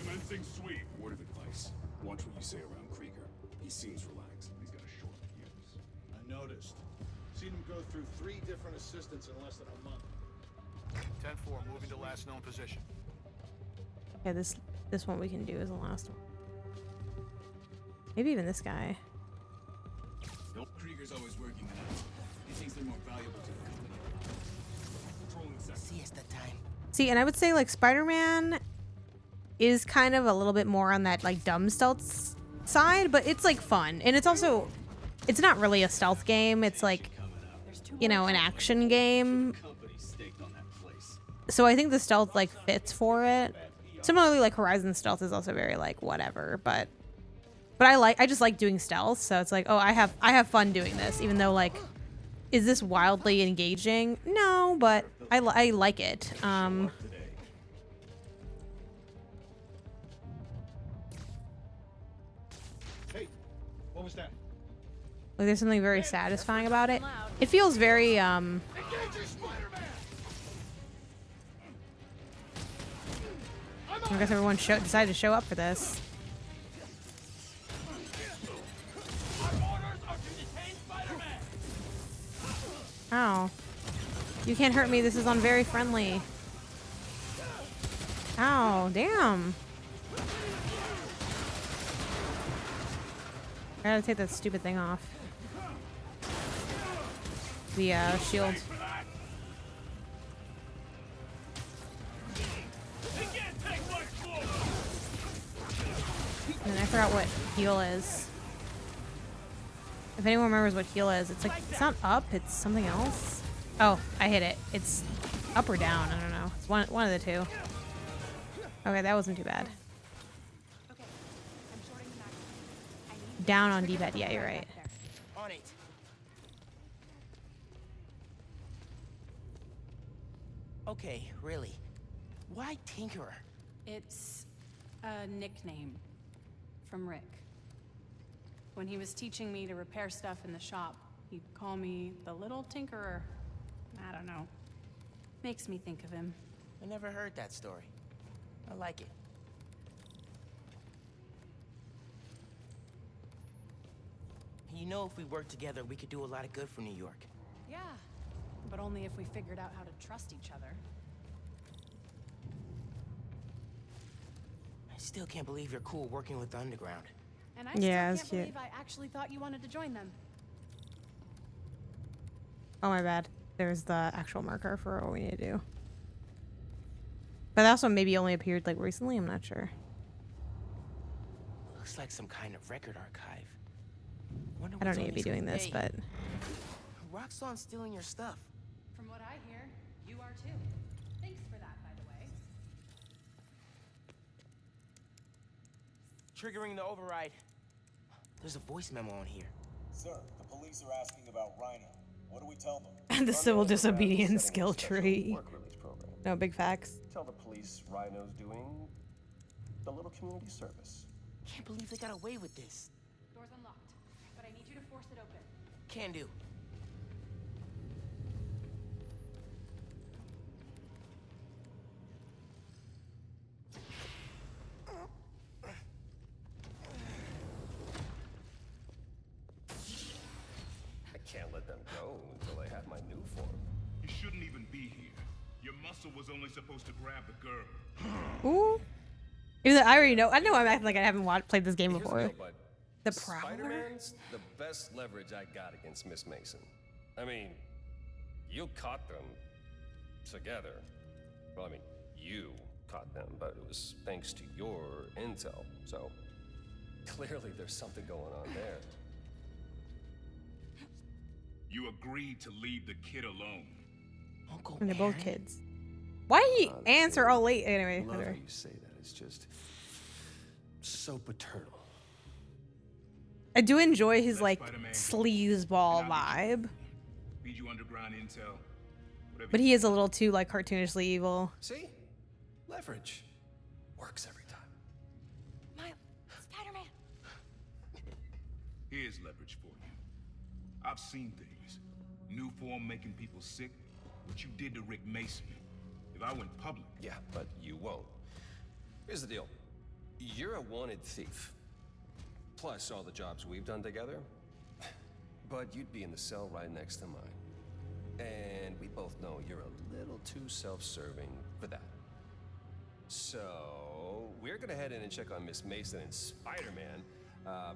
Commencing sweep. Word of advice. Watch what you say around Krieger. He seems relaxed. He's got a short fuse. I noticed. Seen him go through 3 different assistants in less than a month. 10-4, moving to last known position. Okay, this one we can do as the last one. Maybe even this guy. Nope. Krieger's always working it out. He thinks they're more valuable to the company. Patrolling the sector. Siesta time. See, and I would say like Spider-Man is kind of a little bit more on that like dumb stealth side, but it's like fun. And it's also, it's not really a stealth game. It's like, you know, an action game. So I think the stealth like fits for it. Similarly, like Horizon stealth is also very like whatever, but I just like doing stealth. So it's like, oh, I have fun doing this, even though like, is this wildly engaging? No, but I like it. Hey, what was that? Like there's something very satisfying about it. It feels very I guess everyone decided to show up for this. Ow. You can't hurt me. This is on very friendly. Ow, damn. I gotta take that stupid thing off. The shield. And I forgot what heal is. If anyone remembers what heal is, it's like, it's not up, it's something else. Oh, I hit it. It's up or down, I don't know. It's one of the two. Okay, that wasn't too bad. Down on D-pad, yeah, you're right. On it. Okay, really. Why Tinkerer? It's a nickname from Rick. When he was teaching me to repair stuff in the shop, he'd call me the Little Tinkerer. I don't know. Makes me think of him. I never heard that story. I like it. You know, if we work together, we could do a lot of good for New York. Yeah, but only if we figured out how to trust each other. I still can't believe you're cool working with the Underground. And I still can't believe I actually thought you wanted to join them. Oh, my bad. There's the actual marker for what we need to do. But that also maybe only appeared like recently, I'm not sure. Looks like some kind of record archive. Wonder I don't what's need on to be these- doing this, Hey, but... Roxxon's stealing your stuff. From what I hear, you are too. Thanks for that, by the way. Triggering the override. There's a voice memo on here. Sir, the police are asking about Rhino. What do we tell them? The civil disobedience skill tree. No, big facts. Tell the police Rhino's doing a little community service. Can't believe they got away with this. Door's unlocked, but I need you to force it open. Can do. I can't let them go until I have my new form. You shouldn't even be here. Your muscle was only supposed to grab the girl. Ooh. Even though I already know. I know I'm acting like I haven't played this game before. Here's the deal, bud. The Prowler? Spider-Man's the best leverage I got against Miss Mason. I mean, you caught them together. Well, I mean, you caught them, but it was thanks to your intel. So clearly there's something going on there. You agreed to leave the kid alone. Uncle And they're both kids. Why did he answer all late? Anyway, I love whatever. how you say that. It's just so paternal. I do enjoy his like sleazeball vibe, Feed you underground intel. but he is a little too like cartoonishly evil. See? Leverage. Works every time. Miles, Spider-Man. Here's leverage for you. I've seen things. New form making people sick. What you did to Rick Mason. If I went public. Yeah, but you won't. Here's the deal. You're a wanted thief. Plus all the jobs we've done together. But you'd be in the cell right next to mine. And we both know you're a little too self-serving for that. So we're gonna head in and check on Miss Mason and Spider-Man.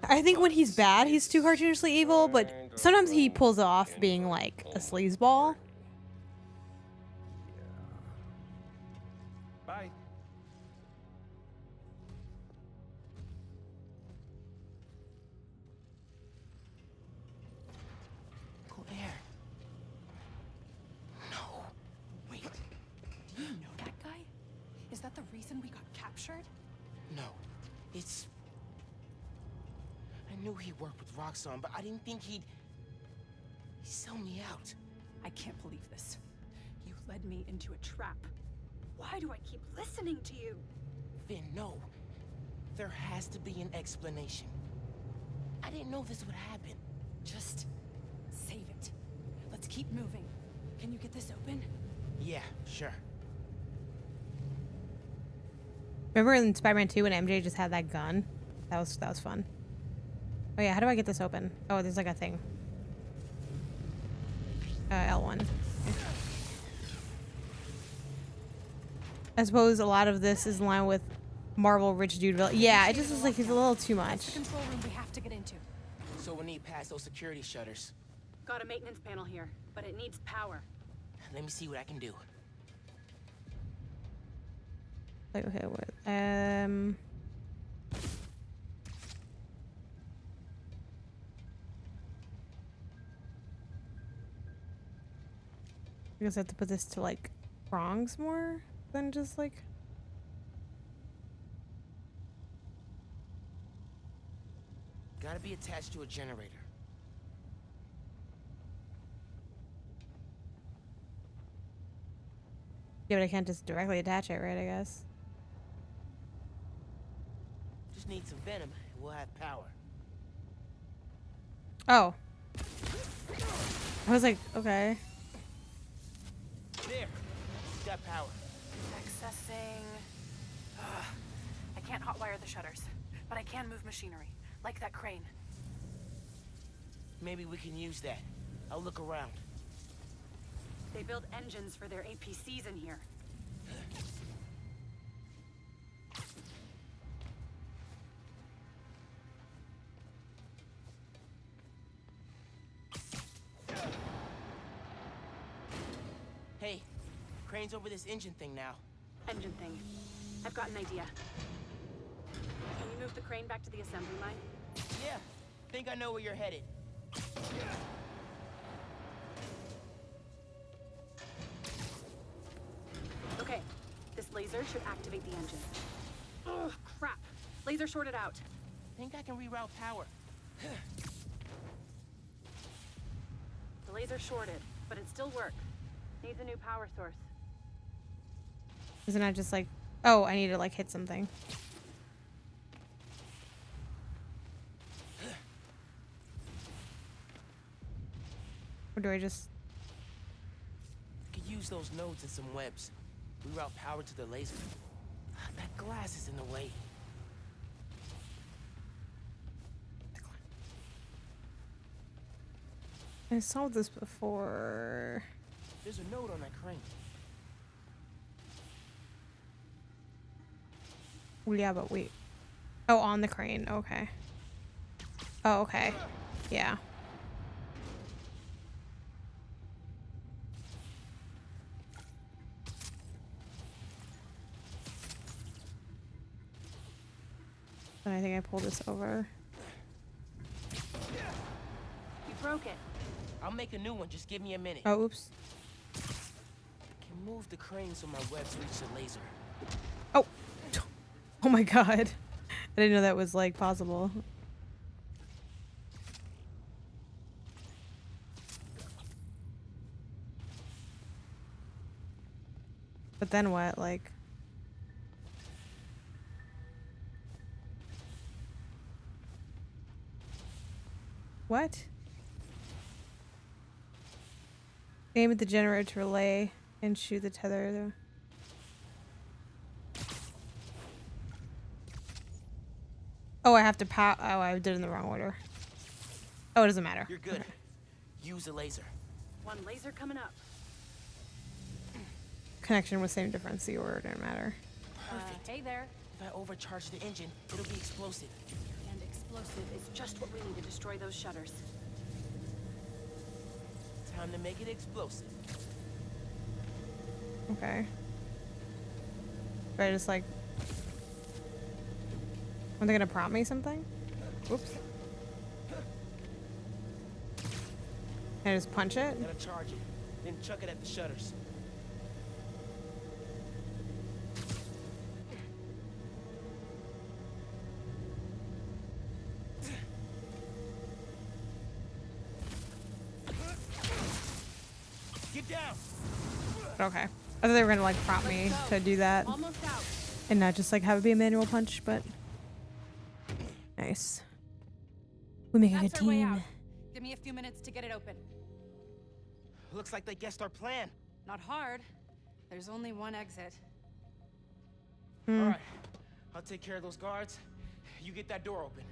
I think when he's bad, he's too cartoonishly evil, but sometimes he pulls off being like a sleazeball. Bye. Claire. No. Wait. Do you know that guy? Is that the reason we got captured? No. It's... I knew he worked with Roxxon, but I didn't think he'd sell me out. I can't believe this. You led me into a trap. Why do I keep listening to you? Finn, no. There has to be an explanation. I didn't know this would happen. Just save it. Let's keep moving. Can you get this open? Yeah, sure. Remember in Spider-Man 2 when MJ just had that gun? That was fun. Oh yeah, how do I get this open? Oh, there's like a thing. L1. I suppose a lot of this is in line with Marvel rich dude. Yeah, it just looks like he's a little too much. Control room we have to get into. So we need past those security shutters. Got a maintenance panel here, but it needs power. Let me see what I can do. Wait, okay, what? I guess I have to put this to like prongs more than just like. Gotta be attached to a generator. Yeah, but I can't just directly attach it, right? I guess. Just need some venom and we'll have power. Oh. I was like, okay. There. Got power. Accessing. I can't hotwire the shutters, but I can move machinery, like that crane. Maybe we can use that. I'll look around. They build engines for their APCs in here. Hey, crane's over this engine thing now. Engine thing. I've got an idea. Can you move the crane back to the assembly line? Yeah, think I know where you're headed. Okay, this laser should activate the engine. Oh, crap. Laser shorted out. Think I can reroute power. The laser shorted, but it still works. Needs a new power source. Isn't that just like, oh, I need to like hit something. Or do I just... Could use those nodes and some webs. Reroute power to the laser. That glass is in the way. I saw this before. There's a node on that crane. Well, yeah, but wait. Oh, on the crane. Okay. Oh, okay. Yeah. And I think I pulled this over. You broke it. I'll make a new one. Just give me a minute. Oh, oops. I can move the crane so my webs reach the laser. Oh. Oh my god. I didn't know that was like possible. But then what? Like... What? Aim at the generator to relay and shoot the tether. Oh, I have to power. Oh, I did it in the wrong order. Oh, it doesn't matter. You're good. Use the laser. One laser coming up. Connection with same difference. The order didn't matter. Perfect. Hey there. If I overcharge the engine, it'll be explosive. And explosive is just what we need to destroy those shutters. Time to make it explosive. Okay. But I just like... Are they gonna prompt me something? Oops. Can I just punch it? Gotta charge it, then chuck it at the shutters. Get down. Okay. I thought they were gonna like prompt me to do that. Almost out. And not just like have it be a manual punch, but... Nice. We make a good That's our way team. out. Give me a few minutes to get it open. Looks like they guessed our plan. Not hard. There's only one exit. All right. I'll take care of those guards. You get that door open.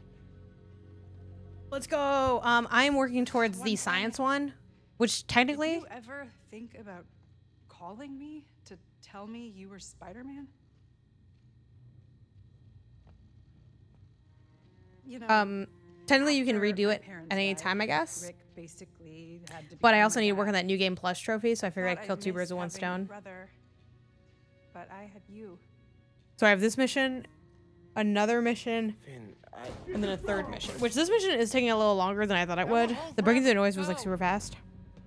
Let's go. I am working towards the science one, which technically... Did you ever think about calling me to tell me you were Spider-Man? You know, technically you can after redo my it parents at any died, time, I guess. Rick basically had to But I become also my need to work dad. on that New Game Plus trophy, so I figured Thought I'd kill two birds missed with one having a stone. brother, but I had you. So I have this mission, another mission, and then a third mission. Which this mission is taking a little longer than I thought it would. The breaking through the noise was like super fast.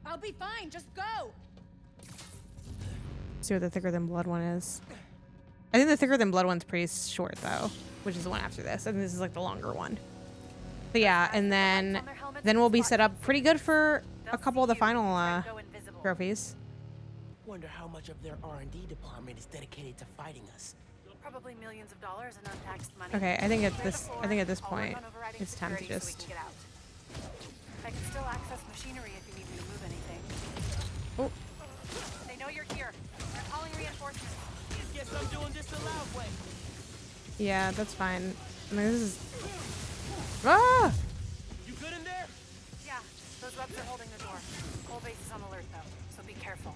I'll be fine. Just go. see what the thicker than blood one is. I think the thicker than blood one's pretty short though, which is the one after this. And this is like the longer one. But yeah, and then we'll be set up pretty good for a couple of the final trophies. Wonder how much of their R&D department is dedicated to fighting us. Probably millions of dollars in untaxed money. Okay, I think at this point it's time to just. I can still access machinery if you need me to move anything. Oh. They know you're here. They're calling reinforcements. Guess I'm doing this the loud way. Yeah, that's fine. I mean, this is. Ah! You good in there? Yeah, those webs are holding the door. Whole base is on alert though, so be careful.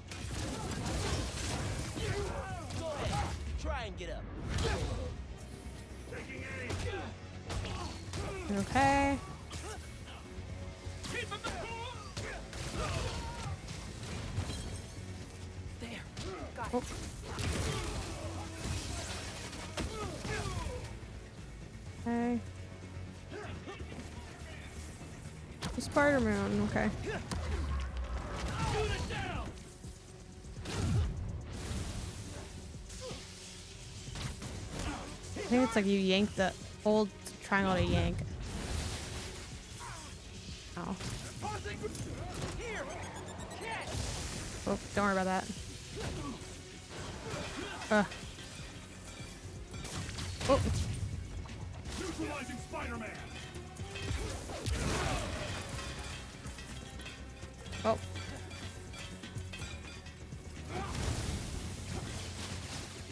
Go ahead. Try and get up. Okay. There. Got it. Oh. Okay. The Spider-Man, okay. I think it's like you yank the old triangle to yank. Oh. Oh, don't worry about that. Oh. Neutralizing Spider-Man. Oh.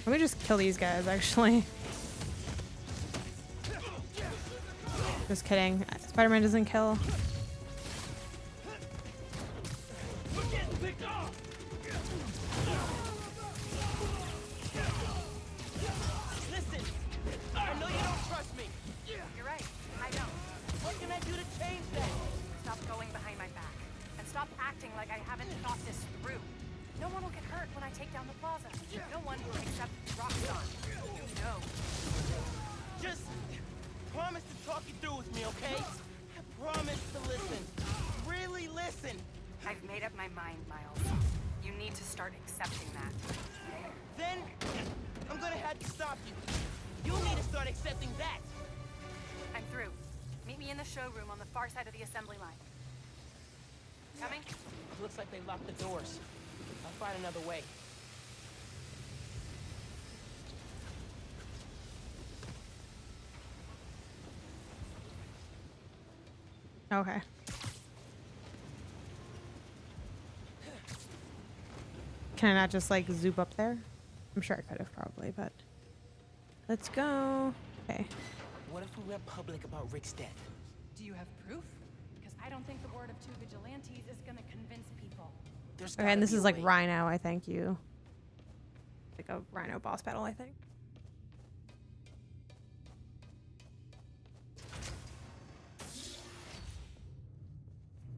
Let me just kill these guys, actually. Just kidding. Spider-Man doesn't kill. Listen, I know you don't trust me. You're right. I don't. What can I do to change that? Stop going behind my back. And stop acting like I haven't thought this through. No one will get hurt when I take down the plaza. No one except Roxxon. You know. Just promise to talk it through with me, okay? I promise to listen. Really listen. I've made up my mind, Miles. You need to start accepting that. Then I'm gonna have to stop you. You need to start accepting that. I'm through. Meet me in the showroom on the far side of the assembly line. Coming? Looks like they locked the doors. I'll find another way. Okay. Can I not just like zoop up there? I'm sure I could have probably, but let's go. Okay. What if we went public about Rick's death? Do you have proof? Because I don't think the word of two vigilantes is gonna convince people. Okay, and this is like Rhino, I think you. Like a Rhino boss battle, I think.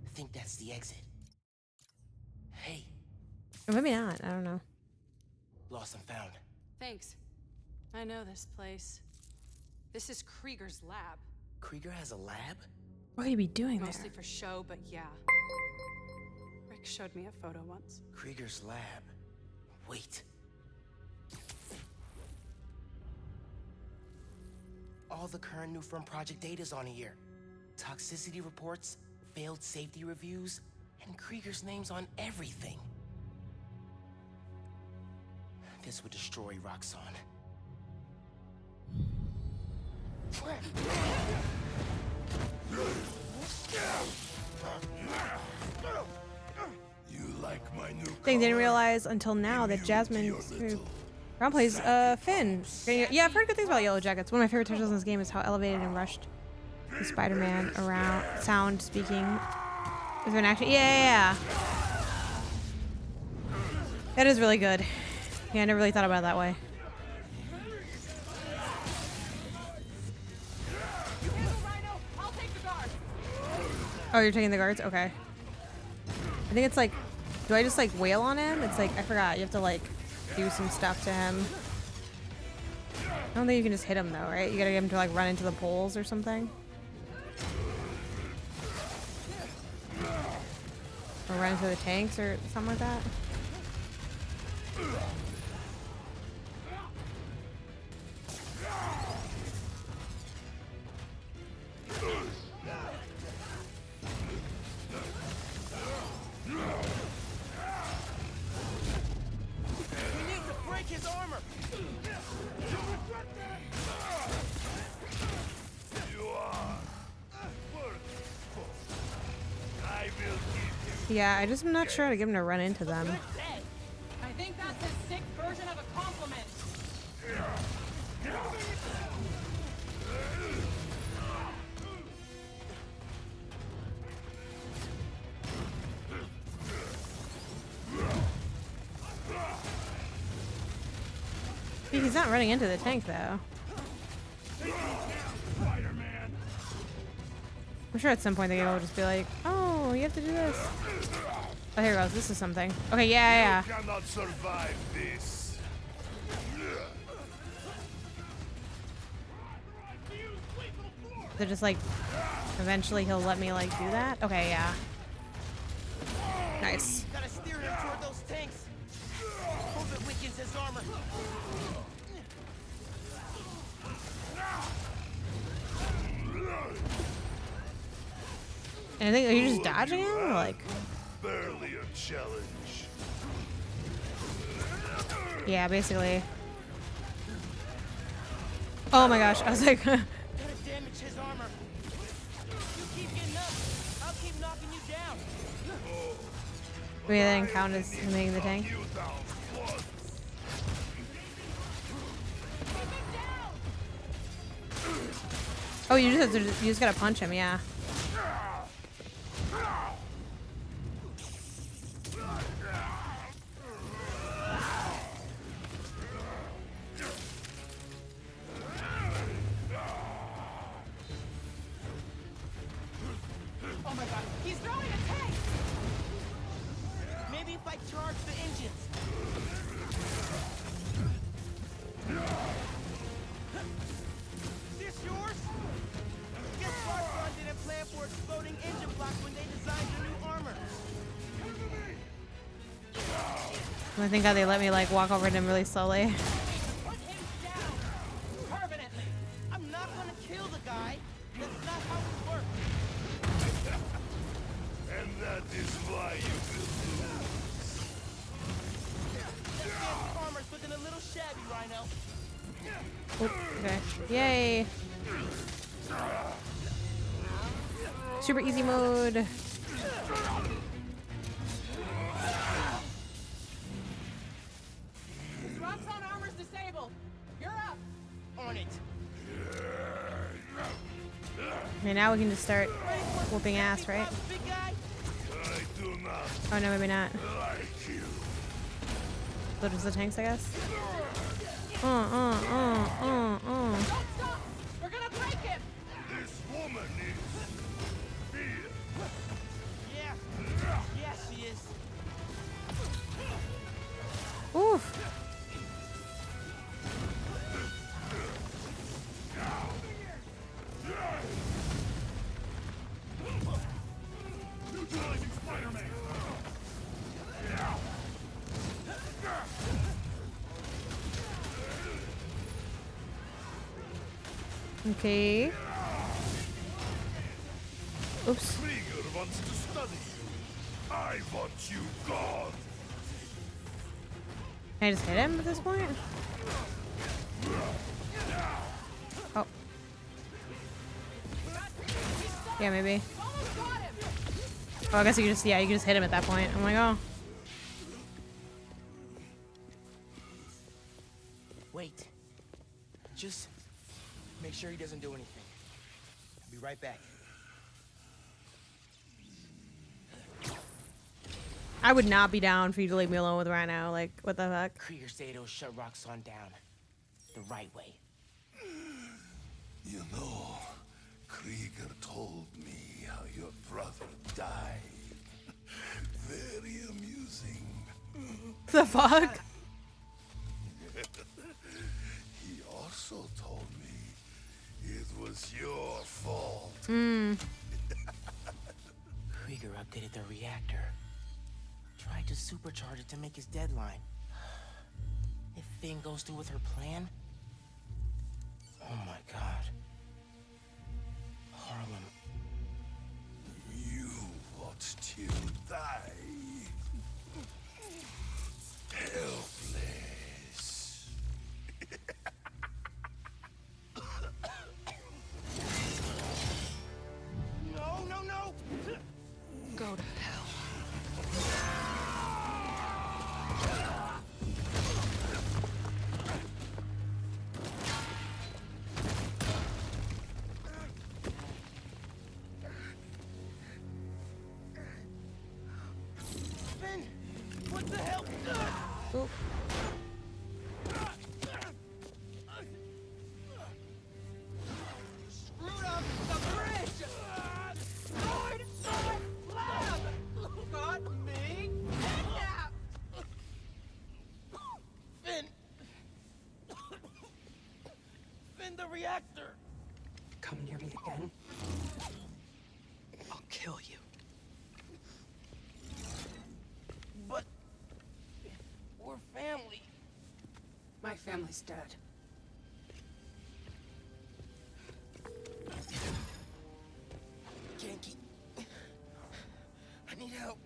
I think that's the exit. Hey. Or maybe not. I don't know. Lost and found. Thanks. I know this place. This is Krieger's lab. Krieger has a lab? What could he be doing Mostly there? for show, but yeah. Rick showed me a photo once. Krieger's lab. Wait. All the current new firm project data's on here. Toxicity reports, failed safety reviews, and Krieger's name's on everything. This would destroy Roxxon. You like my new Thing didn't realize until now that Jasmine Brown plays Finn. Yeah, I've heard good things about Yellow Jackets. One of my favorite touches in this game is how elevated and rushed the Spider-Man around sound speaking is an action. Yeah. That is really good. Yeah, I never really thought about it that way. Oh, you're taking the guards? Okay. I think it's like, do I just like wail on him? It's like, I forgot. You have to like do some stuff to him. I don't think you can just hit him though, right? You gotta get him to like run into the poles or something. Or run into the tanks or something like that. Yeah, I just am not sure how to get him to run into them. I think that's his sick version of a compliment. He's not running into the tank though. I'm sure at some point the game will just be like, oh, you have to do this. Oh, here it goes. This is something. Okay, yeah. You cannot survive this. They're just like, eventually he'll let me like do that. Okay, yeah. Nice. Gotta steer him toward those tanks. Hope it weakens his armor. And I think, are you just dodging him or like? Barely a challenge. Yeah, basically. Oh my gosh, I was like. Gotta damage his armor. You keep getting up. I'll keep knocking you down. Maybe that didn't count as him hitting the tank. Oh, you just gotta punch him, yeah. Oh my god, he's throwing a tank! Maybe if I charge the engines. This yours? Guess Randleton didn't plan for exploding engine blocks when they designed the new armor. I think how they let me like walk over to him really slowly. Permanently. I'm not gonna kill the guy. That's not how it works. And that is why you will lose. That fancy armor's looking a little shabby, Rhino. Oop, okay. Yay. Super easy mode. Roxxon armor's disabled. You're up. On it. Okay, now we can just start whooping ass, right? Big guy. I do not Oh no, maybe not. like you. So just the tanks, I guess. Don't stop! We're gonna break him! This woman is here. Yeah, she is. Oof. Neutralizing Spider-Man. Okay. Oops. Krieger wants to study you. I want you gone. Can I just hit him at this point? Oh. Yeah, maybe. Oh, I guess you can just, yeah, you can just hit him at that point. I'm like, oh. Wait. Just make sure he doesn't do anything. I'll be right back. I would not be down for you to leave me alone with Rhino. Like, what the fuck? Krieger said he'll shut Roxxon down. The right way. You know, Krieger told me how your brother died. Very amusing. The fuck? He also told me it was your fault. Krieger updated the reactor. Tried to supercharge it to make his deadline. If Finn goes through with her plan... Oh my god. Harlem. You want to die. Helpless. No, no, no! Go to hell. the reactor! Come near me again. I'll kill you. But we're family. My family's dead. Yankee, I need help.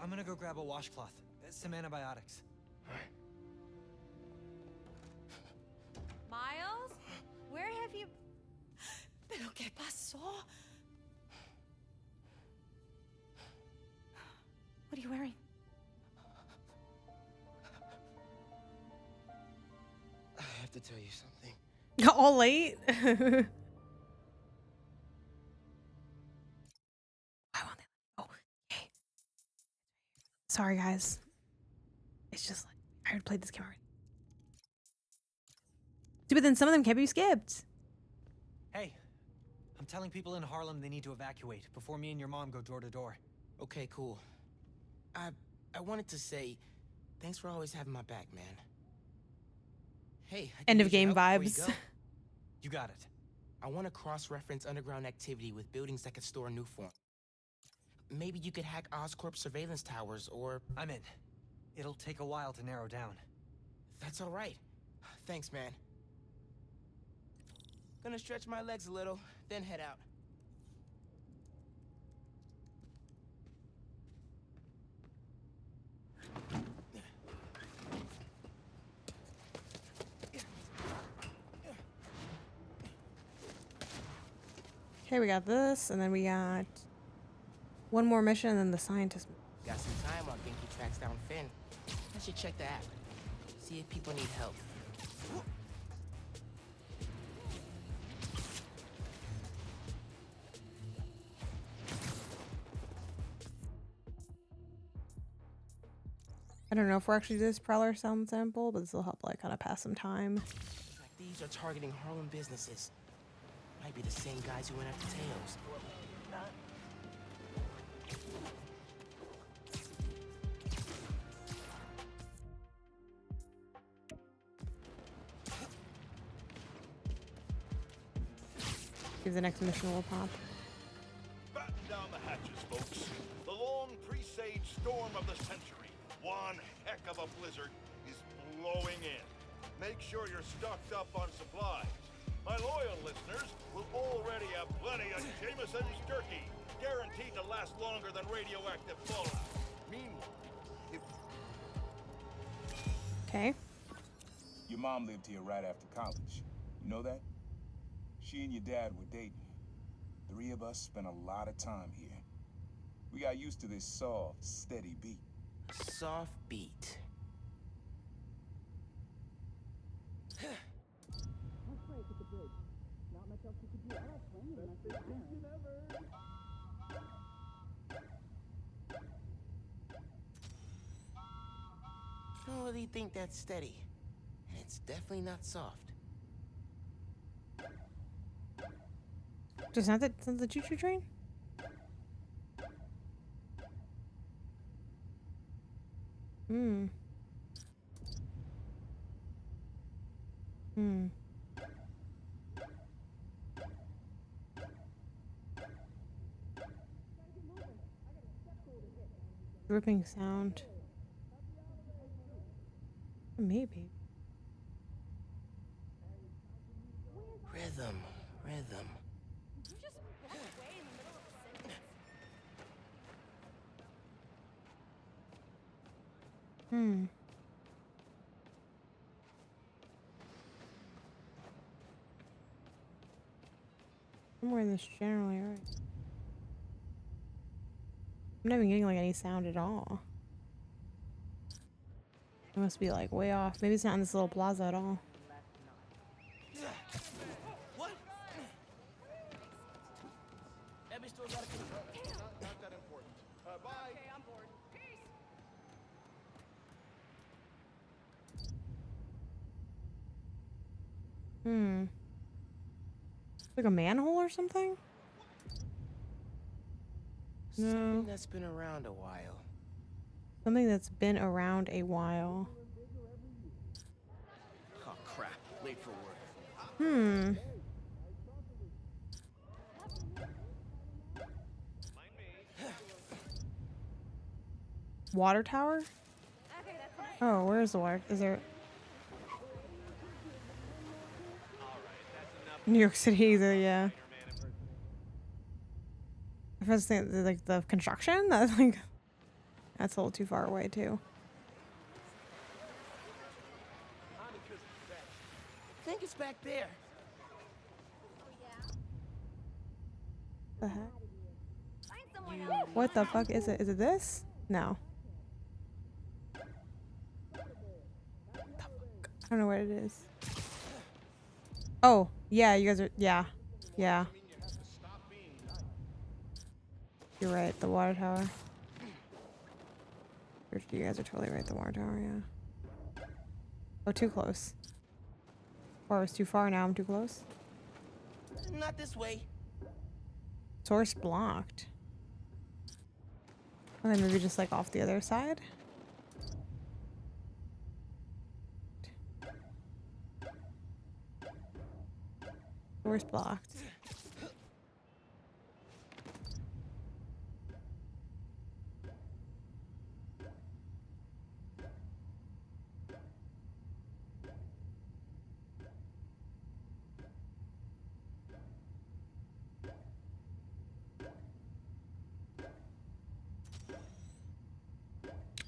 I'm gonna go grab a washcloth, some antibiotics. Miles? Where have you... ¿Pero qué pasó? What are you wearing? I have to tell you something. All late. Sorry, guys. It's just like I already played this game already. But then some of them can't be skipped. Hey, I'm telling people in Harlem they need to evacuate before me and your mom go door to door. Okay, cool. I wanted to say, thanks for always having my back, man. Hey, End of game vibes. You got it. I want to cross-reference underground activity with buildings that could store new form. Maybe you could hack Oscorp surveillance towers, or... I'm in. It'll take a while to narrow down. That's all right. Thanks, man. Gonna stretch my legs a little, then head out. Okay, we got this, and then we got one more mission, and then the scientist. Got some time while Genki tracks down Finn. I should check the app. See if people need help. I don't know if we're actually this Prowler sound sample, but this will help like kind of pass some time. Like these are targeting Harlem businesses. Might be the same guys who went after Tails. See if the next mission will pop. Batten down the hatches, folks. The long presaged storm of the century, one heck of a blizzard, is blowing in. Make sure you're stocked up on supplies. My loyal listeners will already have plenty of Jameson's turkey, guaranteed to last longer than radioactive fallout. Meanwhile, if... Okay. Your mom lived here right after college. You know that? She and your dad were dating. 3 of us spent a lot of time here. We got used to this soft, steady beat. Soft beat. I don't really think that's steady. And it's definitely not soft. Just not the choo-choo train? Hmm. Hmm. Ripping sound. Maybe. Rhythm. You just walk away in the middle of a sentence. Hmm. Somewhere in this general area. I'm not even getting like any sound at all. It must be like way off. Maybe it's not in this little plaza at all. What? Not that important. Bye. Okay, I'm bored. Peace. Hmm. Like a manhole or something? Something that's been around a while. Something that's been around a while. Oh crap, late for work. Water tower? Oh, where's the water? Is there... New York City, yeah. I first think like the construction, that's a little too far away too. I think it's back there. The heck? What the fuck is it? Is it this? No. I don't know what it is. Oh, yeah, you guys are, yeah. You're right, the water tower. You guys are totally right, the water tower, yeah. Oh, too close. Or I was too far, now I'm too close. Not this way. Source blocked. Okay, maybe just like off the other side? Source blocked.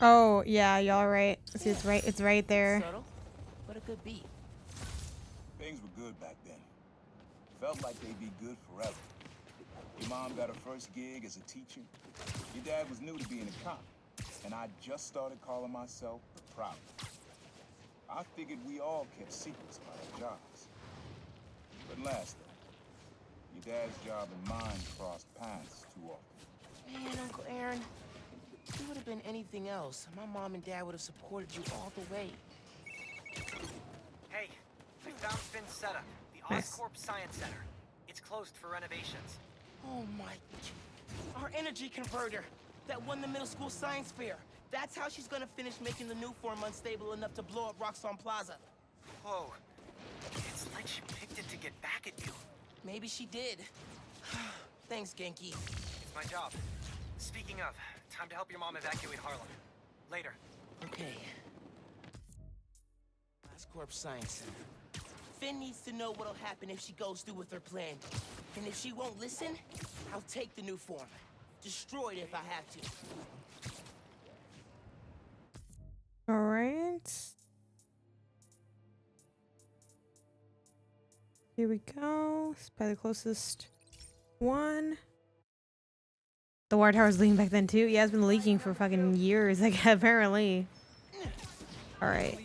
Oh, yeah, y'all are right. See, it's right there. Subtle, but a good beat. Things were good back then. Felt like they'd be good forever. Your mom got her first gig as a teacher. Your dad was new to being a cop. And I just started calling myself the Prowler. I figured we all kept secrets about our jobs. But last though, your dad's job and mine crossed paths too often. Man, Uncle Aaron, if it would have been anything else, my mom and dad would have supported you all the way. Hey, I found Finn's setup, the Oscorp Science Center. It's closed for renovations. Oh my... Our energy converter that won the middle school science fair. That's how she's gonna finish making the new form unstable enough to blow up Roxxon Plaza. Whoa. It's like she picked it to get back at you. Maybe she did. Thanks, Genki. It's my job. Speaking of, time to help your mom evacuate Harlem. Later. Okay. Oscorp Science Center. Finn needs to know what'll happen if she goes through with her plan. And if she won't listen, I'll take the new form. Destroy it if I have to. All right. Here we go. It's probably the closest one. The water tower's leaking back then too. Yeah, it's been leaking for fucking years, like apparently. All right.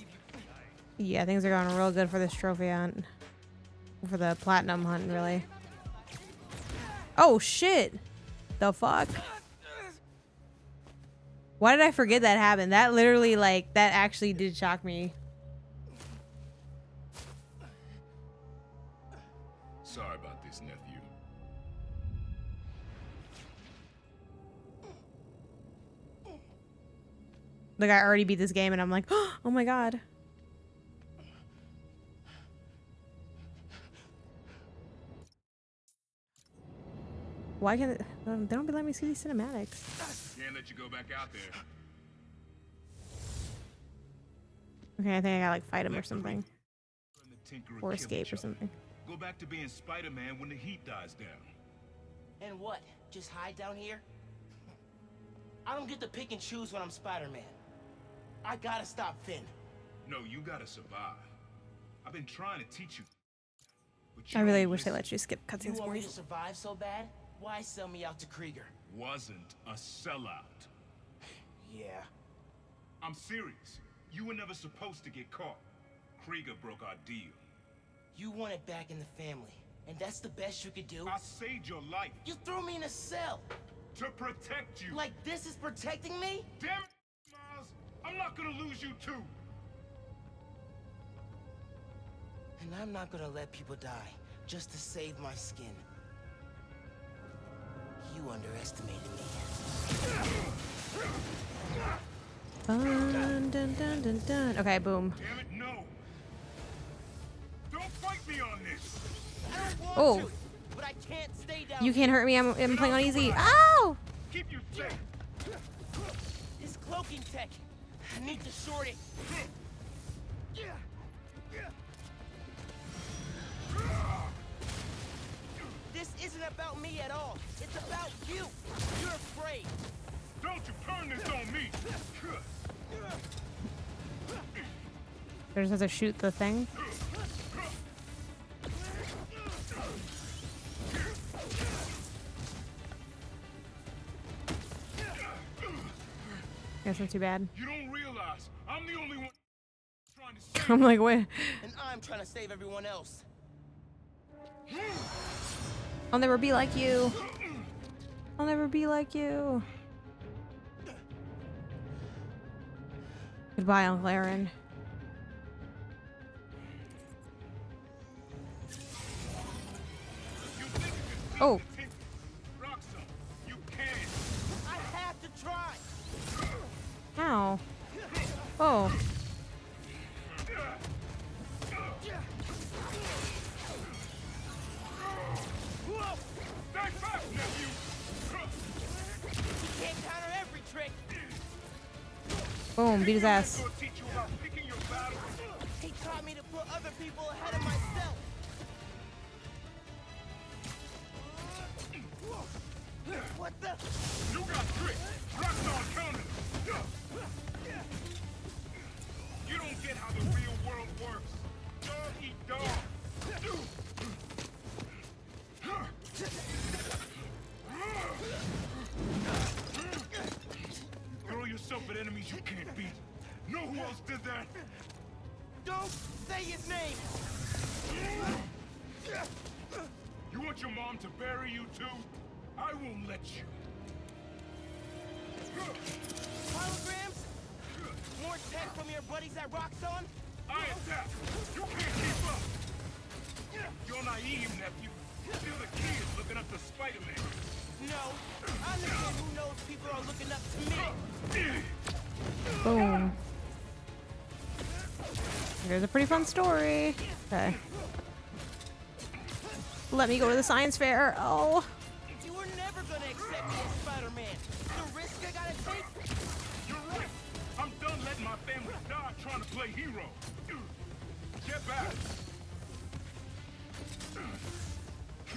Yeah, things are going real good for this trophy hunt. For the platinum hunt, really. Oh shit! The fuck? Why did I forget that happened? That literally, like, that actually did shock me. Sorry about this, nephew. Like, I already beat this game and I'm like, oh my god. Why can't they don't be letting me see these cinematics? Can't let you go back out there. Okay, I think I gotta like fight him or something. Or escape or something. Go back to being Spider-Man when the heat dies down. And what? Just hide down here? I don't get to pick and choose when I'm Spider-Man. I gotta stop Finn. No, you gotta survive. I've been trying to teach you. I really wish they let you skip You cutscenes want more. me to survive so bad? Why sell me out to Krieger? Wasn't a sellout. Yeah. I'm serious. You were never supposed to get caught. Krieger broke our deal. You want it back in the family, and that's the best you could do? I saved your life. You threw me in a cell. To protect you. Like this is protecting me? Damn it, Miles. I'm not gonna lose you too. And I'm not gonna let people die just to save my skin. You underestimated me. Dun, dun, dun, dun, dun. Okay, boom. Damn it, no. Don't fight me on this. Oh. But I can't stay down. You can't hurt me. I'm playing on easy. Ow! Keep you safe. This cloaking tech. I need to short it. This isn't about me at all. It's about you. You're afraid. Don't you turn this on me. I just have to shoot the thing. Guess not too bad. You don't realize I'm the only one trying to save. I'm like, wait. And I'm trying to save everyone else. I'll never be like you. I'll never be like you. Goodbye, Uncle Aaron. Oh. I have to try. Ow. Oh. He can't counter every trick. Boom, beat his ass. He taught me to put other people ahead of myself. What the? You got tricked. Rock's on counter. You don't get how the real world works. Dog eat dog. Throw yourself at enemies you can't beat. Know who else did that? Don't say his name. You want your mom to bury you too? I won't let you. Holograms? More tech from your buddies at Roxxon? I adapt. You can't keep up. You're naive, nephew. Still the kids looking up to Spider-Man. No, I'm the kid who knows people are looking up to me. Boom. Here's a pretty fun story. Okay. Let me go to the science fair. Oh. You were never gonna accept me as Spider-Man. The risk I gotta take? You're right. I'm done letting my family die trying to play hero. Get back.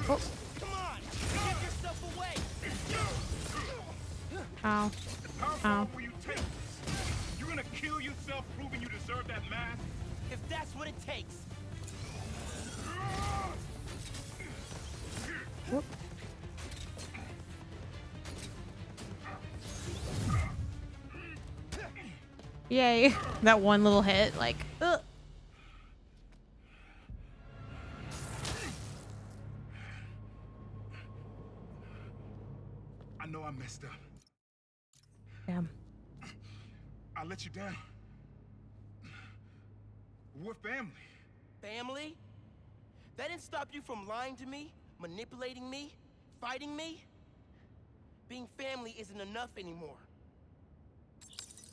Oh. Come on, give yourself away. Ow. How Ow. far will you take this? You gonna kill yourself proving you deserve that mask? If that's what it takes. Whoop. Yay. That one little hit, like, ugh. I know I messed up. Damn. I let you down. We're family. Family? That didn't stop you from lying to me, manipulating me, fighting me? Being family isn't enough anymore.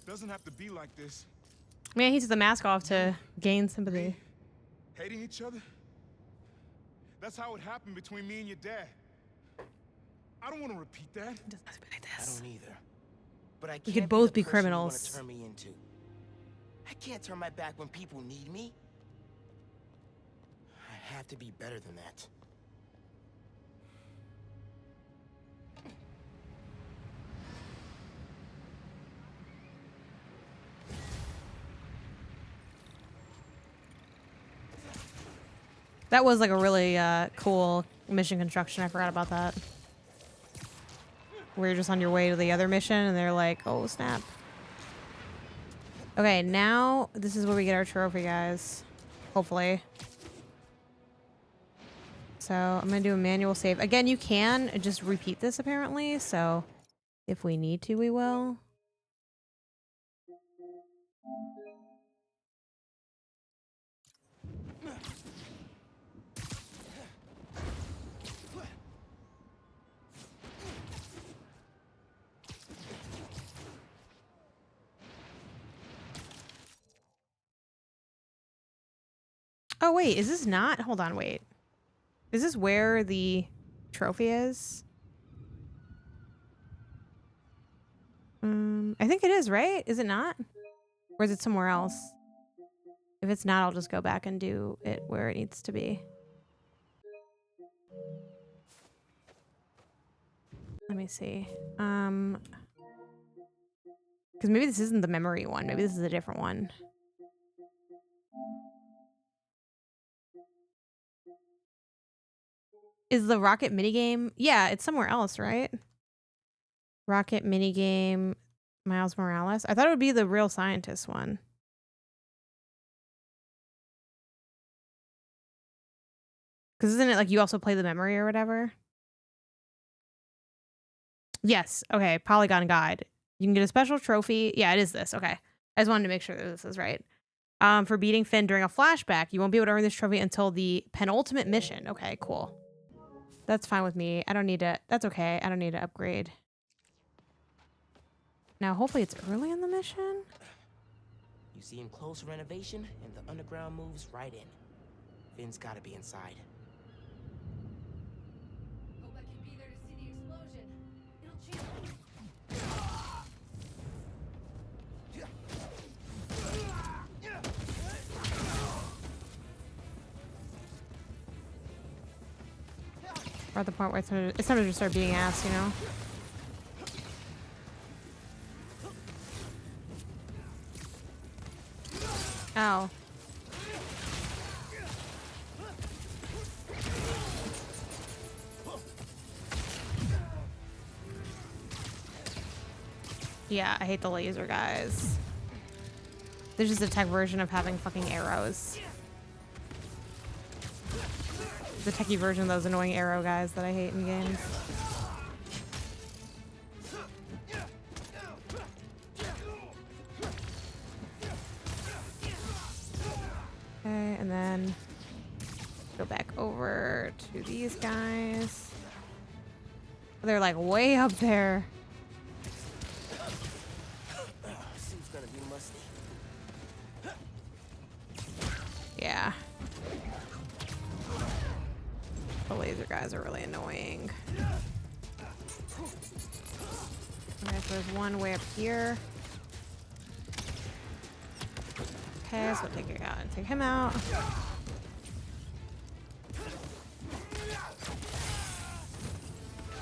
Doesn't have to be like this. Man, he took the mask off to gain sympathy. Hating each other? That's how it happened between me and your dad. I don't want to repeat that. It doesn't have to be like I this. don't either. But I We can't could both the be person you criminals. wanna turn me into. I can't turn my back when people need me. I have to be better than that. That was like a really cool mission construction. I forgot about that. Where you're just on your way to the other mission and they're like, oh snap. Okay, now this is where we get our trophy, guys. Hopefully. So I'm gonna do a manual save. Again, you can just repeat this apparently, so if we need to, we will. Oh, wait. Is this not? Hold on, wait. Is this where the trophy is? I think it is, right? Is it not? Or is it somewhere else? If it's not, I'll just go back and do it where it needs to be. Let me see. Because maybe this isn't the memory one. Maybe this is a different one. Is the rocket minigame? Yeah, it's somewhere else, right? Rocket minigame, Miles Morales. I thought it would be the real scientist one. Because isn't it like you also play the memory or whatever? Yes. Okay. Polygon guide. You can get a special trophy. Yeah, it is this. Okay. I just wanted to make sure that this is right. For beating Finn during a flashback, you won't be able to earn this trophy until the penultimate mission. Okay, cool. That's fine with me. I don't need to. That's okay. I don't need to upgrade. Now, hopefully it's early in the mission. You see him close renovation, and the underground moves right in. Finn's gotta be inside. Hope I can be there to see the explosion. It'll change. We're at the point where it's time to just start beating ass, you know? Ow. Yeah, I hate the laser guys. There's just a tech version of having fucking arrows. The techie version of those annoying arrow guys that I hate in games. Okay, and then go back over to these guys. They're like way up there. Suit's gonna be musty. Yeah. The laser guys are really annoying. Okay, so there's one way up here. Okay, so take it out and take him out.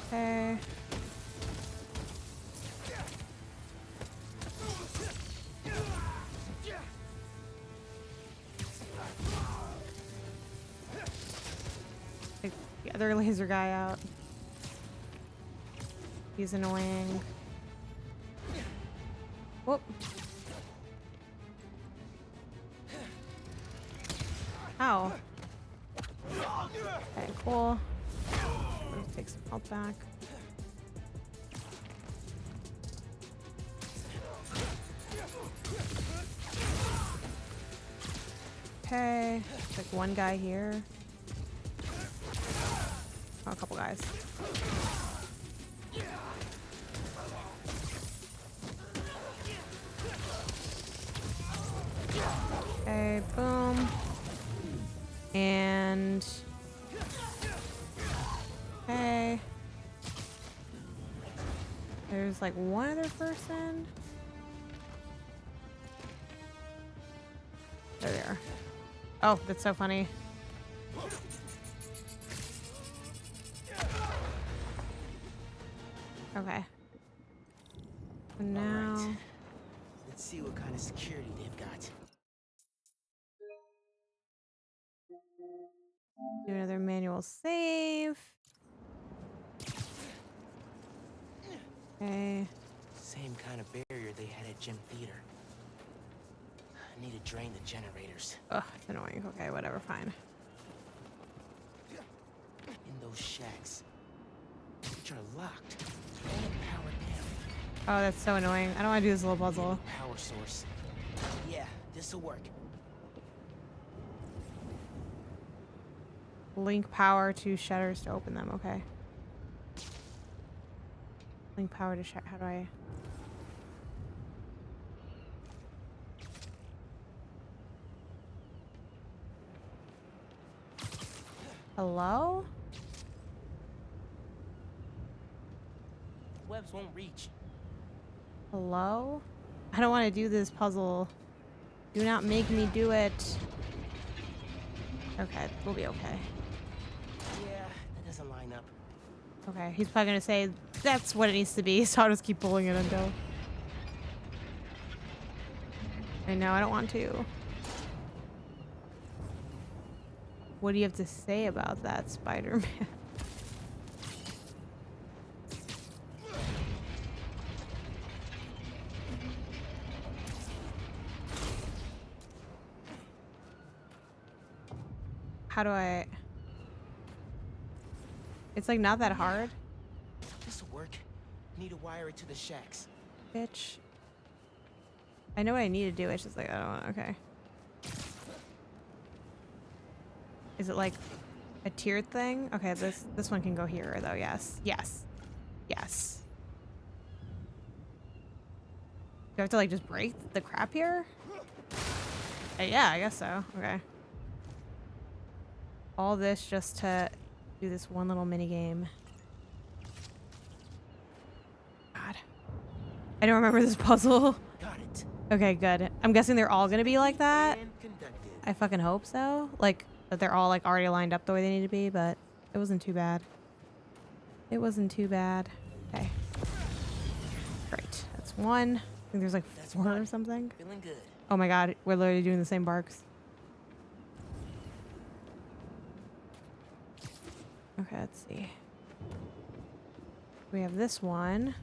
Okay. Take the other laser guy out. He's annoying. Whoop. Ow. Okay, cool. Let's take some health back. Okay, like one guy here. Oh, a couple guys. Okay, boom. And okay. There's like one other person. There they are. Oh, that's so funny. Okay. And now All right. Let's see what kind of security they've got. do another manual save. Okay. Same kind of barrier they had at Gym Theater. I need to drain the generators. Ugh, it's annoying. Okay, whatever, fine. In those shacks, which are locked and powered down. Oh, that's so annoying. I don't want to do this little puzzle. Power source. Yeah, this'll work. Link power to shutters to open them. Okay. Link power to shut. How do I? Hello? Webs won't reach. Hello? I don't want to do this puzzle. Do not make me do it. Okay, we'll be okay. Yeah, that doesn't line up. Okay, he's probably gonna say that's what it needs to be, so I'll just keep pulling it until. I know, I don't want to. What do you have to say about that, Spider-Man? How do I... It's like not that hard. This'll work. Need to wire it to the shacks. Bitch. I know what I need to do, it's just like, I don't want... Okay. Is it like a tiered thing? Okay, this one can go here though, yes. Yes. Yes. Do I have to like just break the crap here? Yeah, I guess so. Okay. All this just to do this one little mini game. God. I don't remember this puzzle. Got it. Okay, good. I'm guessing they're all gonna be like that. I fucking hope so. Like, that they're all like already lined up the way they need to be, but it wasn't too bad. It wasn't too bad. Okay. Great. That's one. I think there's like 4 or something. Feeling good. Oh my god, we're literally doing the same barks. Okay, let's see. We have this one.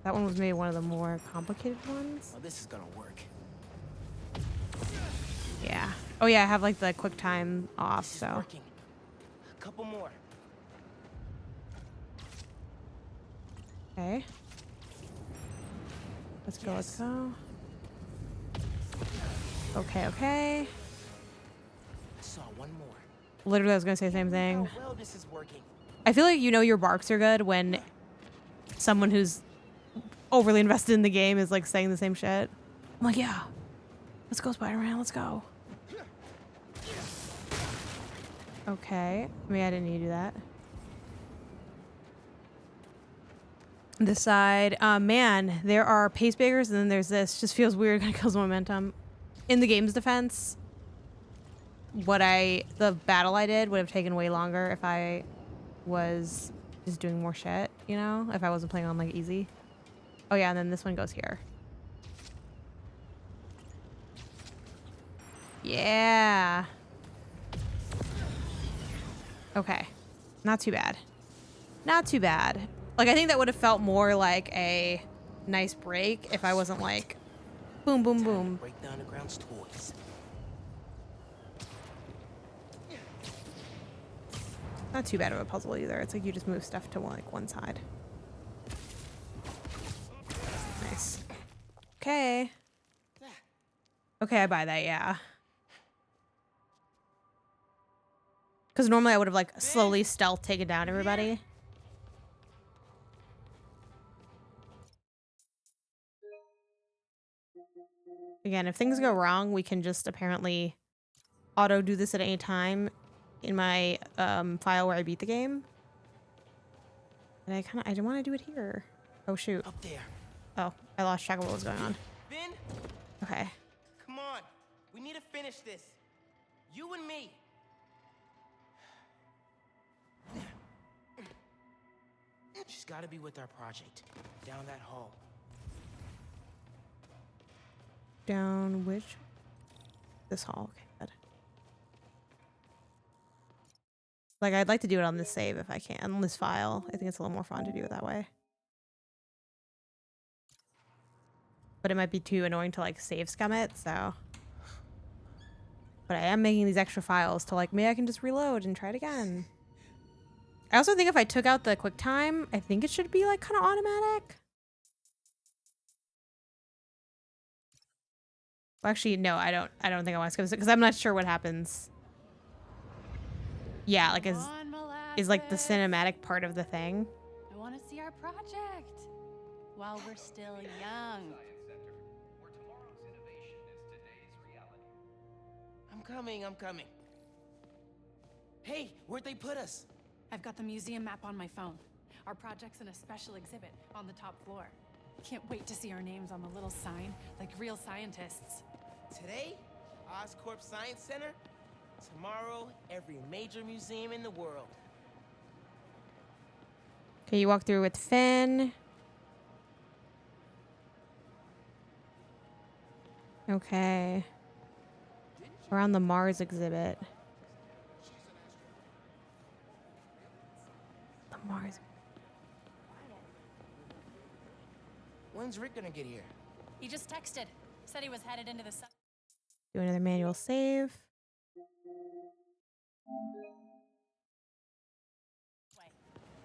That one was maybe one of the more complicated ones. Well, this is gonna work. Yeah. Oh yeah, I have like the quick time off, so. Working. A couple more. Okay. Let's go, let's go. Okay, okay. I saw one more. Literally, I was gonna say the same thing. How well this is working. I feel like you know your barks are good when someone who's overly invested in the game is like saying the same shit. I'm like, yeah. Let's go, Spider-Man, let's go. Okay. Maybe I didn't need to do that. This side. Man, there are pace breakers and then there's this. Just feels weird, kind of kills momentum. In the game's defense, the battle I did would have taken way longer if I was just doing more shit, you know? If I wasn't playing on like easy. Oh yeah, and then this one goes here. Yeah. Okay. Not too bad. Not too bad. Like, I think that would have felt more like a nice break if I wasn't like boom, boom, boom. Break the underground's toys. Not too bad of a puzzle either. It's like you just move stuff to like one side. Nice. Okay. Okay, I buy that, yeah. Because normally I would have like slowly stealth taken down everybody. Again, if things go wrong, we can just apparently auto do this at any time in my file where I beat the game. And I didn't want to do it here. Oh shoot. Up there. Oh, I lost track of what was going on. Vin? Okay. Come on. We need to finish this. You and me. She's got to be with our project. Down that hall. Down which? This hall. Okay, good. Like, I'd like to do it on this save if I can. On this file. I think it's a little more fun to do it that way. But it might be too annoying to, like, save scum it, so. But I am making these extra files to, like, maybe I can just reload and try it again. I also think if I took out the quick time, I think it should be, like, kind of automatic. Well, actually, no, I don't think I want to skip this because I'm not sure what happens. Yeah, like is like the cinematic part of the thing. I want to see our project while we're still young. I'm coming. Hey, where'd they put us? I've got the museum map on my phone. Our project's in a special exhibit on the top floor. Can't wait to see our names on the little sign, like real scientists. Today, Oscorp Science Center. Tomorrow, every major museum in the world. Okay, you walk through with Finn. Okay. We're on the Mars exhibit. The Mars. When's Rick gonna get here? He just texted. Said he was headed into the sun. Do another manual save.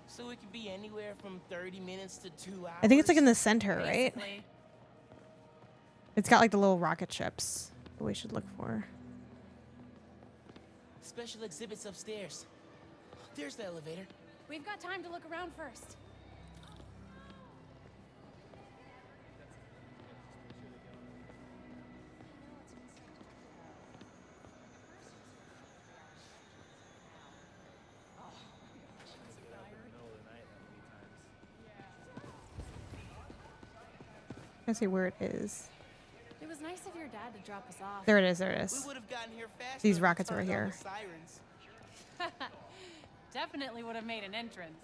So it could be anywhere from 30 minutes to 2 hours. I think it's like in the center, right? Basically. It's got like the little rocket ships that we should look for. Special exhibits upstairs. There's the elevator. We've got time to look around first. Let's see where it is. It was nice of your dad to drop us off. There it is. There it We is. would have gotten here faster. These if rockets we were turned on here. the sirens. Definitely would have made an entrance.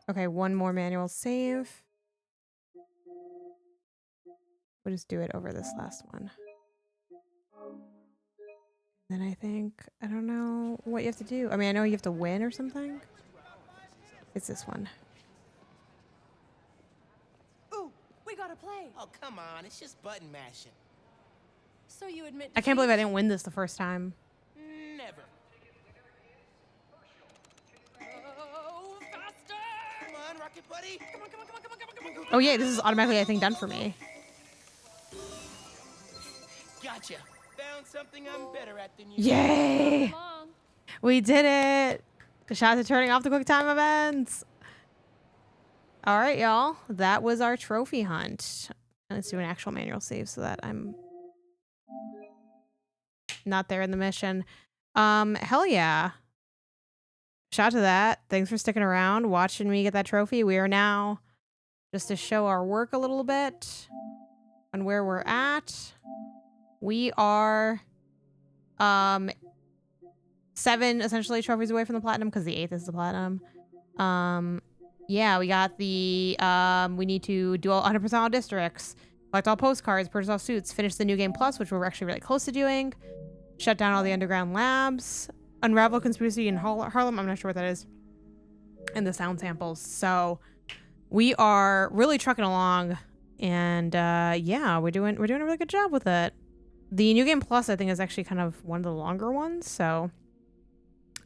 Okay, one more manual save. We'll just do it over this last one. Then I think, I don't know what you have to do. I mean, I know you have to win or something. It's this one. Ooh, we gotta play. Oh, come on. It's just button mashing. So you admit I can't believe I didn't win this the first time. Never. Oh, faster! Come on, Rocket Buddy. Come on, come on, come on, come on, come on, come on. Oh yeah, this is automatically, I think, done for me. Gotcha. Found something I'm better at than you. Yay! We did it! Shout out to turning off the quick time events. All right, y'all. That was our trophy hunt. Let's do an actual manual save so that I'm not there in the mission. Hell yeah. Shout out to that. Thanks for sticking around, watching me get that trophy. We are now, just to show our work a little bit on where we're at. We are 7 essentially trophies away from the platinum because the 8th is the platinum. Yeah, we got the we need to do 100% all districts, collect all postcards, purchase all suits, finish the new game plus, which we're actually really close to doing, shut down all the underground labs, unravel conspiracy in Harlem. I'm not sure what that is, and the sound samples. So we are really trucking along, and yeah, we're doing a really good job with it. The new game plus, I think, is actually kind of one of the longer ones, so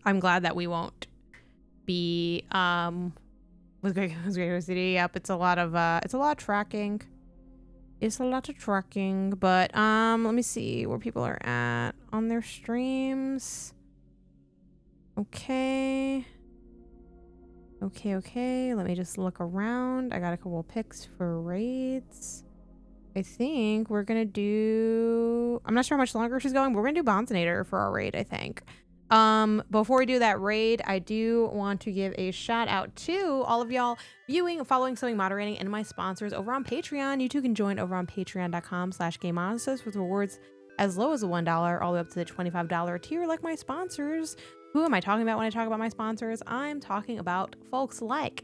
I'm glad that we won't be with Great City. Yep, it's a lot of tracking. It's a lot of tracking, but let me see where people are at on their streams. Okay. Let me just look around. I got a couple of picks for raids. I think we're gonna do, I'm not sure how much longer she's going, but we're gonna do Bonzinator for our raid, I think. Before we do that raid, I do want to give a shout out to all of y'all viewing, following, subbing, moderating, and my sponsors over on Patreon. You too can join over on patreon.com/Gameonysus with rewards as low as $1 all the way up to the $25 tier like my sponsors. Who am I talking about when I talk about my sponsors? I'm talking about folks like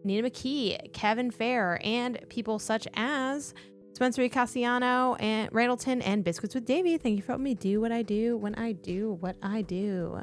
Nina McKee, Kevin Fair, and people such as Spencer Icasiano and Randleton and Biscuits with Davey. Thank you for helping me do what I do when I do what I do.